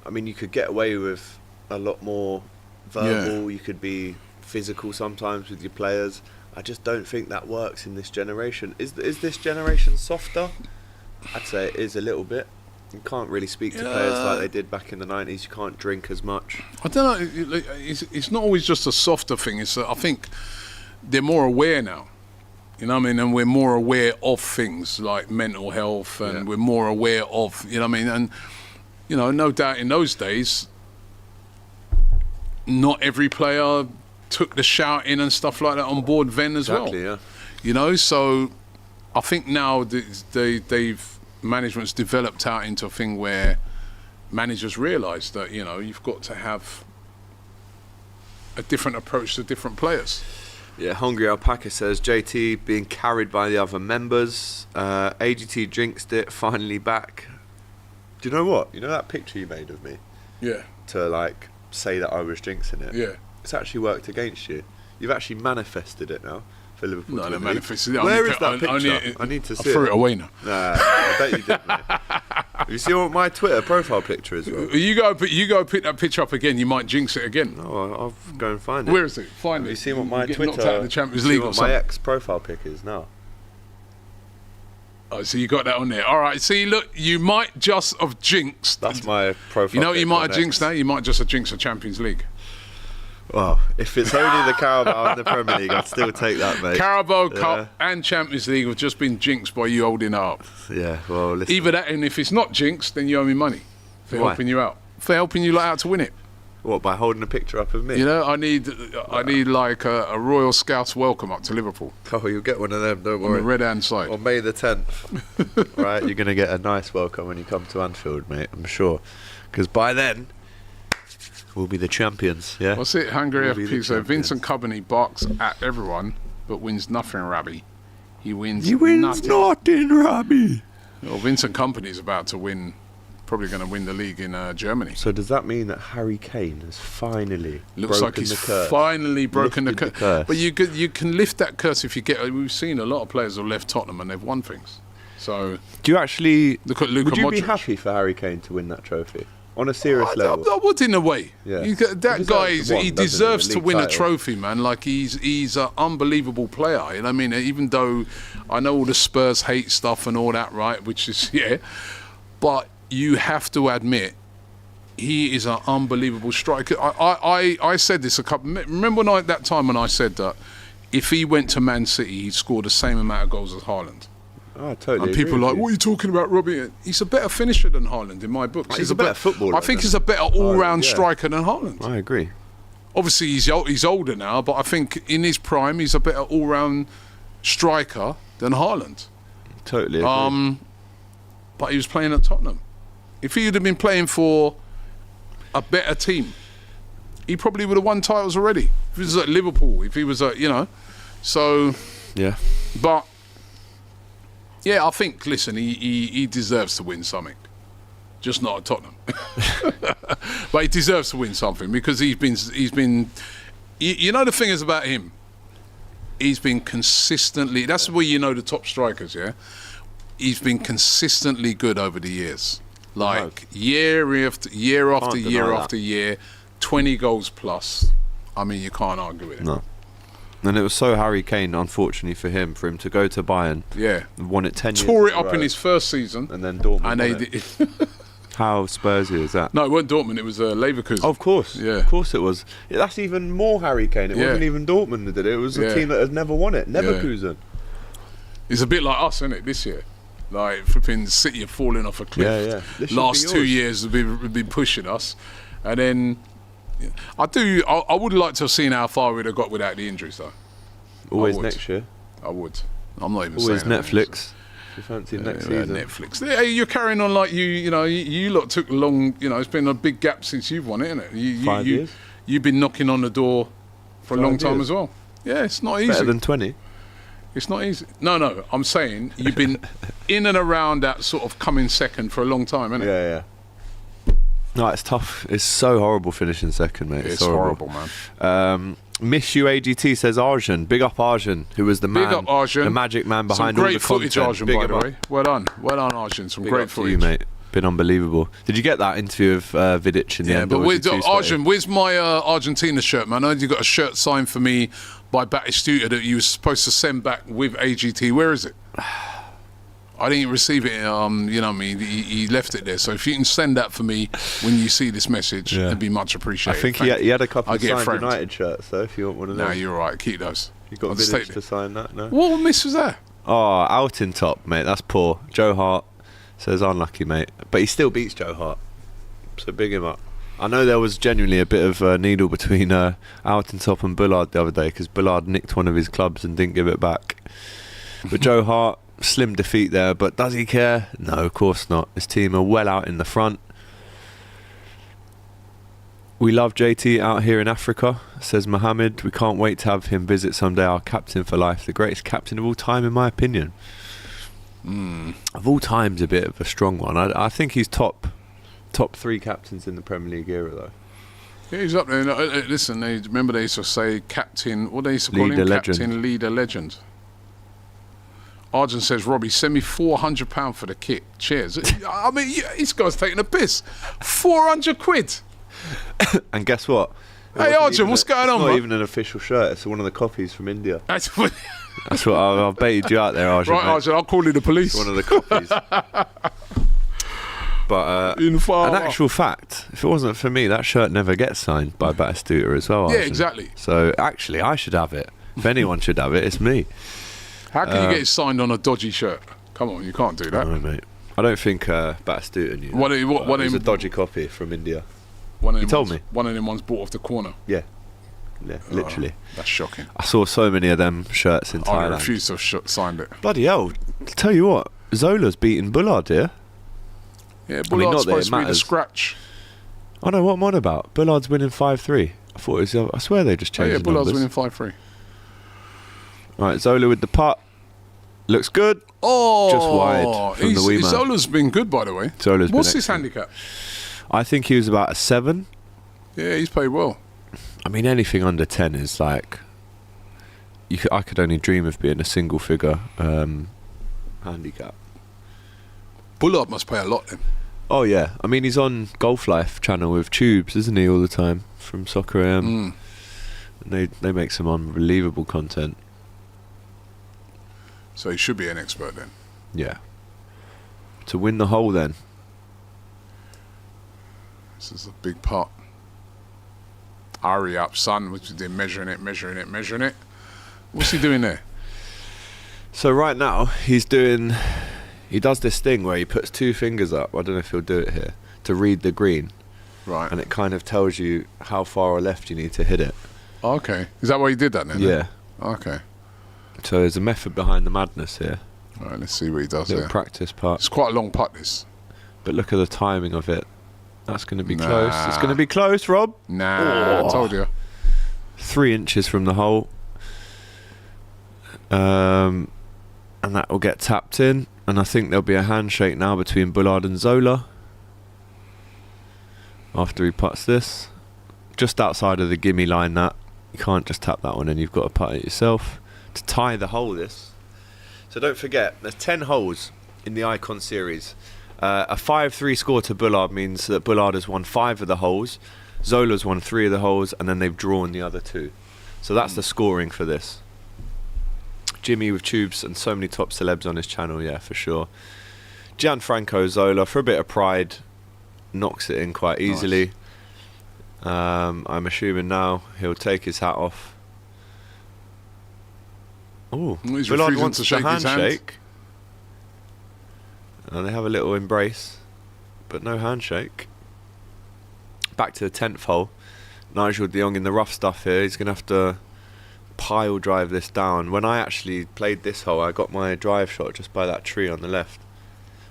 I mean, you could get away with a lot more verbal. You could be physical sometimes with your players. I just don't think that works in this generation. Is this generation softer? I'd say it is a little bit. You can't really speak to players like they did back in the 90s. You can't drink as much. I don't know. It's not always just a softer thing. I think they're more aware now. You know what I mean? And we're more aware of things like mental health, and we're more aware of, you know what I mean? And, you know, no doubt in those days, not every player took the shouting and stuff like that on board then as well. Exactly, yeah. You know, so I think now management's developed out into a thing where managers realise that, you know, you've got to have a different approach to different players. Yeah, Hungry Alpaca says, JT being carried by the other members. AGT jinxed it, finally back. Do you know what? You know that picture you made of me? Yeah. To, like, say that I was jinxing it? Yeah. It's actually worked against you. You've actually manifested it now for Liverpool. No, they manifested it. Where is that picture? I need to see it. I threw it away now. Nah, I bet you did, mate. You see what my Twitter profile picture is? Well? You go pick that picture up again. You might jinx it again. No, I'll go and find it. Where is it? Find it. You see what my Get Twitter? knocked out of the Champions League see or what something. my ex profile pic is now. Oh, so you got that on there. All right. See, look, you might just have jinxed. That's my profile. You know what you pic might on have jinxed X. now? You might just have jinxed the Champions League. Well, if it's only the Carabao and the Premier League, I'd still take that, mate. Carabao Cup and Champions League have just been jinxed by you holding it up. Yeah, well, listen. Either that, and if it's not jinxed, then you owe me money for Why? helping you out. For helping you out to win it. What, by holding a picture up of me? You know, I need like a Royal Scouts welcome up to Liverpool. Oh, you'll get one of them, don't On worry. the red-hand side. On May the 10th. Right, you're going to get a nice welcome when you come to Anfield, mate, I'm sure. Because by then, we'll be the champions, yeah? What's it? Hungry We'll be the FP. So champions. Vincent Company barks at everyone, but wins nothing, Robbie. He wins nothing, Robbie. Well, Vincent Company's about to win, probably going to win the league in Germany. So does that mean that Harry Kane has finally Looks like broken he's the curse? finally broken the Lifted curse. But you can lift that curse if you get. We've seen a lot of players have left Tottenham and they've won things. So do you actually look at Luka would you be Modric. happy for Harry Kane to win that trophy on a serious level? I would, in a way. Yeah. That guy, he deserves to win a title. trophy, man. Like he's an unbelievable player. You know what I mean? Even though I know all the Spurs hate stuff and all that, right? Which is but you have to admit he is an unbelievable striker. I said this a couple. Remember that time when I said that if he went to Man City, he'd score the same amount of goals as Haaland. Oh, I totally And people agree are like, with what are you talking about, Robbie? He's a better finisher than Haaland in my books. He's a better footballer I think than he's a better all-round yeah. striker than Haaland. I agree. Obviously, he's older now, but I think in his prime, he's a better all-round striker than Haaland. Totally agree. But he was playing at Tottenham. If he had been playing for a better team, he probably would have won titles already. If he was at Liverpool, if he was at, so... Yeah. But... Yeah, I think, listen, he deserves to win something. Just not at Tottenham. But he deserves to win something because he's been you know the thing is about him, he's been consistently, that's where you know the top strikers, yeah? He's been consistently good over the years. Like year after year after Can't year deny after year, 20 goals plus. I mean, you can't argue with it. No. And it was so Harry Kane, unfortunately for him to go to Bayern. Yeah. And won it 10 years. Tore it in a up in row. his first season. And then Dortmund And won they it. did. How Spursy is that? No, it wasn't Dortmund, it was Leverkusen. Of course. Yeah. Of course it was. Yeah, that's even more Harry Kane. It Yeah. wasn't even Dortmund that did it. It was a Yeah. team that has never won it. Leverkusen. It's a bit like us, isn't it, this year? Like, flipping City have fallen off a cliff. Yeah, yeah. This should Last be 2 yours. years have been pushing us. And then, I would like to have seen how far we'd have got without the injuries, though. Always I would. next year. I would. I'm not even Always saying that. Netflix. If you fancy next season. Netflix. Hey, you're carrying on like you lot took long, it's been a big gap since you've won it, isn't it? 5 years. You've been knocking on the door for a 5 long time years. as well. Yeah, it's not easy. Better than 20. It's not easy. No, I'm saying you've been in and around that sort of coming second for a long time, isn't it? Yeah, yeah. No, it's tough. It's so horrible finishing second, mate. It's horrible, man. Miss you AGT says Arjun. Big up Arjun, who was the man, Big up Arjun. the magic man behind Some all great the footage, content. Arjun, Big by the up. way. Well done, Arjun. Some Big great up to footage, you, mate. Been unbelievable. Did you get that interview of Vidic in the end? But or was it too sweaty? Arjun, where's my Argentina shirt, man? I know you got a shirt signed for me by Batistuta that you were supposed to send back with AGT. Where is it? I didn't receive it. You know what I mean? He left it there. So if you can send that for me when you see this message, it'd be much appreciated. I think Thank he had a couple I'll of get signed framed. United shirts, though, if you want one of them. No, you're right. Keep those. You got a village to sign that, no? What miss was that? Oh, out in top, mate. That's poor. Joe Hart says unlucky, mate. But he still beats Joe Hart. So big him up. I know there was genuinely a bit of a needle between out in top and Bullard the other day because Bullard nicked one of his clubs and didn't give it back. But Joe Hart, slim defeat there. But does he care? No, of course not. His team are well out in the front. We love JT out here in Africa, says Mohammed. We can't wait to have him visit someday. Our captain for life, the greatest captain of all time, in my opinion. Of all time's a bit of a strong one. I think he's top 3 captains in the Premier League era, though. Yeah, he's up there. Listen, remember they used to say captain. What they used to call Leader him? legend. Captain, leader, legend. Arjun says, Robbie, send me £400 for the kit. Cheers. I mean, this guy's taking a piss. 400 quid. And guess what? Hey, Arjun, what's going on, It's not man? even an official shirt. It's one of the copies from India. That's what I've baited you out there, Arjun. Right, mate. Arjun, I'll call you the police. It's one of the copies. But an actual fact, if it wasn't for me, that shirt never gets signed by Batistuta as well. Yeah, Arjun. exactly. So actually, I should have it. If anyone should have it, it's me. How can you get it signed on a dodgy shirt? Come on, you can't do that. No, mate. I don't think Batistuta knew. It was a dodgy copy from India. He told me. One of them ones bought off the corner. Yeah, literally. That's shocking. I saw so many of them shirts in I Thailand. refuse to have signed it. Bloody hell! Tell you what, Zola's beating Bullard here. Yeah, I mean, Bullard's not that it supposed to be the matters. scratch. I know what I'm on about. Bullard's winning 5-3. I thought it was. I swear they just changed the Bullard's numbers. winning 5-3. Right, Zola with the putt. Looks good. Oh, just wide from the wee man. Zola's been good, by the way. What's his handicap? I think he was about a 7. Yeah, he's played well. I mean, anything under 10 is like... I could only dream of being a single figure handicap. Bullard must play a lot then. Oh, yeah. I mean, he's on Golf Life channel with Tubes, isn't he, all the time? From Soccer AM. And they make some unbelievable content. So he should be an expert then. Yeah. To win the hole then. This is a big pot. Hurry up, son. Which they're measuring it. What's he doing there? So right now, he does this thing where he puts 2 fingers up. I don't know if he'll do it here. To read the green. Right. And it kind of tells you how far or left you need to hit it. Okay. Is that why he did that then? Yeah. Okay. So there's a method behind the madness here. All right, let's see what he does Little there. practice part. It's quite a long putt, this. But look at the timing of it. That's going to be close. It's going to be close, Rob. Nah, I told you. 3 inches from the hole. And that will get tapped in. And I think there'll be a handshake now between Bullard and Zola. After he putts this. Just outside of the gimme line, that. You can't just tap that one in. You've got to putt it yourself. To tie the hole, this. So don't forget, there's 10 holes in the Icon series. A 5-3 score to Bullard means that Bullard has won 5 of the holes, Zola's won 3 of the holes, and then they've drawn the other 2. So that's the scoring for this. Jimmy with Tubes and so many top celebs on his channel, yeah, for sure. Gianfranco Zola, for a bit of pride, knocks it in quite easily. Nice. I'm assuming now he'll take his hat off. Oh, Bullard wants to shake his handshake. And they have a little embrace, but no handshake. Back to the 10th hole. Nigel de Jong in the rough stuff here. He's going to have to pile drive this down. When I actually played this hole, I got my drive shot just by that tree on the left.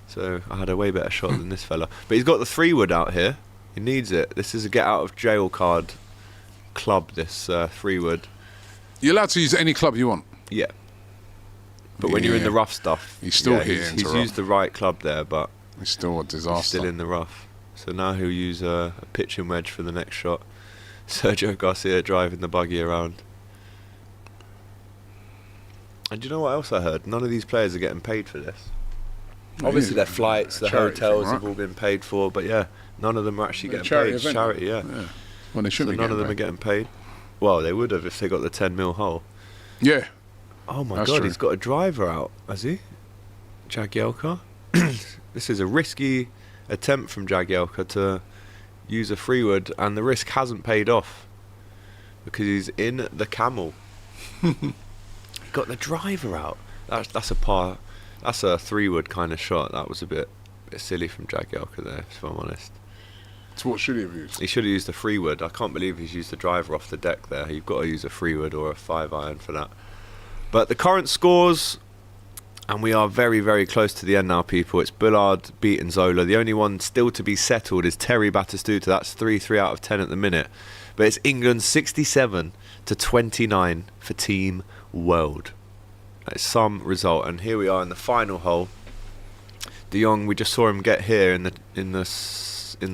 So I had a way better shot than this fella. But he's got the 3-wood out here. He needs it. This is a get out of jail card club, this 3-wood. You're allowed to use any club you want. Yeah. But when you're in the rough stuff, he's still here. He's used the right club there, but it's still a disaster. He's still in the rough. So now he'll use a pitching wedge for the next shot. Sergio Garcia driving the buggy around. And do you know what else I heard? None of these players are getting paid for this. Obviously their flights, their hotels have all been paid for, but yeah, none of them are actually getting paid. It's charity, yeah. Well, they shouldn't be none of them are getting paid. Well, they would have if they got the 10 mil hole. Yeah. Oh my God, he's got a driver out, has he? Jagielka? This is a risky attempt from Jagielka to use a 3-wood, and the risk hasn't paid off because he's in the camel. got the driver out. That's a par. That's a 3-wood kind of shot. That was a bit silly from Jagielka there, if I'm honest. So what should he have used? He should have used a 3-wood. I can't believe he's used the driver off the deck there. You've got to use a 3-wood or a 5-iron for that. But the current scores, and we are very, very close to the end now, people. It's Bullard beating Zola. The only one still to be settled is Terry Batistuta. That's 3 out of 10 at the minute. But it's England 67-29 for Team World. That's some result. And here we are in the final hole. De Jong, we just saw him get here in the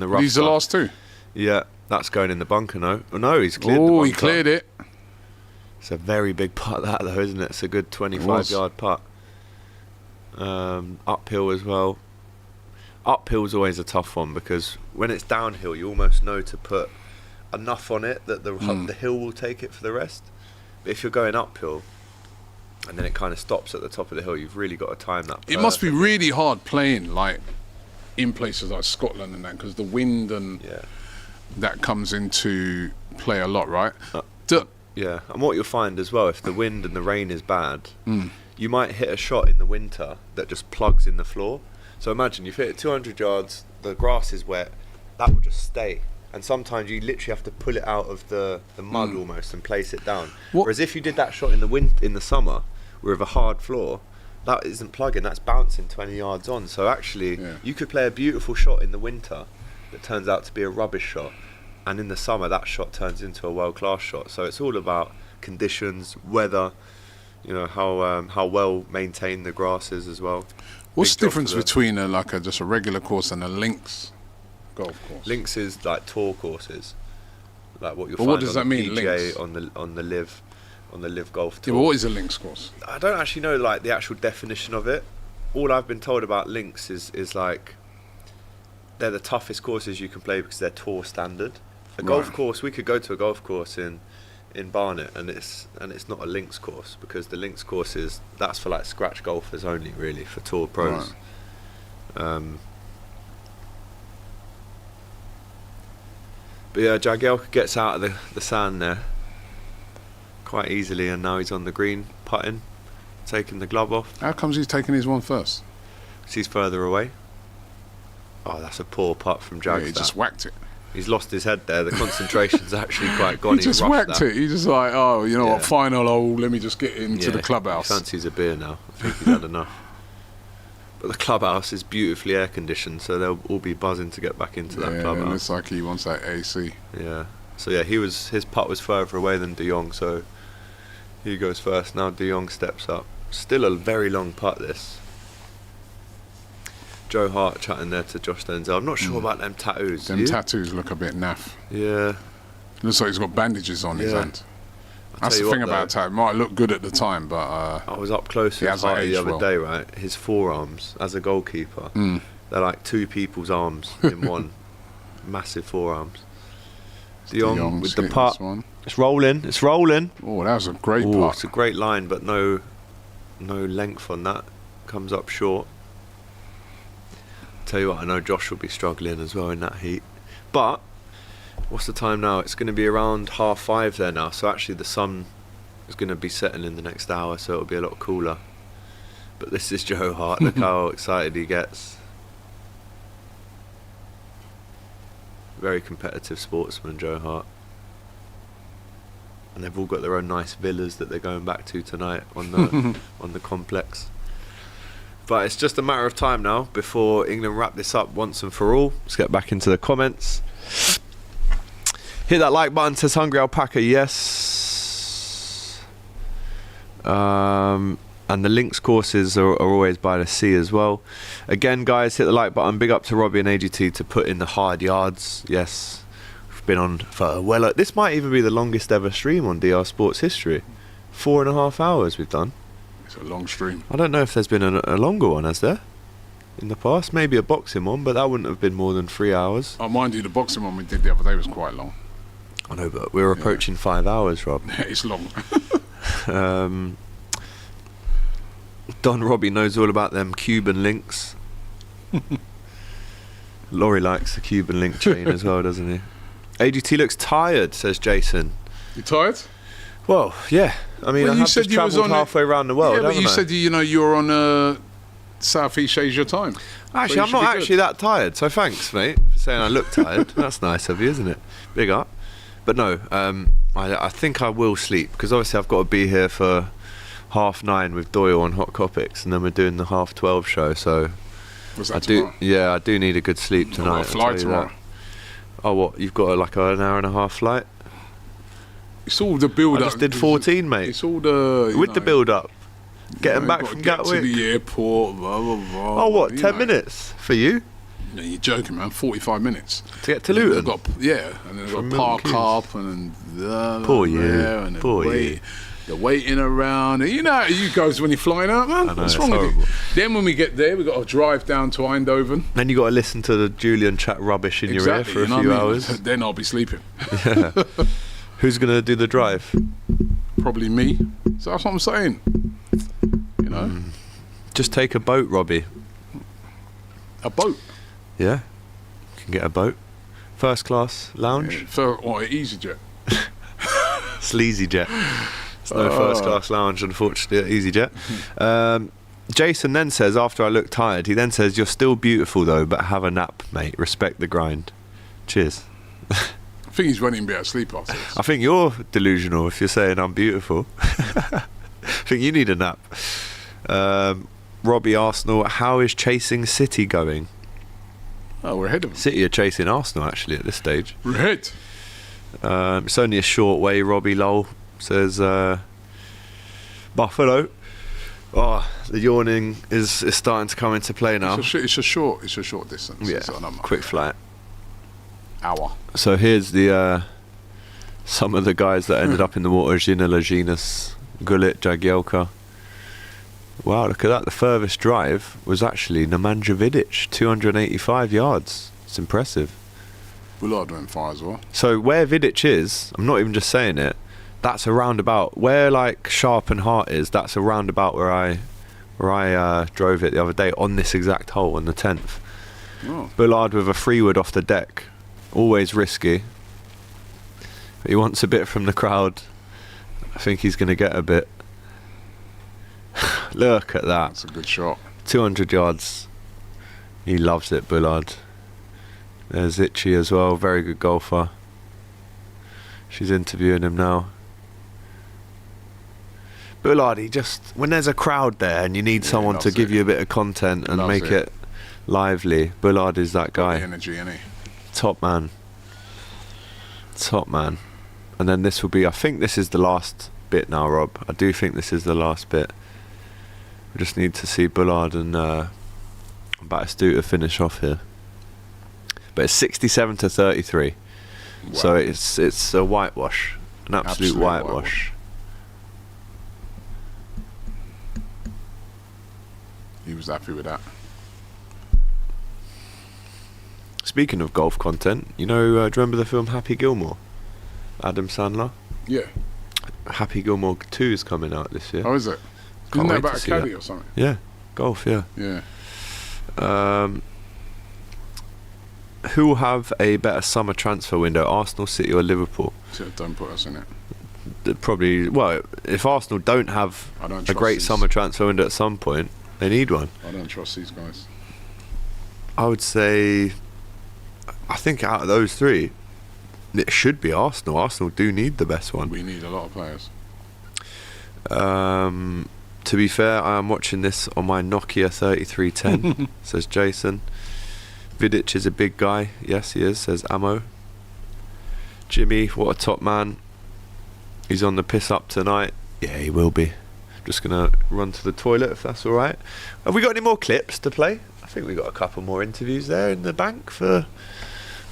rough. These are the last two. Yeah, that's going in the bunker. No, he's cleared the bunker. Oh, he cleared it. It's a very big putt, that though, isn't it? It's a good 25-yard putt. Uphill as well. Uphill's always a tough one because when it's downhill, you almost know to put enough on it that the hill will take it for the rest. But if you're going uphill and then it kind of stops at the top of the hill, you've really got to time that. It must be really hard playing like in places like Scotland and that, because the wind and that comes into play a lot, right? Yeah, and what you'll find as well, if the wind and the rain is bad, you might hit a shot in the winter that just plugs in the floor. So imagine you've hit it 200 yards, the grass is wet, that will just stay. And sometimes you literally have to pull it out of the mud almost and place it down. Whereas if you did that shot in the summer with a hard floor, that isn't plugging, that's bouncing 20 yards on. So actually, you could play a beautiful shot in the winter that turns out to be a rubbish shot. And in the summer, that shot turns into a world-class shot. So it's all about conditions, weather, you know, how well maintained the grass is as well. What's the difference between just a regular course and a links golf course? Links is like tour courses, like what you'll find what does on that the mean, PGA, links? on the live golf tour. Yeah, but what is a links course? I don't actually know like the actual definition of it. All I've been told about links is like they're the toughest courses you can play because they're tour standard. A golf course, we could go to a golf course in Barnet and it's not a links course, because the links course that's for like scratch golfers only, really, for tour pros. Right. But yeah, Jagielka gets out of the sand there quite easily, and now he's on the green putting, taking the glove off. How comes he's taking his one first? Because he's further away. Oh, that's a poor putt from Jags. Yeah, he just whacked it. He's lost his head there. The concentration's actually quite gone. He just whacked it. He's just like, oh, you know what, final hole, let me just get into the clubhouse. He fancies a beer now. I think he's had enough. But the clubhouse is beautifully air conditioned, so they'll all be buzzing to get back into that clubhouse. Yeah, looks like he wants that AC. Yeah. So yeah, his putt was further away than De Jong, so he goes first. Now De Jong steps up. Still a very long putt, this. Joe Hart chatting there to Josh Denzel. I'm not sure about them tattoos. Them tattoos look a bit naff. Yeah. Looks like he's got bandages on his hand. That's the thing about tattoo. It might look good at the time, but I was up close with Hart the other day, right? His forearms, as a goalkeeper, they're like two people's arms in one. Massive forearms. De Jong with the putt. It's rolling. It's rolling. Oh, that was a great putt. It's a great line, but no length on that. Comes up short. Tell you what, I know Josh will be struggling as well in that heat. But what's the time now? It's going to be around 5:30 there now. So actually the sun is going to be setting in the next hour, so it'll be a lot cooler. But this is Joe Hart. Look how excited he gets. Very competitive sportsman, Joe Hart. And they've all got their own nice villas that they're going back to tonight on the on the complex. But it's just a matter of time now before England wrap this up once and for all. Let's get back into the comments. Hit that like button, says Hungry Alpaca, yes. And the links courses are always by the sea as well. Again, guys, hit the like button. Big up to Robbie and AGT to put in the hard yards. Yes, we've been on for this might even be the longest ever stream on DR Sports history. 4.5 hours we've done. It's a long stream. I don't know if there's been a longer one, has there? In the past, maybe a boxing one, but that wouldn't have been more than 3 hours. Oh, mind you, the boxing one we did the other day was quite long. I know, but we're approaching 5 hours, Rob. It's long. Don Robbie knows all about them Cuban links. Laurie likes the Cuban link chain as well, doesn't he? AGT looks tired, says Jason. You tired? Well, yeah. I mean, Well, I you have said just you was travelled on halfway around the world, Yeah, but haven't you I? said you were on Southeast Asia time. Actually, So you I'm should not be actually good. that tired, so thanks, mate, for saying I look tired. That's nice of you, isn't it? Big up. But no, I think I will sleep, because obviously I've got to be here for 9:30 with Doyle on Hot Topics, and then we're doing the 12:30 show, so Was that I tomorrow? do need a good sleep I've tonight. got a I'll flight tell you tomorrow. that. Oh, what? You've got like an hour and a half flight? It's all the build I up. just did 14, mate. It's all the with the build up. Getting you back gotta from get Gatwick. to the airport. Blah blah blah. Oh, what? you 10 know. minutes for you? No, you're joking, man. 45 minutes to get to And then Luton. they've got, yeah, and then they've From got park Milton up and then Poor you. and then Poor wait, you. They're waiting around. And you know how you guys when you're flying out, man. I know, What's it's wrong with horrible. you? Then when we get there, we've got to drive down to Eindhoven. Then you got to listen to the Julian chat rubbish in your ear for a you know few what I mean? hours. Then I'll be sleeping. Yeah. Who's going to do the drive? Probably me. So that's what I'm saying. You know? Just take a boat, Robbie. A boat? Yeah. You can get a boat. First class lounge. Or EasyJet. Sleazy Jet. There's no first class lounge, unfortunately, at EasyJet. Jason then says, after I look tired, he then says, "You're still beautiful though, but have a nap, mate. Respect the grind." Cheers. I think he's running a bit of sleep after this. I think you're delusional if you're saying I'm beautiful. I think you need a nap. Robbie Arsenal, how is chasing City going? Oh, we're ahead of them. City are chasing Arsenal actually at this stage. We're ahead. It's only a short way, Robbie Lowell says. Buffalo. Oh, the yawning is starting to come into play now. It's a short distance. Yeah, It's on quick flight. Hour. So here's the some of the guys that ended up in the water: Gina Laginas, Gullit, Jagielka. Wow, look at that. The furthest drive was actually Nemanja Vidic, 285 yards. It's impressive. Bullard went far as well. So where Vidic is, I'm not even just saying it, that's a roundabout. Where like Sharpe and Hart is, that's a roundabout where I drove it the other day on this exact hole on the 10th. Oh. Bullard with a freewood off the deck. Always risky. But he wants a bit from the crowd. I think he's going to get a bit. Look at that. That's a good shot. 200 yards. He loves it, Bullard. There's Itchy as well. Very good golfer. She's interviewing him now. Bullard, he just... When there's a crowd there and you need someone to give you a bit of content and make it lively, Bullard is that guy. Energy, isn't he? Top man. Top man. And then this will be... I think this is the last bit now, Rob. I do think this is the last bit. We just need to see Bullard and Batistuta finish off here. But it's 67-33. Wow. So it's a whitewash. An absolute whitewash. He was happy with that. Speaking of golf content, you know, do you remember the film Happy Gilmore? Adam Sandler? Yeah. Happy Gilmore 2 is coming out this year. Oh, is it? Can't Isn't that wait about to a see caddy that. or something? Yeah, golf, yeah. Yeah. Who will have a better summer transfer window, Arsenal, City or Liverpool? So don't put us in it. Probably, well, if Arsenal don't have a great summer transfer window at some point, they need one. I don't trust these guys. I would say, I think out of those three, it should be Arsenal. Arsenal do need the best one. We need a lot of players. To be fair, I am watching this on my Nokia 3310, says Jason. Vidic is a big guy. Yes, he is, says Ammo. Jimmy, what a top man. He's on the piss up tonight. Yeah, he will be. Just going to run to the toilet if that's alright. Have we got any more clips to play? I think we got a couple more interviews there in the bank for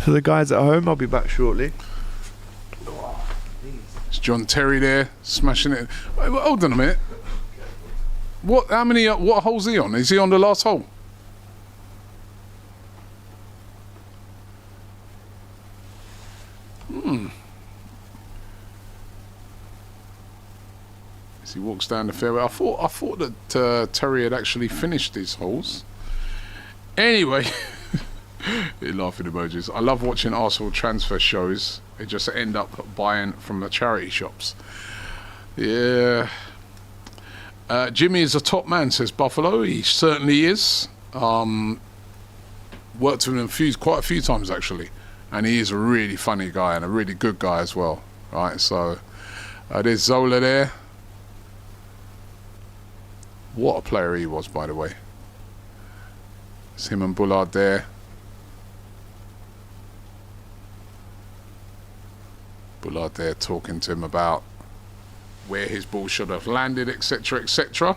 the guys at home. I'll be back shortly. Is John Terry there smashing it? Wait, hold on a minute. What? How many? What hole's he on? Is he on the last hole? As he walks down the fairway, I thought that Terry had actually finished his holes. Anyway, laughing emojis. I love watching Arsenal transfer shows. They just end up buying from the charity shops. Yeah. Jimmy is a top man, says Buffalo. He certainly is. Worked with him quite a few times actually, and he is a really funny guy and a really good guy as well. Right, so there's Zola there. What a player he was, by the way. It's him and Bullard there. Bullard there talking to him about where his ball should have landed, etc., etc.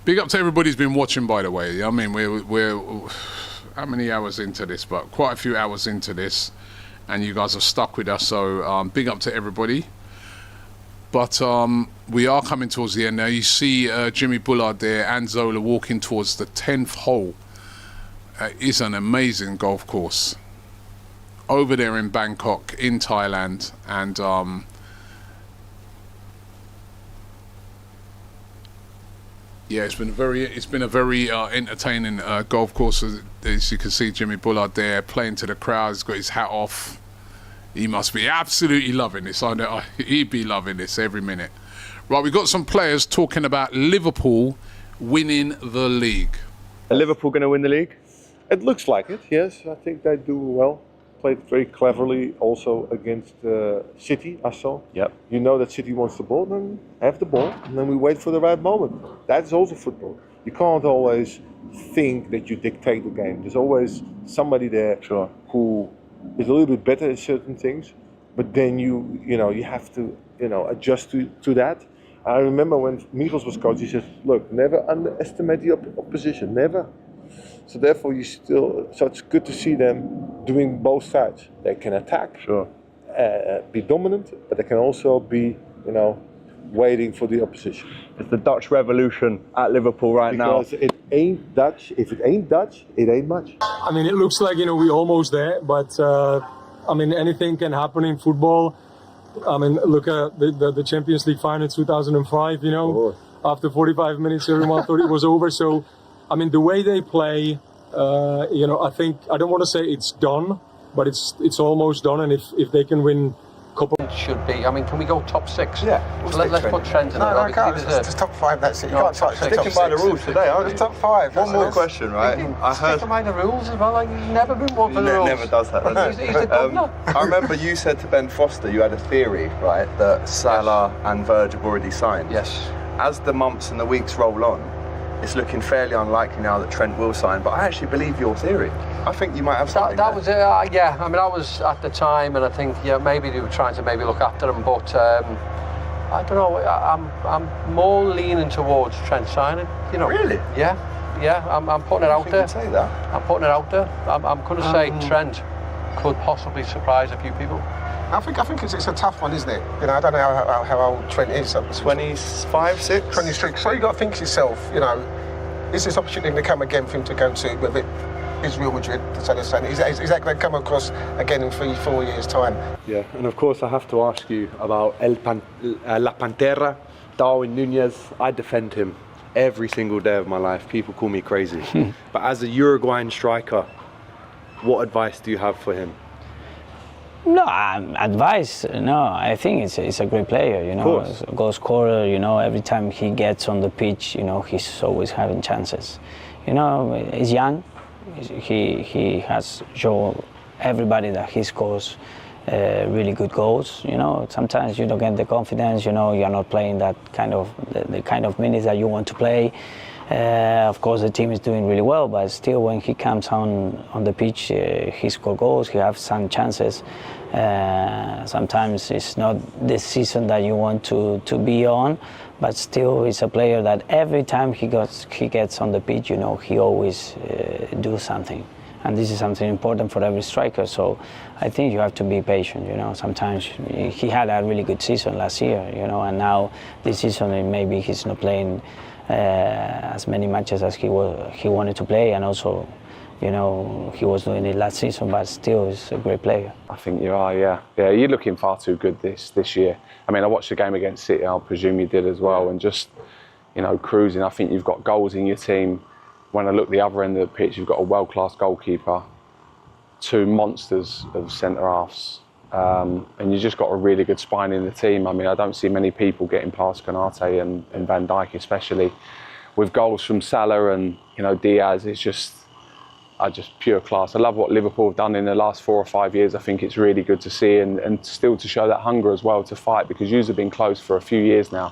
Big up to everybody who's been watching, by the way. I mean, we're how many hours into this? But quite a few hours into this, and you guys are stuck with us. So big up to everybody. But we are coming towards the end now. You see Jimmy Bullard there and Zola walking towards the 10th hole. It's an amazing golf course over there in Bangkok, in Thailand, and yeah, it's been a very entertaining golf course. As you can see, Jimmy Bullard there playing to the crowd. He's got his hat off. He must be absolutely loving this. I know he'd be loving this every minute. Right, we've got some players talking about Liverpool winning the league. Are Liverpool going to win the league? It looks like it, yes. I think they do well. Played very cleverly also against City, I saw. Yep. You know that City wants the ball, then have the ball, and then we wait for the right moment. That's also football. You can't always think that you dictate the game. There's always somebody there who is a little bit better at certain things, but then you have to adjust to that. I remember when Michels was coach, he said, look, never underestimate the opposition, never. So therefore, so it's good to see them doing both sides. They can attack, be dominant, but they can also be, waiting for the opposition. It's the Dutch Revolution at Liverpool right now. Because it ain't Dutch. If it ain't Dutch, it ain't much. I mean, it looks like we're almost there, but I mean, anything can happen in football. I mean, look at the Champions League final in 2005. After 45 minutes, everyone thought it was over. So, I mean, the way they play, I think I don't want to say it's done, but it's almost done. And if they can win. Should be. I mean, can we go top 6? Yeah. So let's put Trent in there. No, I can't. It's top 5. That's it. You can't touch Sticking by the rules today, aren't you? It's top 5. One more question, right? I heard. Sticking by the rules as well. Like, he's never been one for the rules. Never does that. Does he's a governor. I remember you said to Ben Foster you had a theory, right, that Salah and Virg have already signed. Yes. As the months and the weeks roll on, it's looking fairly unlikely now that Trent will sign, but I actually believe your theory. I think you might have something that was yeah, I mean, I was at the time, and I think, maybe they were trying to look after him, but I don't know, I'm more leaning towards Trent signing, Really? Yeah, I'm putting it out there. You say that? I'm putting it out there. I'm going to say Trent could possibly surprise a few people. I think it's a tough one, isn't it? I don't know how old Trent is. 25, 6? 26. So you got to think to yourself, is this opportunity to come again for him to go to, whether it is Real Madrid, is that going to come across again in 3-4 years' time? Yeah, and of course I have to ask you about La Pantera, Darwin Núñez. I defend him every single day of my life. People call me crazy. But as a Uruguayan striker, what advice do you have for him? No, advice. No, I think it's a great player. Goal scorer. Every time he gets on the pitch, he's always having chances. He's young. He has shown everybody that he scores really good goals. Sometimes you don't get the confidence. You're not playing that kind of the kind of minutes that you want to play. Of course, the team is doing really well, but still, when he comes on the pitch, he scores goals. He has some chances. Sometimes it's not the season that you want to be on, but still, he's a player that every time he gets on the pitch, he always do something. And this is something important for every striker. So I think you have to be patient. Sometimes he had a really good season last year. And now this season maybe he's not playing as many matches as he wanted to play, and also, he was doing it last season, but still is a great player. I think you are, yeah. You're looking far too good this year. I mean, I watched the game against City, I presume you did as well, and just, cruising. I think you've got goals in your team. When I look the other end of the pitch, you've got a world-class goalkeeper. two monsters of centre halves. And you just got a really good spine in the team. I mean, I don't see many people getting past Konate and Van Dijk, especially with goals from Salah and Diaz. It's just pure class. I love what Liverpool have done in the last 4 or 5 years. I think it's really good to see and still to show that hunger as well to fight, because you've been close for a few years now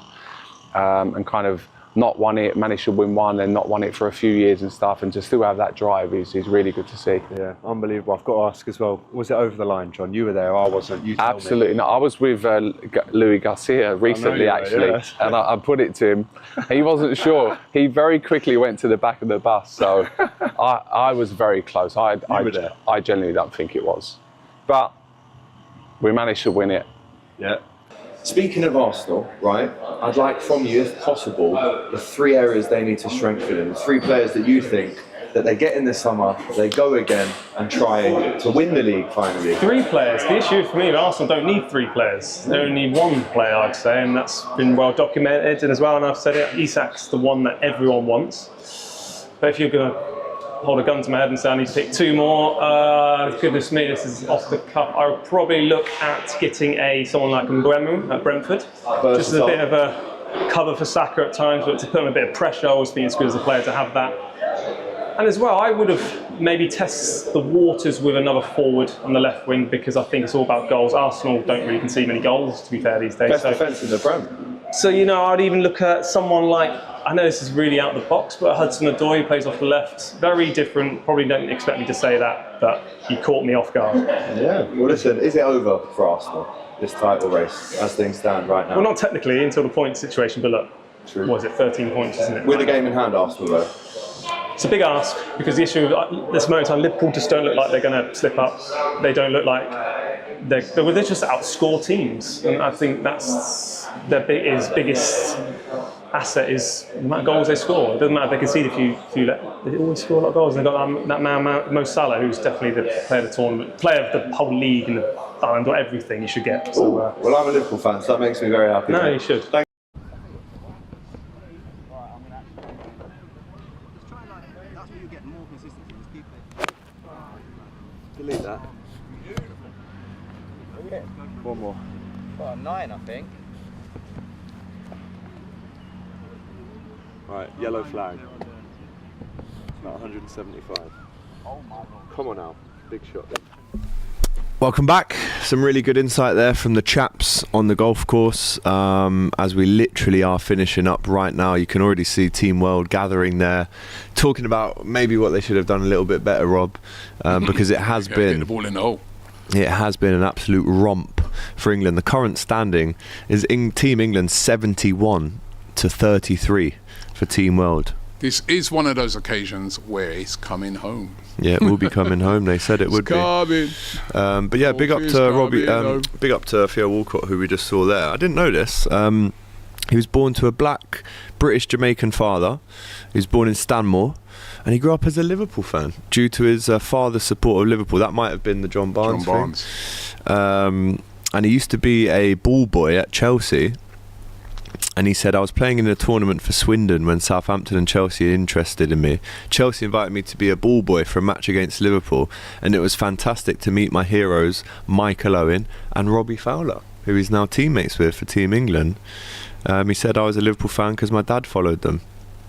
and kind of not won it, managed to win one, then not won it for a few years and stuff, and to still have that drive is really good to see. Yeah, unbelievable. I've got to ask as well, was it over the line, John? You were there, I wasn't. You tell Absolutely. me. No, I was with Louis Garcia recently, actually, and I put it to him. He wasn't sure. He very quickly went to the back of the bus, so I was very close. I genuinely don't think it was. But we managed to win it. Yeah. Speaking of Arsenal, right, I'd like from you, if possible, the 3 areas they need to strengthen in, the 3 players that you think that they get in this summer, they go again and try to win the league finally. 3 players. The issue for me with Arsenal don't need 3 players. They only need 1 player, I'd say, and that's been well documented. And as well, and I've said it, Isak's the one that everyone wants. But if you're going to hold a gun to my head and say I need to pick 2 more, goodness me, this is off the cuff. I would probably look at getting someone like Mbeumo at Brentford. Just as a bit of a cover for Saka at times, but to put him a bit of pressure. I always think it's good as a player to have that. And as well, I would have maybe tested the waters with another forward on the left wing, because I think it's all about goals. Arsenal don't really concede many goals, to be fair, these days. Best defence in the Prem. So, I'd even look at someone like, I know this is really out of the box, but Hudson-Odoi plays off the left. Very different. Probably don't expect me to say that, but he caught me off guard. Yeah. Well, listen, is it over for Arsenal, this title race, as things stand right now? Well, not technically until the point situation, but look, what is it, 13 points, isn't it? With the game in hand, Arsenal, though. It's a big ask, because the issue at this moment in time, Liverpool just don't look like they're going to slip up. They don't look like they just outscore teams, and I think that's their biggest asset is the amount of goals they score. It doesn't matter if they concede they always score a lot of goals. And they've got that man Mo Salah, who's definitely the player of the tournament, player of the whole league and the Ballon d'Or, everything you should get. So, well, I'm a Liverpool fan, so that makes me very happy. No, you should. Delete that. One more. Well, 9, I think. Right, yellow flag. About 175. Come on now, big shot. Welcome back. Some really good insight there from the chaps on the golf course. As we literally are finishing up right now, you can already see Team World gathering there, talking about maybe what they should have done a little bit better, Rob, because it has been the ball in the hole. It has been an absolute romp for England. The current standing is Team England 71 to 33 for Team World. This is one of those occasions where it's coming home. Yeah, it will be coming home. They said it would be. But yeah, big up to Robbie. Big up to Theo Walcott, who we just saw there. I didn't know this. He was born to a black British Jamaican father. He was born in Stanmore, and he grew up as a Liverpool fan due to his father's support of Liverpool. That might have been the John Barnes thing. And he used to be a ball boy at Chelsea. And he said, I was playing in a tournament for Swindon when Southampton and Chelsea are interested in me. Chelsea invited me to be a ball boy for a match against Liverpool, and it was fantastic to meet my heroes, Michael Owen and Robbie Fowler, who he's now teammates with for Team England. He said, I was a Liverpool fan because my dad followed them.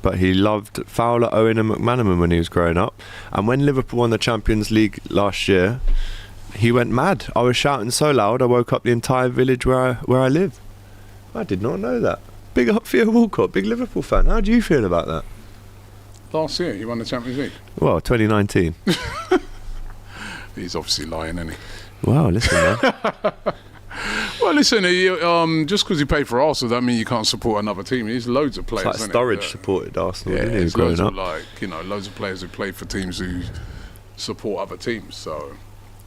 But he loved Fowler, Owen and McManaman when he was growing up. And when Liverpool won the Champions League last year, he went mad. I was shouting so loud I woke up the entire village where I live. I did not know that. Big up Theo Walcott, big Liverpool fan. How do you feel about that? Last year, he won the Champions League. Well, 2019. He's obviously lying, isn't he? Wow, listen, man. Well, listen, just because you pay for Arsenal, that means you can't support another team. There's loads of players. It's like Sturridge supported Arsenal, didn't he? There's Growing loads up. of loads of players who play for teams who support other teams. So,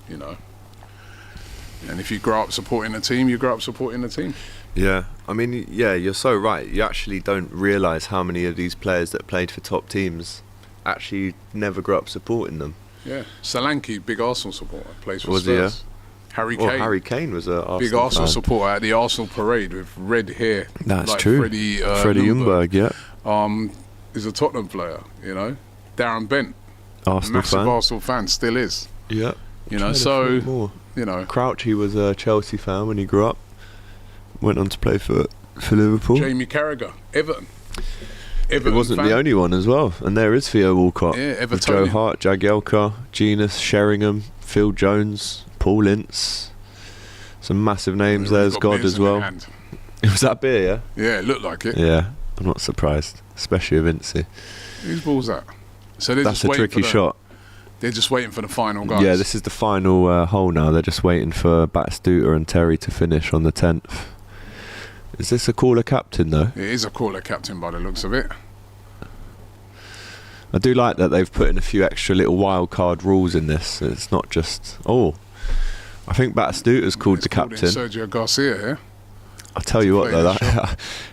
and if you grow up supporting a team, you grow up supporting a team. Yeah, I mean, yeah, you're so right. You actually don't realise how many of these players that played for top teams actually never grew up supporting them. Yeah, Solanke, big Arsenal supporter, plays for Was Spurs. he? Harry Kane. Harry Kane was a Arsenal big Arsenal fan. supporter at the Arsenal parade with red hair. That's like true. Freddie Ljungberg, yeah. Is a Tottenham player, Darren Bent, Arsenal massive fan. Arsenal fan, still is. Yeah. You know, so you know, Crouchy was a Chelsea fan when he grew up. Went on to play for Liverpool. Jamie Carragher, Everton. It wasn't the only one as well. And there is Theo Walcott. Yeah, with Joe Hart, Jagielka, Genus, Sherringham, Phil Jones, Paul Ince. Some massive names. There's God as well. It was that beer, yeah? Yeah, it looked like it. Yeah, I'm not surprised, especially with Ince. Whose ball's that? So they're That's just a tricky shot. They're just waiting for the final guys. Yeah, this is the final hole now. They're just waiting for Batistuta and Terry to finish on the 10th. Is this a caller captain though? It is a caller captain by the looks of it. I do like that they've put in a few extra little wild card rules in this. It's not just I think Batistuta's called the captain. Sergio Garcia here. I'll tell you what though,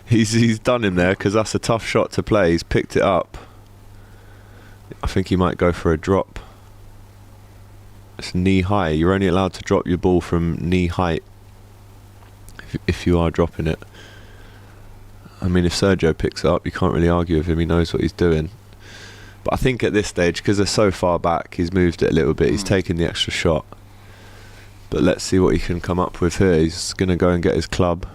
he's done him there because that's a tough shot to play. He's picked it up. I think he might go for a drop. It's knee high. You're only allowed to drop your ball from knee height if you are dropping it. I mean, if Sergio picks it up, you can't really argue with him. He knows what he's doing. But I think at this stage, because they're so far back, he's moved it a little bit. He's taken the extra shot. But let's see what he can come up with here. He's going to go and get his club.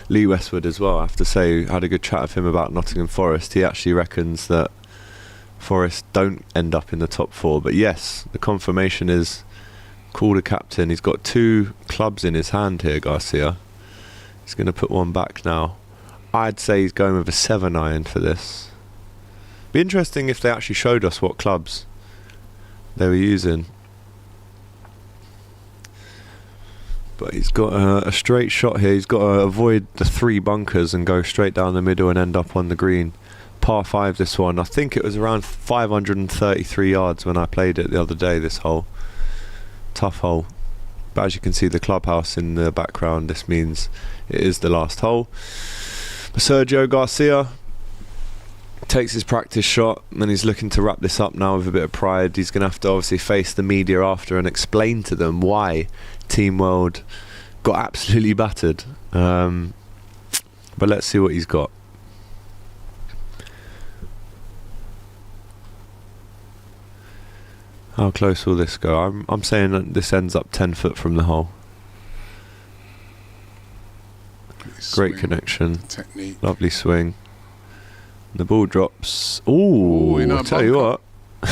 Lee Westwood as well, I have to say, had a good chat with him about Nottingham Forest. He actually reckons that Forest don't end up in the top 4. But yes, the confirmation is called a captain. He's got 2 clubs in his hand here, Garcia. He's going to put one back now. I'd say he's going with a 7-iron for this. Be interesting if they actually showed us what clubs they were using. But he's got a straight shot here. He's got to avoid the 3 bunkers and go straight down the middle and end up on the green. Par 5 this one. I think it was around 533 yards when I played it the other day, this hole. Tough hole. But as you can see the clubhouse in the background, this means it is the last hole. But Sergio Garcia takes his practice shot and he's looking to wrap this up now with a bit of pride. He's going to have to obviously face the media after and explain to them why Team World got absolutely battered. But let's see what he's got. How close will this go? I'm saying that this ends up 10 foot from the hole. Great connection. Technique. Lovely swing. The ball drops. Ooh, I'll tell you what.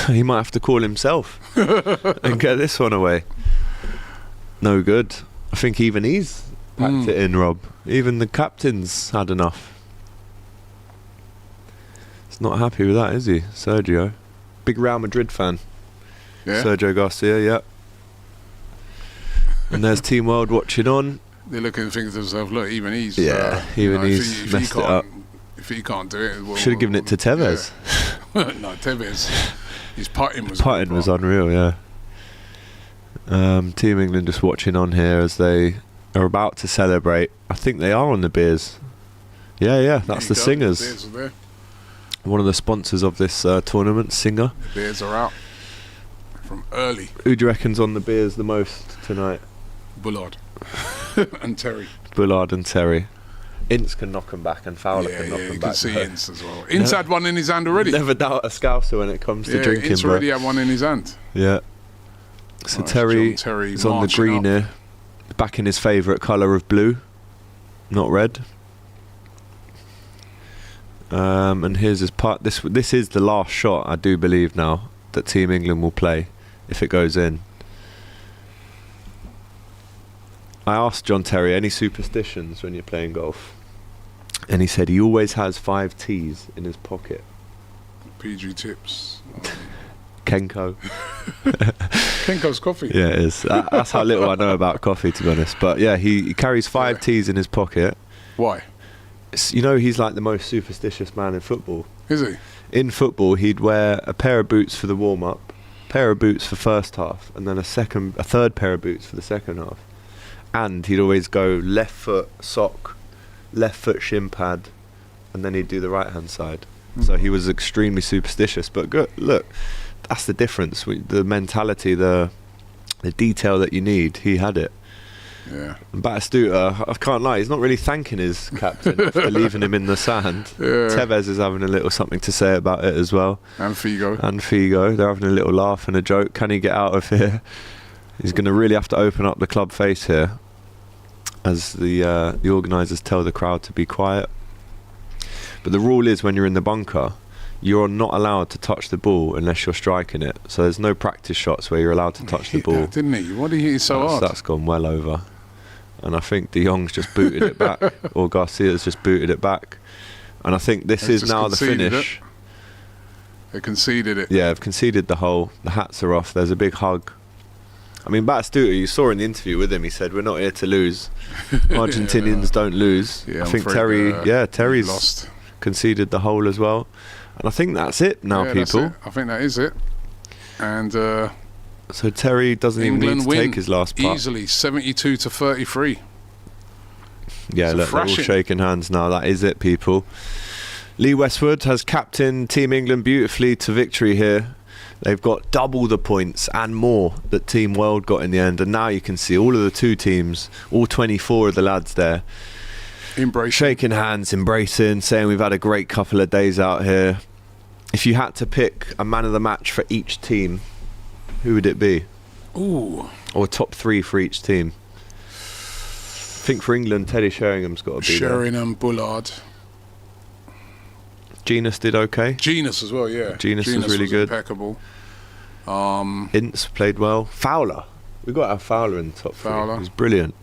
He might have to call himself and get this one away. No good. I think even he's packed it in, Rob. Even the captain's had enough. He's not happy with that, is he, Sergio? Big Real Madrid fan. Yeah. Sergio Garcia, yeah. And there's Team World watching on. They're looking and thinking to themselves, look, even he's... he's messed it up. If he can't do it... Well, should have given it to Tevez. Yeah. No, Tevez. His putting was... Putting was unreal, yeah. Team England just watching on here as they are about to celebrate. I think they are on the beers. Yeah, that's the Singers. The beers are there. One of the sponsors of this tournament, Singer. The beers are out from early. Who do you reckon's on the beers the most tonight? Bullard and Terry. Bullard and Terry. Ince can knock them back and Fowler can knock them you back. can see Ince as well. Ince had one in his hand already. Never doubt a Scouser when it comes to drinking. Ince already had one in his hand. Yeah. So Terry is on the green here, back in his favourite colour of blue, not red. And here's his putt. This is the last shot, I do believe now, that Team England will play if it goes in. I asked John Terry any superstitions when you're playing golf, and he said he always has 5 teas in his pocket. PG tips. Kenko. Kenko's coffee. Yeah, it is. That's how little I know about coffee, to be honest. But yeah, he carries 5 teas in his pocket. Why? He's like the most superstitious man in football. Is he? In football, he'd wear a pair of boots for the warm-up, pair of boots for first half, and then a third pair of boots for the second half. And he'd always go left foot sock, left foot shin pad, and then he'd do the right-hand side. So he was extremely superstitious. But good, look, that's the difference. The mentality, the detail that you need, he had it. Yeah. And Batistuta, I can't lie, he's not really thanking his captain for leaving him in the sand. Yeah. Tevez is having a little something to say about it as well. And Figo. They're having a little laugh and a joke. Can he get out of here? He's going to really have to open up the club face here, as the organisers tell the crowd to be quiet. But the rule is, when you're in the bunker, you're not allowed to touch the ball unless you're striking it. So there's no practice shots where you're allowed to touch the ball. That, didn't he? Why did he hit it so hard? That's gone well over. And I think De Jong's just booted it back, or Garcia's just booted it back. And I think this is now the finish. They conceded it. Yeah, they've conceded the hole. The hats are off. There's a big hug. I mean, Batistuta, you saw in the interview with him, he said, we're not here to lose. Argentinians don't lose. Yeah, I think Terry's lost. Conceded the hole as well. And I think that's it now, people. I think that is it. And so Terry doesn't England even need to win take his last putt. easily, 72-33. Yeah, look, they're all shaking hands now. That is it, people. Lee Westwood has captained Team England beautifully to victory here. They've got double the points and more that Team World got in the end. And now you can see all of the two teams, all 24 of the lads there, shaking hands, embracing, saying we've had a great couple of days out here. If you had to pick a man of the match for each team, who would it be? Ooh. Or top three for each team? I think for England, Teddy Sheringham's got to be Sherringham, Bullard. Genus did okay. Genus as well, yeah. Genus was really good. Impeccable. Ince played well. Fowler. We've got to have Fowler in the top three. He was brilliant.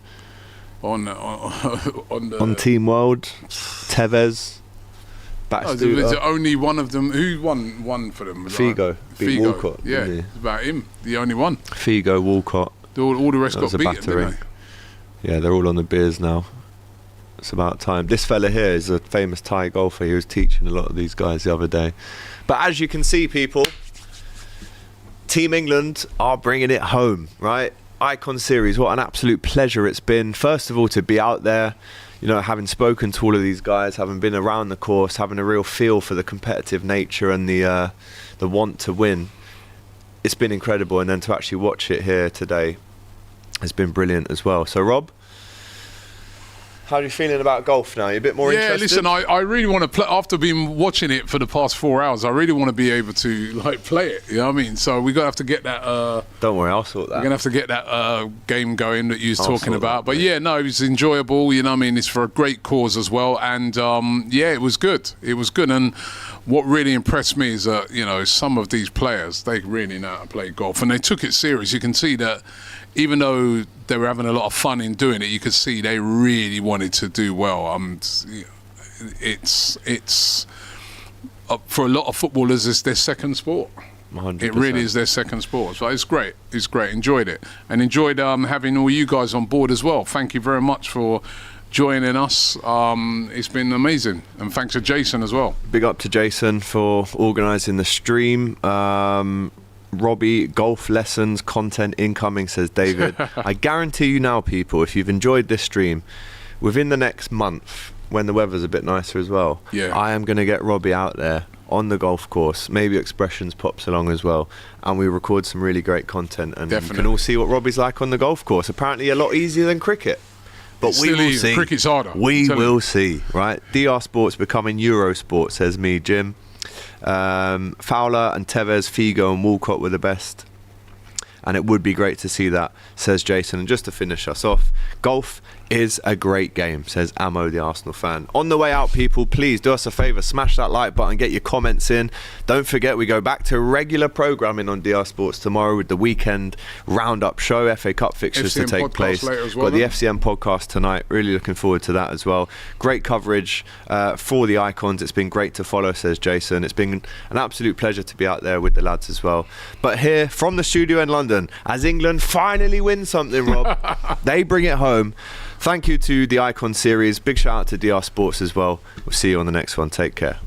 On Team World, Tevez, Batistuta. There's only one of them. Who won for them? Figo. Beat Walcott. Yeah, it's about him. The only one. Figo, Walcott. All the rest that got was beaten, battering. didn't Yeah, they're all on the beers now. It's about time. This fella here is a famous Thai golfer. He was teaching a lot of these guys the other day. But as you can see, people, Team England are bringing it home, right? Icon Series, what an absolute pleasure it's been. First of all, to be out there, you know, having spoken to all of these guys, having been around the course, having a real feel for the competitive nature and the want to win. It's been incredible, and then to actually watch it here today has been brilliant as well. So, Rob, how are you feeling about golf now? Are you a bit more interested? Yeah, listen, I really want to play. After being watching it for the past 4 hours, I really want to be able to play it. You know what I mean? So we're gonna have to get that. Don't worry, I'll sort that. We're gonna have to get that game going that you was talking about. But yeah, no, it was enjoyable. You know what I mean? It's for a great cause as well, and yeah, it was good. It was good, and what really impressed me is that, you know, some of these players, they really know how to play golf, and they took it serious. You can see that. Even though they were having a lot of fun in doing it, you could see they really wanted to do well. It's for a lot of footballers, it's their second sport. 100%. It really is their second sport. So it's great. It's great. Enjoyed it, and enjoyed having all you guys on board as well. Thank you very much for joining us. It's been amazing, and thanks to Jason as well. Big up to Jason for organising the stream. Robbie, golf lessons, content incoming, says David. I guarantee you now, people, if you've enjoyed this stream, within the next month, when the weather's a bit nicer as well, I am going to get Robbie out there on the golf course. Maybe Expressions pops along as well, and we record some really great content, and you can all see what Robbie's like on the golf course. Apparently a lot easier than cricket. But we will see. Cricket's harder. We will see, right? DR Sport's becoming Eurosport, says me, Jim. Fowler and Tevez, Figo and Walcott were the best, and it would be great to see that, says Jason. And just to finish us off, golf is a great game, says Ammo, the Arsenal fan. On the way out, people, please do us a favour, smash that like button, get your comments in. Don't forget, we go back to regular programming on DR Sports tomorrow with the weekend roundup show, FA Cup fixtures FCM to take place. well, Got the FCM podcast tonight, really looking forward to that as well. Great coverage for the Icons. It's been great to follow, says Jason. It's been an absolute pleasure to be out there with the lads as well. But here from the studio in London, as England finally win something, Rob, they bring it home. Thank you to the Icon series. Big shout out to DR Sports as well. We'll see you on the next one. Take care.